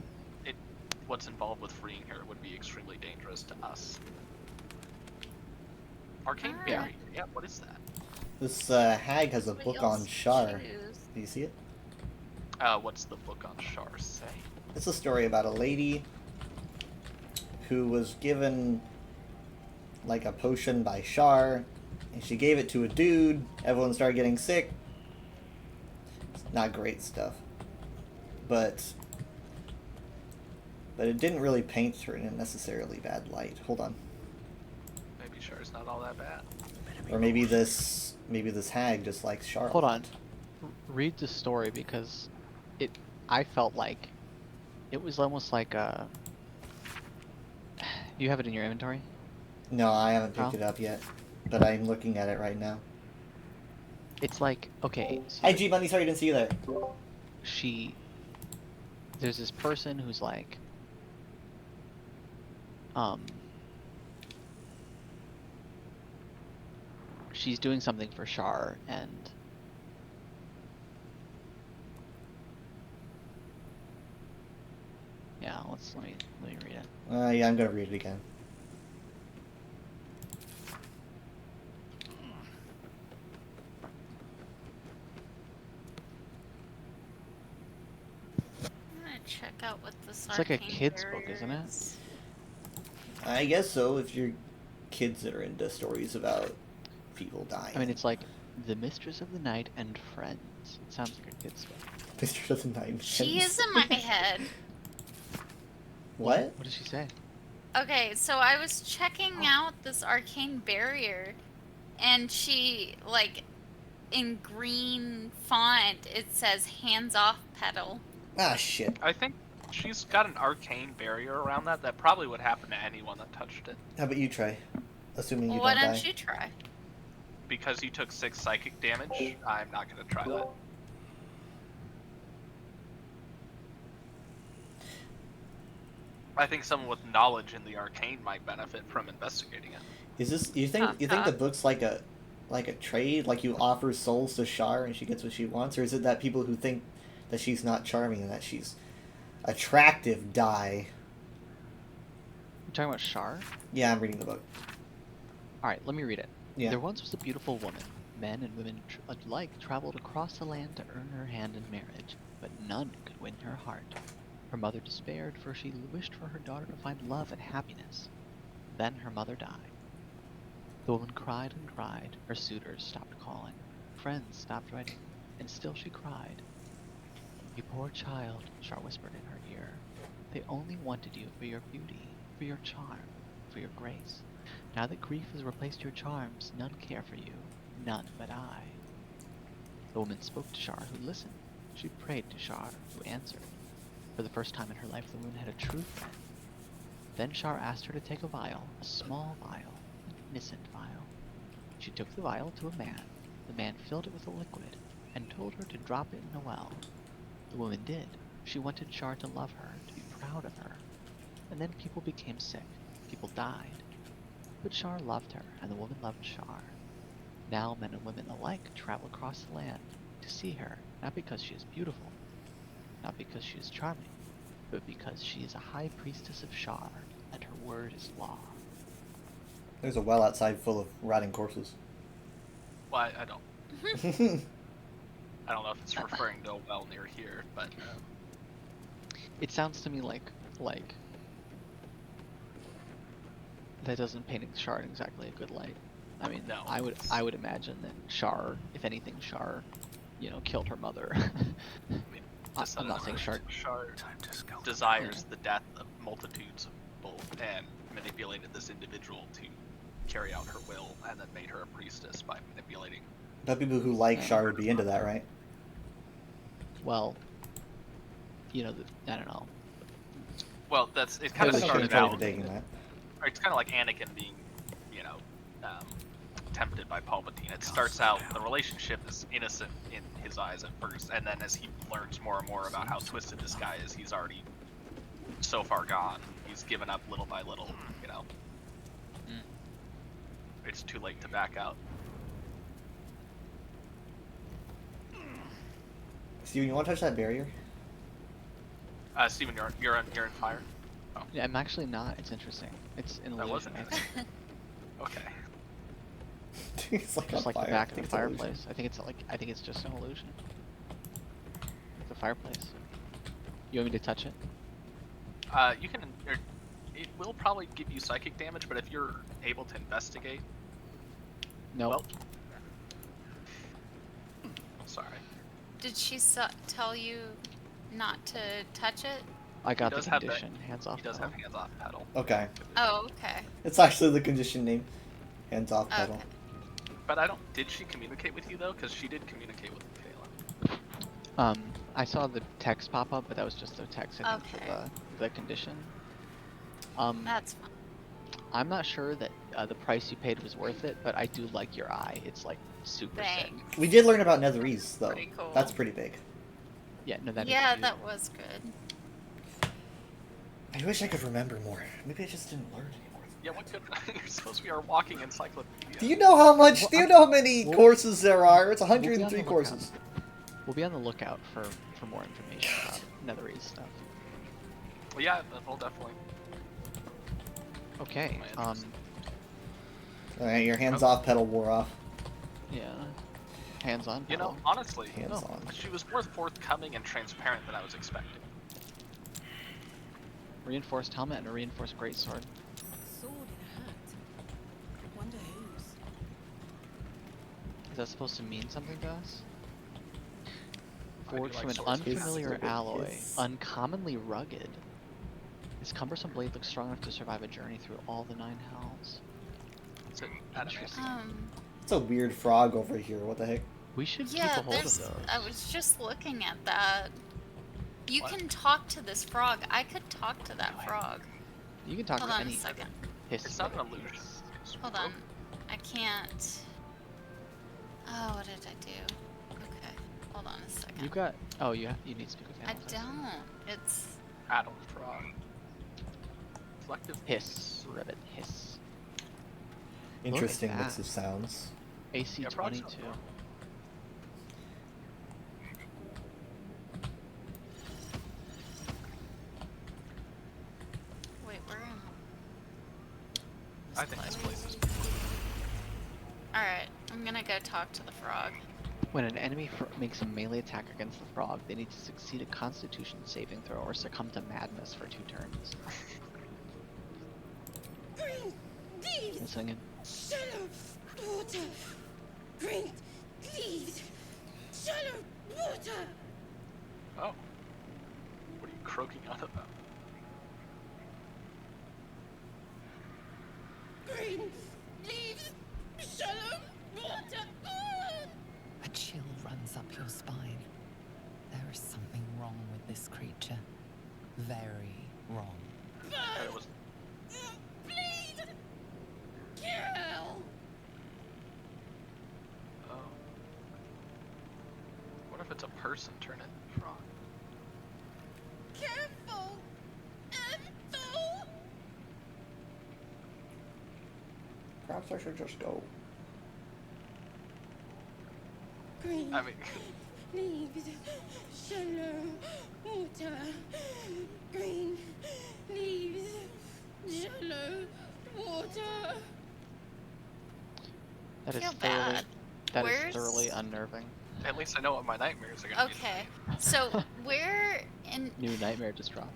Speaker 10: what's involved with freeing her would be extremely dangerous to us. Arcane
Speaker 11: Alright.
Speaker 10: Berry. Yeah, what is that?
Speaker 1: This hag has a
Speaker 11: What
Speaker 1: book
Speaker 11: else
Speaker 1: on Shar.
Speaker 11: choose?
Speaker 1: Do you see it?
Speaker 10: What's the book on Shar say?
Speaker 1: It's a story about a lady who was given like a potion by Shar, and she gave it to a dude. Everyone started getting sick. It's not great stuff, but it didn't really paint her in a necessarily bad light. Hold on,
Speaker 10: Maybe Shar's not all that bad.
Speaker 1: or maybe this hag just likes Shar.
Speaker 9: Hold on. Read the story, because I felt like it was almost like a. You have it in your inventory?
Speaker 1: No, I haven't picked
Speaker 9: Oh.
Speaker 1: it up yet, but I'm looking at it right now.
Speaker 9: It's like, okay. So
Speaker 1: Hey, G Bunny, sorry I didn't see you there.
Speaker 9: There's this person who's like, she's doing something for Shar, and yeah, let me read it.
Speaker 1: Yeah, I'm gonna read it again.
Speaker 11: I'm gonna check out what this
Speaker 9: It's like a
Speaker 11: arcane
Speaker 9: kid's book,
Speaker 11: barrier
Speaker 9: isn't it?
Speaker 11: is.
Speaker 1: I guess so, if you're kids that are into stories about people dying.
Speaker 9: I mean, it's like The Mistress of the Night and Friends. It sounds like a kid's book.
Speaker 1: Mr. Doesn't Nine
Speaker 11: She
Speaker 1: Cents.
Speaker 11: is in my head.
Speaker 1: What?
Speaker 9: What does she say?
Speaker 11: Okay, so I was checking out this arcane barrier, and she, like, in green font, it says hands off pedal.
Speaker 1: Ah, shit.
Speaker 10: I think she's got an arcane barrier around that. That probably would happen to anyone that touched it.
Speaker 1: How about you try? Assuming you
Speaker 11: Why
Speaker 1: don't
Speaker 11: don't
Speaker 1: die.
Speaker 11: you try?
Speaker 10: Because you took 6 psychic damage, I'm not going to try that. I think someone with knowledge in the arcane might benefit from investigating it.
Speaker 1: Is this you think the book's like a trade, like you offer souls to Shar and she gets what she wants, or is it that people who think that she's not charming and that she's attractive die?
Speaker 9: You're talking about Shar?
Speaker 1: Yeah, I'm reading the book.
Speaker 9: Alright, let me read it.
Speaker 1: Yeah.
Speaker 9: There once was a beautiful woman. Men and women alike traveled across the land to earn her hand in marriage, but none could win her heart. Her mother despaired, for she wished for her daughter to find love and happiness. Then her mother died. The woman cried and cried. Her suitors stopped calling. Friends stopped writing, and still she cried. You poor child, Shar whispered in her ear. They only wanted you for your beauty, for your charm, for your grace. Now that grief has replaced your charms, none care for you, none but I. The woman spoke to Shar, who listened. She prayed to Shar, who answered. For the first time in her life, the woman had a true friend. Then Shar asked her to take a vial, a small vial, an innocent vial. She took the vial to a man. The man filled it with a liquid, and told her to drop it in a well. The woman did. She wanted Shar to love her, to be proud of her. And then people became sick. People died. But Shar loved her, and the woman loved Shar. Now men and women alike travel across the land to see her, not because she is beautiful, not because she is charming, but because she is a high priestess of Shar, and her word is law.
Speaker 1: There's a well outside full of rotting corpses.
Speaker 10: Well, I don't. I don't know if it's referring to a well near here, but
Speaker 9: It sounds to me like that doesn't paint Shar in exactly a good light. I mean,
Speaker 10: No,
Speaker 9: I would imagine that Shar, if anything, Shar, killed her mother. I'm not saying Shar.
Speaker 10: Shar desires the death of multitudes of people and manipulated this individual to carry out her will, and then made her a priestess by manipulating.
Speaker 1: But people who like Shar would be into that, right?
Speaker 9: Well, I don't know.
Speaker 10: Well, it kind of
Speaker 1: They
Speaker 10: started
Speaker 1: shouldn't try
Speaker 10: out.
Speaker 1: to taking that.
Speaker 10: It's kind of like Anakin being, tempted by Palpatine. It starts out, the relationship is innocent in his eyes at first, and then as he learns more and more about how twisted this guy is, he's already so far gone. He's given up little by little, It's too late to back out.
Speaker 1: Steven, you want to touch that barrier?
Speaker 10: Steven, you're in fire? Oh.
Speaker 9: Yeah, I'm actually not. It's interesting. It's an
Speaker 10: That
Speaker 9: illusion.
Speaker 10: wasn't
Speaker 9: I think.
Speaker 1: Okay. It's like
Speaker 9: Just
Speaker 1: on
Speaker 9: like the
Speaker 1: fire.
Speaker 9: back
Speaker 1: I
Speaker 9: of
Speaker 1: think
Speaker 9: the
Speaker 1: it's an illusion.
Speaker 9: fireplace. I think it's just an illusion. The fireplace. You want me to touch it?
Speaker 10: You can. It will probably give you psychic damage, but if you're able to investigate.
Speaker 9: No.
Speaker 10: Well, sorry.
Speaker 11: Did she tell you not to touch it?
Speaker 9: I got
Speaker 10: He
Speaker 9: the
Speaker 10: does have that-
Speaker 9: condition. Hands off.
Speaker 10: He does have hands off pedal.
Speaker 1: Okay.
Speaker 11: Oh, okay.
Speaker 1: It's actually the condition name. Hands off pedal.
Speaker 11: Okay.
Speaker 10: But I don't. Did she communicate with you though? Because she did communicate with Kayla.
Speaker 9: I saw the text pop up, but that was just the text. I think
Speaker 11: Okay.
Speaker 9: for the condition.
Speaker 11: That's fine.
Speaker 9: I'm not sure that the price you paid was worth it, but I do like your eye. It's like super sick.
Speaker 11: Thanks.
Speaker 1: We did learn about Netherese, though.
Speaker 11: Pretty cool.
Speaker 1: That's pretty big.
Speaker 9: Yeah, no, that is
Speaker 11: Yeah,
Speaker 9: huge.
Speaker 11: that was good.
Speaker 1: I wish I could remember more. Maybe I just didn't learn anymore.
Speaker 10: Yeah, what could? You're supposed to be our walking encyclopedia.
Speaker 1: Do you know how much?
Speaker 9: Well,
Speaker 1: do you know how many courses there are? It's
Speaker 9: We'll be on the
Speaker 1: 103
Speaker 9: lookout.
Speaker 1: courses.
Speaker 9: We'll be on the lookout for more information about Netherese stuff.
Speaker 10: Well, yeah, we'll definitely.
Speaker 9: Okay.
Speaker 1: Alright, your hands off pedal wore off.
Speaker 9: Yeah. Hands on.
Speaker 10: You know,
Speaker 9: pedal.
Speaker 10: honestly,
Speaker 1: Hands on.
Speaker 10: she was more forthcoming and transparent than I was expecting.
Speaker 9: Reinforced helmet and a reinforced greatsword.
Speaker 12: Sword in a hat. Wonder whose.
Speaker 9: Is that supposed to mean something to us?
Speaker 10: I do
Speaker 9: Forged
Speaker 10: like
Speaker 9: from an
Speaker 10: swords.
Speaker 9: unfamiliar
Speaker 1: It's-
Speaker 9: alloy,
Speaker 1: it's-
Speaker 9: uncommonly rugged. This cumbersome blade looks strong enough to survive a journey through all the 9 hells.
Speaker 10: It's an adamant.
Speaker 9: Interesting.
Speaker 1: It's a weird frog over here. What the heck?
Speaker 9: We should
Speaker 11: Yeah,
Speaker 9: keep a hold of
Speaker 11: there's.
Speaker 9: those.
Speaker 11: I was just looking at that. You
Speaker 10: What?
Speaker 11: can talk to this frog. I could talk to that frog.
Speaker 9: You can talk
Speaker 11: Hold
Speaker 9: to
Speaker 11: on
Speaker 9: any
Speaker 11: a second.
Speaker 10: It's not an illusion. It's
Speaker 11: Hold on. I can't. Oh, what did I do? Okay. Hold on a second.
Speaker 9: You got. Oh, you need to speak with
Speaker 11: I
Speaker 9: animals.
Speaker 11: don't. It's.
Speaker 10: Adult frog. Collective
Speaker 9: Hiss, ribbit, hiss.
Speaker 1: Interesting
Speaker 9: that.
Speaker 1: mix of sounds.
Speaker 9: AC
Speaker 10: Yeah, frogs
Speaker 9: 22.
Speaker 10: sound
Speaker 11: Wait, we're in.
Speaker 10: I think this place is.
Speaker 11: Alright, I'm gonna go talk to the frog.
Speaker 9: When an enemy makes a melee attack against the frog, they need to succeed a Constitution saving throw or succumb to madness for 2 turns.
Speaker 13: Green leaves,
Speaker 9: Listening in.
Speaker 13: shallow water. Green leaves, shallow water.
Speaker 10: Oh. What are you croaking on about?
Speaker 13: Green leaves, shallow water.
Speaker 12: A chill runs up your spine. There is something wrong with this creature. Very wrong.
Speaker 10: It was.
Speaker 13: Bleed. Kill.
Speaker 10: Oh. What if it's a person turning frog?
Speaker 13: careful. Ethel.
Speaker 1: Perhaps I should just go.
Speaker 13: Green.
Speaker 10: I mean,
Speaker 13: Leaves. Shallow. Water. Green. Leaves. Shallow. Water.
Speaker 9: That is
Speaker 11: Feel
Speaker 9: thoroughly,
Speaker 11: bad.
Speaker 9: that is
Speaker 11: Where's-
Speaker 9: thoroughly unnerving.
Speaker 10: at least I know what my nightmares are gonna be.
Speaker 11: Okay. So where in
Speaker 9: New nightmare just dropped.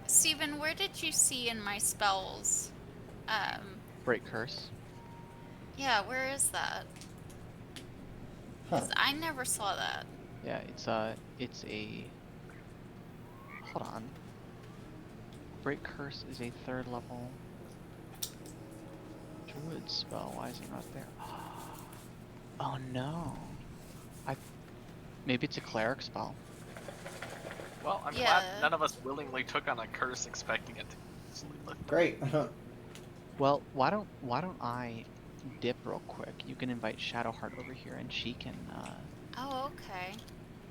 Speaker 11: Steven, where did you see in my spells?
Speaker 9: Break curse.
Speaker 11: Yeah, where is that? 'Cause I never saw that.
Speaker 9: Yeah, it's a. Hold on. Break curse is a 3rd level druid spell. Why is it not there? Oh no. Maybe it's a cleric spell.
Speaker 10: Well, I'm
Speaker 11: Yeah.
Speaker 10: glad none of us willingly took on a curse expecting it to easily lift.
Speaker 1: Great.
Speaker 9: Well, why don't I dip real quick? You can invite Shadowheart over here, and she can.
Speaker 11: Oh, okay.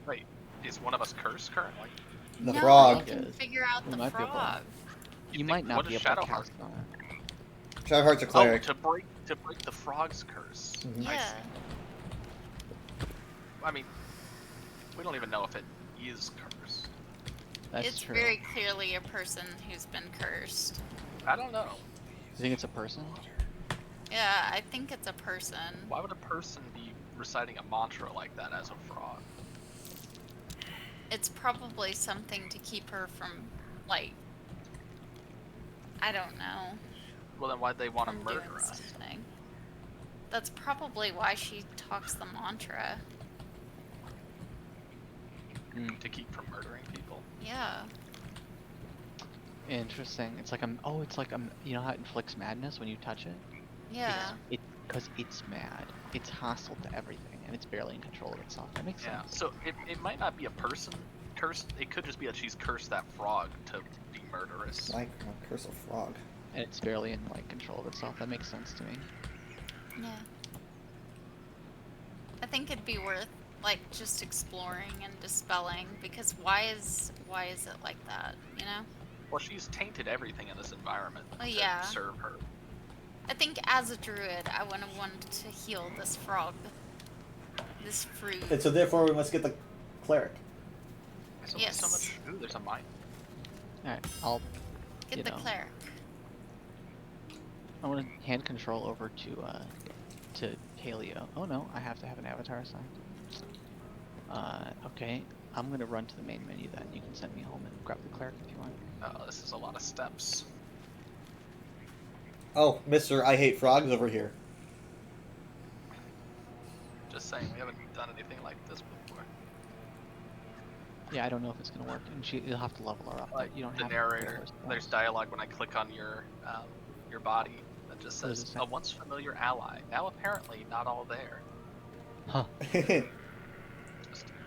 Speaker 10: Wait, is one of us cursed currently?
Speaker 1: The
Speaker 11: no,
Speaker 1: frog.
Speaker 11: you can figure out
Speaker 9: We
Speaker 11: the
Speaker 9: might be able to-
Speaker 11: frog.
Speaker 9: You might not
Speaker 10: what
Speaker 9: be
Speaker 10: is
Speaker 9: able to
Speaker 10: Shadowheart?
Speaker 9: cast on it.
Speaker 1: Shadowheart's a cleric.
Speaker 10: Oh, to break the frog's curse.
Speaker 1: Mhm.
Speaker 10: I
Speaker 11: Yeah.
Speaker 10: see. I mean, we don't even know if it is cursed.
Speaker 9: That's
Speaker 11: It's
Speaker 9: true.
Speaker 11: very clearly a person who's been cursed.
Speaker 10: I don't know.
Speaker 9: You think it's a person?
Speaker 11: Yeah, I think it's a person.
Speaker 10: Why would a person be reciting a mantra like that as a frog?
Speaker 11: It's probably something to keep her from, like, I don't know,
Speaker 10: Well, then why'd they want to
Speaker 11: from
Speaker 10: murder
Speaker 11: doing
Speaker 10: us?
Speaker 11: something. That's probably why she talks the mantra.
Speaker 10: To keep from murdering people?
Speaker 11: Yeah.
Speaker 9: Interesting. It's like it's like you know how it inflicts madness when you touch it?
Speaker 11: Yeah.
Speaker 9: Because it's mad. It's hostile to everything, and it's barely in control of itself. That makes
Speaker 10: Yeah,
Speaker 9: sense.
Speaker 10: so it might not be a person cursed. It could just be that she's cursed that frog to be murderous.
Speaker 1: Like curse a frog.
Speaker 9: And it's barely in like control of itself. That makes sense to me.
Speaker 11: Yeah. I think it'd be worth, like, just exploring and dispelling, because why is it like that, you know?
Speaker 10: Well, she's tainted everything in this environment
Speaker 11: Well,
Speaker 10: to
Speaker 11: yeah.
Speaker 10: serve her.
Speaker 11: I think as a druid, I would have wanted to heal this frog. This fruit.
Speaker 1: And so therefore we must get the cleric.
Speaker 10: So
Speaker 11: Yes.
Speaker 10: so much. Ooh, there's a mine.
Speaker 9: Alright, I'll
Speaker 11: Get
Speaker 9: you
Speaker 11: the
Speaker 9: know,
Speaker 11: cleric.
Speaker 9: I want to hand control over to Paleo. Oh no, I have to have an avatar assigned. Okay, I'm gonna run to the main menu then. You can send me home and grab the cleric if you want.
Speaker 10: Oh, this is a lot of steps.
Speaker 1: Oh, Mr. I Hate Frogs over here.
Speaker 10: Just saying, we haven't done anything like this before.
Speaker 9: Yeah, I don't know if it's gonna work, and you'll have to level her up.
Speaker 10: Like
Speaker 9: but you don't
Speaker 10: the
Speaker 9: have
Speaker 10: narrator,
Speaker 9: to
Speaker 10: there's dialogue when I click on your body that just
Speaker 9: What does
Speaker 10: says
Speaker 9: it say?
Speaker 10: a once familiar ally, now apparently not all there.
Speaker 9: Huh.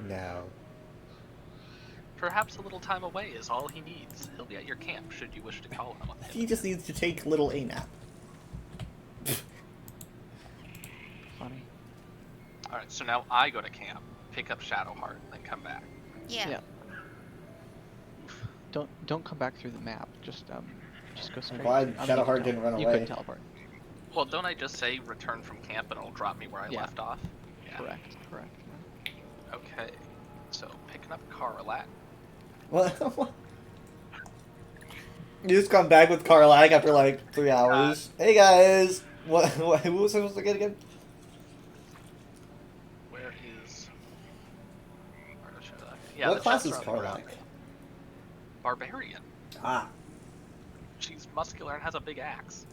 Speaker 1: No.
Speaker 10: Perhaps a little time away is all he needs. He'll be at your camp should you wish to call him.
Speaker 1: He just needs to take little a nap.
Speaker 9: Funny.
Speaker 10: Alright, so now I go to camp, pick up Shadowheart, then come back.
Speaker 11: Yeah.
Speaker 9: Don't come back through the map. Just go straight.
Speaker 1: glad
Speaker 9: I mean, you
Speaker 1: Shadowheart
Speaker 9: could
Speaker 1: didn't run
Speaker 9: You
Speaker 1: away.
Speaker 9: could teleport.
Speaker 10: Well, don't I just say return from camp and it'll drop me where I
Speaker 9: Yeah.
Speaker 10: left off? Yeah.
Speaker 9: Correct.
Speaker 10: Okay, so picking up Karlak.
Speaker 1: What? You just come back with Karlak after like 3 hours. Hey guys! What who was I supposed to get again?
Speaker 10: Where is... Yeah,
Speaker 1: What
Speaker 10: the
Speaker 1: class
Speaker 10: chests
Speaker 1: is
Speaker 10: are on the ground.
Speaker 1: Karlak?
Speaker 10: Barbarian.
Speaker 1: Ah.
Speaker 10: She's muscular and has a big axe.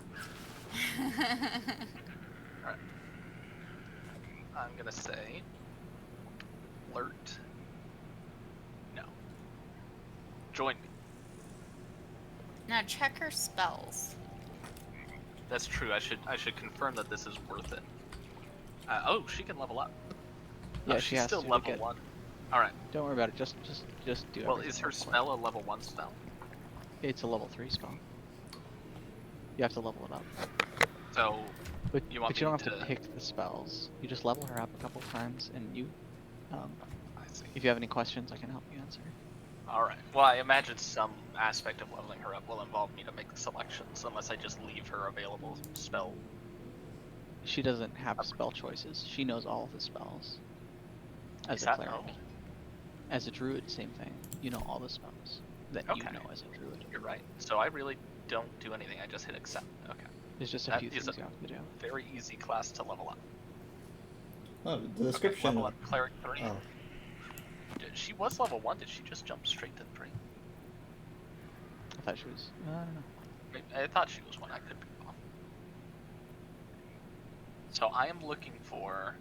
Speaker 10: Alright. I'm gonna say... Alert. No. Join me.
Speaker 11: Now check her spells.
Speaker 10: That's true. I should confirm that this is worth it. Oh, she can level up.
Speaker 9: Yeah,
Speaker 10: Oh,
Speaker 9: she
Speaker 10: she's
Speaker 9: has
Speaker 10: still
Speaker 9: to
Speaker 10: level
Speaker 9: get-
Speaker 10: 1. All right.
Speaker 9: Don't worry about it. Just do it.
Speaker 10: Well, is her spell a level 1 spell?
Speaker 9: It's a level 3 spell. You have to level it up.
Speaker 10: So,
Speaker 9: But
Speaker 10: you want
Speaker 9: but you don't
Speaker 10: me
Speaker 9: have to
Speaker 10: to-
Speaker 9: pick the spells. You just level her up a couple times, and you.
Speaker 10: I see.
Speaker 9: If you have any questions, I can help you answer.
Speaker 10: All right. Well, I imagine some aspect of leveling her up will involve me to make the selections, unless I just leave her available spell.
Speaker 9: She doesn't have spell choices. She knows all of the spells. As
Speaker 10: Is
Speaker 9: a
Speaker 10: that
Speaker 9: cleric.
Speaker 10: no?
Speaker 9: As a druid, same thing. You know all the spells that you know as a druid.
Speaker 10: You're right. So I really don't do anything. I just hit accept. Okay.
Speaker 9: There's just a
Speaker 10: That
Speaker 9: few
Speaker 10: is
Speaker 9: things you have to do.
Speaker 10: Very easy class to level up.
Speaker 1: Oh, the description.
Speaker 10: Level up cleric 3.
Speaker 1: Oh.
Speaker 10: She was level 1. Did she just jump straight to 3?
Speaker 9: I thought she was. I don't know.
Speaker 10: I thought she was 1. I could be wrong. So I am looking for,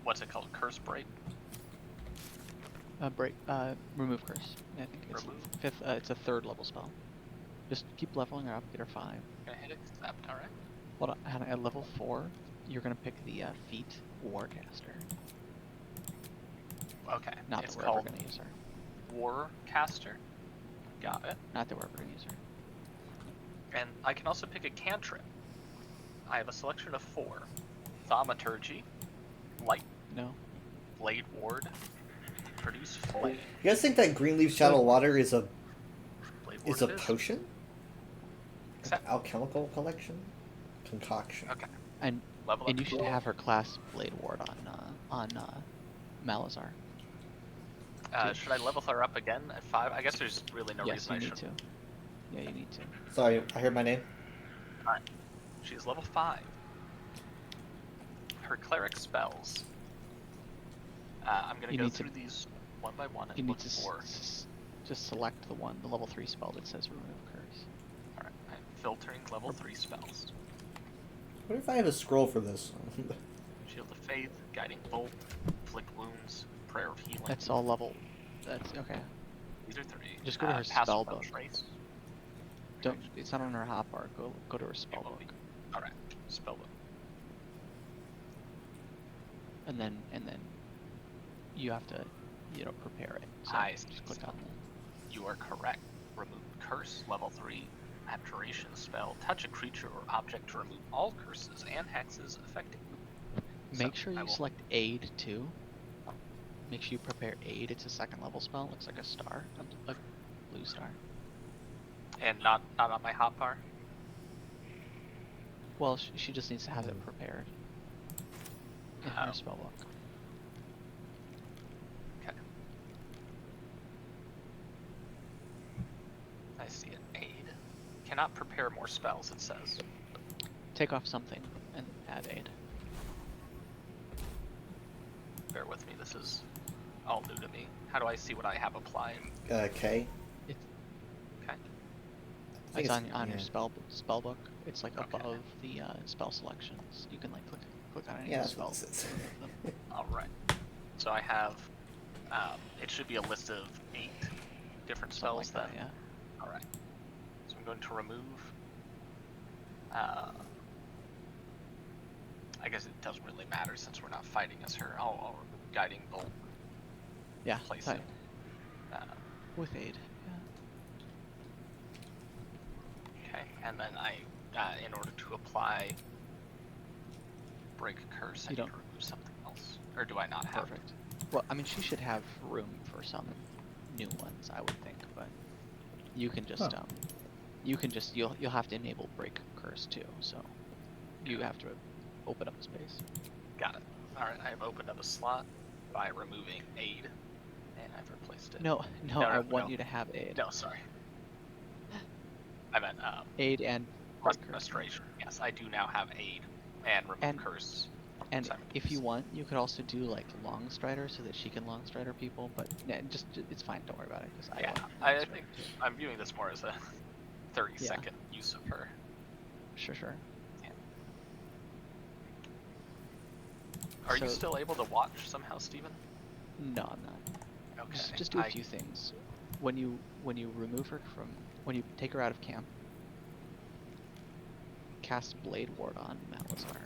Speaker 10: what's it called? Curse break.
Speaker 9: Remove curse. I think it's
Speaker 10: Remove.
Speaker 9: fifth. It's a 3rd level spell. Just keep leveling her up. Get her 5.
Speaker 10: Gonna hit accept. All right.
Speaker 9: Hold on. At level 4, you're gonna pick the feat Warcaster.
Speaker 10: Okay.
Speaker 9: Not
Speaker 10: It's
Speaker 9: that we're ever
Speaker 10: called
Speaker 9: gonna use her.
Speaker 10: Warcaster. Got it.
Speaker 9: Not that we're ever gonna use her.
Speaker 10: And I can also pick a cantrip. I have a selection of 4. Thaumaturgy, Light,
Speaker 9: No.
Speaker 10: Blade Ward, Produce Flame.
Speaker 1: You guys think that Greenleaf Shadow Water is a
Speaker 10: Blade Ward
Speaker 1: is a
Speaker 10: it is.
Speaker 1: potion?
Speaker 10: Except-
Speaker 1: Alchemical collection? Concoction.
Speaker 10: Okay.
Speaker 9: And
Speaker 10: Level up
Speaker 9: you should
Speaker 10: to-
Speaker 9: have her class Blade Ward on Malazar.
Speaker 10: Should I level her up again at 5? I guess there's really no
Speaker 9: Yes,
Speaker 10: reason
Speaker 9: you
Speaker 10: I
Speaker 9: need
Speaker 10: should.
Speaker 9: to. Yeah, you need to.
Speaker 1: Sorry, I heard my name.
Speaker 10: Alright. She's level 5. Her cleric spells. I'm gonna
Speaker 9: You
Speaker 10: go
Speaker 9: need to-
Speaker 10: through these one by one and
Speaker 9: You
Speaker 10: look
Speaker 9: need to
Speaker 10: for.
Speaker 9: just select the level 3 spell that says remove curse.
Speaker 10: Alright, I'm filtering level 3 spells.
Speaker 1: What if I have a scroll for this?
Speaker 10: Shield of Faith, Guiding Bolt, Inflict Wounds, Prayer of Healing.
Speaker 9: That's all level. That's okay.
Speaker 10: These are 3.
Speaker 9: Just go to her
Speaker 10: Passive
Speaker 9: spell
Speaker 10: Spell
Speaker 9: book.
Speaker 10: Trace.
Speaker 9: Don't. It's not on her hotbar. Go to her spell
Speaker 10: It will
Speaker 9: book,
Speaker 10: be. Alright, spell book.
Speaker 9: and then you have to prepare it. So
Speaker 10: I
Speaker 9: just click on that.
Speaker 10: You are correct. Remove Curse, level 3. Abjuration spell. Touch a creature or object to remove all curses and hexes affecting you.
Speaker 9: Make
Speaker 10: So,
Speaker 9: sure
Speaker 10: I
Speaker 9: you
Speaker 10: will-
Speaker 9: select aid too. Make sure you prepare aid. It's a 2nd level spell. Looks like a star, a blue star.
Speaker 10: And not on my hotbar.
Speaker 9: Well, she just needs to have it prepared in
Speaker 10: Oh.
Speaker 9: her spell book.
Speaker 10: Okay. I see it. Aid. Cannot prepare more spells, it says.
Speaker 9: Take off something and add aid.
Speaker 10: Bear with me, this is all new to me. How do I see what I have applied?
Speaker 1: K.
Speaker 10: Okay.
Speaker 1: I think
Speaker 9: It's
Speaker 1: it's-
Speaker 9: on your
Speaker 1: yeah.
Speaker 9: spell book. It's like
Speaker 10: Okay.
Speaker 9: above the spell selections. You can like click on any
Speaker 1: Yeah,
Speaker 9: of the
Speaker 1: that's what
Speaker 9: spells.
Speaker 1: this is.
Speaker 10: Alright. So I have, it should be a list of 8 different
Speaker 9: Something like
Speaker 10: spells
Speaker 9: that,
Speaker 10: then.
Speaker 9: yeah.
Speaker 10: Alright. So I'm going to remove, I guess it doesn't really matter since we're not fighting as her. I'll remove Guiding Bolt.
Speaker 9: Yeah,
Speaker 10: Place
Speaker 9: fine.
Speaker 10: it.
Speaker 9: With aid.
Speaker 10: Okay, and then I, in order to apply Break Curse, I
Speaker 9: You
Speaker 10: need to
Speaker 9: don't-
Speaker 10: remove something else. Or do I not have
Speaker 9: Perfect. Well, I mean, she should have room for some new ones, I would think, but you can just
Speaker 1: Huh.
Speaker 9: you'll have to enable break curse too, so you have to open up a space.
Speaker 10: Got it. Alright, I have opened up a slot by removing Aid, and I've replaced it.
Speaker 9: No, I want you to have aid.
Speaker 10: No, sorry. I meant,
Speaker 9: Aid and break curse.
Speaker 10: Restoration. Yes, I do now have Aid and remove
Speaker 9: And-
Speaker 10: Curse.
Speaker 9: And if you
Speaker 10: simultaneously.
Speaker 9: want, you could also do like long strider so that she can long strider people, but yeah, it's fine. Don't worry about it because
Speaker 10: Yeah,
Speaker 9: want long
Speaker 10: I
Speaker 9: strider
Speaker 10: think
Speaker 9: too.
Speaker 10: I'm viewing this more as a 30-second use of her.
Speaker 9: Sure.
Speaker 10: Are you
Speaker 9: So-
Speaker 10: still able to watch somehow, Steven?
Speaker 9: No, I'm not.
Speaker 10: Okay.
Speaker 9: Just do a few things. When you remove her when you take her out of camp, cast Blade Ward on Malazar.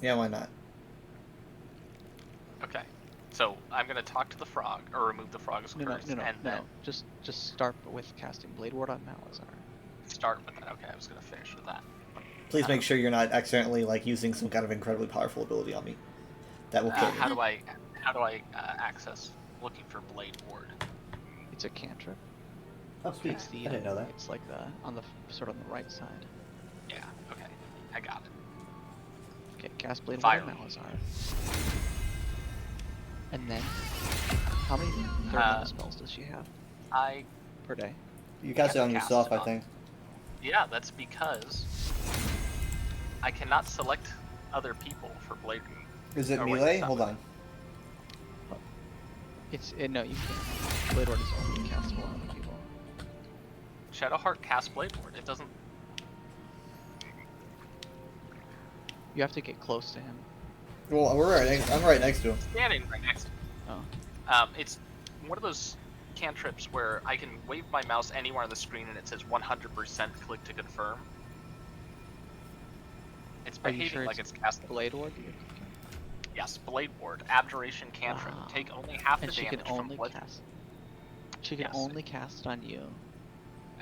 Speaker 1: Yeah, why not?
Speaker 10: Okay. So I'm gonna talk to the frog, or remove the frog's curse, and then
Speaker 9: Just start with casting Blade Ward on Malazar.
Speaker 10: start with that. Okay, I was gonna finish with that.
Speaker 1: Please make sure you're not accidentally like using some kind of incredibly powerful ability on me. That will kill me.
Speaker 10: How do I How do I access looking for Blade Ward?
Speaker 9: It's a cantrip.
Speaker 1: Oh, sweet.
Speaker 9: It's the,
Speaker 1: I didn't know that.
Speaker 9: It's like the on the sort of on the right side.
Speaker 10: Yeah, okay. I got it.
Speaker 9: Okay, cast Blade
Speaker 10: Fire.
Speaker 9: Ward Malazar. And then, how many third level spells does she have
Speaker 10: I
Speaker 9: per day?
Speaker 1: You cast it on
Speaker 10: cast
Speaker 1: yourself,
Speaker 10: it
Speaker 1: I
Speaker 10: on-
Speaker 1: think.
Speaker 10: Yeah, that's because I cannot select other people for Blade.
Speaker 1: Is it
Speaker 10: Oh, wait,
Speaker 1: melee?
Speaker 10: it's not
Speaker 1: Hold
Speaker 10: melee.
Speaker 1: on.
Speaker 9: No, you can't. Blade Ward is only castable on other people.
Speaker 10: Shadowheart casts Blade Ward. It doesn't.
Speaker 9: You have to get close to him.
Speaker 1: Well, we're right next, I'm right next to him.
Speaker 10: Standing right next to me.
Speaker 9: Oh.
Speaker 10: It's one of those cantrips where I can wave my mouse anywhere on the screen and it says 100% click to confirm. It's
Speaker 9: Are you
Speaker 10: behaving
Speaker 9: sure
Speaker 10: like it's casting.
Speaker 9: Blade Ward?
Speaker 10: Yes, Blade Ward, Abjuration cantrip. Take only half the
Speaker 9: And she
Speaker 10: damage
Speaker 9: can only
Speaker 10: from blood
Speaker 9: cast. She can
Speaker 10: Yes.
Speaker 9: only cast it on you.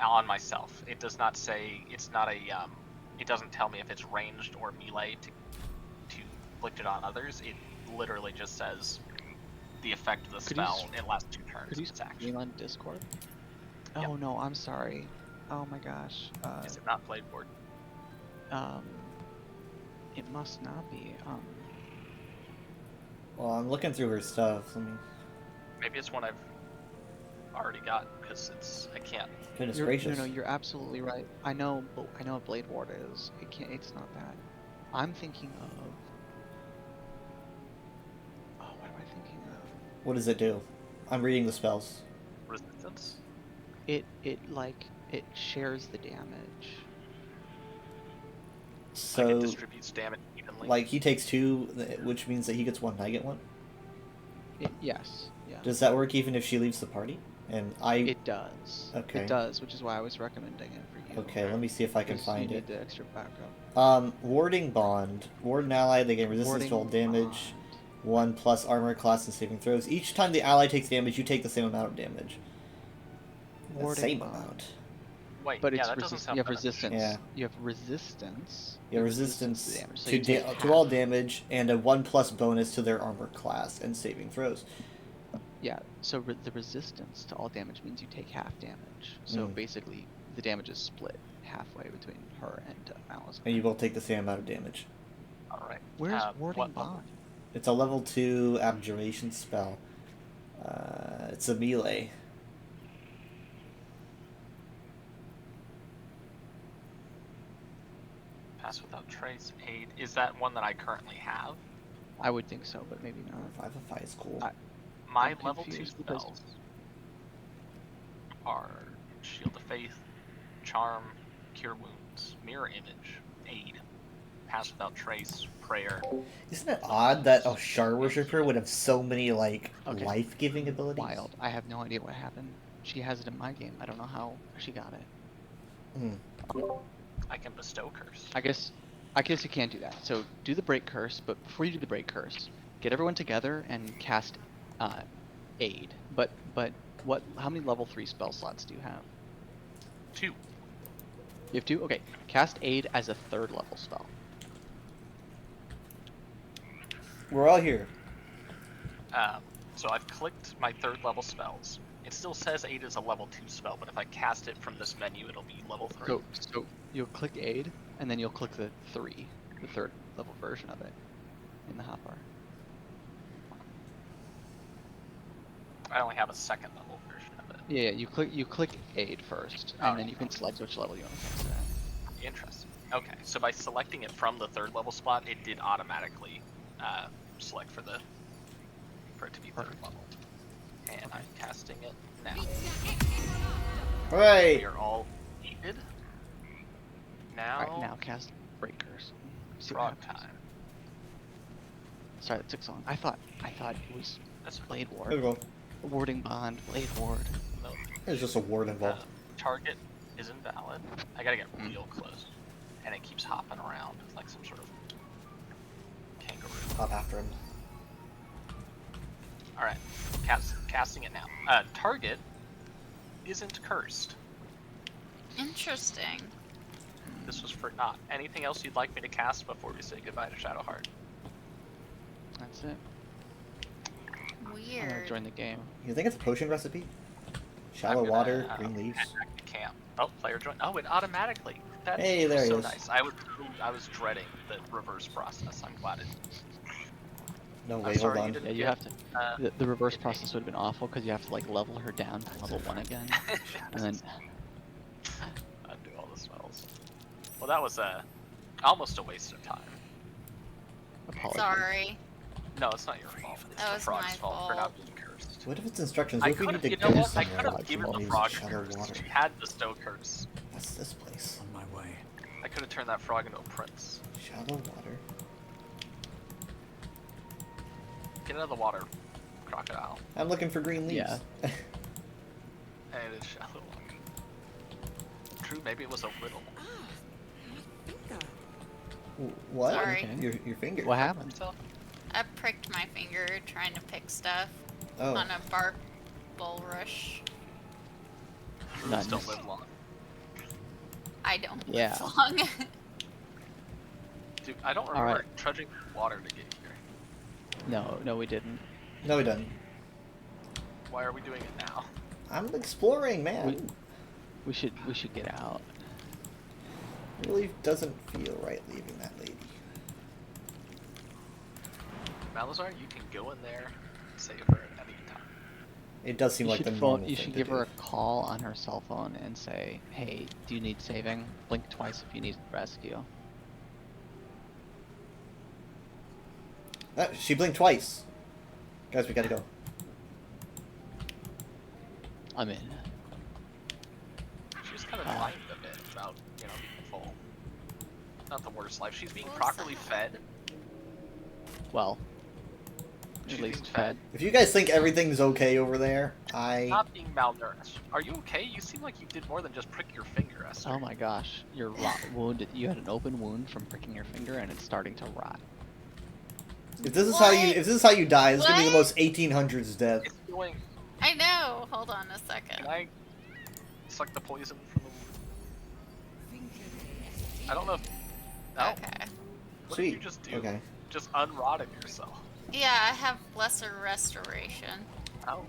Speaker 10: on myself. It does not say. It's not a. It doesn't tell me if it's ranged or melee to inflict it on others. It literally just says the effect of the
Speaker 9: Could you
Speaker 10: spell. It lasts 2 turns.
Speaker 9: Could you
Speaker 10: It's action.
Speaker 9: scream on Discord?
Speaker 10: Yep.
Speaker 9: Oh no, I'm sorry. Oh my gosh.
Speaker 10: Is it not Blade Ward?
Speaker 9: It must not be.
Speaker 1: Well, I'm looking through her stuff. Let me...
Speaker 10: Maybe it's one I've already got because it's. I can't.
Speaker 1: Goodness
Speaker 9: No,
Speaker 1: gracious.
Speaker 9: no, you're absolutely right. I know what Blade Ward is. It can't. It's not that. I'm thinking of. Oh, what am I thinking of?
Speaker 1: What does it do? I'm reading the spells.
Speaker 10: Resistance.
Speaker 9: It shares the damage.
Speaker 1: So,
Speaker 10: Like it distributes damage evenly.
Speaker 1: like he takes 2, which means that he gets 1 and I get 1?
Speaker 9: Yes. Yeah.
Speaker 1: Does that work even if she leaves the party? And I...
Speaker 9: It does.
Speaker 1: Okay.
Speaker 9: It does, which is why I was recommending it for you.
Speaker 1: Okay, let me see if I can
Speaker 9: Because
Speaker 1: find
Speaker 9: you
Speaker 1: it.
Speaker 9: need the extra backup.
Speaker 1: Warding Bond. Ward an ally, they gain resistance to all
Speaker 9: Warding
Speaker 1: damage. 1 plus armor class and saving throws. Each time the ally takes damage, you take the same amount of damage. The
Speaker 9: Warding
Speaker 1: same
Speaker 9: Bond.
Speaker 1: amount.
Speaker 10: Wait,
Speaker 9: But
Speaker 10: yeah,
Speaker 9: it's
Speaker 10: that doesn't sound
Speaker 9: you have
Speaker 10: beneficial.
Speaker 9: resistance.
Speaker 1: Yeah.
Speaker 9: You have resistance.
Speaker 1: Yeah, resistance
Speaker 9: to damage. So
Speaker 1: to,
Speaker 9: you take
Speaker 1: to
Speaker 9: half.
Speaker 1: all damage and a 1+ bonus to their armor class and saving throws.
Speaker 9: Yeah. So the resistance to all damage means you take half damage. So
Speaker 1: Mm.
Speaker 9: basically, the damage is split halfway between her and Alice.
Speaker 1: And you both take the same amount of damage.
Speaker 10: All right.
Speaker 9: Where's Warding
Speaker 10: what
Speaker 9: Bond?
Speaker 10: level?
Speaker 1: It's a level 2 abjuration spell. It's a melee.
Speaker 10: Pass without trace. Aid. Is that one that I currently have?
Speaker 9: I would think so, but maybe not.
Speaker 1: 5 of 5 is cool.
Speaker 10: My
Speaker 9: I'm
Speaker 10: level 2
Speaker 9: confused because-
Speaker 10: spells are Shield of Faith, Charm, Cure Wounds, Mirror Image, Aid, Pass Without Trace, Prayer.
Speaker 1: Isn't it odd that a Shar Worshipper would have so many, like,
Speaker 9: Okay.
Speaker 1: life-giving abilities?
Speaker 9: Wild. I have no idea what happened. She has it in my game. I don't know how she got it.
Speaker 1: Hmm.
Speaker 10: I can bestow Curse.
Speaker 9: I guess you can't do that. So do the break curse, but before you do the break curse, get everyone together and cast aid. But what? How many level 3 spell slots do you have?
Speaker 10: 2.
Speaker 9: You have 2? Okay. Cast aid as a 3rd level spell.
Speaker 1: We're all here.
Speaker 10: So I've clicked my 3rd level spells. It still says Aid is a level 2 spell, but if I cast it from this menu, it'll be level 3.
Speaker 9: So you'll click aid, and then you'll click the 3, the 3rd level version of it, in the hotbar.
Speaker 10: I only have a 2nd level version of it.
Speaker 9: Yeah, you click aid first, and then you can select which level you want to cast it at.
Speaker 10: Interesting. Okay, so by selecting it from the 3rd level spot, it did automatically select for it to be 3rd level. And I'm casting it now.
Speaker 1: Alright!
Speaker 10: We are all aided. Now,
Speaker 9: Alright, now cast break curse. See what
Speaker 10: frog
Speaker 9: happens.
Speaker 10: time.
Speaker 9: Sorry, that took so long. I thought it was
Speaker 10: That's
Speaker 9: Blade
Speaker 1: There we
Speaker 9: Ward.
Speaker 1: go.
Speaker 9: Warding Bond, Blade Ward.
Speaker 10: no,
Speaker 1: There's just a ward involved.
Speaker 10: target is invalid. I gotta get real close. And it keeps hopping around like some sort of kangaroo.
Speaker 1: Hop after him.
Speaker 10: Alright, casting it now. Target isn't cursed.
Speaker 11: Interesting.
Speaker 10: This was for naught. Anything else you'd like me to cast before we say goodbye to Shadowheart?
Speaker 9: That's it.
Speaker 11: Weird.
Speaker 9: Join the game.
Speaker 1: You think it's a potion recipe? Shallow
Speaker 10: I'm gonna,
Speaker 1: water, green leaves.
Speaker 10: head back to camp. Oh, player join. Oh, it automatically. That's
Speaker 1: Hey, there he
Speaker 10: so
Speaker 1: is.
Speaker 10: nice. I was dreading the reverse process. I'm glad it.
Speaker 1: No
Speaker 10: I'm
Speaker 1: way, hold
Speaker 10: sorry
Speaker 1: on.
Speaker 10: you didn't
Speaker 9: Yeah, you
Speaker 10: get,
Speaker 9: have to. The reverse process would have been awful because you have to like level her down to level 1 again, and then.
Speaker 10: Undo all the spells. Well, that was almost a waste of time.
Speaker 9: Apologies.
Speaker 11: Sorry.
Speaker 10: No, it's not your fault. It's
Speaker 11: That
Speaker 10: the
Speaker 11: was
Speaker 10: frog's
Speaker 11: my
Speaker 10: fault for
Speaker 11: fault.
Speaker 10: not being cursed.
Speaker 1: What if it's instructions?
Speaker 10: I
Speaker 1: What if we
Speaker 10: could
Speaker 1: need
Speaker 10: have,
Speaker 1: to
Speaker 10: you know
Speaker 1: go
Speaker 10: what? I
Speaker 1: somewhere
Speaker 10: could have
Speaker 1: like
Speaker 10: given
Speaker 1: while
Speaker 10: the
Speaker 1: we
Speaker 10: frog
Speaker 1: use
Speaker 10: a
Speaker 1: shallow
Speaker 10: curse.
Speaker 1: water?
Speaker 10: She had the stow curse.
Speaker 1: What's this place?
Speaker 7: On my way.
Speaker 10: I could have turned that frog into a prince.
Speaker 1: Shallow water.
Speaker 10: Get out of the water, crocodile.
Speaker 1: I'm looking for green leaves.
Speaker 9: Yeah.
Speaker 10: And it is shallow. True, maybe it was a riddle.
Speaker 1: What?
Speaker 11: Sorry.
Speaker 1: Your finger.
Speaker 9: What happened?
Speaker 11: I pricked my finger trying to pick stuff
Speaker 1: Oh.
Speaker 11: on a bark bulrush.
Speaker 10: Truths
Speaker 9: Nice.
Speaker 10: don't live long.
Speaker 11: I don't
Speaker 9: Yeah.
Speaker 11: live long.
Speaker 10: Dude, I don't
Speaker 9: All
Speaker 10: remember
Speaker 9: right.
Speaker 10: trudging water to get here.
Speaker 9: No, we didn't.
Speaker 1: No, we didn't.
Speaker 10: Why are we doing it now?
Speaker 1: I'm exploring, man.
Speaker 9: We should get out.
Speaker 1: It really doesn't feel right leaving that lady.
Speaker 10: Malazar, you can go in there and save her at any time.
Speaker 1: It does seem
Speaker 9: You
Speaker 1: like
Speaker 9: should
Speaker 1: the
Speaker 9: phone.
Speaker 1: normal
Speaker 9: You
Speaker 1: thing
Speaker 9: should
Speaker 1: to
Speaker 9: give
Speaker 1: do.
Speaker 9: her a call on her cell phone and say, "Hey, do you need saving? Blink twice if you need rescue."
Speaker 1: She blinked twice. Guys, we gotta go.
Speaker 9: I'm in.
Speaker 10: She's kind of lying a bit about, being full. Not the worst life. She's being
Speaker 11: What was
Speaker 10: properly
Speaker 11: that?
Speaker 10: fed.
Speaker 9: Well,
Speaker 10: She's
Speaker 9: at least
Speaker 10: being
Speaker 9: fed.
Speaker 1: If you guys think everything's okay over there, I...
Speaker 10: Not being malnourished. Are you okay? You seem like you did more than just prick your finger, Esther.
Speaker 9: Oh my gosh, you're wounded. You had an open wound from pricking your finger, and it's starting to rot.
Speaker 1: If this is how you die, this is gonna be the
Speaker 11: What?
Speaker 1: most 1800s death.
Speaker 10: It's doing.
Speaker 11: I know. Hold on a second.
Speaker 10: Can I suck the poison from the wound? I don't know if... No.
Speaker 11: Okay.
Speaker 10: What did you
Speaker 1: Sweet.
Speaker 10: just do?
Speaker 1: Okay.
Speaker 10: Just unrotted yourself.
Speaker 11: Yeah, I have lesser restoration.
Speaker 10: Oh.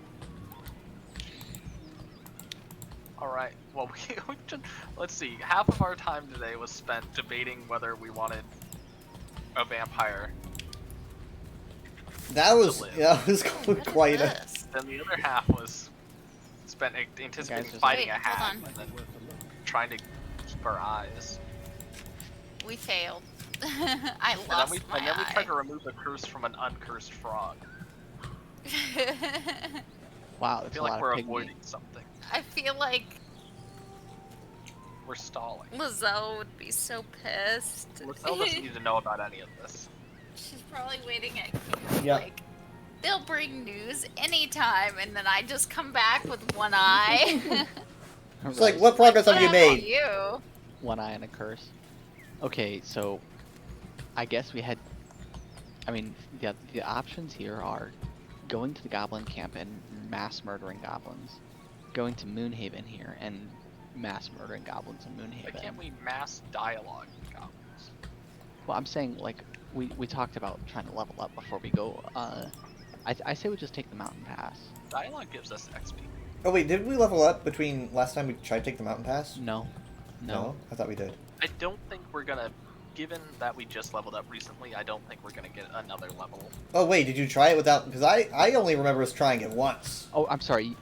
Speaker 10: Alright, well, we just, let's see, half of our time today was spent debating whether we wanted a vampire.
Speaker 1: That was
Speaker 10: live.
Speaker 1: quite a...
Speaker 11: This.
Speaker 10: Then the other half was spent anticipating
Speaker 9: just-
Speaker 10: fighting
Speaker 11: Wait,
Speaker 10: a hag
Speaker 11: hold on.
Speaker 10: and then trying to keep our eyes.
Speaker 11: We failed. I
Speaker 10: And
Speaker 11: lost
Speaker 10: then
Speaker 11: my
Speaker 10: we tried to
Speaker 11: eye.
Speaker 10: remove the curse from an uncursed frog.
Speaker 9: Wow,
Speaker 10: I
Speaker 9: that's
Speaker 10: feel
Speaker 9: a
Speaker 10: like
Speaker 9: lot
Speaker 10: we're
Speaker 9: of pygmy.
Speaker 10: avoiding something.
Speaker 11: I feel like
Speaker 10: We're stalling.
Speaker 11: Lizelle would be so pissed.
Speaker 10: Lizelle doesn't need to know about any of this.
Speaker 11: She's probably waiting at camp.
Speaker 1: Yep.
Speaker 11: Like, they'll bring news anytime, and then I just come back with one eye.
Speaker 1: It's like, what progress have you
Speaker 11: What about
Speaker 1: made?
Speaker 11: you?
Speaker 9: One eye and a curse. Okay, so I guess we had. I mean, the options here are going to the goblin camp and mass murdering goblins, going to Moonhaven here and mass murdering goblins in
Speaker 10: Why
Speaker 9: Moonhaven.
Speaker 10: can't we mass dialogue with goblins?
Speaker 9: Well, I'm saying like we talked about trying to level up before we go. I say we just take the mountain pass.
Speaker 10: Dialogue gives us XP.
Speaker 1: Oh wait, did we level up between last time we tried to take the mountain pass?
Speaker 9: No.
Speaker 1: I thought we did.
Speaker 10: I don't think we're gonna, given that we just leveled up recently, I don't think we're gonna get another level.
Speaker 1: Oh wait, did you try it without? Because I only remember us trying it once.
Speaker 9: Oh, I'm sorry.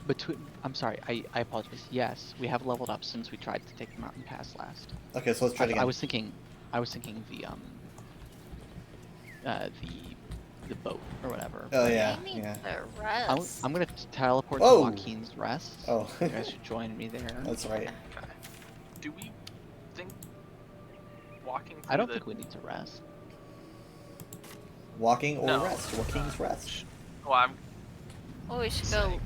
Speaker 9: I'm sorry. I apologize. Yes, we have leveled up since we tried to take the mountain pass last.
Speaker 1: Okay, so let's try it again.
Speaker 9: I was thinking the boat or whatever.
Speaker 1: Oh yeah,
Speaker 11: I need
Speaker 1: yeah.
Speaker 11: the rest.
Speaker 9: I'm gonna teleport
Speaker 1: Oh.
Speaker 9: to Joaquin's rest.
Speaker 1: Oh.
Speaker 9: You guys should join me there.
Speaker 1: That's right.
Speaker 10: Okay. Do we think walking through
Speaker 9: I don't
Speaker 10: the...
Speaker 9: think we need to rest.
Speaker 1: Walking or
Speaker 10: No.
Speaker 1: rest? Joaquin's rest.
Speaker 10: Well, I'm
Speaker 11: Oh, we should go.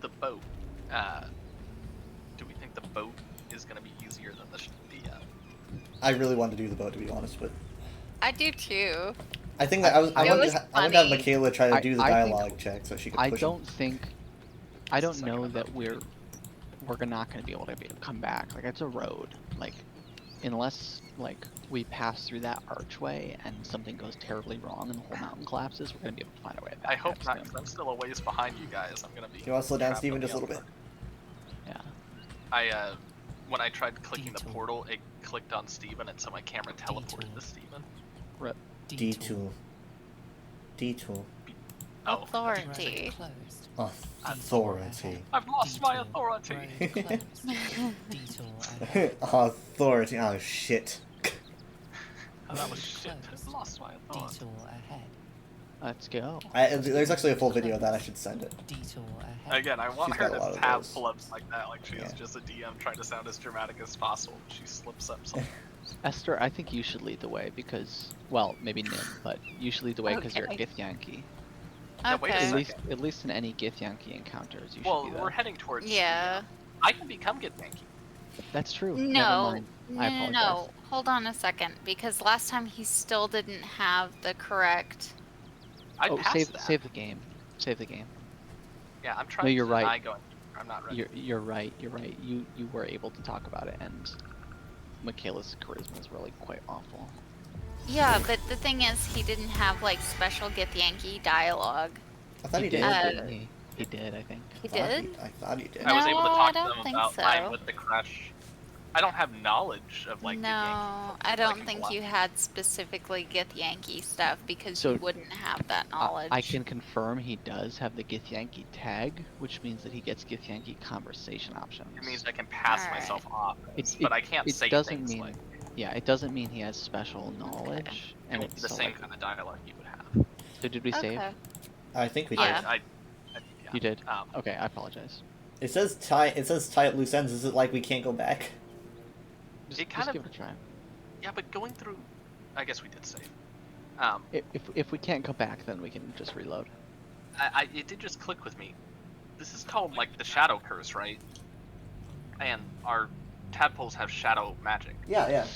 Speaker 10: the boat. Do we think the boat is gonna be easier than the
Speaker 1: I really wanted to do the boat, to be honest, but
Speaker 11: I do too.
Speaker 1: I think that I wanted to have
Speaker 11: funny.
Speaker 1: Michaela try to
Speaker 9: I-
Speaker 1: do the
Speaker 9: I think-
Speaker 1: dialogue check so she could
Speaker 9: I
Speaker 1: push
Speaker 9: don't think. I don't
Speaker 10: Second
Speaker 9: know
Speaker 10: of
Speaker 9: that we're not gonna be able to come back. Like it's a road. Like unless like we pass through that archway and something goes terribly wrong and the whole mountain collapses, we're gonna be able to find a way back.
Speaker 10: I hope not,
Speaker 9: soon.
Speaker 10: 'cause I'm still a ways behind you guys. I'm gonna be.
Speaker 1: You want to slow down,
Speaker 10: trapped
Speaker 1: Steven,
Speaker 10: on the
Speaker 1: just a little bit?
Speaker 10: outside. I when I tried clicking the portal, it clicked on Steven, and so my camera teleported to Steven.
Speaker 9: Rip.
Speaker 1: D2. D2.
Speaker 10: Oh.
Speaker 11: Authority.
Speaker 1: Authority.
Speaker 10: I've lost my authority.
Speaker 1: Authority. Oh shit.
Speaker 10: Oh, that was shit. I've lost my authority.
Speaker 9: Let's go.
Speaker 1: There's actually a full video of that. I should send it.
Speaker 10: Again, I want
Speaker 1: She's
Speaker 10: her
Speaker 1: got a lot
Speaker 10: to
Speaker 1: of
Speaker 10: have
Speaker 1: those.
Speaker 10: pull-ups like that, like she's
Speaker 1: Yeah.
Speaker 10: just a DM trying to sound as dramatic as possible. She slips up sometimes.
Speaker 9: Esther, I think you should lead the way because, well, maybe Nim, but you should lead the way because you're a
Speaker 11: Okay.
Speaker 9: Githyanki.
Speaker 10: Yeah, wait a
Speaker 11: Okay.
Speaker 10: second.
Speaker 9: At least in any Githyanki encounters, you
Speaker 10: Well,
Speaker 9: should be
Speaker 10: we're
Speaker 9: there.
Speaker 10: heading towards.
Speaker 11: Yeah.
Speaker 10: I can become Githyanki.
Speaker 9: That's true.
Speaker 11: No.
Speaker 9: Never mind. I apologize.
Speaker 11: No. Hold on a second, because last time he still didn't have the correct.
Speaker 10: I
Speaker 9: Oh,
Speaker 10: passed
Speaker 9: save
Speaker 10: that.
Speaker 9: save the game. Save the game.
Speaker 10: Yeah, I'm trying
Speaker 9: No, you're
Speaker 10: to
Speaker 9: right.
Speaker 10: deny going. I'm not ready.
Speaker 9: You're right. You're right. You were able to talk about it, and Michaela's charisma is really quite awful.
Speaker 11: Yeah, but the thing is, he didn't have like special Githyanki dialogue.
Speaker 1: I thought he did.
Speaker 9: didn't he? He did, I think.
Speaker 11: He
Speaker 1: I thought
Speaker 11: did?
Speaker 1: I thought he did.
Speaker 10: I was able to
Speaker 11: No,
Speaker 10: talk
Speaker 11: I
Speaker 10: to them
Speaker 11: don't think
Speaker 10: about
Speaker 11: so.
Speaker 10: mine with the crush. I don't have knowledge of like.
Speaker 11: No,
Speaker 10: Githyanki,
Speaker 11: I
Speaker 10: like,
Speaker 11: don't
Speaker 10: a
Speaker 11: think
Speaker 10: lot.
Speaker 11: you had specifically Githyanki stuff because
Speaker 9: So,
Speaker 11: you wouldn't have that knowledge.
Speaker 9: I can confirm he does have the Githyanki tag, which means that he gets Githyanki conversation options.
Speaker 10: It means I can pass
Speaker 11: Alright.
Speaker 10: myself off,
Speaker 9: It-
Speaker 10: but I can't
Speaker 9: it
Speaker 10: say
Speaker 9: doesn't
Speaker 10: things
Speaker 9: mean,
Speaker 10: like.
Speaker 9: Yeah, it doesn't mean he has special knowledge,
Speaker 10: It
Speaker 9: and
Speaker 10: would be
Speaker 9: it's
Speaker 10: the
Speaker 9: so,
Speaker 10: same
Speaker 9: like,
Speaker 10: kind of dialogue you would have.
Speaker 9: So did we save?
Speaker 11: Okay.
Speaker 1: I think we
Speaker 11: Yeah.
Speaker 1: did.
Speaker 10: Yeah.
Speaker 9: You did.
Speaker 10: Um,
Speaker 9: Okay, I apologize.
Speaker 1: It says tie. It says tie at loose ends. Is it like we can't go back?
Speaker 10: It kind
Speaker 9: Just
Speaker 10: of-
Speaker 9: give it a try.
Speaker 10: Yeah, but going through, I guess we did save.
Speaker 9: If we can't go back, then we can just reload.
Speaker 10: It did just click with me. This is called like the shadow curse, right? And our tadpoles have shadow magic.
Speaker 1: Yeah, yeah.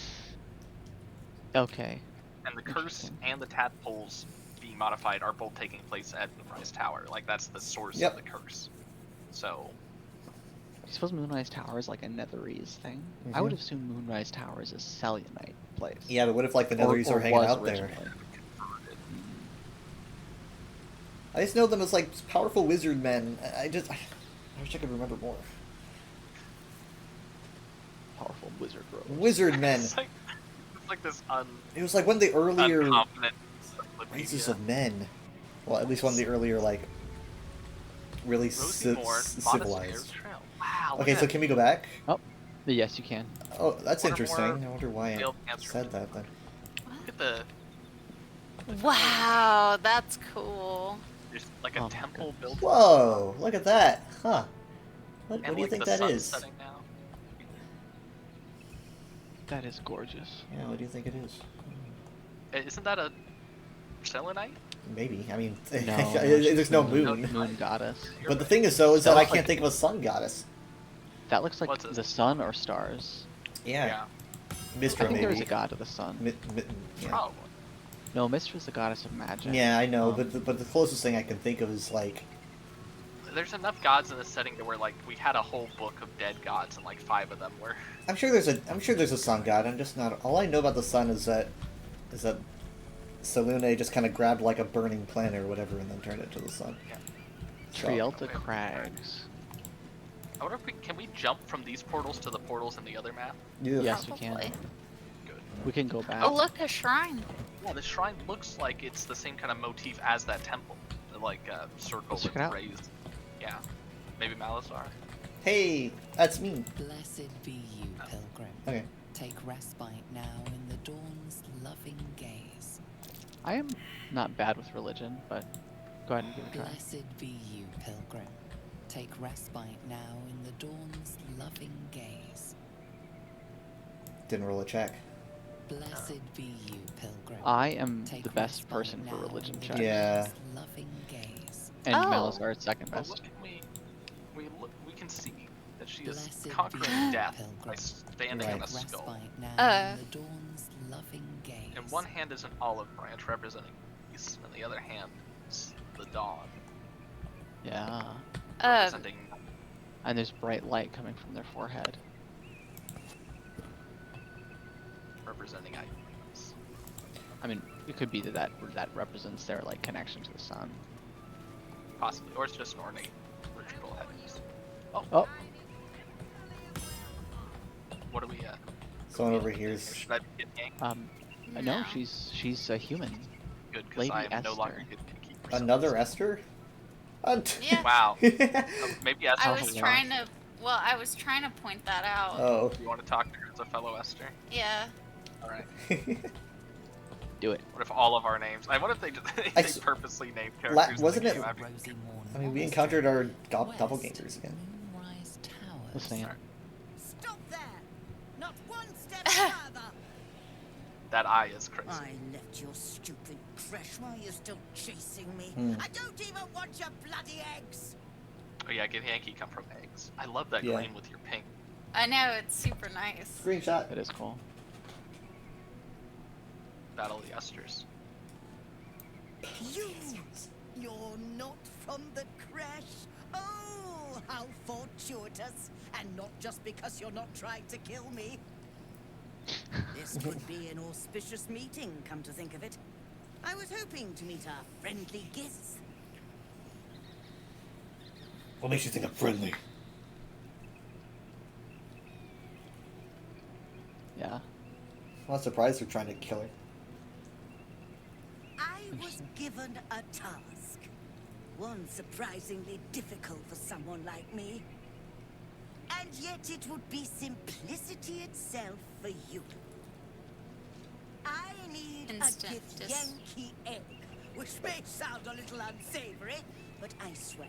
Speaker 9: Okay.
Speaker 10: And the curse
Speaker 9: Interesting.
Speaker 10: and the tadpoles being modified are both taking place at Moonrise Tower. Like that's the source
Speaker 1: Yep.
Speaker 10: of the curse. So
Speaker 9: I suppose Moonrise Tower is like a Netherese thing. I
Speaker 1: Mhm.
Speaker 9: would assume Moonrise Tower is a Selenite place.
Speaker 1: Yeah, but what if like the Netherese
Speaker 9: or
Speaker 1: are hanging
Speaker 9: was
Speaker 1: out there?
Speaker 9: originally.
Speaker 1: I just know them as like powerful wizard men. I wish I could remember more.
Speaker 9: Powerful wizard bros.
Speaker 1: Wizard men.
Speaker 10: it's like this
Speaker 1: It was like one of the earlier
Speaker 10: unconfident
Speaker 1: races
Speaker 10: encyclopedia.
Speaker 1: of men. Well, at least one of the earlier like really
Speaker 10: Rosie Moore, Modest
Speaker 1: civilized.
Speaker 10: Air Trail. Wow.
Speaker 1: Okay, so can we go back?
Speaker 9: Yes, you can.
Speaker 1: Oh, that's
Speaker 10: One or
Speaker 1: interesting.
Speaker 10: more
Speaker 1: I wonder why
Speaker 10: failed
Speaker 1: I
Speaker 10: answer.
Speaker 1: said that then.
Speaker 10: Look at the
Speaker 11: Wow, that's cool.
Speaker 10: there's like a
Speaker 9: Oh my
Speaker 10: temple
Speaker 9: goodness.
Speaker 10: built.
Speaker 1: Whoa! Look at that, huh? What
Speaker 10: And
Speaker 1: do you
Speaker 10: like
Speaker 1: think
Speaker 10: the
Speaker 1: that
Speaker 10: sun's
Speaker 1: is?
Speaker 10: setting now.
Speaker 9: That is gorgeous.
Speaker 1: Yeah, what do you think it is?
Speaker 10: Isn't that a selenite?
Speaker 1: Maybe. I mean,
Speaker 9: No,
Speaker 1: there's no
Speaker 9: the
Speaker 1: moon.
Speaker 9: Moon goddess.
Speaker 1: But the thing is, though, is
Speaker 9: That
Speaker 1: that I
Speaker 9: looks
Speaker 1: can't
Speaker 9: like-
Speaker 1: think of a sun goddess.
Speaker 9: That looks like
Speaker 10: What's this?
Speaker 9: the sun or stars.
Speaker 1: Yeah,
Speaker 9: I
Speaker 1: Mistra
Speaker 9: think there is
Speaker 1: maybe.
Speaker 9: a god of the sun.
Speaker 1: Yeah.
Speaker 10: Probably.
Speaker 9: No, Mistra's the goddess of magic.
Speaker 1: Yeah, I know,
Speaker 9: Um,
Speaker 1: but the closest thing I can think of is like
Speaker 10: There's enough gods in this setting to where like we had a whole book of dead gods and like 5 of them were.
Speaker 1: I'm sure there's a sun god. I'm just not. All I know about the sun is that Selune just kind of grabbed like a burning planet or whatever and then turned it to the sun.
Speaker 10: Yeah.
Speaker 1: So-
Speaker 9: Trielta Crags.
Speaker 10: I wonder if can we jump from these portals to the portals in the other map?
Speaker 1: Yeah.
Speaker 9: Yes, we can.
Speaker 11: Probably.
Speaker 10: Good.
Speaker 9: We can go back.
Speaker 11: Oh, look, a shrine.
Speaker 10: Yeah, the shrine looks like it's the same kind of motif as that temple, like a circle
Speaker 9: Let's
Speaker 10: with
Speaker 9: check it out.
Speaker 10: raised. Yeah, maybe Malazar.
Speaker 1: Hey, that's me.
Speaker 12: Blessed be you, pilgrim.
Speaker 1: Okay.
Speaker 12: Take respite now in the dawn's loving gaze.
Speaker 9: I am not bad with religion, but go ahead and give it a try.
Speaker 12: Blessed be you, pilgrim. Take respite now in the dawn's loving gaze.
Speaker 1: Didn't roll a check.
Speaker 12: Blessed be you, pilgrim.
Speaker 9: I am
Speaker 12: Take
Speaker 9: the best
Speaker 12: respite
Speaker 9: person for
Speaker 12: now
Speaker 9: religion
Speaker 12: in the
Speaker 9: checks.
Speaker 1: Yeah.
Speaker 12: dawn's loving gaze.
Speaker 9: And
Speaker 11: Oh.
Speaker 9: Malazar is second
Speaker 10: Well,
Speaker 9: best.
Speaker 10: look at we can see that she is
Speaker 12: Blessed be
Speaker 10: conquering
Speaker 12: you,
Speaker 10: death by
Speaker 12: pilgrim.
Speaker 10: standing
Speaker 1: Right.
Speaker 10: on a
Speaker 12: Take
Speaker 10: skull.
Speaker 12: respite now
Speaker 11: Uh.
Speaker 12: in the dawn's loving gaze.
Speaker 10: In one hand is an olive branch representing peace, and the other hand is the dawn
Speaker 9: Yeah.
Speaker 10: representing.
Speaker 9: And there's bright light coming from their forehead.
Speaker 10: representing ideas.
Speaker 9: I mean, it could be that represents their like connection to the sun.
Speaker 10: Possibly, or it's just an ornate ritual heads.
Speaker 9: Oh.
Speaker 10: What are we at?
Speaker 1: Someone over here's.
Speaker 10: Should I be getting
Speaker 9: No, she's a human.
Speaker 10: good because
Speaker 9: Lady
Speaker 10: I am no longer
Speaker 9: Esther.
Speaker 10: getting keep for some
Speaker 1: Another
Speaker 10: reason.
Speaker 1: Esther?
Speaker 11: Yeah.
Speaker 10: Wow. Maybe Esther.
Speaker 11: I was trying to. Well, I was trying to point that out.
Speaker 1: Oh.
Speaker 10: You want to talk to her as a fellow Esther?
Speaker 11: Yeah.
Speaker 10: All right.
Speaker 9: Do it.
Speaker 10: What if all of our names? I wonder if they just they purposely name
Speaker 1: La-
Speaker 10: characters.
Speaker 1: wasn't
Speaker 10: that
Speaker 1: it-
Speaker 10: came after-
Speaker 1: I mean, we encountered our doppelgangers again.
Speaker 9: Listening.
Speaker 8: Stop there! Not one step further!
Speaker 10: That eye is crazy.
Speaker 8: I left your stupid creche while you're still chasing me.
Speaker 1: Hmm.
Speaker 8: I don't even want your bloody eggs!
Speaker 10: Oh yeah, get Yankee come from eggs. I love that
Speaker 1: Yeah.
Speaker 10: green with your pink.
Speaker 11: I know, it's super nice.
Speaker 1: Screenshot.
Speaker 9: It is cool.
Speaker 10: Battle of the Esters.
Speaker 8: You're not from the creche? Oh, how fortuitous! And not just because you're not trying to kill me. This could be an auspicious meeting, come to think of it. I was hoping to meet our friendly guests.
Speaker 1: What makes you think I'm friendly?
Speaker 9: Yeah.
Speaker 1: I'm not surprised they're trying to kill her.
Speaker 8: I was given a task. One surprisingly difficult for someone like me. And yet it would be simplicity itself for you. I need
Speaker 11: Instant
Speaker 8: a gift
Speaker 11: dis-
Speaker 8: Yankee egg, which may sound a little unsavory, but I swear,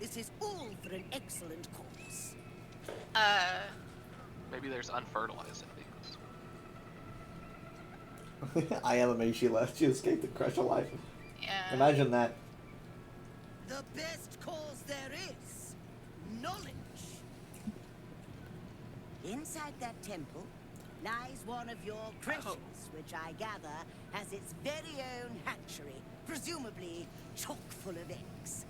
Speaker 8: this is all for an excellent cause.
Speaker 10: Maybe there's unfertilized indies.
Speaker 1: I am amazed she left. She escaped the crush alive.
Speaker 11: Yeah.
Speaker 1: Imagine that.
Speaker 8: The best cause there is, knowledge. Inside that temple lies one of your creches, which I gather has its very own hatchery, presumably chock full of eggs.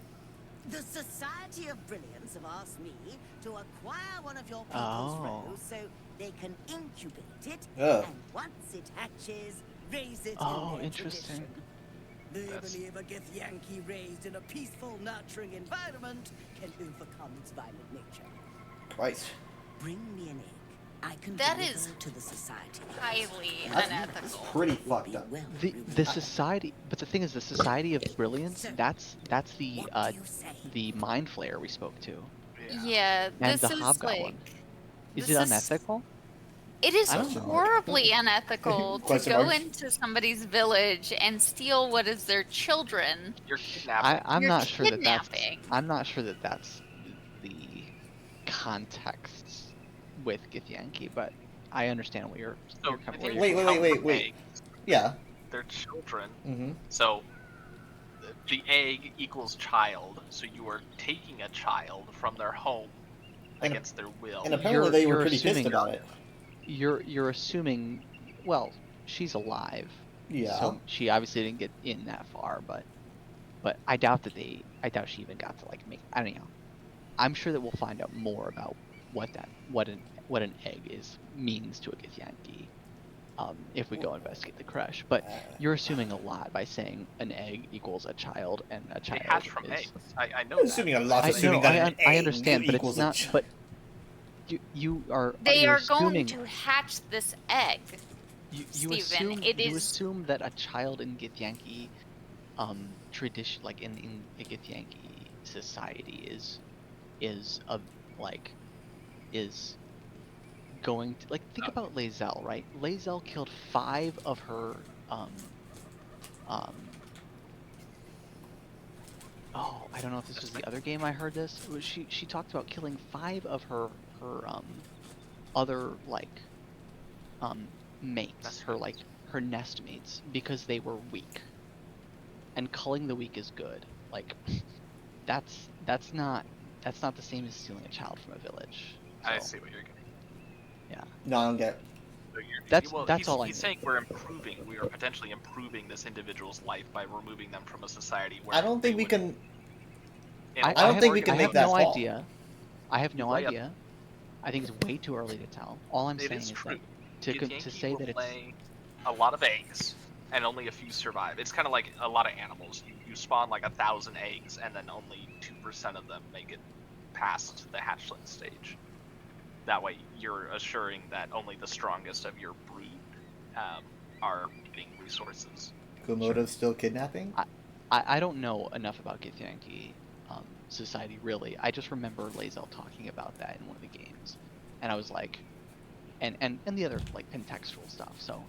Speaker 8: The Society of Brilliance have asked me to acquire one of your people's
Speaker 9: Oh.
Speaker 8: rows so they can incubate it,
Speaker 1: Ugh.
Speaker 8: and once it hatches, raise it
Speaker 9: Oh,
Speaker 8: in their
Speaker 9: interesting.
Speaker 8: tradition. They believe a Gith Yankee raised in a peaceful, nurturing environment can overcome its violent nature.
Speaker 1: Christ.
Speaker 8: Bring me an egg. I can
Speaker 11: That
Speaker 8: deliver
Speaker 11: is
Speaker 8: to the society.
Speaker 11: highly
Speaker 1: That's
Speaker 11: unethical.
Speaker 1: pretty fucked up.
Speaker 9: The society, but the thing is, the Society of Brilliance. That's the Mind Flayer we spoke to,
Speaker 11: Yeah,
Speaker 9: and
Speaker 11: this
Speaker 9: the
Speaker 11: is
Speaker 9: Hobgoblin.
Speaker 11: like.
Speaker 9: Is
Speaker 11: this
Speaker 9: it
Speaker 11: is-
Speaker 9: unethical?
Speaker 11: It is
Speaker 9: I don't know.
Speaker 11: horribly unethical to
Speaker 1: Question
Speaker 11: go
Speaker 1: mark.
Speaker 11: into somebody's village and steal what is their children.
Speaker 10: You're kidnapping.
Speaker 9: I'm
Speaker 11: You're
Speaker 9: not sure that that's.
Speaker 11: kidnapping.
Speaker 9: I'm not sure that that's the context with Githyanki, but I understand what you're.
Speaker 10: So
Speaker 9: you're
Speaker 10: if
Speaker 9: where
Speaker 10: they
Speaker 9: you're
Speaker 1: Wait,
Speaker 9: coming
Speaker 1: wait,
Speaker 9: from.
Speaker 1: wait. Yeah.
Speaker 10: They're children.
Speaker 1: Mm-hmm.
Speaker 10: So the egg equals child. So you are taking a child from their home
Speaker 1: And-
Speaker 10: against their will.
Speaker 1: And apparently they were pretty pissed
Speaker 9: assuming-
Speaker 1: about it.
Speaker 9: You're assuming. Well, she's alive.
Speaker 1: Yeah.
Speaker 9: So she obviously didn't get in that far, but I doubt that I doubt she even got to like make. I don't know. I'm sure that we'll find out more about what an egg means to a Githyanki, if we go investigate the crush. But you're assuming a lot by saying an egg equals a child, and a
Speaker 10: They
Speaker 9: child
Speaker 10: hatch from
Speaker 9: is.
Speaker 10: eggs. I know
Speaker 1: I'm
Speaker 10: that.
Speaker 1: assuming a lot.
Speaker 9: I
Speaker 1: Assuming
Speaker 9: know,
Speaker 1: that an
Speaker 9: I
Speaker 1: egg
Speaker 9: understand, but it's
Speaker 1: equals a
Speaker 9: not.
Speaker 1: ch-
Speaker 9: But you are.
Speaker 11: They
Speaker 9: you're
Speaker 11: are going
Speaker 9: assuming,
Speaker 11: to hatch this egg.
Speaker 9: You
Speaker 11: Steven,
Speaker 9: assume
Speaker 11: it
Speaker 9: you
Speaker 11: is-
Speaker 9: assume that a child in Githyanki, tradition, like in a Githyanki society, is going to, like, think about Lae'zel, right? Lae'zel killed 5 of her oh, I don't know if this was the other game I heard this. It was she talked about killing 5 of her other mates, her nest mates, because they were weak. And culling the weak is good. Like that's not the same as stealing a child from a village.
Speaker 10: I
Speaker 9: So,
Speaker 10: see what you're getting.
Speaker 9: Yeah.
Speaker 1: No, I don't get it.
Speaker 10: So you're,
Speaker 9: That's
Speaker 10: he's,
Speaker 9: all I
Speaker 10: He's
Speaker 9: mean.
Speaker 10: saying we are potentially improving this individual's life by removing them from a society where
Speaker 1: I don't think
Speaker 10: they
Speaker 1: we can.
Speaker 10: would-
Speaker 1: I don't think we can
Speaker 9: I
Speaker 1: make
Speaker 9: have
Speaker 1: that
Speaker 9: no
Speaker 1: call.
Speaker 9: idea. I have no
Speaker 10: Layup.
Speaker 9: idea. I think it's way too early to tell. All I'm
Speaker 10: It
Speaker 9: saying
Speaker 10: is
Speaker 9: is
Speaker 10: true. Githyanki
Speaker 9: say
Speaker 10: will
Speaker 9: that it's
Speaker 10: lay a lot of eggs, and only a few survive. It's kind of like a lot of animals. You spawn like 1,000 eggs, and then only 2% of them make it past the hatchling stage. That way, you're assuring that only the strongest of your brood are getting resources.
Speaker 1: Komodo's still kidnapping?
Speaker 9: I don't know enough about Githyanki society really. I just remember Lae'zel talking about that in one of the games, and I was like, and the other like contextual stuff. So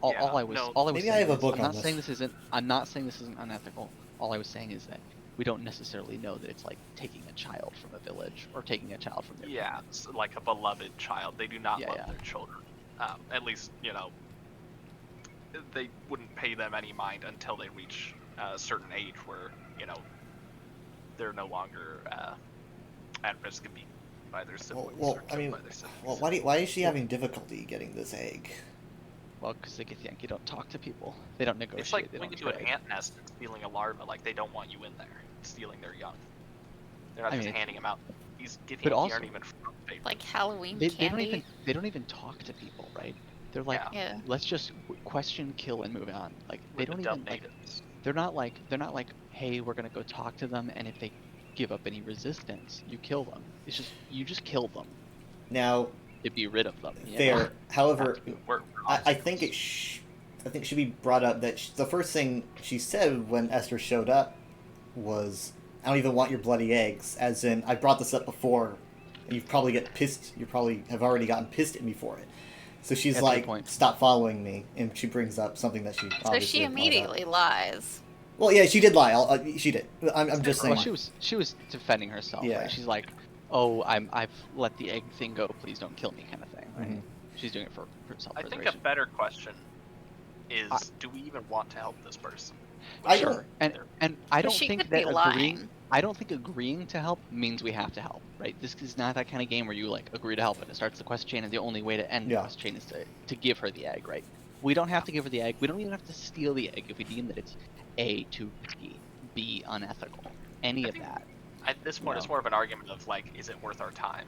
Speaker 9: all I was
Speaker 1: Maybe
Speaker 9: saying
Speaker 1: I have a
Speaker 9: is,
Speaker 1: book
Speaker 9: I'm
Speaker 1: on
Speaker 9: not
Speaker 1: this.
Speaker 9: saying this isn't. I'm not saying this isn't unethical. All I was saying is that we don't necessarily know that it's like taking a child from a village or taking a child from their
Speaker 10: Yeah, it's like a beloved child. They do not
Speaker 9: Yeah,
Speaker 10: love
Speaker 9: yeah.
Speaker 10: their children. At least, they wouldn't pay them any mind until they reach a certain age where, they're no longer at risk of being by their siblings.
Speaker 1: Well,
Speaker 10: or
Speaker 1: I mean,
Speaker 10: killed by their siblings.
Speaker 1: well, why is she having difficulty getting this egg?
Speaker 9: Well, because the Githyanki don't talk to people. They don't negotiate.
Speaker 10: It's like
Speaker 9: they
Speaker 10: going
Speaker 9: don't
Speaker 10: to an
Speaker 9: trade.
Speaker 10: ant nest and stealing a larva. Like, they don't want you in there, stealing their young. They're not
Speaker 9: I
Speaker 10: just
Speaker 9: mean,
Speaker 10: handing them out. These Githyanki
Speaker 9: also-
Speaker 10: aren't even from favor.
Speaker 11: Like Halloween
Speaker 9: They
Speaker 11: candy.
Speaker 9: don't even talk to people, right? They're like,
Speaker 11: Yeah.
Speaker 9: let's just question, kill, and move on. Like they
Speaker 10: With the
Speaker 9: don't
Speaker 10: dumb
Speaker 9: even like.
Speaker 10: natives.
Speaker 9: They're not like hey, we're gonna go talk to them, and if they give up any resistance, you kill them. It's just you just kill them
Speaker 1: Now,
Speaker 9: to be rid of them. you know?
Speaker 1: fair. However,
Speaker 10: We're
Speaker 1: I think it should be brought up that the first thing she said when Esther showed up was, "I don't even want your bloody eggs." As in, I brought this up before, and you probably get pissed. You probably have already gotten pissed at me for it. So she's
Speaker 9: That's a good
Speaker 1: like,
Speaker 9: point.
Speaker 1: "Stop following me," and she brings up something that she
Speaker 11: So
Speaker 1: obviously
Speaker 11: she
Speaker 1: had brought up.
Speaker 11: immediately lies.
Speaker 1: Well, yeah, she did lie. She did. I'm just saying.
Speaker 9: Well, she was defending herself.
Speaker 1: Yeah.
Speaker 9: Right? She's like, oh, I've let the egg thing go. Please don't kill me, kind of thing. Right?
Speaker 1: Mhm.
Speaker 9: She's doing it for
Speaker 10: I
Speaker 9: self-preservation.
Speaker 10: think a better question is, do we even want to help this person?
Speaker 9: Sure. And I
Speaker 11: But
Speaker 9: don't
Speaker 11: she
Speaker 9: think
Speaker 11: could
Speaker 9: that
Speaker 11: be
Speaker 9: agreeing.
Speaker 11: lying.
Speaker 9: I don't think agreeing to help means we have to help, right? This is not that kind of game where you like agree to help and it starts the quest chain, and the only way to end the
Speaker 1: Yeah.
Speaker 9: quest chain is to give her the egg, right? We don't have to give her the egg. We don't even have to steal the egg if we deem that it's A, too risky, B, unethical, any of that.
Speaker 10: At this point,
Speaker 9: No.
Speaker 10: it's more of an argument of, like, is it worth our time?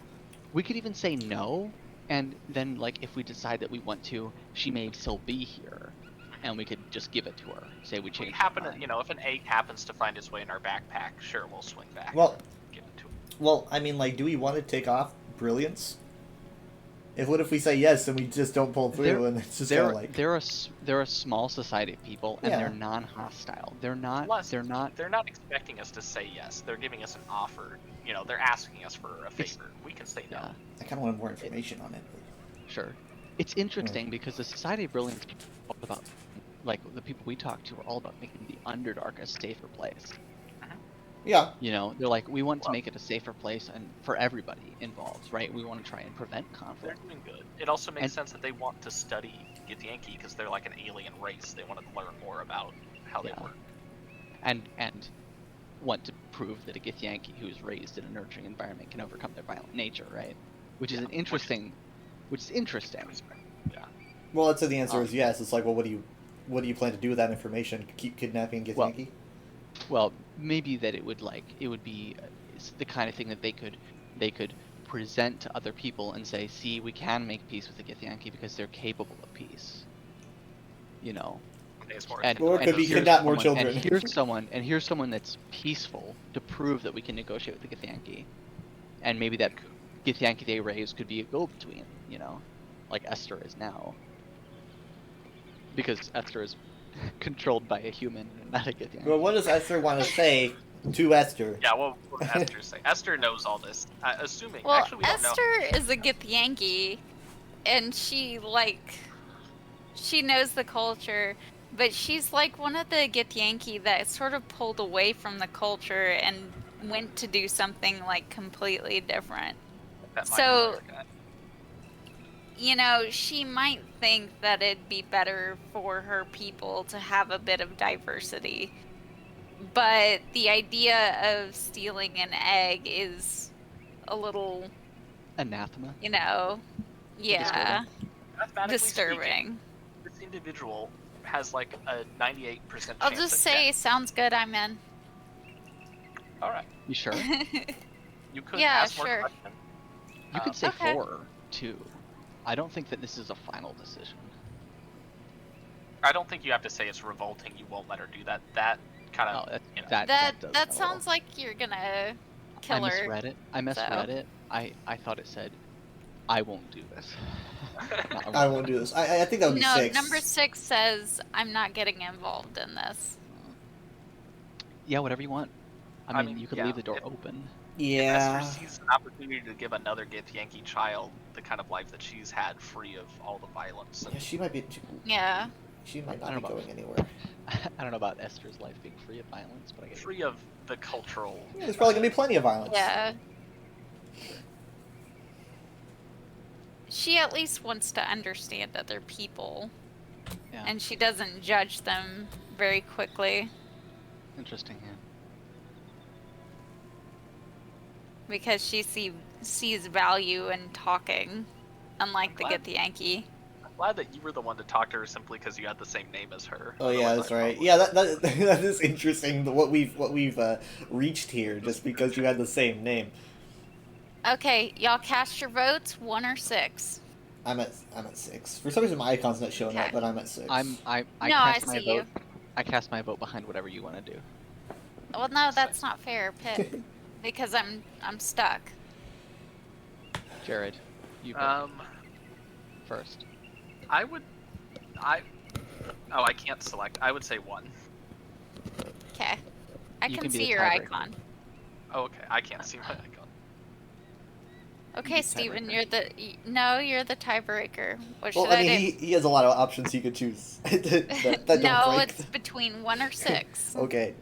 Speaker 9: We could even say no, and then like if we decide that we want to, she may still be here, and we could just give it to her. Say we
Speaker 10: If we
Speaker 9: change.
Speaker 10: happen to, if an egg happens to find its way in our backpack, sure, we'll swing back.
Speaker 1: Well,
Speaker 10: and give it to him.
Speaker 1: Well, I mean, like, do we want to take off Brilliance? What if we say yes and we just don't pull through, and it's just kind of like
Speaker 9: they're a small society of people, and
Speaker 1: Yeah.
Speaker 9: they're non-hostile. They're not.
Speaker 10: Plus,
Speaker 9: They're not.
Speaker 10: They're not expecting us to say yes. They're giving us an offer. They're asking us for a favor. We can say no.
Speaker 9: Yeah.
Speaker 1: I kind of want more information on it.
Speaker 9: Sure. It's interesting because the Society of Brilliance is all about, like, the people we talk to are all about making the Underdark a safer place.
Speaker 1: Yeah.
Speaker 9: They're like, we want to make it a safer place and for everybody involved, right? We want to try and prevent
Speaker 10: They're
Speaker 9: conflict.
Speaker 10: doing good. It also makes
Speaker 9: And-
Speaker 10: sense that they want to study Githyanki because they're like an alien race. They want to learn more about how
Speaker 9: Yeah.
Speaker 10: they work.
Speaker 9: And want to prove that a Githyanki who is raised in a nurturing environment can overcome their violent nature, right? Which is an interesting. Which is interesting.
Speaker 10: Yeah.
Speaker 1: Well, so the answer is yes. It's like, well, what do you plan to do with that information? Keep kidnapping Githyanki?
Speaker 9: Well, maybe that it would be it's the kind of thing that they could present to other people and say, see, we can make peace with the Githyanki because they're capable of peace.
Speaker 10: I think it's more
Speaker 9: And,
Speaker 1: Or it
Speaker 9: and
Speaker 1: could be
Speaker 9: here's
Speaker 1: kidnap more
Speaker 9: someone-
Speaker 1: children.
Speaker 9: And here's someone that's peaceful to prove that we can negotiate with the Githyanki, and maybe that Githyanki they raise could be a go-between, like Esther is now, because Esther is controlled by a human and not a Githyanki.
Speaker 1: Well, what does Esther want to say to Esther?
Speaker 10: Yeah, what does Esther say? Esther knows all this. Assuming,
Speaker 11: Well,
Speaker 10: actually, we don't know.
Speaker 11: Esther is a Githyanki, and she knows the culture, but she's like one of the Githyanki that sort of pulled away from the culture and went to do something like completely different.
Speaker 10: That might
Speaker 11: So,
Speaker 10: work.
Speaker 11: she might think that it'd be better for her people to have a bit of diversity. But the idea of stealing an egg is a little,
Speaker 9: Anathema.
Speaker 11: yeah,
Speaker 10: Mathematically
Speaker 11: disturbing.
Speaker 10: speaking, this individual has like a 98% chance
Speaker 11: I'll just
Speaker 10: of
Speaker 11: say,
Speaker 10: death.
Speaker 11: sounds good, I'm in.
Speaker 10: All right.
Speaker 9: You sure?
Speaker 10: You could
Speaker 11: Yeah,
Speaker 10: ask more
Speaker 11: sure.
Speaker 10: questions.
Speaker 9: You could say
Speaker 11: Okay.
Speaker 9: 4 too. I don't think that this is a final decision.
Speaker 10: I don't think you have to say it's revolting. You won't let her do that. That kind of.
Speaker 9: Oh,
Speaker 11: That
Speaker 9: does sound a little-
Speaker 11: sounds like you're gonna kill
Speaker 9: I
Speaker 11: her.
Speaker 9: misread it. I misread it. I thought it said, "I won't do this." Not
Speaker 1: I won't do this. I think that would be
Speaker 11: No,
Speaker 1: 6.
Speaker 11: number 6 says I'm not getting involved in this.
Speaker 9: Yeah, whatever you want. I mean, you could
Speaker 10: yeah,
Speaker 9: leave the door
Speaker 10: if-
Speaker 9: open.
Speaker 1: Yeah.
Speaker 10: Esther sees an opportunity to give another Githyanki child the kind of life that she's had, free of all the violence.
Speaker 1: Yeah, she might be.
Speaker 11: Yeah.
Speaker 1: She might
Speaker 9: I
Speaker 1: not
Speaker 9: don't
Speaker 1: be
Speaker 9: know
Speaker 1: going anywhere.
Speaker 9: I don't know about Esther's life being free of violence, but I guess
Speaker 10: Free of the cultural.
Speaker 1: Yeah, there's probably gonna be plenty of violence.
Speaker 11: Yeah. She at least wants to understand other people.
Speaker 9: Yeah.
Speaker 11: And she doesn't judge them very quickly.
Speaker 9: Interesting. Yeah.
Speaker 11: Because she sees value in talking, unlike the Githyanki.
Speaker 10: I'm glad that you were the one to talk to her simply because you had the same name as her.
Speaker 1: Oh yeah,
Speaker 10: Otherwise
Speaker 1: that's
Speaker 10: I
Speaker 1: right. Yeah, that is interesting. What we've reached here just because you had the same name.
Speaker 11: Okay, y'all cast your votes, 1 or 6.
Speaker 1: I'm at 6. For some reason, my icon's not showing up, but I'm at 6.
Speaker 9: I
Speaker 11: No,
Speaker 9: cast
Speaker 11: I
Speaker 9: my
Speaker 11: see
Speaker 9: vote.
Speaker 11: you.
Speaker 9: I cast my vote behind whatever you want to do.
Speaker 11: Well, no, that's not fair, Pit. Because I'm stuck.
Speaker 9: Jared, you vote first.
Speaker 10: I would. Oh, I can't select. I would say 1.
Speaker 11: Okay. I
Speaker 9: You
Speaker 11: can
Speaker 9: can be
Speaker 11: see
Speaker 9: the
Speaker 11: your
Speaker 9: tiebreaker.
Speaker 11: icon.
Speaker 10: Oh, okay. I can't see my icon.
Speaker 11: Okay, Steven, you're the tiebreaker. What should
Speaker 1: Well, I mean,
Speaker 11: I do?
Speaker 1: he has a lot of options he could choose. that don't
Speaker 11: No,
Speaker 1: break.
Speaker 11: it's between 1 or 6.
Speaker 1: Okay.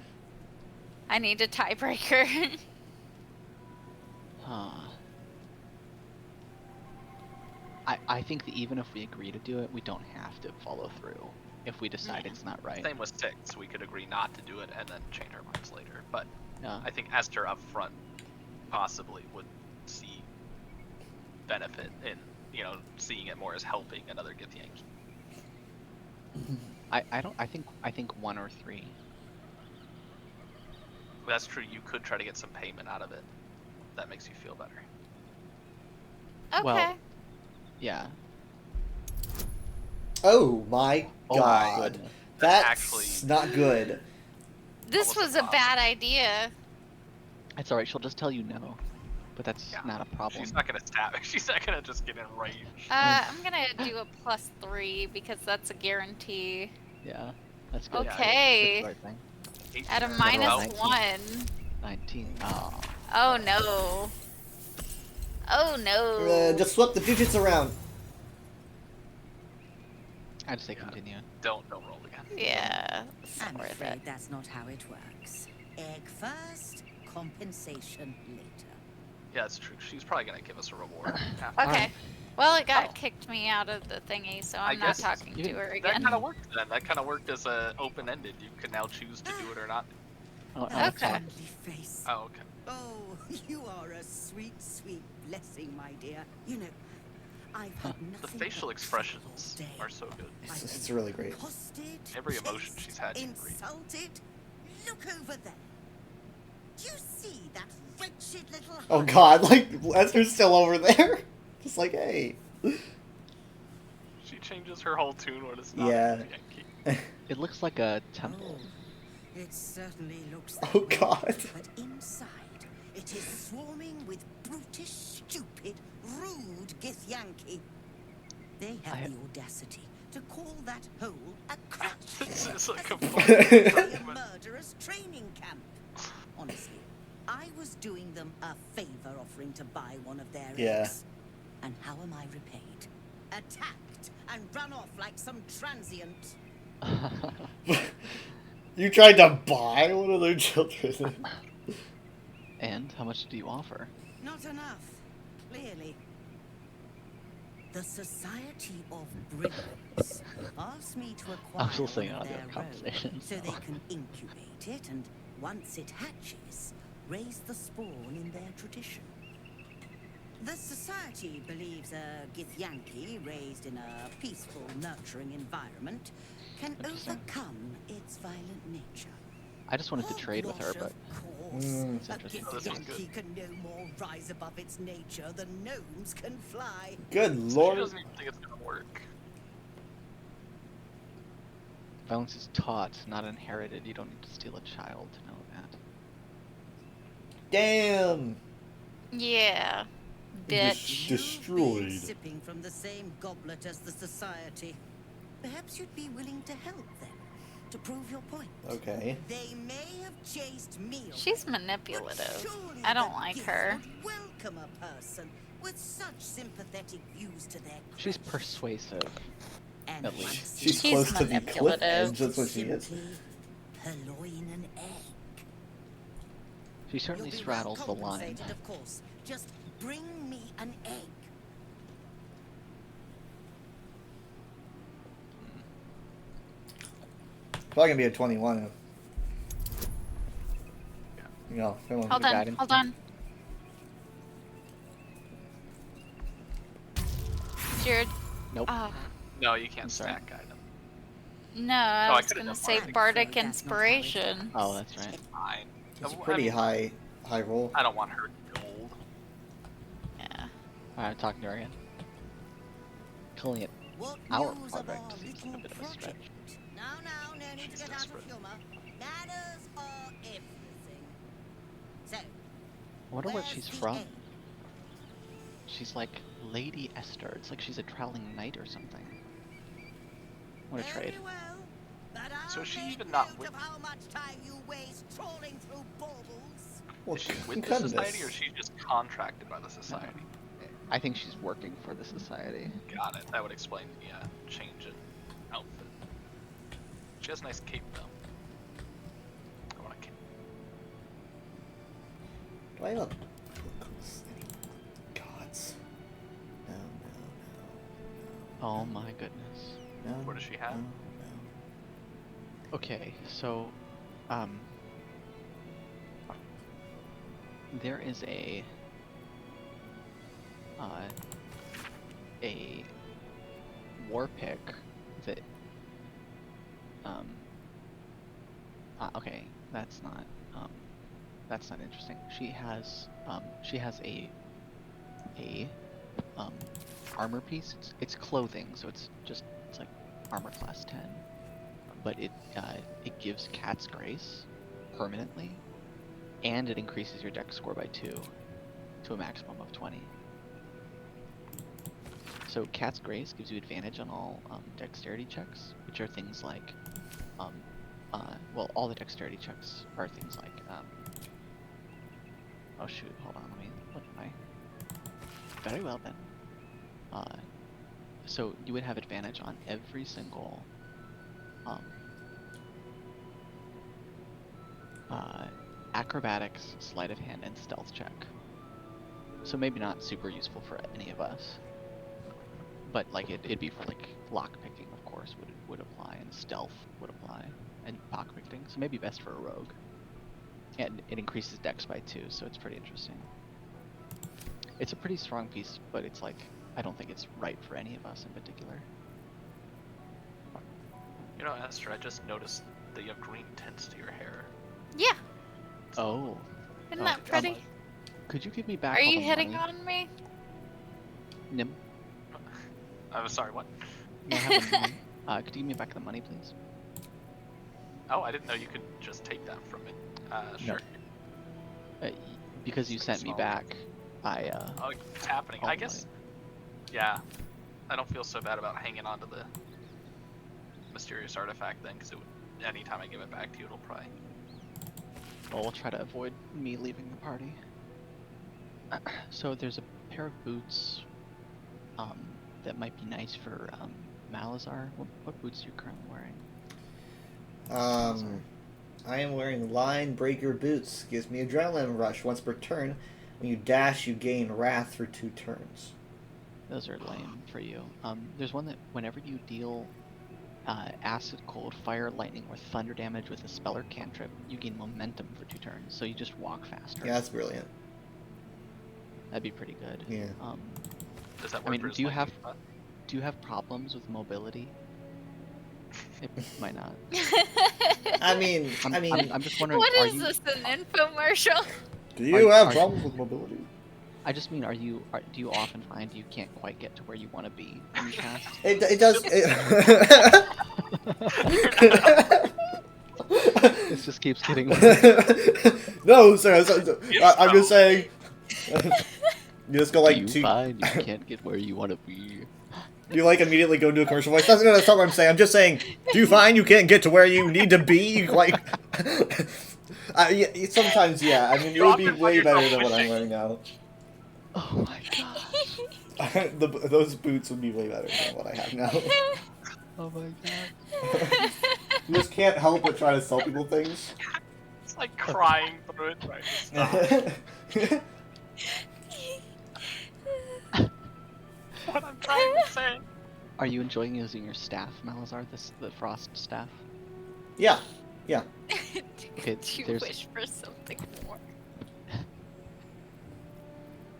Speaker 11: I need a tiebreaker.
Speaker 9: Huh. I think that even if we agree to do it, we don't have to follow through if we decide it's not right.
Speaker 10: Same with 6. We could agree not to do it and then change our minds later. But
Speaker 9: Yeah.
Speaker 10: I think Esther up front possibly would see benefit in, seeing it more as helping another Githyanki.
Speaker 9: I think 1 or 3.
Speaker 10: That's true. You could try to get some payment out of it. That makes you feel better.
Speaker 11: Okay.
Speaker 9: Well, yeah.
Speaker 1: Oh my
Speaker 9: Oh my
Speaker 1: god.
Speaker 9: goodness.
Speaker 1: That's
Speaker 10: Actually-
Speaker 1: not good.
Speaker 11: This was a bad idea.
Speaker 9: It's alright, she'll just tell you no. But that's not a problem.
Speaker 10: She's not gonna stab. She's not gonna just get enraged.
Speaker 11: I'm gonna do a +3 because that's a guarantee.
Speaker 9: Yeah, that's good.
Speaker 11: Okay.
Speaker 9: That's the right thing.
Speaker 11: At a
Speaker 9: Another
Speaker 11: -1.
Speaker 9: 19. Oh.
Speaker 11: Oh no. Oh no.
Speaker 1: Just swap the digits around.
Speaker 9: I'd say continue.
Speaker 10: Don't roll again.
Speaker 11: Yeah.
Speaker 14: I'm
Speaker 11: worth
Speaker 14: afraid
Speaker 11: it.
Speaker 14: that's not how it works. Egg first, compensation later.
Speaker 10: Yeah, that's true. She's probably gonna give us a reward.
Speaker 11: Okay. Well, it got kicked me out of the thingy, so I'm not
Speaker 10: guess
Speaker 11: talking to her
Speaker 10: That
Speaker 11: again.
Speaker 10: kind of worked then. That kind of worked as a open-ended. You can now choose to do it or not.
Speaker 9: Oh,
Speaker 11: Okay.
Speaker 14: Face.
Speaker 10: Oh, okay.
Speaker 14: Oh, you are a sweet, sweet blessing, my dear. You know, I've had
Speaker 10: The
Speaker 14: nothing
Speaker 10: facial
Speaker 14: but
Speaker 10: expressions are so good.
Speaker 1: It's really great.
Speaker 14: accosted,
Speaker 10: Every emotion she's had is great.
Speaker 14: insulted. Look over there. Do you see that wretched little
Speaker 1: Oh god, like Esther's still over there. Just like, hey.
Speaker 10: She changes her whole tune when it's not
Speaker 1: Yeah.
Speaker 10: a Yankee.
Speaker 9: It looks like a temple.
Speaker 14: It certainly looks that
Speaker 1: Oh
Speaker 14: way,
Speaker 1: god.
Speaker 14: But inside, it is swarming with brutish, stupid, rude Githyanki. They have the audacity to call that hole a crash.
Speaker 10: This is like a
Speaker 14: a murderous training camp. Honestly, I was doing them a favor offering to buy one of their
Speaker 1: Yeah.
Speaker 14: eggs. And how am I repaid? Attacked and run off like some transient.
Speaker 1: You tried to buy one of their children.
Speaker 9: And how much do you offer?
Speaker 14: Not enough, clearly. The Society of Brilliance asked me to acquire
Speaker 9: I was listening
Speaker 14: one of
Speaker 9: to
Speaker 14: their
Speaker 9: audio conversation,
Speaker 14: rogues so they
Speaker 9: so.
Speaker 14: can incubate it and, once it hatches, raise the spawn in their tradition. The Society believes a Githyanki raised in a peaceful, nurturing environment can
Speaker 9: Interesting.
Speaker 14: overcome its violent nature.
Speaker 9: I just wanted to trade with her, but
Speaker 14: Hogwash, of course.
Speaker 1: Mm.
Speaker 14: A
Speaker 9: Interesting.
Speaker 10: Oh, this one's
Speaker 14: Githyanki can no more rise above its nature than gnomes can fly.
Speaker 1: Good
Speaker 10: So she
Speaker 1: lord.
Speaker 10: doesn't even think it's gonna work.
Speaker 9: Violence is taught, not inherited. You don't need to steal a child to know that.
Speaker 1: Damn.
Speaker 11: Yeah. Bitch.
Speaker 1: Destroyed.
Speaker 14: Being sipping from the same goblet as the society. Perhaps you'd be willing to help them, to prove your point.
Speaker 1: Okay.
Speaker 14: They may have chased me away,
Speaker 11: She's
Speaker 14: but
Speaker 11: manipulative.
Speaker 14: surely
Speaker 11: I don't
Speaker 14: the
Speaker 11: like
Speaker 14: Gith
Speaker 11: her.
Speaker 14: would welcome a person with such sympathetic views to their
Speaker 9: She's
Speaker 14: credit.
Speaker 9: persuasive,
Speaker 14: And
Speaker 9: at least.
Speaker 1: She's
Speaker 11: She's
Speaker 1: close to the cliff
Speaker 11: manipulative.
Speaker 1: edge. That's what she is.
Speaker 14: Simply purloin an egg.
Speaker 9: She certainly
Speaker 14: You'll be
Speaker 9: straddles the
Speaker 14: well
Speaker 9: line.
Speaker 14: compensated, of course. Just bring me an egg.
Speaker 1: Probably gonna be a 21. You know, come on.
Speaker 11: Hold
Speaker 9: the
Speaker 11: on,
Speaker 9: guidance
Speaker 11: hold
Speaker 9: thing.
Speaker 11: on. Jared.
Speaker 9: Nope.
Speaker 11: Oh,
Speaker 10: No, you can't
Speaker 9: sorry.
Speaker 10: stack item.
Speaker 11: no,
Speaker 10: Oh,
Speaker 11: I
Speaker 10: I
Speaker 11: was
Speaker 10: could've
Speaker 11: gonna
Speaker 10: done
Speaker 11: say
Speaker 10: Bardic.
Speaker 11: Bardic
Speaker 14: That's not how it
Speaker 11: Inspiration.
Speaker 9: Oh, that's right.
Speaker 10: Fine.
Speaker 1: It's a
Speaker 10: I
Speaker 1: pretty
Speaker 10: mean,
Speaker 1: high roll.
Speaker 10: I don't want her gold.
Speaker 11: Yeah.
Speaker 9: Alright, talking to her again. Calling it
Speaker 14: What
Speaker 9: our
Speaker 14: news of
Speaker 9: project
Speaker 14: our
Speaker 9: seems like a
Speaker 14: little
Speaker 9: bit of a stretch.
Speaker 14: project? No need to
Speaker 10: She's
Speaker 14: get out of
Speaker 10: desperate.
Speaker 14: humor. Manners are everything. So,
Speaker 9: I wonder where
Speaker 14: where's
Speaker 9: she's
Speaker 14: the
Speaker 9: from.
Speaker 14: egg?
Speaker 9: She's like Lady Esther. It's like she's a traveling knight or something. What a
Speaker 14: Very
Speaker 9: trade.
Speaker 14: well, but
Speaker 10: So
Speaker 14: I'll
Speaker 10: is she
Speaker 14: make
Speaker 10: even not
Speaker 14: note
Speaker 10: with-
Speaker 14: of how much time you waste trawling through baubles.
Speaker 1: Well,
Speaker 10: Is she with the
Speaker 1: goodness.
Speaker 10: society or is she just contracted by the society?
Speaker 9: I think she's working for the society.
Speaker 10: Got it. That would explain the change in outfit. She has a nice cape though. I want a cape.
Speaker 1: Do I not gods? No.
Speaker 9: Oh my goodness.
Speaker 1: No.
Speaker 10: What does she have?
Speaker 1: No.
Speaker 9: Okay, so, there is a war pick that, okay, that's not interesting. She has a armor piece. It's clothing, so it's like armor class 10. But it gives Cat's Grace permanently, and it increases your dex score by 2 to a maximum of 20. So Cat's Grace gives you advantage on all dexterity checks, which are things like, well, all the dexterity checks are things like, oh shoot, hold on, let me look at my, very well then. So you would have advantage on every single acrobatics, sleight of hand, and stealth check. So maybe not super useful for any of us, but like it'd be for like lock picking, of course, would apply, and stealth would apply, and lock picking. So maybe best for a rogue. And it increases dex by 2, so it's pretty interesting. It's a pretty strong piece, but it's like I don't think it's right for any of us in particular.
Speaker 10: You know, Esther, I just noticed that you have green tints to your hair.
Speaker 11: Yeah.
Speaker 9: Oh.
Speaker 11: Isn't that pretty?
Speaker 9: Could you give me back
Speaker 11: Are
Speaker 9: all
Speaker 11: you
Speaker 9: the
Speaker 11: hitting
Speaker 9: money?
Speaker 11: on me?
Speaker 9: Nim?
Speaker 10: I'm sorry, what?
Speaker 9: May I have the money? Could you give me back the money, please?
Speaker 10: Oh, I didn't know you could just take that from me. Sure.
Speaker 9: Because you
Speaker 10: It's
Speaker 9: sent me
Speaker 10: small.
Speaker 9: back, I
Speaker 10: Oh, it's happening.
Speaker 9: all
Speaker 10: I
Speaker 9: the
Speaker 10: guess. Yeah. I don't feel so bad about hanging on to the mysterious artifact then, because anytime I give it back to you, it'll probably.
Speaker 9: Well, we'll try to avoid me leaving the party. So there's a pair of boots that might be nice for Malazar. What boots are you currently wearing?
Speaker 1: I am wearing Line Breaker boots. Gives me adrenaline rush once per turn. When you dash, you gain wrath for 2 turns.
Speaker 9: Those are lame for you. There's one that whenever you deal acid, cold, fire, lightning, or thunder damage with a spell or cantrip, you gain momentum for 2 turns. So you just walk faster.
Speaker 1: Yeah, that's brilliant.
Speaker 9: That'd be pretty good.
Speaker 1: Yeah.
Speaker 10: Does that work
Speaker 9: I mean,
Speaker 10: for his
Speaker 9: do you
Speaker 10: lightning
Speaker 9: have
Speaker 10: butt?
Speaker 9: problems with mobility? It might not.
Speaker 1: I mean,
Speaker 9: I'm just wondering.
Speaker 11: What
Speaker 9: are
Speaker 11: is
Speaker 9: you,
Speaker 11: this, an infomercial?
Speaker 1: do you have
Speaker 9: are-
Speaker 1: problems with mobility?
Speaker 9: I just mean, do you often find you can't quite get to where you want to be when you cast?
Speaker 1: It does.
Speaker 9: This just keeps getting worse.
Speaker 1: No, sir. I'm just saying. You just go like
Speaker 9: Do you find you can't get where you want to be?
Speaker 1: You like immediately go into a commercial voice. That's not what I'm saying. I'm just saying. Do you find you can't get to where you need to be? Like, yeah, sometimes, yeah. I mean, it would be way better than what I'm wearing now.
Speaker 9: Oh my god.
Speaker 1: Those boots would be way better than what I have now.
Speaker 9: Oh my god.
Speaker 1: You just can't help but try to sell people things.
Speaker 10: It's like crying through it right stop. What I'm trying to say.
Speaker 9: Are you enjoying using your staff, Malazar? The frost staff?
Speaker 1: Yeah. Yeah.
Speaker 9: Okay,
Speaker 11: Do you
Speaker 9: there's...
Speaker 11: wish for something more?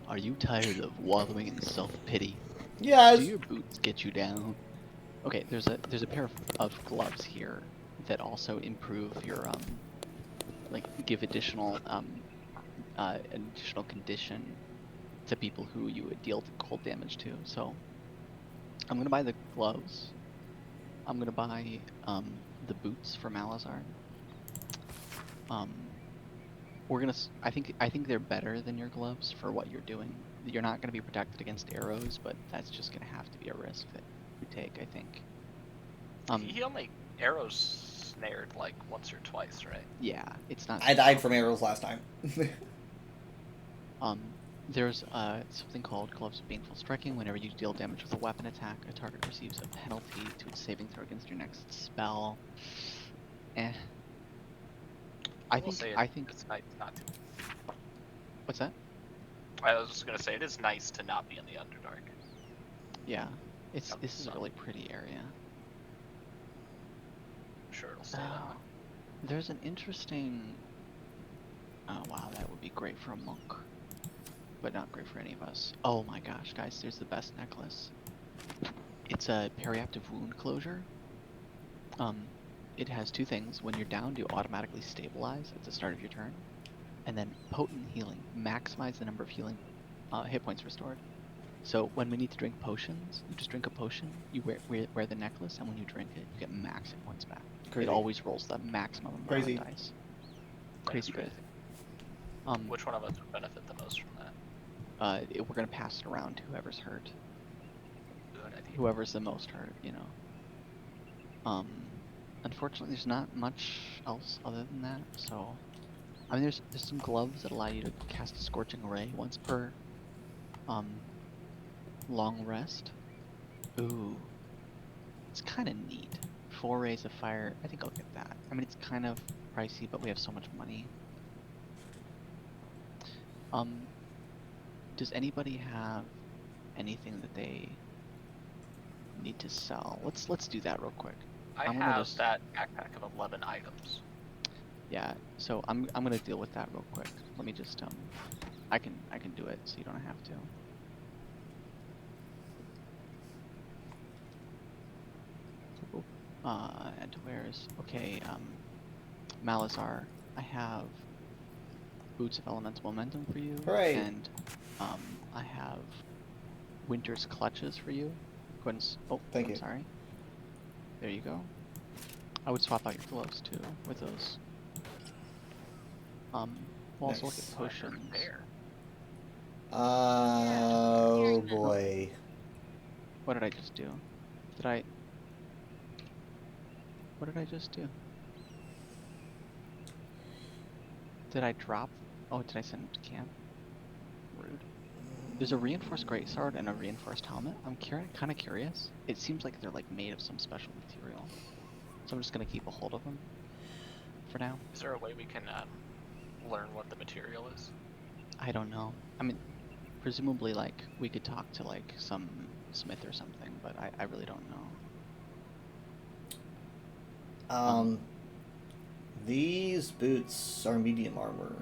Speaker 9: Are you tired of wallowing in self-pity?
Speaker 1: Yes.
Speaker 9: Do your boots get you down? Okay, there's a pair of gloves here that also improve your like give additional condition to people who you would deal cold damage to. So I'm gonna buy the gloves. I'm gonna buy the boots for Malazar. We're gonna. I think they're better than your gloves for what you're doing. You're not gonna be protected against arrows, but that's just gonna have to be a risk that you take, I think.
Speaker 10: He only arrows snared like once or twice, right?
Speaker 9: Yeah, it's not.
Speaker 1: I died from arrows last time.
Speaker 9: There's something called Gloves of Baneful Striking. Whenever you deal damage with a weapon attack, a target receives a penalty to its saving throw against your next spell. I think
Speaker 10: it's nice not to.
Speaker 9: What's that?
Speaker 10: I was just gonna say it is nice to not be in the Underdark.
Speaker 9: Yeah, this is a really pretty area.
Speaker 10: I'm sure it'll stay that way.
Speaker 9: There's an interesting. Oh wow, that would be great for a monk, but not great for any of us. Oh my gosh, guys, there's the best necklace. It's a periaptive wound closure. It has two things. When you're down, you automatically stabilize at the start of your turn, and then potent healing. Maximize the number of healing hit points restored. So when we need to drink potions, you just drink a potion, you wear the necklace, and when you drink it, you get max hit points back.
Speaker 1: Crazy.
Speaker 9: It always rolls the maximum amount
Speaker 1: Crazy.
Speaker 9: of dice. Crazy good.
Speaker 10: Which one of us would benefit the most from that?
Speaker 9: We're gonna pass it around to whoever's hurt.
Speaker 10: Good idea.
Speaker 9: Whoever's the most hurt, you know. Unfortunately, there's not much else other than that. So, I mean, there's some gloves that allow you to cast a Scorching Ray once per long rest. Ooh, it's kind of neat. 4 rays of fire. I think I'll get that. I mean, it's kind of pricey, but we have so much money. Does anybody have anything that they need to sell? Let's do that real quick.
Speaker 10: I have that backpack of 11 items.
Speaker 9: Yeah, so I'm gonna deal with that real quick. Let me just I can do it, so you don't have to. And where's okay? Malazar, I have Boots of Elemental Momentum for you,
Speaker 1: Hooray.
Speaker 9: and I have Winter's Clutches for you. Go ahead and
Speaker 1: Thank you.
Speaker 9: Sorry. There you go. I would swap out your gloves too with those. We'll also look at potions.
Speaker 1: Oh boy.
Speaker 9: What did I just do? What did I just do? Did I drop? Oh, did I send him to camp? Rude. There's a reinforced greatsword and a reinforced helmet. I'm kind of curious. It seems like they're like made of some special material. So I'm just gonna keep a hold of them for now.
Speaker 10: Is there a way we can learn what the material is?
Speaker 9: I don't know. I mean, presumably like we could talk to like some smith or something, but I really don't know.
Speaker 1: These boots are medium armor.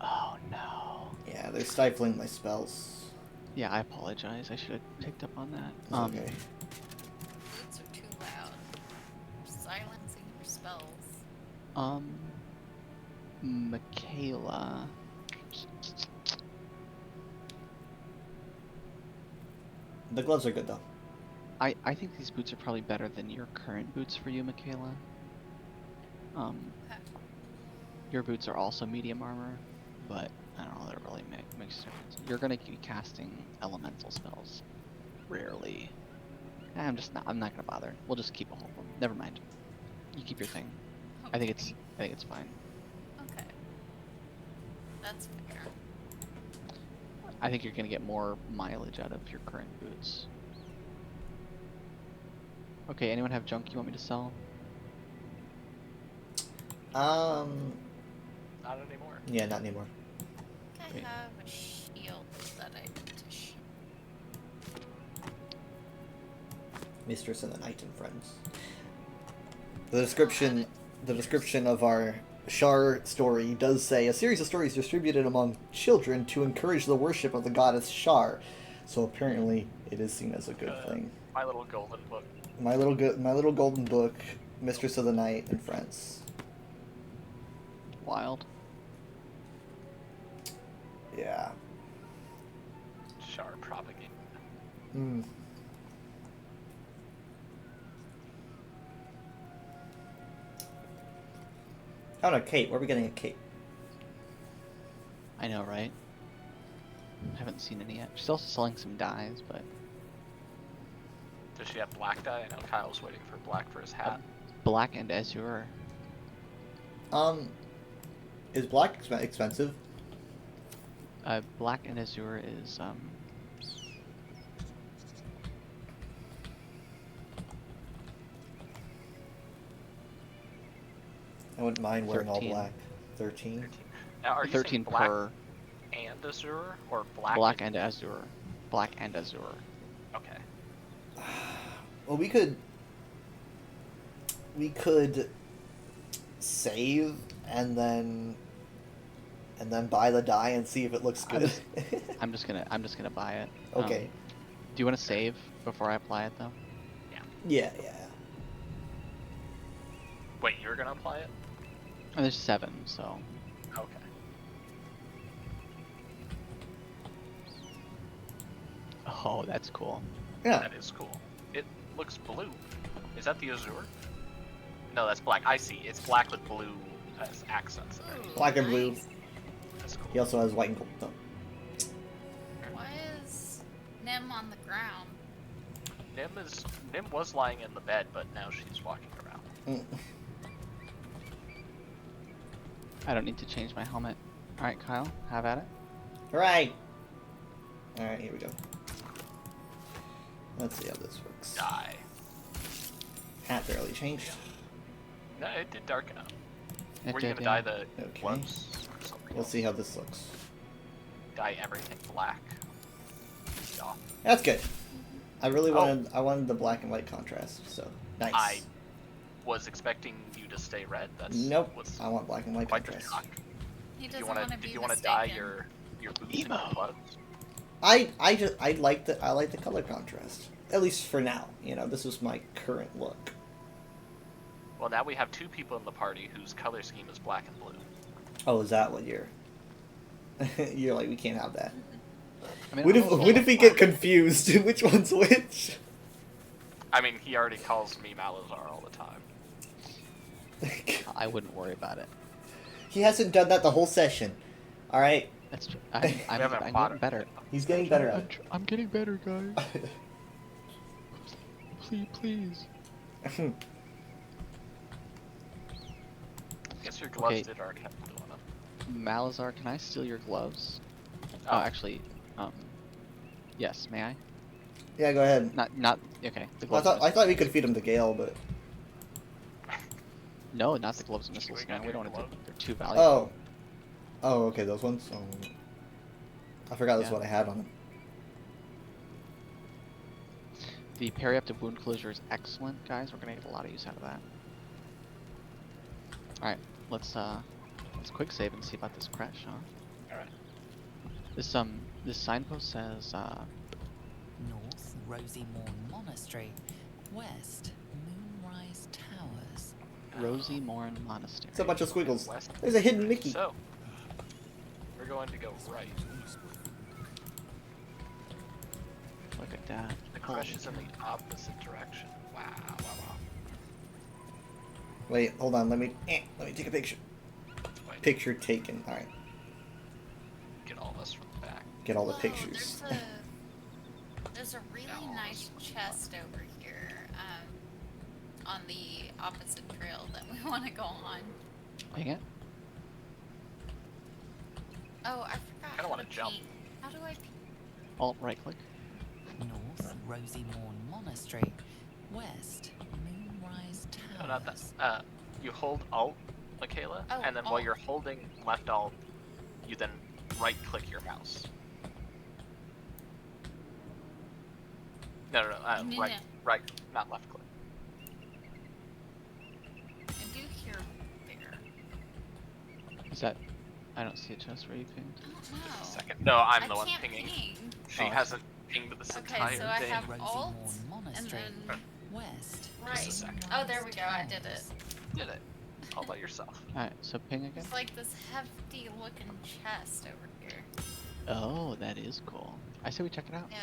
Speaker 9: Oh no.
Speaker 1: Yeah, they're stifling my spells.
Speaker 9: Yeah, I apologize. I should have picked up on that.
Speaker 1: It's okay.
Speaker 11: Boots are too loud. Silencing your spells.
Speaker 9: Michaela.
Speaker 1: The gloves are good though.
Speaker 9: I think these boots are probably better than your current boots for you, Michaela. Your boots are also medium armor, but I don't know, that really makes a difference. You're gonna be casting elemental spells. Rarely. I'm not gonna bother. We'll just keep a hold of them. Never mind. You keep your thing. I think it's fine.
Speaker 11: Okay. That's fair.
Speaker 9: I think you're gonna get more mileage out of your current boots. Okay, anyone have junk you want me to sell?
Speaker 10: Not anymore.
Speaker 1: Yeah, not anymore.
Speaker 11: I
Speaker 9: Great.
Speaker 11: have a shield that I need to
Speaker 1: Mistress of the Night and Friends. The description of our Shar story does say a series of stories distributed among children to encourage the worship of the goddess Shar. So apparently, it is seen as a good thing.
Speaker 10: My little golden book.
Speaker 1: My little golden book, Mistress of the Night and Friends.
Speaker 9: Wild.
Speaker 1: Yeah.
Speaker 10: Shar propagating.
Speaker 1: Hmm. Oh no, Kate. Where are we getting a Kate?
Speaker 9: I know, right? Haven't seen any yet. She's also selling some dyes, but
Speaker 10: Does she have black dye? I know Kyle's waiting for black for his hat.
Speaker 9: black and azure.
Speaker 1: Is black expensive?
Speaker 9: Black and azure is
Speaker 1: I wouldn't mind wearing all
Speaker 9: 13.
Speaker 1: black. 13?
Speaker 10: Now, are you
Speaker 9: 13
Speaker 10: saying black
Speaker 9: per
Speaker 10: and azure or black?
Speaker 9: black and azure. Black and azure.
Speaker 10: Okay.
Speaker 1: Well, we could save and then buy the dye and see if it looks good.
Speaker 9: I'm just gonna buy it.
Speaker 1: Okay.
Speaker 9: Do you want to save before I apply it though?
Speaker 1: Yeah.
Speaker 10: Wait, you're gonna apply it?
Speaker 9: Oh, there's 7, so.
Speaker 10: Okay.
Speaker 9: Oh, that's cool.
Speaker 1: Yeah.
Speaker 10: That is cool. It looks blue. Is that the azure? No, that's black. I see. It's black with blue as accents in it.
Speaker 1: Black and blue.
Speaker 10: That's cool.
Speaker 1: He also has white and gold. No.
Speaker 11: Why is Nim on the ground?
Speaker 10: Nim was lying in the bed, but now she's walking around.
Speaker 9: I don't need to change my helmet. Alright, Kyle, have at it.
Speaker 1: Alright, here we go. Let's see how this works.
Speaker 10: Dye.
Speaker 1: Hat barely changed.
Speaker 10: No, it did darken up.
Speaker 9: It
Speaker 10: Were you
Speaker 9: did,
Speaker 10: gonna
Speaker 9: yeah.
Speaker 10: dye the
Speaker 1: Okay.
Speaker 10: gloves or something?
Speaker 1: We'll see how this looks.
Speaker 10: Dye everything black. Yeah.
Speaker 1: That's good. I really wanted the black and white contrast, so nice.
Speaker 10: I was expecting you to stay red. That's
Speaker 1: Nope.
Speaker 10: what's
Speaker 1: I want black and white
Speaker 10: quite the
Speaker 1: contrast.
Speaker 10: shock.
Speaker 11: He
Speaker 10: Did
Speaker 11: doesn't
Speaker 10: you wanna
Speaker 11: want to be
Speaker 10: did you wanna
Speaker 11: mistaken.
Speaker 10: dye your boots and your gloves?
Speaker 1: I like the color contrast. At least for now. You know, this is my current look.
Speaker 10: Well, now we have 2 people in the party whose color scheme is black and blue.
Speaker 1: Oh, is that what you're? You're like, we can't have that.
Speaker 9: I mean,
Speaker 1: What
Speaker 9: I'm
Speaker 1: if
Speaker 9: also
Speaker 1: what if we get confused? Which one's which?
Speaker 10: I mean, he already calls me Malazar all the time.
Speaker 9: I wouldn't worry about it.
Speaker 1: He hasn't done that the whole session. All right.
Speaker 9: That's true.
Speaker 10: We haven't
Speaker 9: I'm
Speaker 10: fought
Speaker 9: getting
Speaker 10: him.
Speaker 9: better.
Speaker 1: He's getting better at it.
Speaker 9: I'm getting better, guys. Please.
Speaker 10: I guess your gloves
Speaker 9: Okay.
Speaker 10: did already have blue on them.
Speaker 9: Malazar, can I steal your gloves?
Speaker 10: Oh.
Speaker 9: Actually, yes, may I?
Speaker 1: Yeah, go ahead.
Speaker 9: Not okay. The
Speaker 1: I
Speaker 9: gloves.
Speaker 1: thought we could feed him to Gale, but
Speaker 9: No, not the gloves and missiles.
Speaker 10: got
Speaker 9: No, we
Speaker 10: your
Speaker 9: don't want to.
Speaker 10: glove?
Speaker 9: They're too valuable.
Speaker 1: oh, okay, those ones. I forgot that's
Speaker 9: Yeah.
Speaker 1: what I had on them.
Speaker 9: The periaptive wound closure is excellent, guys. We're gonna get a lot of use out of that. All right, let's quick save and see about this crash, huh?
Speaker 10: All right.
Speaker 9: This signpost says
Speaker 12: North, Rosy Morn Monastery. West, Moonrise Towers.
Speaker 9: Rosie Morn Monastery.
Speaker 1: It's a bunch of squiggles.
Speaker 10: West.
Speaker 1: There's a hidden Mickey.
Speaker 10: So, we're going to go right.
Speaker 9: Look at that.
Speaker 10: The crush is in the opposite direction. Wow, wow, wow.
Speaker 1: Wait, hold on. Let me take a picture. Picture taken. All right.
Speaker 10: Get all this from the back.
Speaker 1: Get all the
Speaker 11: Whoa,
Speaker 1: pictures.
Speaker 11: There's a really nice chest over here, on the opposite trail that we want to go on.
Speaker 9: Dang it.
Speaker 11: Oh, I forgot.
Speaker 10: I don't want to jump.
Speaker 11: Peek. How do I peek?
Speaker 9: Alt right click.
Speaker 12: North, Rosie Morn Monastery. West, Moonrise Towers.
Speaker 10: No, not that. You hold Alt, Michaela,
Speaker 11: Oh,
Speaker 10: and then while
Speaker 11: Alt.
Speaker 10: you're holding left Alt, you then right-click your mouse. No,
Speaker 11: No,
Speaker 10: right,
Speaker 11: no.
Speaker 10: right, not left click.
Speaker 11: I do hear bear.
Speaker 9: Is that? I don't see a chest where you pinged.
Speaker 11: I don't know.
Speaker 10: Second. No, I'm
Speaker 11: I
Speaker 10: the one
Speaker 11: can't
Speaker 10: pinging.
Speaker 11: ping.
Speaker 10: She
Speaker 9: Oh.
Speaker 10: hasn't pinged this
Speaker 11: Okay,
Speaker 10: entire
Speaker 11: so I
Speaker 10: day.
Speaker 11: have
Speaker 12: Rosie
Speaker 11: Alt,
Speaker 12: Morn
Speaker 11: and
Speaker 12: Monastery.
Speaker 11: then
Speaker 12: West.
Speaker 11: right.
Speaker 10: second.
Speaker 11: Oh, there we go. I did it.
Speaker 10: Did it. All by yourself.
Speaker 9: Alright, so ping again.
Speaker 11: It's like this hefty looking chest over here.
Speaker 9: Oh, that is cool. I say we check it out.
Speaker 11: Yeah.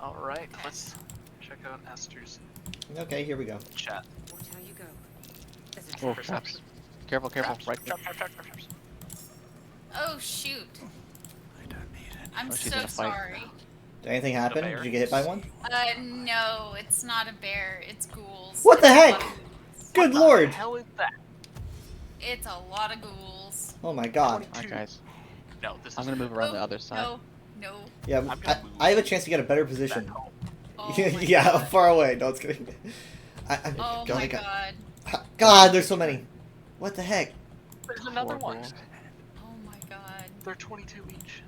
Speaker 10: All right, let's check out Esther's
Speaker 1: Okay, here we go.
Speaker 10: chat.
Speaker 14: Watch how you go. There's a
Speaker 9: Oh,
Speaker 14: trap.
Speaker 9: traps. Careful, careful.
Speaker 10: Traps.
Speaker 9: Right click.
Speaker 10: Traps.
Speaker 11: Oh shoot.
Speaker 7: I don't need it.
Speaker 11: I'm
Speaker 9: Oh, she's
Speaker 11: so
Speaker 9: gonna fight.
Speaker 11: sorry.
Speaker 1: Did anything happen?
Speaker 10: bear?
Speaker 1: Did you get hit by one?
Speaker 11: No, it's not a bear. It's ghouls.
Speaker 1: What the
Speaker 11: It's a
Speaker 1: heck?
Speaker 11: lot of ghouls.
Speaker 1: Good
Speaker 10: The
Speaker 1: lord!
Speaker 10: hell is that?
Speaker 11: It's a lot of ghouls.
Speaker 1: Oh my god.
Speaker 9: Alright, guys.
Speaker 10: No, this
Speaker 9: I'm
Speaker 10: is.
Speaker 9: gonna move around the other side.
Speaker 11: No, no.
Speaker 1: Yeah,
Speaker 10: I'm gonna move
Speaker 1: I have a chance to get a better position.
Speaker 10: back home.
Speaker 11: Oh
Speaker 1: Yeah,
Speaker 11: my
Speaker 1: far away. No, it's kidding.
Speaker 11: Oh my god.
Speaker 1: God, there's so many. What the heck?
Speaker 10: There's another one.
Speaker 9: Horrible.
Speaker 11: Oh my god.
Speaker 10: They're 22 each.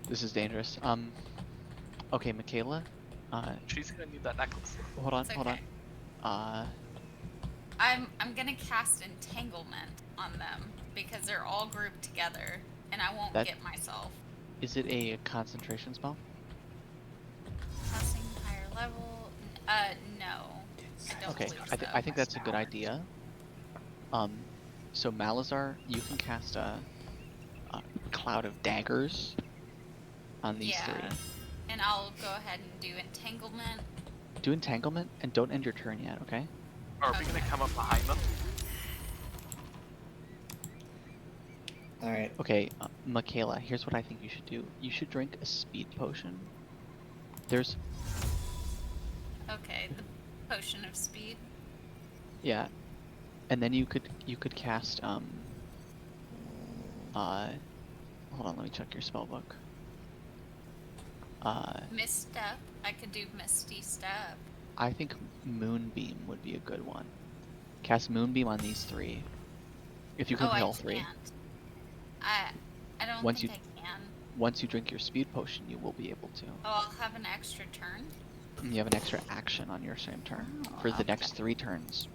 Speaker 9: This is dangerous. Okay, Michaela.
Speaker 10: She's gonna need that necklace.
Speaker 9: Hold on,
Speaker 11: It's
Speaker 9: hold
Speaker 11: okay.
Speaker 9: on.
Speaker 11: I'm gonna cast entanglement on them because they're all grouped together, and I won't
Speaker 9: That-
Speaker 11: get myself.
Speaker 9: Is it a concentration spell?
Speaker 11: Passing higher level? No. I don't
Speaker 9: Okay,
Speaker 11: believe
Speaker 9: I
Speaker 11: so.
Speaker 9: think that's a good idea. So Malazar, you can cast a cloud of daggers on these
Speaker 11: Yeah.
Speaker 9: three.
Speaker 11: And I'll go ahead and do entanglement.
Speaker 9: Do entanglement and don't end your turn yet, okay?
Speaker 10: Are we gonna come up behind them?
Speaker 1: Alright.
Speaker 9: Okay, Michaela, here's what I think you should do. You should drink a speed potion. There's,
Speaker 11: Okay, the potion of speed.
Speaker 9: yeah, and then you could cast hold on, let me check your spell book.
Speaker 11: Misstep. I could do Misty Step.
Speaker 9: I think Moonbeam would be a good one. Cast Moonbeam on these three. If you can
Speaker 11: I
Speaker 9: hit all three.
Speaker 11: can't. I don't
Speaker 9: Once
Speaker 11: think
Speaker 9: you-
Speaker 11: I can.
Speaker 9: Once you drink your speed potion, you will be able to.
Speaker 11: Oh, I'll have an extra turn.
Speaker 9: You have an extra action on your same turn for the next 3 turns.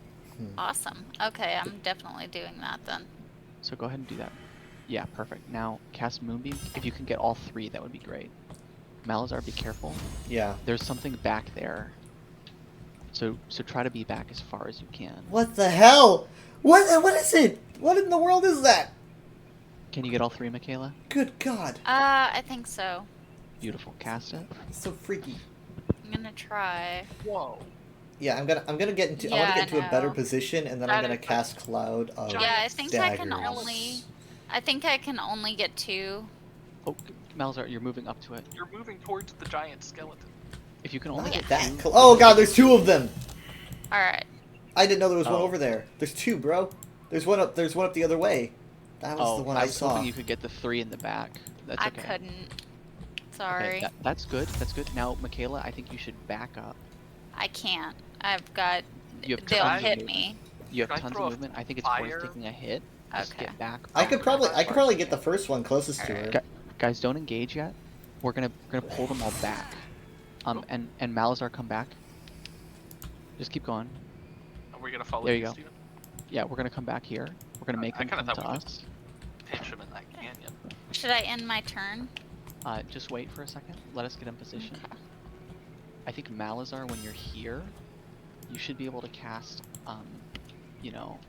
Speaker 11: Awesome. Okay, I'm definitely doing that then.
Speaker 9: So go ahead and do that. Yeah, perfect. Now cast Moonbeam. If you can get all 3, that would be great. Malazar, be careful.
Speaker 1: Yeah.
Speaker 9: There's something back there. So try to be back as far as you can.
Speaker 1: What the hell? What is it? What in the world is that?
Speaker 9: Can you get all 3, Michaela?
Speaker 1: Good God.
Speaker 11: I think so.
Speaker 9: Beautiful. Cast it.
Speaker 1: It's so freaky.
Speaker 11: I'm gonna try.
Speaker 10: Whoa.
Speaker 1: Yeah, I'm gonna get into. I
Speaker 11: Yeah,
Speaker 1: want to get into a better
Speaker 11: no.
Speaker 1: position, and then I'm gonna cast Cloud of
Speaker 11: Yeah, I think I can
Speaker 1: Daggers.
Speaker 11: only. I think I can only get 2.
Speaker 9: Oh, Malazar, you're moving up to it.
Speaker 10: You're moving towards the giant skeleton.
Speaker 9: If you can only
Speaker 1: Not
Speaker 9: get
Speaker 1: that
Speaker 9: 2.
Speaker 1: Oh God, there's 2 of them.
Speaker 11: All right.
Speaker 1: I didn't know there was one
Speaker 9: Oh.
Speaker 1: over there. There's 2, bro. There's one up. There's one up the other way. That was the one I
Speaker 9: was
Speaker 1: saw.
Speaker 9: hoping you could get the 3 in the back. That's
Speaker 11: I
Speaker 9: okay.
Speaker 11: couldn't.
Speaker 9: Okay,
Speaker 11: Sorry.
Speaker 9: that's good. That's good. Now, Michaela, I think you should back up.
Speaker 11: I can't. I've got.
Speaker 9: You have
Speaker 11: They'll
Speaker 9: tons of
Speaker 11: hit
Speaker 9: movement.
Speaker 11: me.
Speaker 9: You have
Speaker 10: Can I
Speaker 9: tons
Speaker 10: throw
Speaker 9: of
Speaker 10: a
Speaker 9: movement. I think it's
Speaker 10: fire?
Speaker 9: worth taking a hit. Just
Speaker 11: Okay.
Speaker 9: get back.
Speaker 1: I could probably get the first one closest to her.
Speaker 9: Guys, don't engage yet. We're gonna pull them all back. And Malazar, come back. Just keep going.
Speaker 10: Are we gonna follow
Speaker 9: There you go.
Speaker 10: Steven?
Speaker 9: Yeah, we're gonna come back here. We're gonna make
Speaker 10: I
Speaker 9: them
Speaker 10: kinda
Speaker 9: come
Speaker 10: thought
Speaker 9: to
Speaker 10: we could-
Speaker 9: us.
Speaker 10: Pinch him in that canyon.
Speaker 11: Should I end my turn?
Speaker 9: Just wait for a second. Let us get in position. I think Malazar, when you're here, you should be able to cast, you know,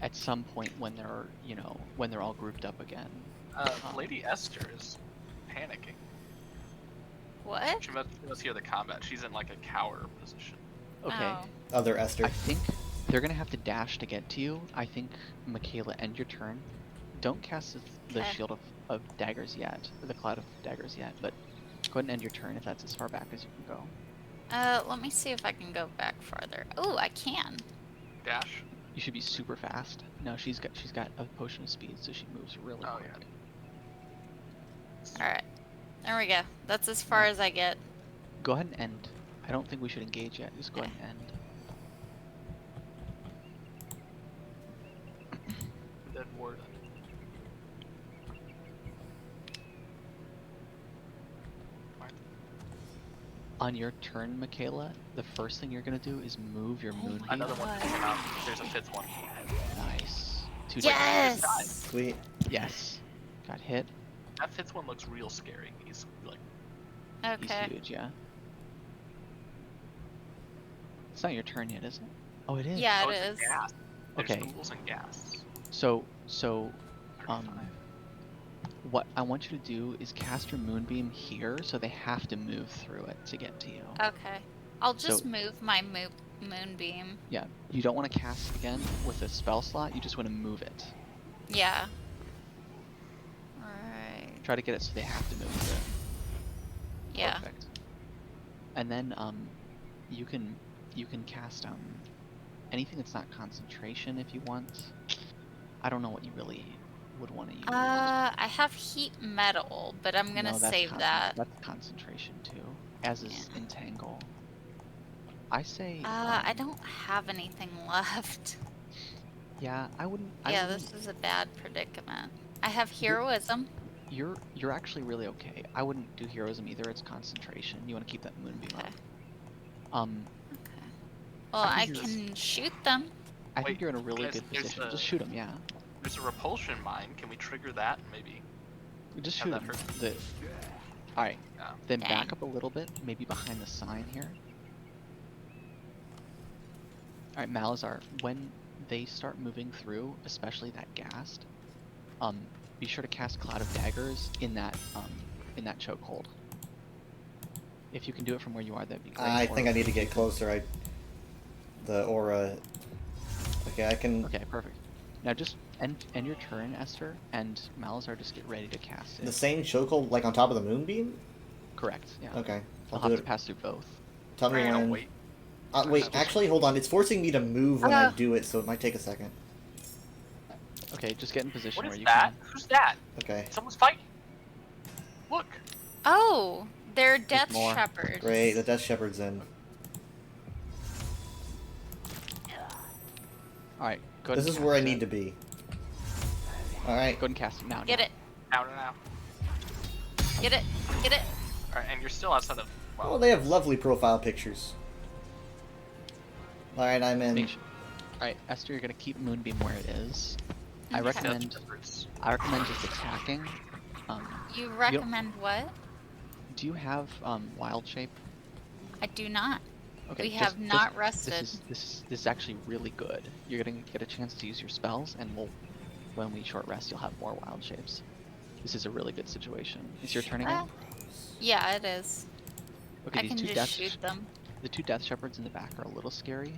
Speaker 9: at some point when they're, you know, when they're all grouped up again.
Speaker 10: Lady Esther is panicking.
Speaker 11: What?
Speaker 10: She must hear the combat. She's in like a cower position.
Speaker 9: Okay.
Speaker 11: Oh.
Speaker 1: Other Esther.
Speaker 9: I think they're gonna have to dash to get to you. I think, Michaela, end your turn. Don't cast the
Speaker 11: Okay.
Speaker 9: shield of daggers yet, or the cloud of daggers yet, but go ahead and end your turn if that's as far back as you can go.
Speaker 11: Let me see if I can go back farther. Oh, I can.
Speaker 10: Dash.
Speaker 9: You should be super fast. No, she's got a potion of speed, so she moves really
Speaker 10: Oh,
Speaker 9: quick.
Speaker 10: yeah.
Speaker 11: Alright. There we go. That's as far as I get.
Speaker 9: Go ahead and end. I don't think we should engage yet. Just go ahead and end.
Speaker 10: Dead warden.
Speaker 9: On your turn, Michaela, the first thing you're gonna do is move your moonbeam.
Speaker 10: Another one came out. There's a fifth one.
Speaker 9: Nice. Two
Speaker 11: Yes!
Speaker 9: daggers.
Speaker 1: Sweet.
Speaker 9: Yes. Got hit.
Speaker 10: That fifth one looks real scary. He's like,
Speaker 11: Okay.
Speaker 9: He's huge, yeah. It's not your turn yet, is it? Oh, it is.
Speaker 11: Yeah,
Speaker 10: oh,
Speaker 11: it
Speaker 10: it's
Speaker 11: is.
Speaker 10: a gas. There's
Speaker 9: Okay.
Speaker 10: ghouls and gas.
Speaker 9: So, what I want you to do is cast your moonbeam here, so they have to move through it to get to you.
Speaker 11: Okay. I'll just
Speaker 9: So-
Speaker 11: move my moonbeam.
Speaker 9: Yeah, you don't want to cast again with a spell slot, you just want to move it.
Speaker 11: Yeah. Alright.
Speaker 9: Try to get it so they have to move through it.
Speaker 11: Yeah.
Speaker 9: Perfect. And then, you can cast, anything that's not concentration if you want. I don't know what you really would want to use.
Speaker 11: I have heat metal, but I'm gonna
Speaker 9: No, that's
Speaker 11: save that.
Speaker 9: That's concentration too, as is entangle. I say.
Speaker 11: I don't have anything left.
Speaker 9: Yeah, I wouldn't.
Speaker 11: Yeah, this is a bad predicament. I have heroism.
Speaker 9: You're actually really okay. I wouldn't do heroism either. It's concentration. You want to keep that moonbeam
Speaker 11: Okay.
Speaker 9: up.
Speaker 11: Well,
Speaker 9: I
Speaker 11: I
Speaker 9: think you're-
Speaker 11: can shoot them.
Speaker 9: I think
Speaker 10: Wait,
Speaker 9: you're in a really
Speaker 10: guys,
Speaker 9: good
Speaker 10: there's
Speaker 9: position.
Speaker 10: a-
Speaker 9: Just shoot them. Yeah.
Speaker 10: There's a repulsion mine. Can we trigger that and maybe?
Speaker 9: Just
Speaker 10: have
Speaker 9: shoot
Speaker 10: that
Speaker 9: them.
Speaker 10: hurt?
Speaker 9: All right.
Speaker 10: Yeah.
Speaker 9: Then
Speaker 11: Dang.
Speaker 9: back up a little bit, maybe behind the sign here. All right, Malazar. When they start moving through, especially that ghast, be sure to cast Cloud of Daggers in that chokehold. If you can do it from where you are, that'd be great.
Speaker 1: I
Speaker 9: Or-
Speaker 1: think I need to get closer. The aura. Okay, I can.
Speaker 9: Okay, perfect. Now just end your turn, Esther, and Malazar, just get ready to cast it.
Speaker 1: The same chokehold, like on top of the moonbeam.
Speaker 9: Correct. Yeah.
Speaker 1: Okay,
Speaker 9: I'll
Speaker 1: I'll
Speaker 9: have
Speaker 1: do
Speaker 9: to
Speaker 1: it.
Speaker 9: pass through both.
Speaker 1: Tell me
Speaker 10: Hang on,
Speaker 1: when.
Speaker 10: wait.
Speaker 1: Wait, actually, hold on. It's forcing me to move when I
Speaker 11: Oh.
Speaker 1: do it, so it might take a second.
Speaker 9: Okay, just get in position
Speaker 10: What
Speaker 9: where
Speaker 10: is
Speaker 9: you
Speaker 10: that?
Speaker 9: can.
Speaker 10: Who's that?
Speaker 1: Okay,
Speaker 10: Someone's fighting. Look.
Speaker 11: Oh, they're Death
Speaker 9: more.
Speaker 11: Shepherds.
Speaker 1: great. The Death Shepherd's in.
Speaker 9: All right. Go ahead.
Speaker 1: This is where I need to be. All right.
Speaker 9: Go ahead and cast it now.
Speaker 11: Get
Speaker 9: now.
Speaker 11: it.
Speaker 10: Now.
Speaker 11: Get it. Get it.
Speaker 10: All right, and you're still outside of. Well,
Speaker 1: Oh, they have lovely profile pictures. All right, I'm in.
Speaker 9: Make sure. All right, Esther, you're gonna keep Moonbeam where it is. I
Speaker 11: Okay.
Speaker 9: recommend.
Speaker 10: Shepherds.
Speaker 9: I recommend just attacking.
Speaker 11: You recommend what?
Speaker 9: Do you have Wild Shape?
Speaker 11: I do not.
Speaker 9: Okay.
Speaker 11: We
Speaker 9: just-
Speaker 11: have not
Speaker 9: this-
Speaker 11: rested.
Speaker 9: This is actually really good. You're gonna get a chance to use your spells, and when we short rest, you'll have more Wild Shapes. This is a really good situation. It's your turn again.
Speaker 11: Yeah, it is.
Speaker 9: Okay,
Speaker 11: I
Speaker 9: these
Speaker 11: can
Speaker 9: two
Speaker 11: just
Speaker 9: death
Speaker 11: shoot them.
Speaker 9: The two Death Shepherds in the back are a little scary,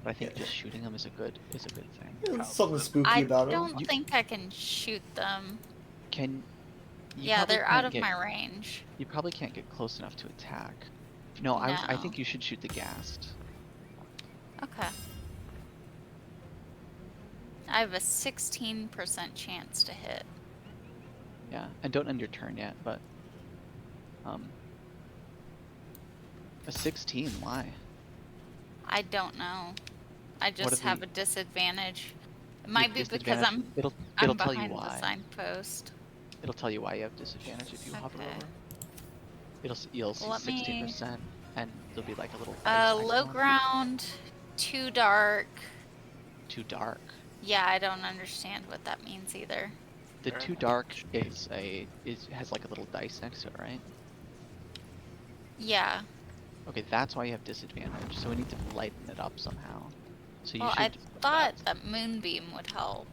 Speaker 9: but I think just shooting them is a good thing.
Speaker 1: There's something spooky
Speaker 11: I
Speaker 1: about
Speaker 11: don't
Speaker 1: them.
Speaker 11: think I can shoot them.
Speaker 9: Can you
Speaker 11: Yeah,
Speaker 9: probably
Speaker 11: they're
Speaker 9: can't
Speaker 11: out of
Speaker 9: get-
Speaker 11: my range.
Speaker 9: You probably can't get close enough to attack. No, I think you should shoot the ghast.
Speaker 11: Okay. I have a 16% chance to hit.
Speaker 9: Yeah, and don't end your turn yet, but a 16. Why?
Speaker 11: I don't know. I
Speaker 9: What
Speaker 11: just
Speaker 9: if
Speaker 11: have
Speaker 9: we-
Speaker 11: a disadvantage. It
Speaker 9: You
Speaker 11: might
Speaker 9: have
Speaker 11: be because
Speaker 9: disadvantage? It'll
Speaker 11: I'm
Speaker 9: tell you
Speaker 11: behind the
Speaker 9: why.
Speaker 11: signpost.
Speaker 9: It'll tell you why you have disadvantage if you hover
Speaker 11: Okay.
Speaker 9: over. You'll see
Speaker 11: Let me-
Speaker 9: 16%, and there'll be like a little. dice next
Speaker 11: Low
Speaker 9: to it.
Speaker 11: ground, too dark.
Speaker 9: Too dark.
Speaker 11: Yeah, I don't understand what that means either.
Speaker 9: The too dark has like a little dice next to it, right?
Speaker 11: Yeah.
Speaker 9: Okay, that's why you have disadvantage. So we need to lighten it up somehow. So you
Speaker 11: Well,
Speaker 9: should.
Speaker 11: I thought that moonbeam would help.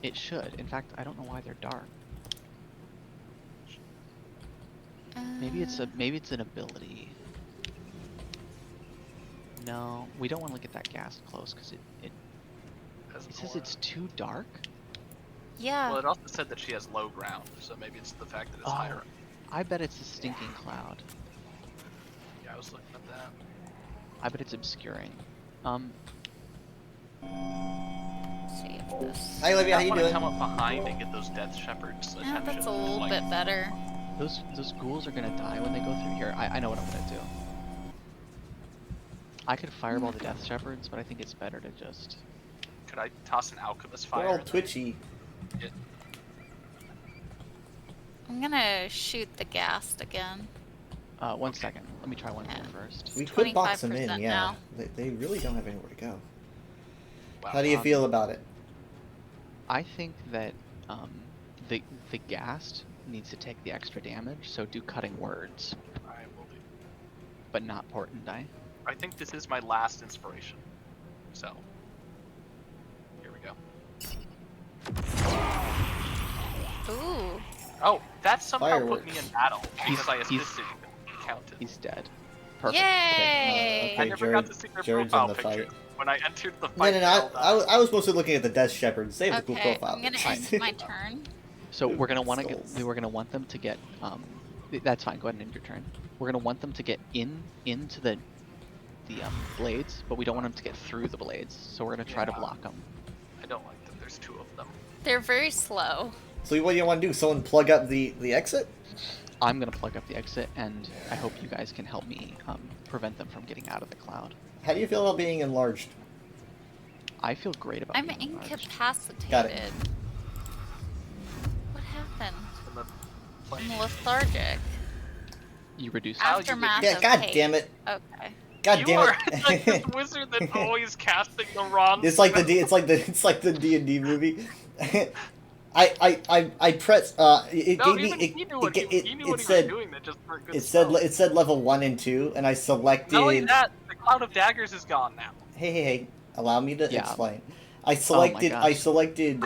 Speaker 9: It should. In fact, I don't know why they're dark. Maybe it's an ability. No, we don't want to look at that gas close because it says it's too dark.
Speaker 11: Yeah.
Speaker 10: Well, it also said that she has low ground, so maybe it's the fact that it's higher.
Speaker 9: I bet it's a stinking cloud.
Speaker 10: Yeah, I was looking at that.
Speaker 9: I bet it's obscuring.
Speaker 11: See if this.
Speaker 1: Hi Olivia, how
Speaker 10: I
Speaker 1: you
Speaker 10: want to
Speaker 1: doing?
Speaker 10: come up behind and get those Death Shepherds' attention.
Speaker 11: Yeah, that's a little
Speaker 10: like,
Speaker 11: bit better.
Speaker 9: Those ghouls are gonna die when they go through here. I know what I'm gonna do. I could fireball the Death Shepherds, but I think it's better to just.
Speaker 10: Could I toss an Alchemist
Speaker 1: They're
Speaker 10: Fire?
Speaker 1: all twitchy.
Speaker 10: Yeah.
Speaker 11: I'm gonna shoot the ghast again.
Speaker 9: 1 second. Let me try one more first.
Speaker 1: We could box them
Speaker 11: 25%
Speaker 1: in, yeah.
Speaker 11: now.
Speaker 1: They really don't have anywhere to go.
Speaker 10: Wow.
Speaker 1: How do you feel about it?
Speaker 9: I think that the ghast needs to take the extra damage, so do cutting words,
Speaker 10: I will do.
Speaker 9: but not Portent die.
Speaker 10: I think this is my last inspiration. So, here we go.
Speaker 11: Ooh.
Speaker 10: Oh, that somehow put me
Speaker 1: Fireworks.
Speaker 10: in battle because I
Speaker 9: He's-
Speaker 10: assisted counted.
Speaker 9: He's dead. Perfect.
Speaker 11: Yay!
Speaker 10: I
Speaker 1: Okay,
Speaker 10: never got
Speaker 1: Jared,
Speaker 10: to see their
Speaker 1: Jared's
Speaker 10: profile
Speaker 1: on the
Speaker 10: picture.
Speaker 1: fight.
Speaker 10: When I entered the
Speaker 1: No,
Speaker 10: fight,
Speaker 1: no,
Speaker 10: they all
Speaker 1: no.
Speaker 10: died.
Speaker 1: I was mostly looking at the Death Shepherds. They have a cool
Speaker 11: Okay,
Speaker 1: profile.
Speaker 11: I'm gonna
Speaker 1: pictures.
Speaker 11: end my turn.
Speaker 9: So we're gonna want to
Speaker 1: Skulls.
Speaker 9: we're gonna want them to get that's fine. Go ahead and end your turn. We're gonna want them to get into the blades, but we don't want them to get through the blades. So we're gonna try to
Speaker 10: Yeah.
Speaker 9: block them.
Speaker 10: I don't like that there's two of them.
Speaker 11: They're very slow.
Speaker 1: So what do you want to do? Someone plug up the exit?
Speaker 9: I'm gonna plug up the exit, and I hope you guys can help me prevent them from getting out of the cloud.
Speaker 1: How do you feel about being enlarged?
Speaker 9: I feel great about.
Speaker 11: I'm
Speaker 9: being enlarged.
Speaker 11: incapacitated.
Speaker 1: Got it.
Speaker 11: What happened?
Speaker 10: And the
Speaker 11: I'm lethargic.
Speaker 9: You reduce.
Speaker 11: Aftermath
Speaker 1: Yeah,
Speaker 11: of
Speaker 1: God
Speaker 11: hate.
Speaker 1: damn it.
Speaker 11: Okay.
Speaker 1: God
Speaker 10: You
Speaker 1: damn
Speaker 10: are
Speaker 1: it.
Speaker 10: like this wizard that's always casting the wrong.
Speaker 1: It's like
Speaker 10: spell.
Speaker 1: it's like the D&D movie. I pressed it
Speaker 10: No,
Speaker 1: gave me
Speaker 10: even he knew
Speaker 1: it
Speaker 10: what
Speaker 1: it,
Speaker 10: he
Speaker 1: it,
Speaker 10: knew
Speaker 1: it
Speaker 10: what he
Speaker 1: said
Speaker 10: was doing. That just for a good
Speaker 1: it said
Speaker 10: spell.
Speaker 1: it said level 1 and 2 and I selected
Speaker 10: Not only that, the Cloud of Daggers is gone now.
Speaker 1: hey, allow me to
Speaker 9: Yeah.
Speaker 1: explain.
Speaker 9: Oh
Speaker 1: I selected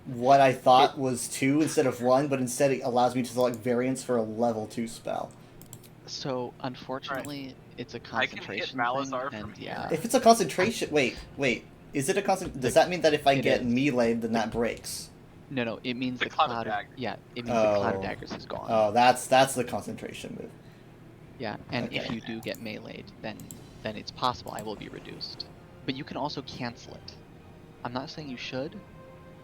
Speaker 1: what I thought was 2 instead of 1, but instead it allows me to select variants for a level 2 spell.
Speaker 9: So unfortunately, it's a
Speaker 10: I can hit
Speaker 9: concentration
Speaker 10: Malazar
Speaker 9: thing,
Speaker 10: from
Speaker 9: and
Speaker 10: here.
Speaker 9: yeah,
Speaker 1: If it's a concentration, wait, is it a concentration? Does that mean that if I
Speaker 9: It
Speaker 1: get
Speaker 9: is.
Speaker 1: meleeed, then that breaks?
Speaker 9: no, it means
Speaker 10: The
Speaker 9: the
Speaker 10: Cloud of
Speaker 9: cloud.
Speaker 10: Daggers.
Speaker 9: Yeah, it means the cloud
Speaker 1: Oh.
Speaker 9: of daggers is gone.
Speaker 1: Oh, that's the concentration move.
Speaker 9: Yeah, and if
Speaker 1: Okay.
Speaker 9: you do get meleeed, then it's possible I will be reduced. But you can also cancel it. I'm not saying you should,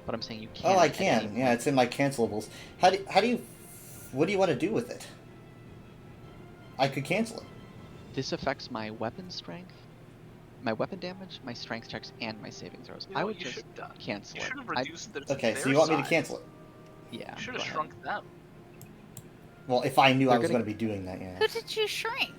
Speaker 9: but I'm saying you can.
Speaker 1: Oh, I
Speaker 9: at any
Speaker 1: can. Yeah,
Speaker 9: point.
Speaker 1: it's in my cancellables. How do you? What do you want to do with it? I could cancel it.
Speaker 9: This affects my weapon strength, my weapon damage, my strength checks, and my saving throws.
Speaker 10: You know
Speaker 9: I
Speaker 10: what
Speaker 9: would
Speaker 10: you
Speaker 9: just
Speaker 10: should have done?
Speaker 9: cancel
Speaker 10: You
Speaker 9: it.
Speaker 10: should have
Speaker 9: I-
Speaker 10: reduced the.
Speaker 1: Okay,
Speaker 10: their
Speaker 1: so you want me to
Speaker 10: size.
Speaker 1: cancel it?
Speaker 9: Yeah.
Speaker 10: You should
Speaker 9: go
Speaker 10: have
Speaker 9: ahead.
Speaker 10: shrunk them.
Speaker 1: Well, if I knew I
Speaker 9: They're
Speaker 1: was
Speaker 9: gonna-
Speaker 1: going to be doing that, yeah.
Speaker 11: Who did you shrink?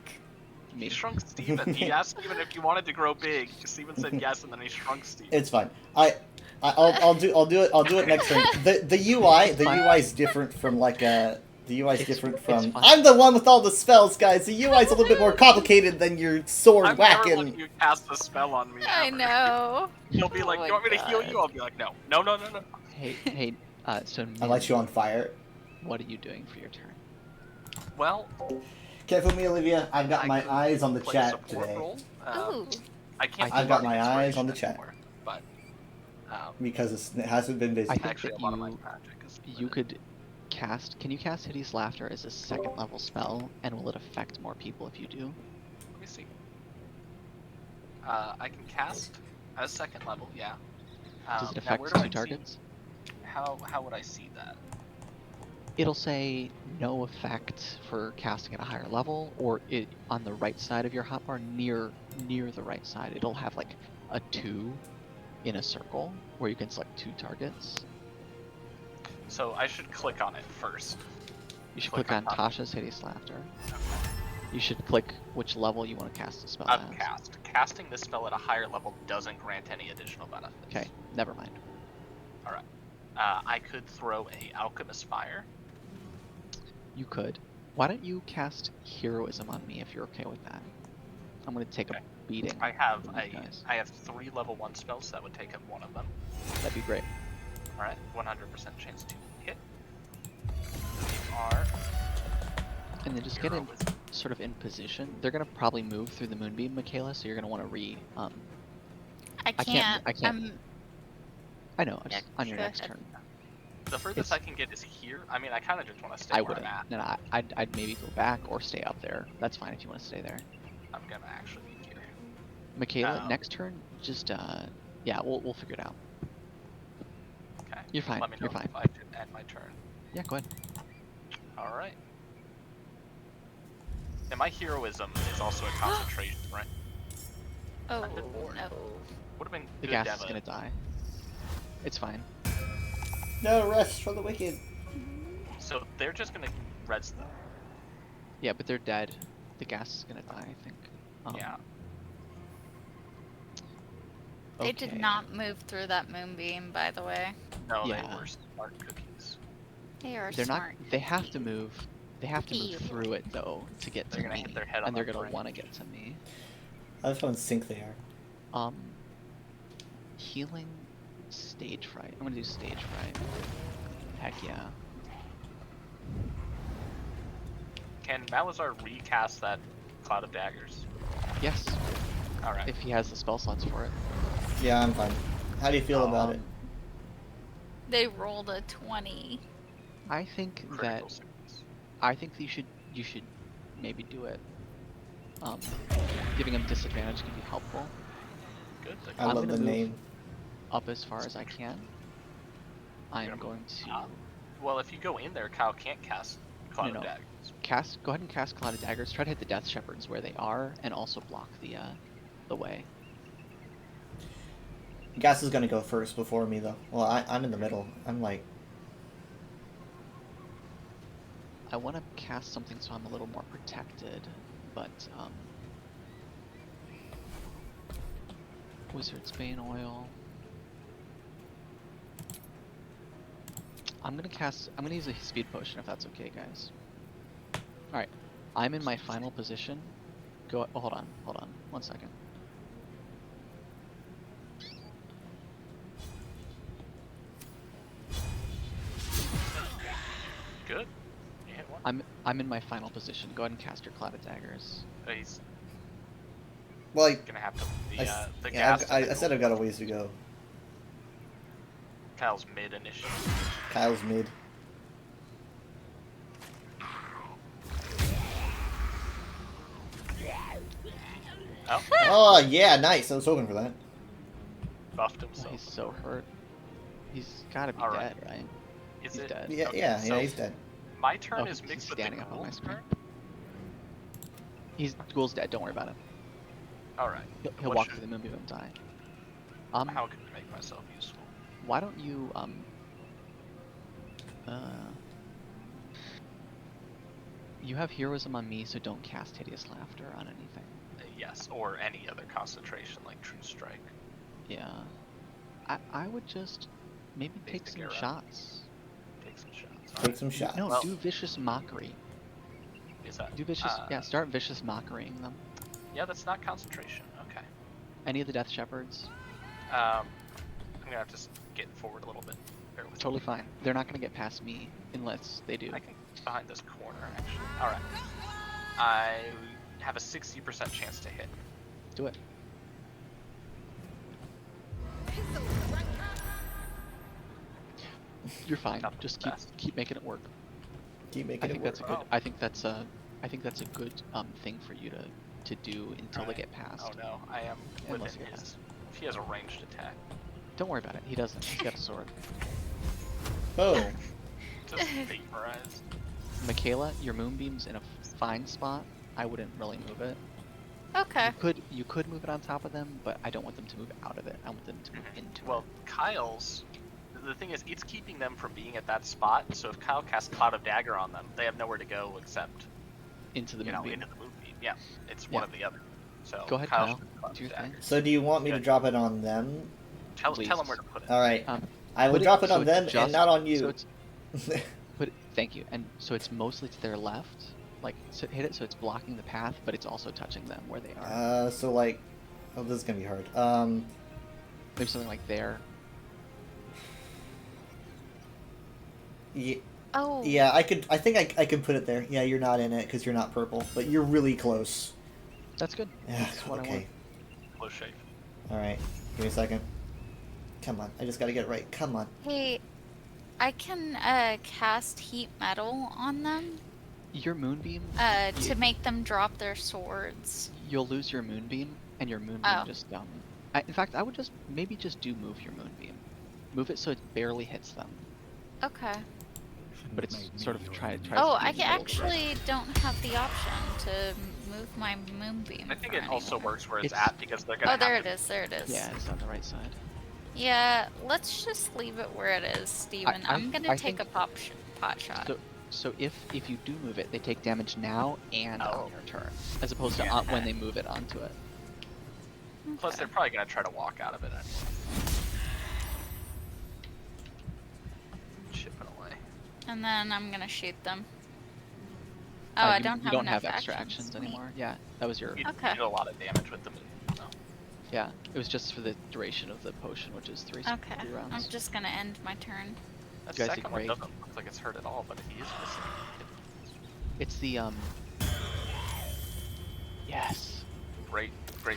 Speaker 10: He
Speaker 9: Me.
Speaker 10: shrunk Steven. He asked Steven if you wanted to grow big. Steven said yes, and then he shrunk Steven.
Speaker 1: It's fine. I'll do it next turn. The UI is different from like the UI is different from.
Speaker 9: fine.
Speaker 1: I'm the one with all the spells, guys. The UI is a little bit more complicated than your sword
Speaker 10: I'm never letting
Speaker 1: whacking.
Speaker 10: you cast a spell on me.
Speaker 11: I
Speaker 10: ever.
Speaker 11: know.
Speaker 10: You'll be like,
Speaker 11: Oh
Speaker 10: you want me
Speaker 11: my
Speaker 10: to heal
Speaker 11: God.
Speaker 10: you? I'll be like, no. No.
Speaker 9: Hey, so
Speaker 1: I light
Speaker 9: Min,
Speaker 1: you on fire.
Speaker 9: what are you doing for your turn?
Speaker 10: Well,
Speaker 1: Careful me, Olivia. I've got
Speaker 10: I
Speaker 1: my
Speaker 10: could
Speaker 1: eyes on the
Speaker 10: play
Speaker 1: chat
Speaker 10: support
Speaker 1: today
Speaker 10: role.
Speaker 11: Ooh.
Speaker 10: I can't.
Speaker 1: I've
Speaker 10: do
Speaker 1: got
Speaker 10: Bardic
Speaker 1: my eyes
Speaker 10: Inspiration
Speaker 1: on the chat.
Speaker 10: anymore, but
Speaker 1: because it hasn't been busy.
Speaker 9: I think
Speaker 10: actually,
Speaker 9: that
Speaker 10: a lot of my
Speaker 9: you
Speaker 10: magic is
Speaker 9: you
Speaker 10: limited.
Speaker 9: could cast. Can you cast Hideous Laughter as a second level spell, and will it affect more people if you do?
Speaker 10: Let me see. I can cast as second level. Yeah.
Speaker 9: Does it
Speaker 10: now
Speaker 9: affect
Speaker 10: where do I
Speaker 9: two
Speaker 10: see-
Speaker 9: targets?
Speaker 10: How would I see that?
Speaker 9: It'll say no effect for casting at a higher level, or it on the right side of your hotbar, near the right side. It'll have like a 2 in a circle where you can select 2 targets.
Speaker 10: So I should click on it first.
Speaker 9: You should
Speaker 10: Click
Speaker 9: click on
Speaker 10: on
Speaker 9: Tasha's Hideous Laughter. You should click which level you want to cast the spell
Speaker 10: I've
Speaker 9: as.
Speaker 10: cast. Casting this spell at a higher level doesn't grant any additional benefits.
Speaker 9: Okay, never mind.
Speaker 10: All right. I could throw a Alchemist Fire.
Speaker 9: You could. Why don't you cast Heroism on me if you're okay with that? I'm gonna take a beating.
Speaker 10: I have
Speaker 9: from these guys.
Speaker 10: I have 3 level 1 spells, so that would take up one of them.
Speaker 9: That'd be great.
Speaker 10: Alright, 100% chance to hit. These are
Speaker 9: And then just get in, sort of in position. They're gonna probably move through the moonbeam, Michaela. So you're gonna want to
Speaker 11: I can't.
Speaker 9: I know. Just on your
Speaker 11: go
Speaker 9: next
Speaker 11: ahead.
Speaker 9: turn.
Speaker 10: The furthest I can get is here. I mean, I kind of just want to stay
Speaker 9: I
Speaker 10: where
Speaker 9: wouldn't.
Speaker 10: I'm at.
Speaker 9: No, I'd maybe go back or stay up there. That's fine if you want to stay there.
Speaker 10: I'm gonna actually be here.
Speaker 9: Michaela, next turn, just yeah, we'll figure it out.
Speaker 10: Okay.
Speaker 9: You're fine.
Speaker 10: Let me know
Speaker 9: You're fine.
Speaker 10: if I can end my turn.
Speaker 9: Yeah, go ahead.
Speaker 10: All right. And my heroism is also a concentration, right?
Speaker 11: Oh
Speaker 10: Would
Speaker 11: no.
Speaker 10: have been
Speaker 9: The
Speaker 10: good
Speaker 9: gas
Speaker 10: to
Speaker 9: is
Speaker 10: have
Speaker 9: gonna die. It's fine.
Speaker 1: No rest for the wicked.
Speaker 10: So they're just gonna res them.
Speaker 9: Yeah, but they're dead. The gas is gonna die, I think.
Speaker 10: Yeah.
Speaker 11: They did
Speaker 9: okay.
Speaker 11: not move through that moonbeam, by the way.
Speaker 10: No,
Speaker 9: Yeah.
Speaker 10: they were smart cookies.
Speaker 11: They are
Speaker 9: They're
Speaker 11: smart.
Speaker 9: not. They have to move. They have to move
Speaker 11: Ew.
Speaker 9: through it though to get
Speaker 10: They're
Speaker 9: to
Speaker 10: gonna
Speaker 9: me,
Speaker 10: hit their head on
Speaker 9: and they're
Speaker 10: that
Speaker 9: gonna
Speaker 10: branch.
Speaker 9: want to get to me.
Speaker 1: I love how in sync they are.
Speaker 9: Healing, stage fright. I'm gonna do stage fright. Heck yeah.
Speaker 10: Can Malazar recast that Cloud of Daggers?
Speaker 9: Yes.
Speaker 10: All right.
Speaker 9: If he has the spell slots for it.
Speaker 1: Yeah, I'm fine. How do you feel about it?
Speaker 11: They rolled a 20.
Speaker 9: I think that you should maybe do it. Giving him disadvantage can be helpful.
Speaker 10: Good.
Speaker 1: I
Speaker 9: I'm
Speaker 1: love
Speaker 9: gonna
Speaker 1: the
Speaker 9: move
Speaker 1: name.
Speaker 9: up as far as I can. I am going to
Speaker 10: Well, if you go in there, Kyle can't cast Cloud
Speaker 9: No.
Speaker 10: of Daggers.
Speaker 9: go ahead and cast Cloud of Daggers. Try to hit the Death Shepherds where they are, and also block the way.
Speaker 1: Gas is gonna go first before me though. Well, I'm in the middle. I'm like,
Speaker 9: I want to cast something so I'm a little more protected, but Wizard's Bane Oil. I'm gonna use a speed potion if that's okay, guys. All right, I'm in my final position. Go. Oh, hold on, 1 second.
Speaker 10: Good. You hit one.
Speaker 9: I'm in my final position. Go ahead and cast your Cloud of Daggers.
Speaker 10: He's
Speaker 1: well,
Speaker 10: gonna have to. The
Speaker 1: yeah,
Speaker 10: gas.
Speaker 1: I said I've got a ways to go.
Speaker 10: Kyle's mid initiative.
Speaker 1: Kyle's mid.
Speaker 10: Oh.
Speaker 1: Oh yeah, nice. I was hoping for that.
Speaker 10: Buffed himself.
Speaker 9: He's so hurt. He's gotta be
Speaker 10: All right.
Speaker 9: dead, right?
Speaker 10: Is
Speaker 9: He's
Speaker 10: it?
Speaker 9: dead.
Speaker 1: Yeah,
Speaker 10: Okay,
Speaker 1: yeah,
Speaker 10: so
Speaker 1: he's dead.
Speaker 10: My turn
Speaker 9: Oh,
Speaker 10: is
Speaker 9: he's
Speaker 10: mixed with the
Speaker 9: standing up on my
Speaker 10: ghoul's
Speaker 9: screen.
Speaker 10: turn.
Speaker 9: Ghoul's dead. Don't worry about it.
Speaker 10: All right.
Speaker 9: He'll
Speaker 10: What
Speaker 9: walk
Speaker 10: should-
Speaker 9: through the moonbeam and die.
Speaker 10: How can I make myself useful?
Speaker 9: Why don't you you have heroism on me, so don't cast Hideous Laughter on anything.
Speaker 10: Yes, or any other concentration like True Strike.
Speaker 9: Yeah. I would just maybe take
Speaker 10: the
Speaker 9: some
Speaker 10: Gara.
Speaker 9: shots.
Speaker 10: Take some shots.
Speaker 1: Take some shots.
Speaker 9: No,
Speaker 10: Well-
Speaker 9: do Vicious Mockery.
Speaker 10: Is that?
Speaker 9: Do Vicious yeah, start Vicious Mockerying them.
Speaker 10: Yeah, that's not concentration. Okay.
Speaker 9: Any of the Death Shepherds.
Speaker 10: I'm gonna have to get forward a little bit. Bear with me.
Speaker 9: Totally fine. They're not gonna get past me unless they do.
Speaker 10: I can get behind this corner actually. All right. I have a 60% chance to hit.
Speaker 9: Do it. You're fine.
Speaker 10: Not the
Speaker 9: Just
Speaker 10: best.
Speaker 9: keep making it work.
Speaker 1: Keep making
Speaker 9: I think
Speaker 1: it
Speaker 9: that's
Speaker 1: work.
Speaker 9: a good. I think that's a good thing for you to do until they get past.
Speaker 10: Oh no, I am
Speaker 9: Unless
Speaker 10: within
Speaker 9: he
Speaker 10: his.
Speaker 9: has.
Speaker 10: If he has a ranged attack.
Speaker 9: Don't worry about it. He doesn't. He's got a sword.
Speaker 1: Boom.
Speaker 10: Just vaporized.
Speaker 9: Michaela, your moonbeam's in a fine spot. I wouldn't really move it.
Speaker 11: Okay.
Speaker 9: You could move it on top of them, but I don't want them to move out of it. I want them to move into
Speaker 10: Well, Kyle's. The thing is, it's keeping them from being at that spot. So if Kyle casts Cloud of Dagger on them, they have nowhere to go except
Speaker 9: it. Into the
Speaker 10: you know
Speaker 9: moonbeam.
Speaker 10: into the moonbeam. Yeah, it's one or the other. So
Speaker 9: Go ahead,
Speaker 10: Kyle.
Speaker 9: Kyle.
Speaker 10: should Cloud
Speaker 9: Do your
Speaker 10: of
Speaker 9: thing.
Speaker 10: Dagger.
Speaker 1: So do you want me to
Speaker 10: Good.
Speaker 1: drop it on them?
Speaker 10: Tell
Speaker 9: Please.
Speaker 10: them where to put it.
Speaker 1: All right. I will
Speaker 9: Put
Speaker 1: drop it
Speaker 9: so
Speaker 1: on
Speaker 9: it's
Speaker 1: them
Speaker 9: just-
Speaker 1: and not on
Speaker 9: So
Speaker 1: you.
Speaker 9: it's, thank you. And so it's mostly to their left, like hit it so it's blocking the path, but it's also touching them where they are.
Speaker 1: So like, oh, this is gonna be hard.
Speaker 9: Maybe something like there.
Speaker 1: Yeah.
Speaker 11: Oh.
Speaker 1: Yeah, I think I could put it there. Yeah, you're not in it because you're not purple, but you're really close.
Speaker 9: That's good.
Speaker 1: Yeah,
Speaker 9: That's what I want.
Speaker 1: okay.
Speaker 10: Close shave.
Speaker 1: Alright, give me a second. Come on, I just gotta get it right. Come on.
Speaker 11: Hey, I can cast heat metal on them
Speaker 9: Your moonbeam.
Speaker 11: to make them drop their swords.
Speaker 9: You'll lose your moonbeam, and your moonbeam
Speaker 11: Oh.
Speaker 9: just in fact, I would just maybe just move your moonbeam. Move it so it barely hits them,
Speaker 11: Okay.
Speaker 9: but it's sort of try.
Speaker 11: Oh, I actually don't have the option to move my moonbeam.
Speaker 10: I think
Speaker 11: for
Speaker 10: it also
Speaker 11: anymore.
Speaker 10: works where it's
Speaker 9: It's-
Speaker 10: at because they're gonna.
Speaker 11: Oh, there
Speaker 10: have
Speaker 11: it is. There it is.
Speaker 9: Yeah, it's on the right side.
Speaker 11: Yeah, let's just leave it where it is, Steven. I'm gonna
Speaker 9: I
Speaker 11: take
Speaker 9: think-
Speaker 11: a pot shot.
Speaker 9: So if you do move it, they take damage now and on your turn, as opposed to
Speaker 10: Yeah.
Speaker 9: when they move it onto it.
Speaker 10: Plus, they're probably gonna try to walk out of it anyway. Chip it away.
Speaker 11: And then I'm gonna shoot them. Oh,
Speaker 9: You-
Speaker 11: I don't
Speaker 9: you
Speaker 11: have
Speaker 9: don't
Speaker 11: enough
Speaker 9: have extra
Speaker 11: actions.
Speaker 9: actions anymore. Yeah, that was your.
Speaker 10: You
Speaker 11: Okay.
Speaker 10: did a lot of damage with the moon. So.
Speaker 9: Yeah, it was just for the duration of the potion, which is three
Speaker 11: Okay, I'm
Speaker 9: rounds.
Speaker 11: just gonna end my turn.
Speaker 10: That
Speaker 9: You guys did
Speaker 10: second one
Speaker 9: great.
Speaker 10: doesn't look like it's hurt at all, but he is missing.
Speaker 9: It's the Yes.
Speaker 10: Great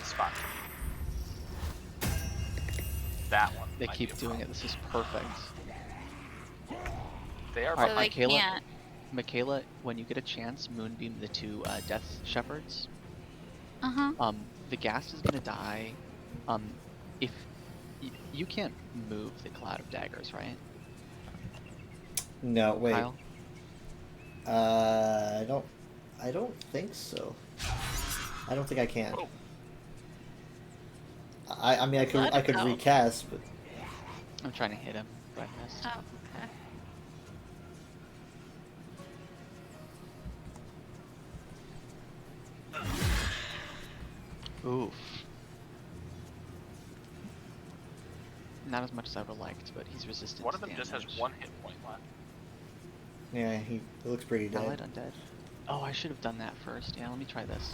Speaker 10: spot. That one.
Speaker 9: They
Speaker 10: might
Speaker 9: keep
Speaker 10: be a
Speaker 9: doing it. This is perfect.
Speaker 10: They are.
Speaker 9: All right,
Speaker 11: So they
Speaker 9: Michaela.
Speaker 11: can't.
Speaker 9: Michaela, when you get a chance, moonbeam the two Death Shepherds.
Speaker 11: Uh-huh.
Speaker 9: The ghast is gonna die. If you can't move the cloud of daggers, right?
Speaker 1: No, wait.
Speaker 9: Kyle?
Speaker 1: I don't think so. I don't think I can.
Speaker 10: Oh.
Speaker 1: I mean, I could
Speaker 11: Oh.
Speaker 1: recast, but
Speaker 9: I'm trying to hit him, but I missed.
Speaker 11: Oh, okay.
Speaker 9: Oof. Not as much as I would have liked, but he's resistant.
Speaker 10: One
Speaker 9: to
Speaker 10: of them just has
Speaker 9: damage.
Speaker 10: 1 hit point left.
Speaker 1: yeah, he looks pretty
Speaker 9: Allied
Speaker 1: dead.
Speaker 9: undead. Oh, I should have done that first. Yeah, let me try this.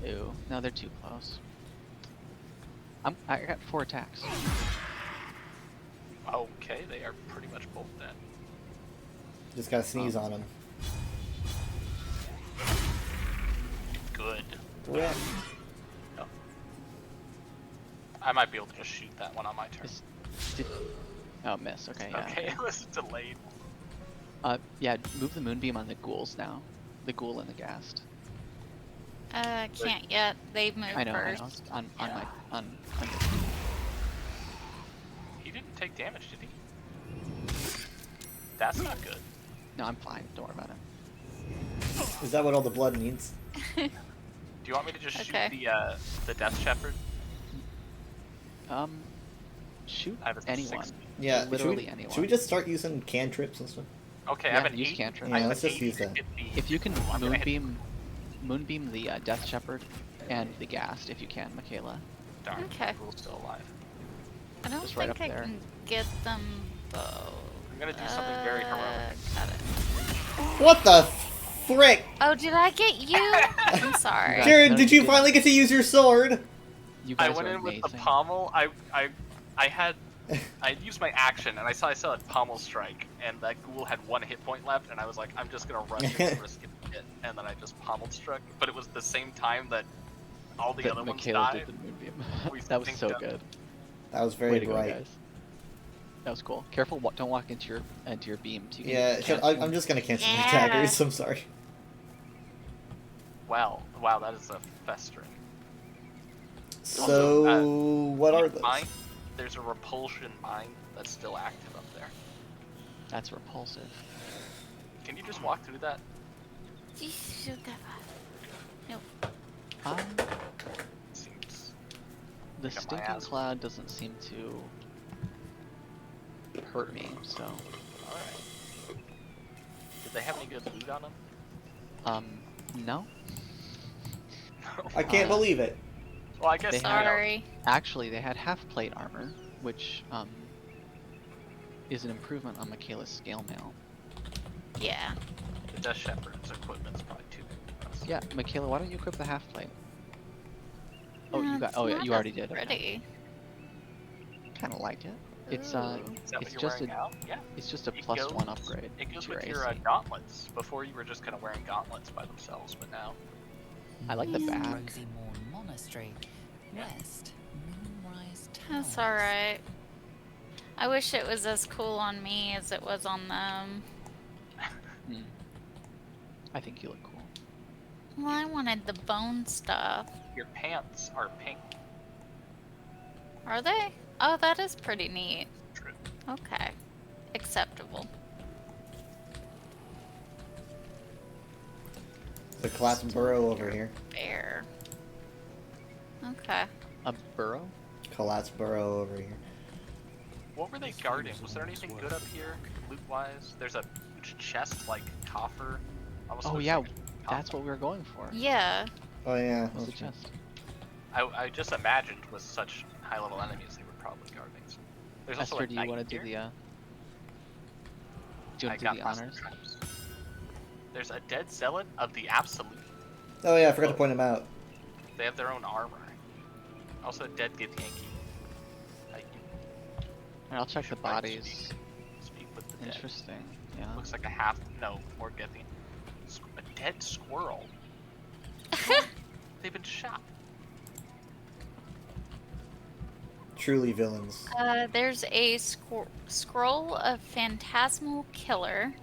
Speaker 9: Ew. No, they're too close. I got 4 attacks.
Speaker 10: Okay, they are pretty much both dead.
Speaker 1: Just gotta sneeze on him.
Speaker 10: Good.
Speaker 1: Yeah.
Speaker 10: No. I might be able to just shoot that one on my turn.
Speaker 9: Oh, miss. Okay, yeah.
Speaker 10: Okay, it was delayed.
Speaker 9: Yeah, move the moonbeam on the ghouls now. The ghoul and the ghast.
Speaker 11: Can't yet. They've moved
Speaker 9: I know.
Speaker 11: first.
Speaker 9: On my on.
Speaker 10: He didn't take damage, did he? That's not good.
Speaker 9: No, I'm fine. Don't worry about it.
Speaker 1: Is that what all the blood means?
Speaker 10: Do you want me to just
Speaker 11: Okay.
Speaker 10: shoot the Death Shepherd?
Speaker 9: Shoot
Speaker 10: I have a
Speaker 9: anyone.
Speaker 10: 60.
Speaker 1: Yeah.
Speaker 9: Literally
Speaker 1: should we,
Speaker 9: anyone.
Speaker 1: Should we just start using cantrips and stuff?
Speaker 10: Okay, I
Speaker 9: Yeah,
Speaker 10: have an
Speaker 9: use
Speaker 10: 8.
Speaker 9: cantrip.
Speaker 10: I
Speaker 1: Yeah,
Speaker 10: have
Speaker 1: let's
Speaker 10: an
Speaker 1: just
Speaker 10: 8
Speaker 1: use that.
Speaker 10: to hit the-
Speaker 9: If you can
Speaker 10: I'm gonna hit-
Speaker 9: moonbeam the Death Shepherd and the ghast, if you can, Michaela.
Speaker 10: Darn,
Speaker 11: Okay.
Speaker 10: Ghoul's still alive.
Speaker 11: I don't
Speaker 9: Just right
Speaker 11: think I
Speaker 9: up there.
Speaker 11: can get them both.
Speaker 10: I'm gonna do something very heroic.
Speaker 11: Got it.
Speaker 1: What the frick?
Speaker 11: Oh, did I get you? I'm sorry.
Speaker 9: Guys,
Speaker 1: Jared,
Speaker 9: no,
Speaker 1: did
Speaker 9: you
Speaker 1: you
Speaker 9: didn't.
Speaker 1: finally get to use your sword?
Speaker 9: You
Speaker 10: I
Speaker 9: guys
Speaker 10: went
Speaker 9: are
Speaker 10: in with
Speaker 9: amazing.
Speaker 10: the pommel. I had used my action and I saw a pommel strike and that ghoul had 1 hit point left and I was like, I'm just gonna rush it and risk it, and then I just pommel struck. But it was the same time that all the
Speaker 9: That
Speaker 10: other ones
Speaker 9: Michaela
Speaker 10: died.
Speaker 9: did the moonbeam.
Speaker 10: We
Speaker 9: That was
Speaker 10: synced
Speaker 9: so
Speaker 10: up.
Speaker 9: good.
Speaker 1: That was very
Speaker 9: Way to go,
Speaker 1: bright.
Speaker 9: guys. That was cool. Careful, don't walk into your beam. So you can
Speaker 1: Yeah,
Speaker 9: cancel.
Speaker 1: I'm just gonna cancel my
Speaker 11: Yeah.
Speaker 1: daggers. I'm sorry.
Speaker 10: Wow, that is a festering.
Speaker 1: So, what are those?
Speaker 10: Mine, there's a repulsion mine that's still active up there.
Speaker 9: That's repulsive.
Speaker 10: Can you just walk through that?
Speaker 11: Nope.
Speaker 10: Seems
Speaker 9: The
Speaker 10: Look at my
Speaker 9: stinking
Speaker 10: ass.
Speaker 9: cloud doesn't seem to hurt me, so
Speaker 10: alright. Did they have any good loot on them?
Speaker 9: no.
Speaker 1: I can't believe it.
Speaker 10: Well, I guess
Speaker 9: They
Speaker 10: you know,
Speaker 9: had-
Speaker 11: Sorry.
Speaker 9: Actually, they had half plate armor, which is an improvement on Michaela's scale mail.
Speaker 11: Yeah.
Speaker 10: Death Shepherd's equipment's probably too big for us.
Speaker 9: Yeah, Michaela, why don't you equip the half plate? Oh,
Speaker 11: Yeah,
Speaker 9: you got.
Speaker 11: it's
Speaker 9: Oh yeah,
Speaker 11: not
Speaker 9: you
Speaker 11: as
Speaker 9: already did.
Speaker 11: Pretty.
Speaker 9: Kind of like it. It's
Speaker 10: Is that
Speaker 9: it's
Speaker 10: what you're
Speaker 9: just
Speaker 10: wearing
Speaker 9: a
Speaker 10: now? Yeah.
Speaker 9: it's just a
Speaker 10: It
Speaker 9: plus
Speaker 10: goes-
Speaker 9: one upgrade
Speaker 10: It goes
Speaker 9: to your
Speaker 10: with your
Speaker 9: AC.
Speaker 10: gauntlets. Before you were just kind of wearing gauntlets by themselves, but now.
Speaker 9: I like the
Speaker 11: Yeah.
Speaker 9: back.
Speaker 12: Rosie Morn Monastery, West Moonrise Towers.
Speaker 11: That's alright. I wish it was as cool on me as it was on them.
Speaker 9: Hmm. I think you look cool.
Speaker 11: Well, I wanted the bone stuff.
Speaker 10: Your pants are pink.
Speaker 11: Are they? Oh, that is pretty neat.
Speaker 10: True.
Speaker 11: Okay. Acceptable.
Speaker 1: The class burrow over here.
Speaker 11: Fair. Okay.
Speaker 9: A burrow?
Speaker 1: Collapse burrow over here.
Speaker 10: What were they guarding? Was there anything good up here, loot-wise? There's a huge chest-like coffer. Almost
Speaker 9: Oh
Speaker 10: looks
Speaker 9: yeah,
Speaker 10: like a
Speaker 9: that's what we were going for.
Speaker 11: Yeah.
Speaker 1: Oh yeah.
Speaker 9: What's the
Speaker 1: okay.
Speaker 9: chest?
Speaker 10: I just imagined with such high-level enemies they were probably guarding. So. There's also
Speaker 9: Esther,
Speaker 10: a
Speaker 9: do you
Speaker 10: knight
Speaker 9: want to do
Speaker 10: here.
Speaker 9: Do you
Speaker 10: I
Speaker 9: want to
Speaker 10: got
Speaker 9: do the
Speaker 10: lots of
Speaker 9: honors?
Speaker 10: traps. There's a dead zealot of the Absolute.
Speaker 1: Oh yeah, I forgot to point him out.
Speaker 10: They have their own armor. Also a dead Githyanki.
Speaker 9: I'll check the bodies.
Speaker 10: Speak with the dead.
Speaker 9: Interesting. Yeah.
Speaker 10: Looks like a half. No, more Githyanki. A dead squirrel. They've been shot.
Speaker 1: Truly villains.
Speaker 11: There's a scroll of Phantasmal Killer,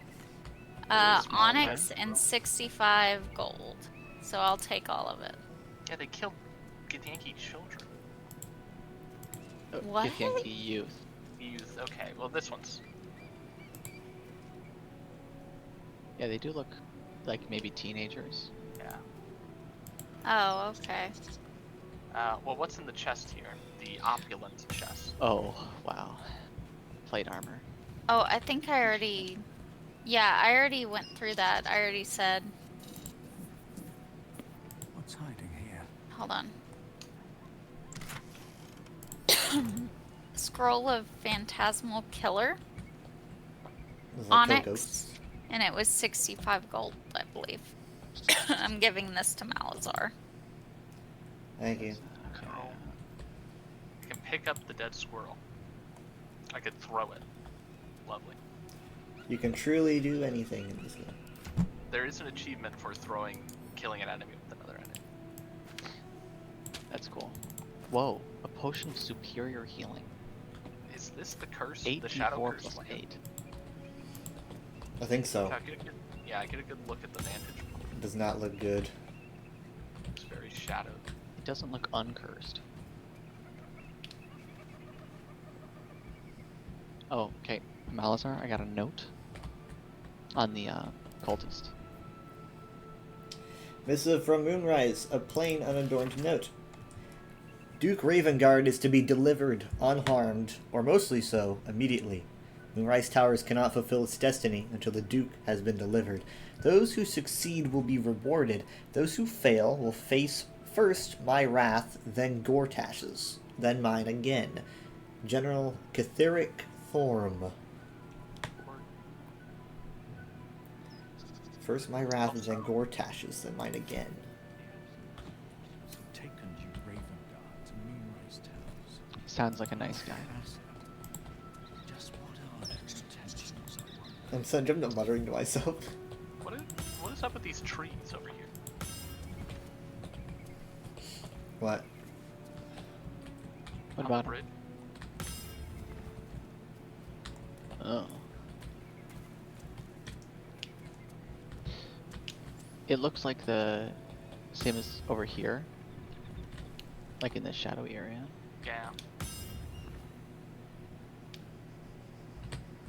Speaker 10: small,
Speaker 11: onyx,
Speaker 10: right?
Speaker 11: and 65 gold. So I'll take all of it.
Speaker 10: Yeah, they killed Githyanki children.
Speaker 11: What?
Speaker 9: Githyanki youth.
Speaker 10: Youth. Okay, well this one's.
Speaker 9: Yeah, they do look like maybe teenagers.
Speaker 10: Yeah.
Speaker 11: Oh, okay.
Speaker 10: Well, what's in the chest here? The opulent chest.
Speaker 9: Oh, wow. Plate armor.
Speaker 11: Oh, I think I already... Yeah, I already went through that. I already said...
Speaker 5: What's hiding here?
Speaker 11: Hold on. Scroll of Phantasmal Killer.
Speaker 1: Is that kill
Speaker 11: Onyx.
Speaker 1: ghosts?
Speaker 11: And it was 65 gold, I believe. I'm giving this to Malazar.
Speaker 1: Thank you.
Speaker 10: I can pick up the dead squirrel. I could throw it. Lovely.
Speaker 1: You can truly do anything in this game.
Speaker 10: There is an achievement for killing an enemy with another enemy.
Speaker 9: That's cool. Whoa, a potion of superior healing.
Speaker 10: Is this the curse?
Speaker 9: 8d4
Speaker 10: The shadow curse
Speaker 9: plus
Speaker 10: land?
Speaker 9: 8.
Speaker 1: I think so.
Speaker 10: I get a good look at the vantage point.
Speaker 1: It does not look good.
Speaker 10: It's very shadowed.
Speaker 9: It doesn't look uncursed. Oh, okay. Malazar, I got a note on the cultist.
Speaker 1: Missive from Moonrise, a plain unadorned note. Duke Ravengard is to be delivered unharmed, or mostly so, immediately. Moonrise Towers cannot fulfill its destiny until the Duke has been delivered. Those who succeed will be rewarded. Those who fail will face first my wrath, then Gortash's, then mine again. General Catheric Thorm. First my wrath, then Gortash's, then mine again.
Speaker 7: Taken you Ravengard to Moonrise Towers.
Speaker 9: Sounds like a nice guy.
Speaker 7: Just what are their intentions, I wonder?
Speaker 1: I'm sorry, I'm not muttering to myself.
Speaker 10: What is up with these trees over here?
Speaker 1: What?
Speaker 9: What
Speaker 10: On the
Speaker 9: about
Speaker 10: bridge?
Speaker 9: Oh. It looks like the same as over here. Like in the shadowy area.
Speaker 10: Yeah.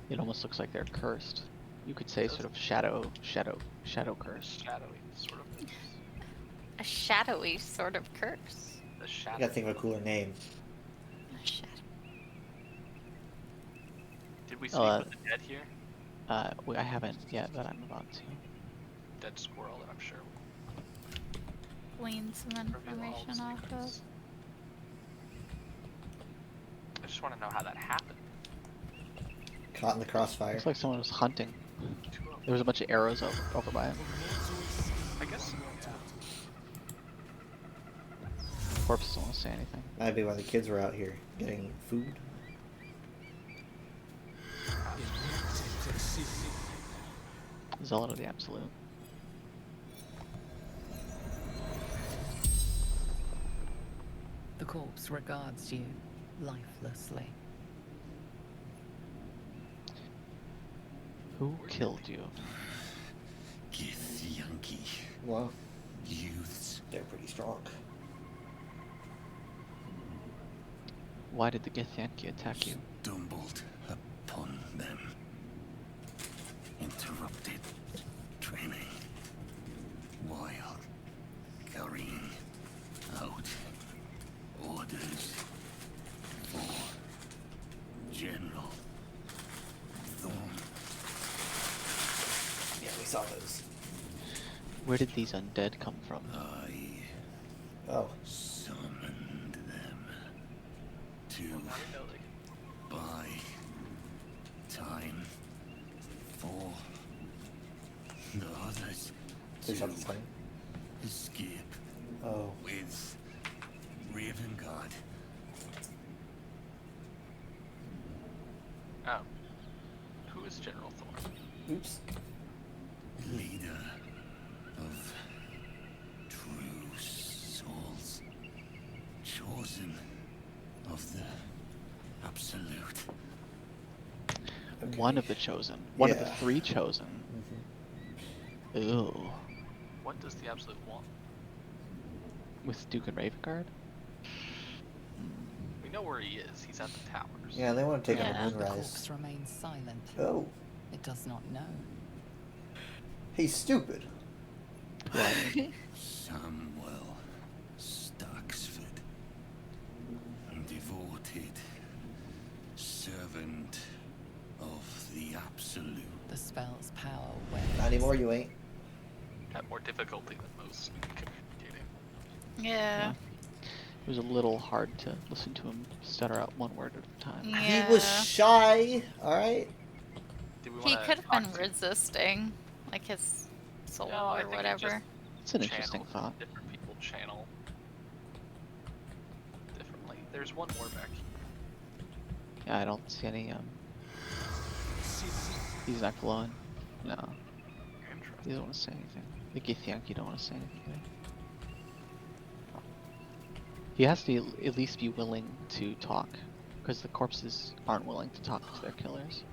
Speaker 9: It almost looks like they're cursed. You could say sort of shadow curse.
Speaker 10: Shadowy sort of.
Speaker 11: A shadowy sort of curse.
Speaker 10: The
Speaker 1: I
Speaker 10: shadow.
Speaker 1: gotta think of a cooler name.
Speaker 11: A shadow.
Speaker 10: Did we speak
Speaker 9: Oh,
Speaker 10: with the dead here?
Speaker 9: I haven't yet, but I'm about to.
Speaker 10: Dead squirrel that I'm sure.
Speaker 11: Glean some
Speaker 10: Reveal all
Speaker 11: information off of.
Speaker 10: secrets. I just want to know how that happened.
Speaker 1: Caught in the crossfire.
Speaker 9: Looks like someone was hunting. There was a bunch of arrows over by him.
Speaker 10: I guess.
Speaker 9: Corpses don't want to say anything.
Speaker 1: That'd be why the kids were out here getting food.
Speaker 9: Zealot of the Absolute.
Speaker 12: The corpse regards you lifelessly.
Speaker 9: Who killed you?
Speaker 5: Githyanki.
Speaker 1: Well,
Speaker 5: Youths.
Speaker 1: they're pretty strong.
Speaker 9: Why did the Githyanki attack you?
Speaker 5: Stumbled upon them. Interrupted training. While carrying out orders for General Thorn.
Speaker 1: Yeah, we saw those.
Speaker 9: Where did these undead come from?
Speaker 1: Oh.
Speaker 5: Summoned them to buy time for the others
Speaker 1: There's
Speaker 5: to
Speaker 1: something playing.
Speaker 5: escape
Speaker 1: Oh.
Speaker 5: with Ravengard.
Speaker 10: Oh. Who is General Thorn?
Speaker 1: Oops.
Speaker 5: Leader of true souls, chosen of the Absolute.
Speaker 9: One of the chosen. One of the
Speaker 1: Yeah.
Speaker 9: 3 chosen. Ooh.
Speaker 10: What does the Absolute want?
Speaker 9: With Duke and Ravengard?
Speaker 10: We know where he is. He's at the towers.
Speaker 1: Yeah, they want to take
Speaker 12: The
Speaker 1: on Moonrise.
Speaker 12: corpse remains silent.
Speaker 1: Oh.
Speaker 12: It does not know.
Speaker 1: He's stupid.
Speaker 5: Samuel Staxford, devoted servant of the Absolute.
Speaker 12: The spell's power wears.
Speaker 1: Not anymore, you ain't.
Speaker 10: Had more difficulty than most in communicating.
Speaker 11: Yeah.
Speaker 9: It was a little hard to listen to him stutter out one word at a time.
Speaker 1: He was shy, alright?
Speaker 11: He could have been resisting, like his soul
Speaker 10: No, I
Speaker 11: or
Speaker 10: think
Speaker 11: whatever.
Speaker 9: It's an interesting thought.
Speaker 10: Different people channel differently. There's one more back here.
Speaker 9: Yeah, I don't see any, He's not glowing. No. He doesn't want to say anything. The Githyanki don't want to say anything either. He has to at least be willing to talk, because the corpses aren't willing to talk to their killers.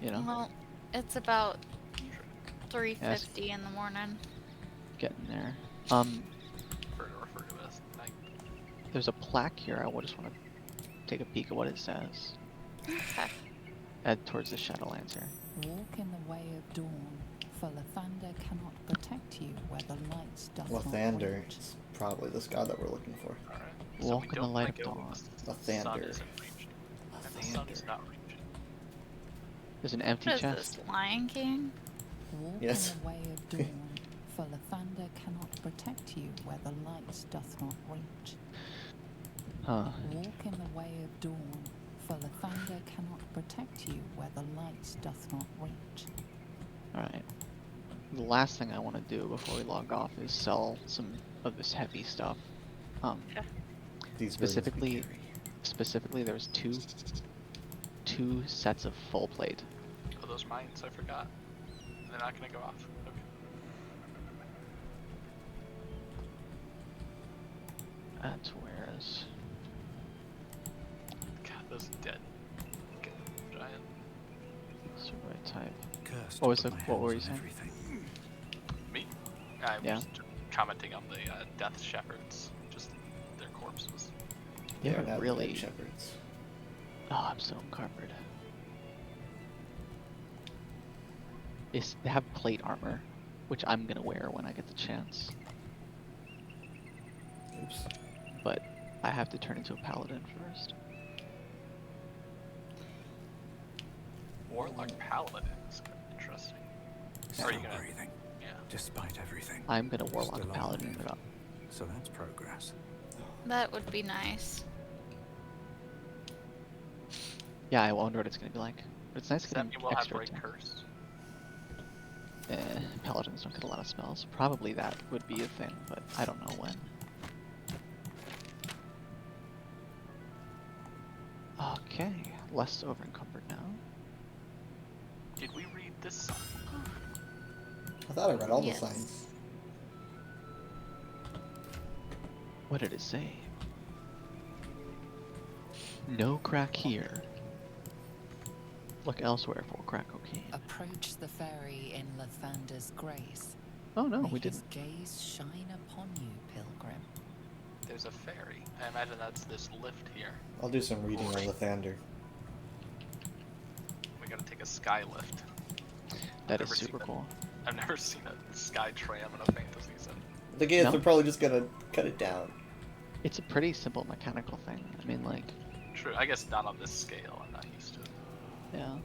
Speaker 9: You know?
Speaker 11: Well, it's about 3:50 in the morning.
Speaker 9: Getting there.
Speaker 10: Refer to as night.
Speaker 9: There's a plaque here. I just want to take a peek at what it says.
Speaker 11: Okay.
Speaker 9: Head towards the Shadowlancer.
Speaker 12: Walk in the way of dawn, for Lathander cannot protect you where the light doth not
Speaker 1: Lathander
Speaker 12: reach.
Speaker 1: is probably this god that we're looking for.
Speaker 9: Walk in the light of dawn.
Speaker 1: Lathander.
Speaker 10: The sun is not reaching.
Speaker 9: There's an empty
Speaker 11: What is
Speaker 9: chest.
Speaker 11: this, Lion King?
Speaker 12: Walk
Speaker 1: Yes.
Speaker 12: in the way of dawn, for Lathander cannot protect you where the light doth not reach.
Speaker 9: Huh.
Speaker 12: Walk in the way of dawn, for Lathander cannot protect you where the light doth not reach.
Speaker 9: Alright. The last thing I want to do before we log off is sell some of this heavy stuff.
Speaker 1: These
Speaker 9: Specifically, there's two sets of full plate.
Speaker 10: Oh, those mines, I forgot. They're not gonna go off. Okay.
Speaker 9: That's where's.
Speaker 10: God, those dead giant.
Speaker 9: Survey type.
Speaker 7: Cursed
Speaker 9: What was
Speaker 7: put
Speaker 9: the?
Speaker 7: my
Speaker 9: What were you
Speaker 7: hands on
Speaker 9: saying?
Speaker 7: everything.
Speaker 10: Me? I
Speaker 9: Yeah.
Speaker 10: was commenting on the Death Shepherds, just their corpses.
Speaker 9: They're
Speaker 1: not
Speaker 9: really.
Speaker 1: Dead shepherds.
Speaker 9: Oh, I'm so encumbered. They have plate armor, which I'm gonna wear when I get the chance.
Speaker 1: Oops.
Speaker 9: But I have to turn into a paladin first.
Speaker 10: Warlock Paladin is interesting. Are you
Speaker 7: Still
Speaker 10: gonna?
Speaker 7: breathing,
Speaker 10: Yeah.
Speaker 7: despite everything.
Speaker 9: I'm gonna warlock
Speaker 7: Still
Speaker 9: paladin
Speaker 7: alive.
Speaker 9: it up.
Speaker 7: So that's progress.
Speaker 11: That would be nice.
Speaker 9: Yeah, I wonder what it's gonna be like. But it's nice
Speaker 10: Does that
Speaker 9: getting
Speaker 10: mean we'll have
Speaker 9: extra
Speaker 10: break
Speaker 9: attack.
Speaker 10: curse?
Speaker 9: Paladins don't get a lot of spells. Probably that would be a thing, but I don't know when. Okay, less over encumbered now.
Speaker 10: Did we read this sign?
Speaker 1: I thought I read all
Speaker 11: Yes.
Speaker 1: the signs.
Speaker 9: What did it say? No crack here. Look elsewhere for crack cocaine.
Speaker 12: Approach the fairy in Lathander's grace.
Speaker 9: Oh no,
Speaker 12: May
Speaker 9: we
Speaker 12: his
Speaker 9: didn't.
Speaker 12: gaze shine upon you, pilgrim.
Speaker 10: There's a ferry. I imagine that's this lift here.
Speaker 1: I'll do some reading on Lathander.
Speaker 10: We gotta take a sky lift.
Speaker 9: That
Speaker 10: I've
Speaker 9: is
Speaker 10: never
Speaker 9: super
Speaker 10: seen
Speaker 9: cool.
Speaker 10: I've never seen a sky tram in a fantasy set.
Speaker 1: The gates
Speaker 9: No?
Speaker 1: are probably just gonna cut it down.
Speaker 9: It's a pretty simple mechanical thing. I mean, like,
Speaker 10: True. I guess not on this scale. I'm not used to it.
Speaker 9: yeah.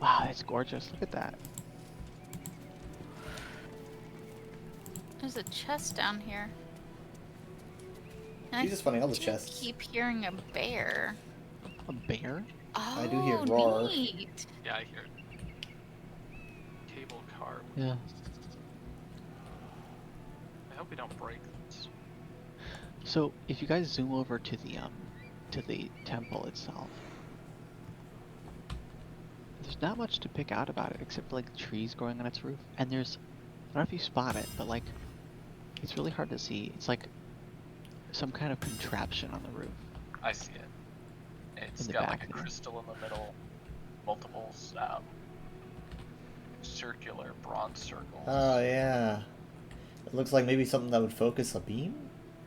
Speaker 9: Wow, that's gorgeous. Look at that.
Speaker 11: There's a chest down here. And
Speaker 1: Jesus, funny, all the
Speaker 11: do
Speaker 1: chests.
Speaker 11: keep hearing a bear.
Speaker 9: A bear?
Speaker 11: Oh,
Speaker 1: I do hear roar.
Speaker 11: neat.
Speaker 10: Yeah, I hear it. Cable car.
Speaker 9: Yeah.
Speaker 10: I hope we don't break this.
Speaker 9: So if you guys zoom over to the temple itself, there's not much to pick out about it except for like trees growing on its roof. And there's, I don't know if you spot it, but like it's really hard to see. It's like some kind of contraption on the roof.
Speaker 10: I see it. It's
Speaker 9: In the
Speaker 10: got
Speaker 9: back
Speaker 10: like a
Speaker 9: there.
Speaker 10: crystal in the middle, multiple circular bronze circles.
Speaker 1: Oh yeah. It looks like maybe something that would focus a beam?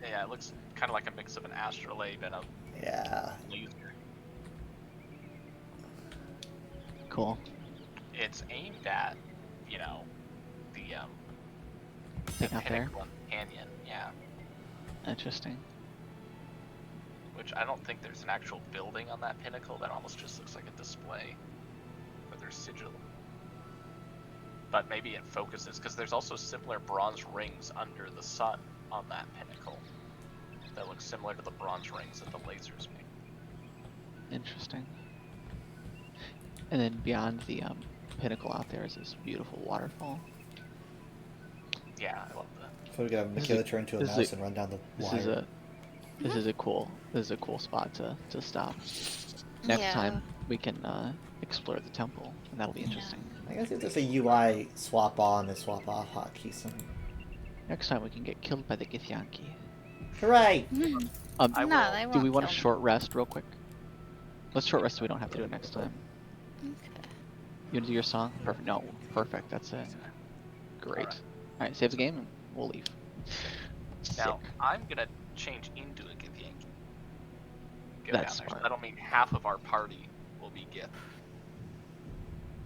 Speaker 10: Yeah, it looks kind of like a mix of an astrolabe and a
Speaker 1: Yeah.
Speaker 10: laser.
Speaker 9: Cool.
Speaker 10: It's aimed at, you know, the
Speaker 9: Thing out there?
Speaker 10: pinnacle and canyon. Yeah,
Speaker 9: Interesting.
Speaker 10: which I don't think there's an actual building on that pinnacle. That almost just looks like a display for their sigil. But maybe it focuses because there's also similar bronze rings under the sun on that pinnacle that look similar to the bronze rings that the lasers make.
Speaker 9: Interesting. And then beyond the pinnacle out there is this beautiful waterfall.
Speaker 10: Yeah, I love that.
Speaker 1: So we gotta have
Speaker 9: This is
Speaker 1: Michaela
Speaker 9: a-
Speaker 1: turn into a
Speaker 9: this is
Speaker 1: mouse
Speaker 9: a-
Speaker 1: and run down the
Speaker 9: This
Speaker 1: wire.
Speaker 9: is a this is a cool spot to stop. Next time we can explore the temple, and that'll be interesting.
Speaker 1: I guess if there's a UI swap on and swap off hotkey somewhere.
Speaker 9: Next time we can get killed by the Githyanki.
Speaker 1: Hooray!
Speaker 9: Um,
Speaker 11: No, they
Speaker 9: do we
Speaker 11: won't
Speaker 9: want a
Speaker 11: kill me.
Speaker 9: short rest real quick? Let's short rest so we don't have to do it next time.
Speaker 11: Okay.
Speaker 9: You wanna do your song? Perfect. No, perfect. That's it. Great. All right, save the game and we'll leave.
Speaker 10: Now,
Speaker 9: Sick.
Speaker 10: I'm gonna change into a Githyanki. Go
Speaker 9: That's
Speaker 10: down there. So
Speaker 9: smart.
Speaker 10: that'll mean half of our party will be Gith.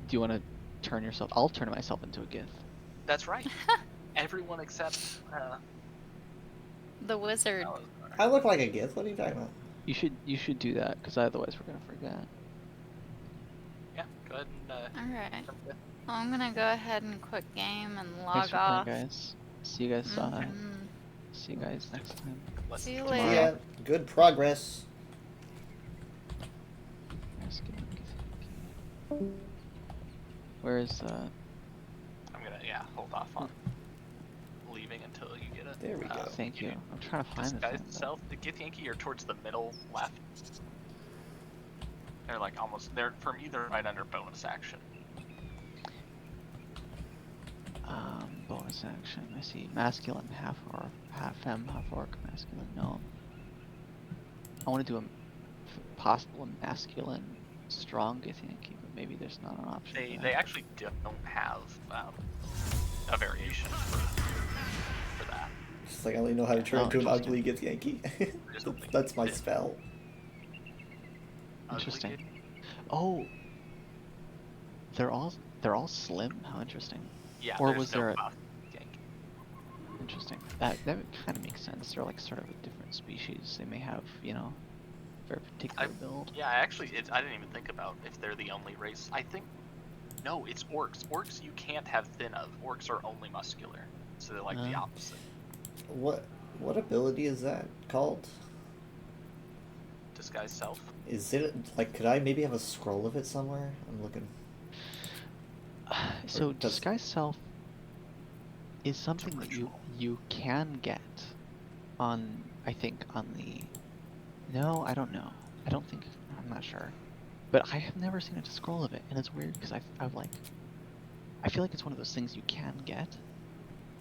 Speaker 9: Do you want to turn yourself? I'll turn myself into a Gith.
Speaker 10: That's right. Everyone except
Speaker 11: The wizard.
Speaker 1: I look like a Gith. What are you talking about?
Speaker 9: You should do that because otherwise we're gonna forget.
Speaker 10: Yeah, go ahead and
Speaker 11: Alright. Well, I'm gonna go ahead and quit game and
Speaker 9: Thanks
Speaker 11: log
Speaker 9: for
Speaker 11: off.
Speaker 9: playing, guys. See you guys.
Speaker 11: Mhm.
Speaker 9: See you guys next time.
Speaker 11: See you
Speaker 9: Tomorrow.
Speaker 11: later.
Speaker 1: Yeah, good progress.
Speaker 9: Where is
Speaker 10: I'm gonna hold off on leaving until you get it.
Speaker 1: There we go.
Speaker 9: Thank you. I'm trying to find the
Speaker 10: Disguise
Speaker 9: thing.
Speaker 10: itself. The Githyanki are towards the middle left. They're like almost. They're for me. They're right under bonus action.
Speaker 9: Bonus action. I see masculine half orc, half femme, half orc, masculine gnome. I want to do a possible masculine strong Githyanki, but maybe there's not an option. for
Speaker 10: They
Speaker 9: that.
Speaker 10: actually don't have a variation for that.
Speaker 1: Just like I only know how to turn
Speaker 9: Oh,
Speaker 1: into an
Speaker 9: interesting.
Speaker 1: ugly Githyanki.
Speaker 10: There's only
Speaker 1: That's my
Speaker 10: Gith.
Speaker 1: spell.
Speaker 9: Interesting. Oh, they're all slim. How interesting.
Speaker 10: Yeah,
Speaker 9: Or
Speaker 10: there's
Speaker 9: was
Speaker 10: no
Speaker 9: there a
Speaker 10: buff Githyanki.
Speaker 9: interesting? That kind of makes sense. They're like sort of a different species. They may have very particular build.
Speaker 10: Yeah, actually, I didn't even think about if they're the only race. I think no, it's orcs. Orcs you can't have thin of. Orcs are only muscular, so they're like the
Speaker 9: Oh.
Speaker 10: opposite.
Speaker 1: What ability is that called?
Speaker 10: disguise self.
Speaker 1: Is it like? Could I maybe have a scroll of it somewhere? I'm looking.
Speaker 9: So
Speaker 1: Or does-
Speaker 9: disguise self is something that you can get on, I think, on the. No, I don't know. I don't think. I'm not sure. But I have never seen a scroll of it, and it's weird because I've like. I feel like it's one of those things you can get,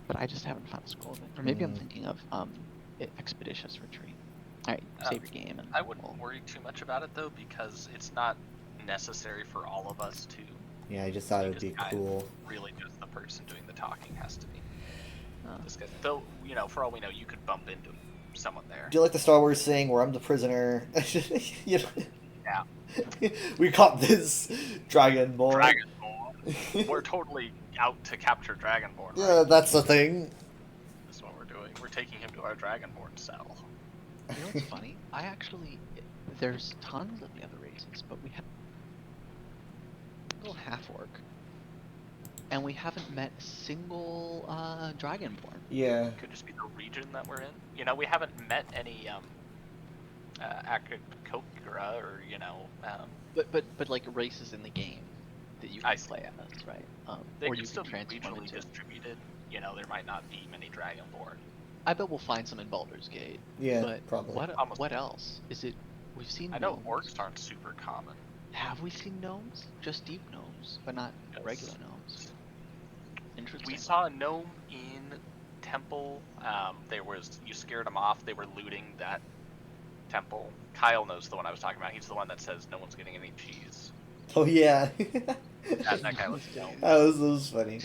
Speaker 9: but I just haven't found a scroll of it. Or maybe I'm thinking of Expeditious Retreat. All right, save your game. And
Speaker 10: I wouldn't worry too much about it though, because it's not necessary for all of us to.
Speaker 1: Yeah, I just thought it would be cool.
Speaker 10: Really, just the person doing the talking has to be. Disguise. Though, you know, for all we know, you could bump into someone there.
Speaker 1: Do you like the Star Wars saying where I'm the prisoner? You know?
Speaker 10: Yeah.
Speaker 1: We caught this Dragonborn.
Speaker 10: Dragonborn. We're totally out to capture Dragonborn.
Speaker 1: Yeah,
Speaker 10: right?
Speaker 1: that's the thing.
Speaker 10: That's what we're doing. We're taking him to our Dragonborn cell.
Speaker 9: You know what's funny? There's tons of the other races, but we have a little half orc, and we haven't met a single Dragonborn.
Speaker 1: Yeah.
Speaker 10: Could just be the region that we're in. You know, we haven't met any Akakokra or
Speaker 9: But like races in the game that you can play as, right?
Speaker 10: They
Speaker 9: or
Speaker 10: could
Speaker 9: you
Speaker 10: still
Speaker 9: can
Speaker 10: be
Speaker 9: transform
Speaker 10: regionally
Speaker 9: into.
Speaker 10: distributed. You know, there might not be many Dragonborn.
Speaker 9: I bet we'll find some in Baldur's Gate.
Speaker 1: Yeah,
Speaker 9: but
Speaker 1: probably.
Speaker 9: What else? Is it? We've seen.
Speaker 10: I know
Speaker 9: gnomes.
Speaker 10: orcs aren't super common.
Speaker 9: Have we seen gnomes? Just deep gnomes, but not regular gnomes. Interesting.
Speaker 10: We saw a gnome in temple. You scared them off. They were looting that temple. Kyle knows the one I was talking about. He's the one that says no one's getting any cheese.
Speaker 1: Oh yeah.
Speaker 10: that guy was a gnome.
Speaker 1: That was funny.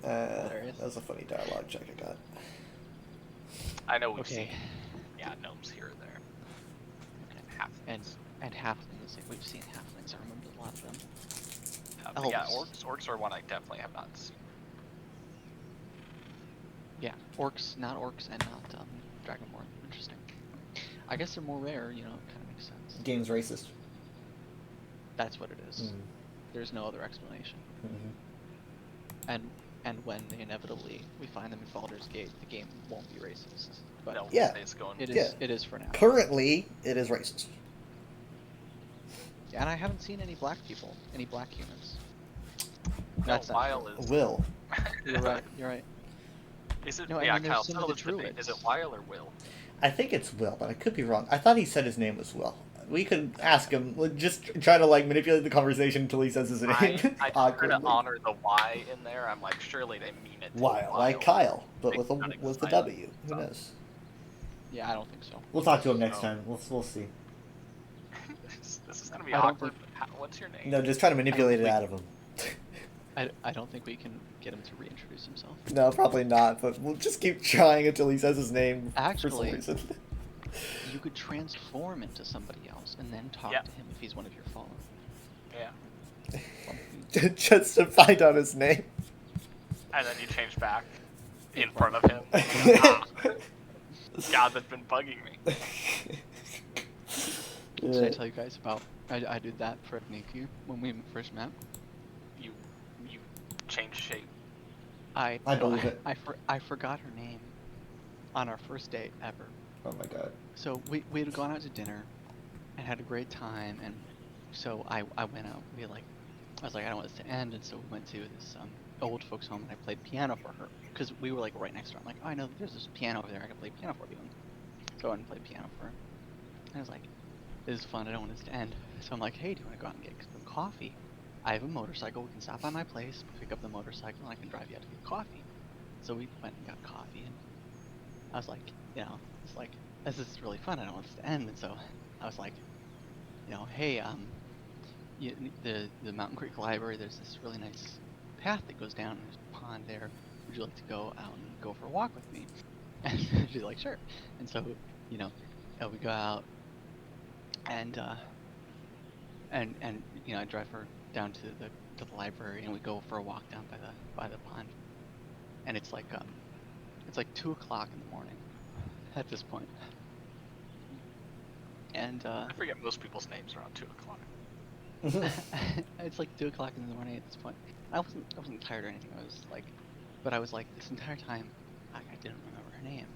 Speaker 1: That was a funny dialogue check I got.
Speaker 10: I know we've seen gnomes here and there.
Speaker 9: And halflings. We've seen halflings. I remember a lot of them.
Speaker 10: But yeah, orcs are one I definitely have not seen.
Speaker 9: Yeah, orcs, not orcs, and not Dragonborn. Interesting. I guess they're more rare. You know, it kind of makes sense.
Speaker 1: The game's racist.
Speaker 9: That's what it is. There's no other explanation. And when they inevitably we find them in Baldur's Gate, the game won't be racist. But
Speaker 10: no,
Speaker 1: yeah,
Speaker 9: it is for now.
Speaker 1: Currently, it is racist.
Speaker 9: Yeah, and I haven't seen any black people, any black humans.
Speaker 10: No,
Speaker 9: That's not
Speaker 10: Weil
Speaker 9: true.
Speaker 10: is.
Speaker 1: Will.
Speaker 9: You're right. You're right.
Speaker 10: Is it?
Speaker 9: No, I
Speaker 10: yeah,
Speaker 9: mean, there's
Speaker 10: Kyle,
Speaker 9: some of
Speaker 10: settle
Speaker 9: the
Speaker 10: this with me.
Speaker 9: druids.
Speaker 10: Is it Weil or Will?
Speaker 1: I think it's Will, but I could be wrong. I thought he said his name was Will. We could ask him. We'll just try to like manipulate the conversation until he says his name.
Speaker 10: I try to
Speaker 1: Awkwardly.
Speaker 10: honor the Y in there. I'm like, surely they mean it.
Speaker 1: Weil, like Kyle, but with the
Speaker 10: silent.
Speaker 1: W. Who knows?
Speaker 9: Yeah, I don't think so.
Speaker 1: We'll talk to him next time. We'll see.
Speaker 10: This is gonna be
Speaker 9: I don't
Speaker 10: awkward. What's your name?
Speaker 1: No, just try to manipulate it out of him.
Speaker 9: I don't think we can get him to reintroduce himself.
Speaker 1: No, probably not. But we'll just keep trying until he says his name
Speaker 9: Actually,
Speaker 1: for some reason.
Speaker 9: You could transform into somebody else and then talk to him if he's one of your followers.
Speaker 10: Yeah.
Speaker 1: Just to find out his name.
Speaker 10: And then you change back in front of him. God, that's been bugging me.
Speaker 9: Should I tell you guys about? I did that for Nikki when we first met.
Speaker 10: You changed shape.
Speaker 1: I believe it.
Speaker 9: I forgot her name on our first date ever.
Speaker 1: Oh my god.
Speaker 9: So we had gone out to dinner and had a great time, and so I went out. I was like, I don't want this to end, and so we went to this old folks' home, and I played piano for her because we were like right next door. I'm like, oh, I know there's this piano over there. I can play piano for you. So I went and played piano for her. And I was like, this is fun. I don't want this to end. So I'm like, hey, do you want to go out and get some coffee? I have a motorcycle. We can stop by my place, pick up the motorcycle, and I can drive you out to get coffee. So we went and got coffee, and I was like, you know, it's like, this is really fun. I don't want this to end. And so I was like, you know, hey, the Mountain Creek Library, there's this really nice path that goes down. There's a pond there. Would you like to go out and go for a walk with me? And she's like, sure. And so, you know, we go out, and you know, I drive her down to the library, and we go for a walk down by the pond. And it's like 2 o'clock in the morning at this point. And
Speaker 10: I forget most people's names around 2 o'clock.
Speaker 9: it's like 2 o'clock in the morning at this point. I wasn't tired or anything. But I was like, this entire time, I didn't remember her name.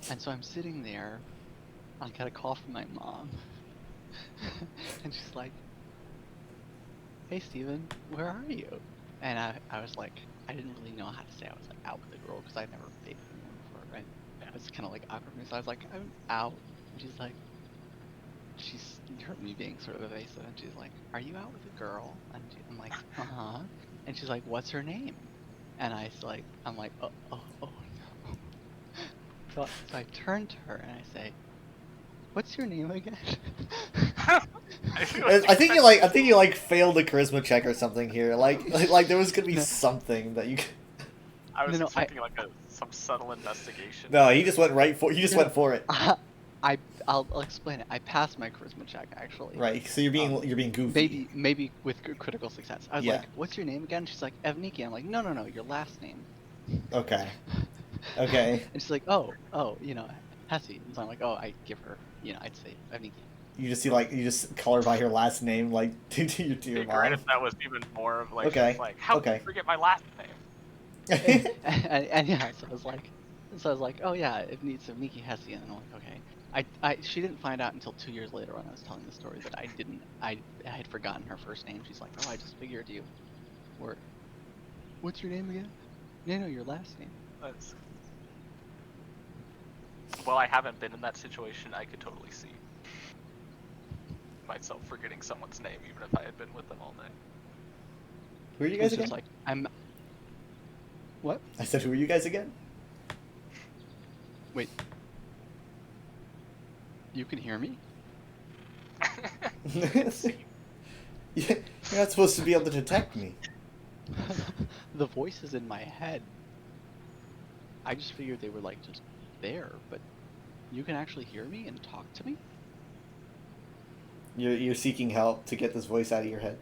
Speaker 9: And so I'm sitting there. I got a call from my mom, And she's like, "Hey, Steven, where are you?" And I was like, I didn't really know how to say I was like out with the girl because I'd never dated anyone before, right? It was kind of like awkward. So I was like, "I'm out." And she's like, she's heard me being sort of evasive, and she's like, "Are you out with a girl?" And I'm like, "Uh-huh." And she's like, "What's her name?" And I'm like, oh no. So I turn to her and I say, "What's your name again?"
Speaker 1: I think you like failed a charisma check or something here. Like there was gonna be something that you.
Speaker 10: I was expecting like some subtle investigation.
Speaker 1: No, he just went right for. He just went for it.
Speaker 9: I'll explain it. I passed my charisma check actually.
Speaker 1: Right. So you're being goofy.
Speaker 9: Maybe with critical success. I was
Speaker 1: Yeah.
Speaker 9: like, "What's your name again?" She's like, "Evniki." I'm like, "No, your last name."
Speaker 1: Okay. Okay.
Speaker 9: And she's like, "Oh, Hessie." And so I'm like, "Oh, I give her, I'd say Evniki."
Speaker 1: You just call her by her last name, like to your mom.
Speaker 10: Granted, that was even more of like,
Speaker 1: Okay.
Speaker 10: like how did you forget my last name?
Speaker 9: and yeah, so I was like, "Oh yeah, it needs Evniki Hessie," and I'm like, "Okay." She didn't find out until 2 years later when I was telling the story that I had forgotten her first name. She's like, "Oh, I just figured you were. What's your name again?" No, your last name.
Speaker 10: Well, I haven't been in that situation. I could totally see myself forgetting someone's name, even if I had been with them all day.
Speaker 1: Who are you guys again?
Speaker 9: Just like, What?
Speaker 1: I said, who are you guys again?
Speaker 9: Wait. You can hear me?
Speaker 1: You're not supposed to be able to detect me.
Speaker 9: The voice is in my head. I just figured they were like just there, but you can actually hear me and talk to me?
Speaker 1: You're seeking help to get this voice out of your head.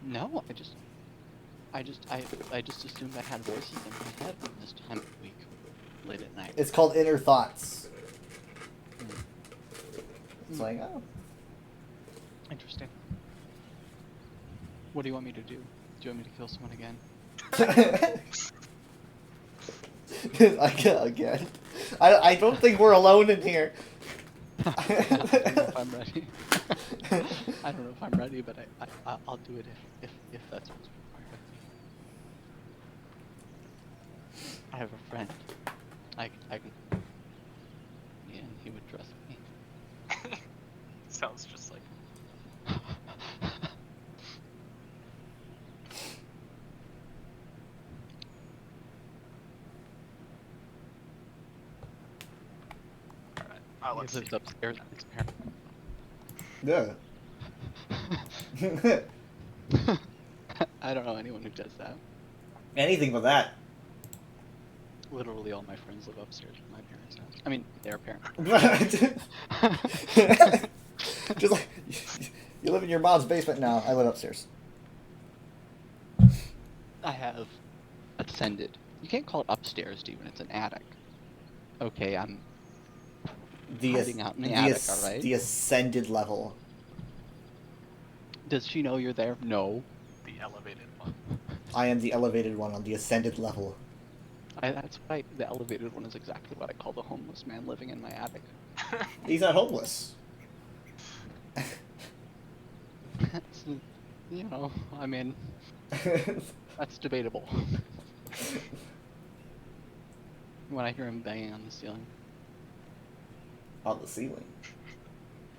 Speaker 9: No, I just assumed I had voices in my head this time of week, late at night.
Speaker 1: It's called inner thoughts. It's like, oh.
Speaker 9: Interesting. What do you want me to do? Do you want me to kill someone again?
Speaker 1: Again. I don't think we're alone in here.
Speaker 9: I don't know if I'm ready. I don't know if I'm ready, but I'll do it if that's what's required of me. I have a friend. I can. Yeah, and he would trust me.
Speaker 10: Sounds just like.
Speaker 9: He lives upstairs with his
Speaker 1: parents. Yeah.
Speaker 9: I don't know anyone who does that.
Speaker 1: Anything but that.
Speaker 9: Literally all my friends live upstairs with my parents' house. I mean, their parents.
Speaker 1: Just like, you live in your mom's basement now. I live upstairs.
Speaker 9: I have ascended. You can't call it upstairs, Steven. It's an attic. Okay, I'm hiding out in the attic, alright?
Speaker 1: The ascended level.
Speaker 9: Does she know you're there? No.
Speaker 10: The elevated one.
Speaker 1: I am the elevated one on the ascended level.
Speaker 9: That's why the elevated one is exactly what I call the homeless man living in my attic.
Speaker 1: He's not homeless.
Speaker 9: I mean, that's debatable. When I hear him banging on the ceiling.
Speaker 1: On the ceiling?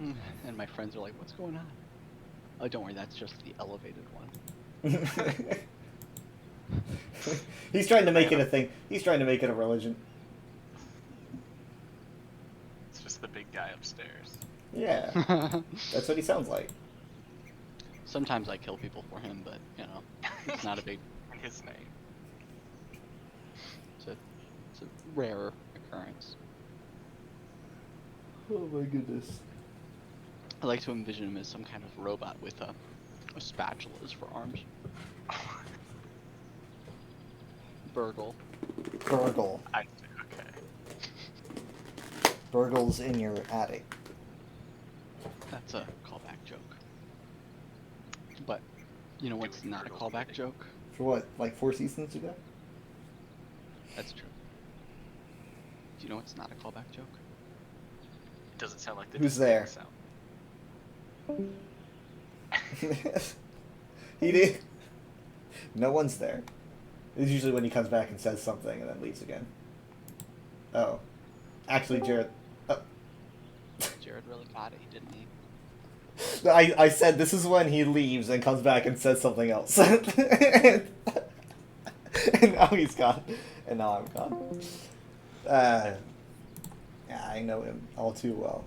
Speaker 9: And my friends are like, "What's going on?" Oh, don't worry, that's just the elevated one.
Speaker 1: He's trying to make it a thing. He's trying to make it a religion.
Speaker 10: It's just the big guy upstairs.
Speaker 1: Yeah. That's what he sounds like.
Speaker 9: Sometimes I kill people for him, but, it's not a big...
Speaker 10: In his name.
Speaker 9: It's a rare occurrence.
Speaker 1: Oh my goodness.
Speaker 9: I like to envision him as some kind of robot with spatulas for arms. Burgle.
Speaker 1: Burgle.
Speaker 10: Okay.
Speaker 1: Burgle's in your attic.
Speaker 9: That's a callback joke. But, you know what's not a callback joke?
Speaker 1: For what, like 4 seasons ago?
Speaker 9: That's true. Do you know what's not a callback joke?
Speaker 10: It doesn't sound like the
Speaker 1: Who's there?
Speaker 10: Sound.
Speaker 1: He did. No one's there. It's usually when he comes back and says something and then leaves again. Oh. Actually, Jared... Oh.
Speaker 9: Jared really got it, didn't he?
Speaker 1: I said this is when he leaves and comes back and says something else. And now he's gone. And now I'm gone. Yeah, I know him all too well.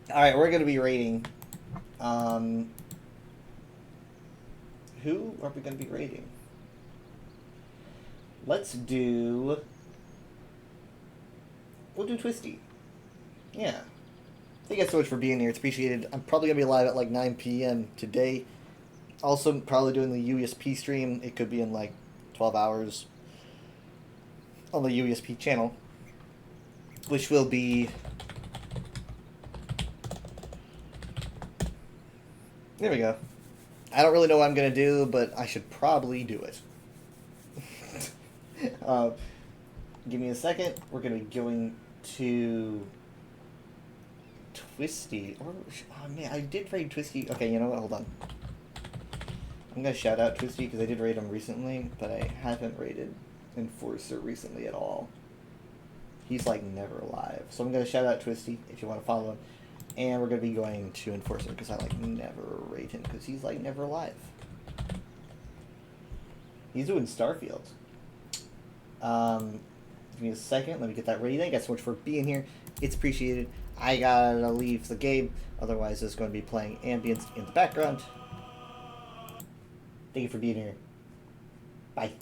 Speaker 1: Alright, we're going to be rating... who are we going to be rating? Let's do... We'll do Twisty. Yeah. Thank you guys so much for being here. It's appreciated. I'm probably going to be live at like 9 p.m. today. Also, probably doing the UESP stream. It could be in like 12 hours on the UESP channel. Which will be... There we go. I don't really know what I'm going to do, but I should probably do it. Give me a second. We're going to be going to Twisty. Oh man, I did raid Twisty. Okay, you know what? Hold on. I'm going to shout out Twisty because I did raid him recently, but I haven't raided Enforcer recently at all. He's like never alive. So I'm going to shout out Twisty if you want to follow him. And we're going to be going to Enforcer because I like never raid him because he's like never alive. He's doing Starfield. Give me a second. Let me get that ready. Thank you guys so much for being here. It's appreciated. I gotta leave the game. Otherwise, it's going to be playing ambience in the background. Thank you for being here. Bye.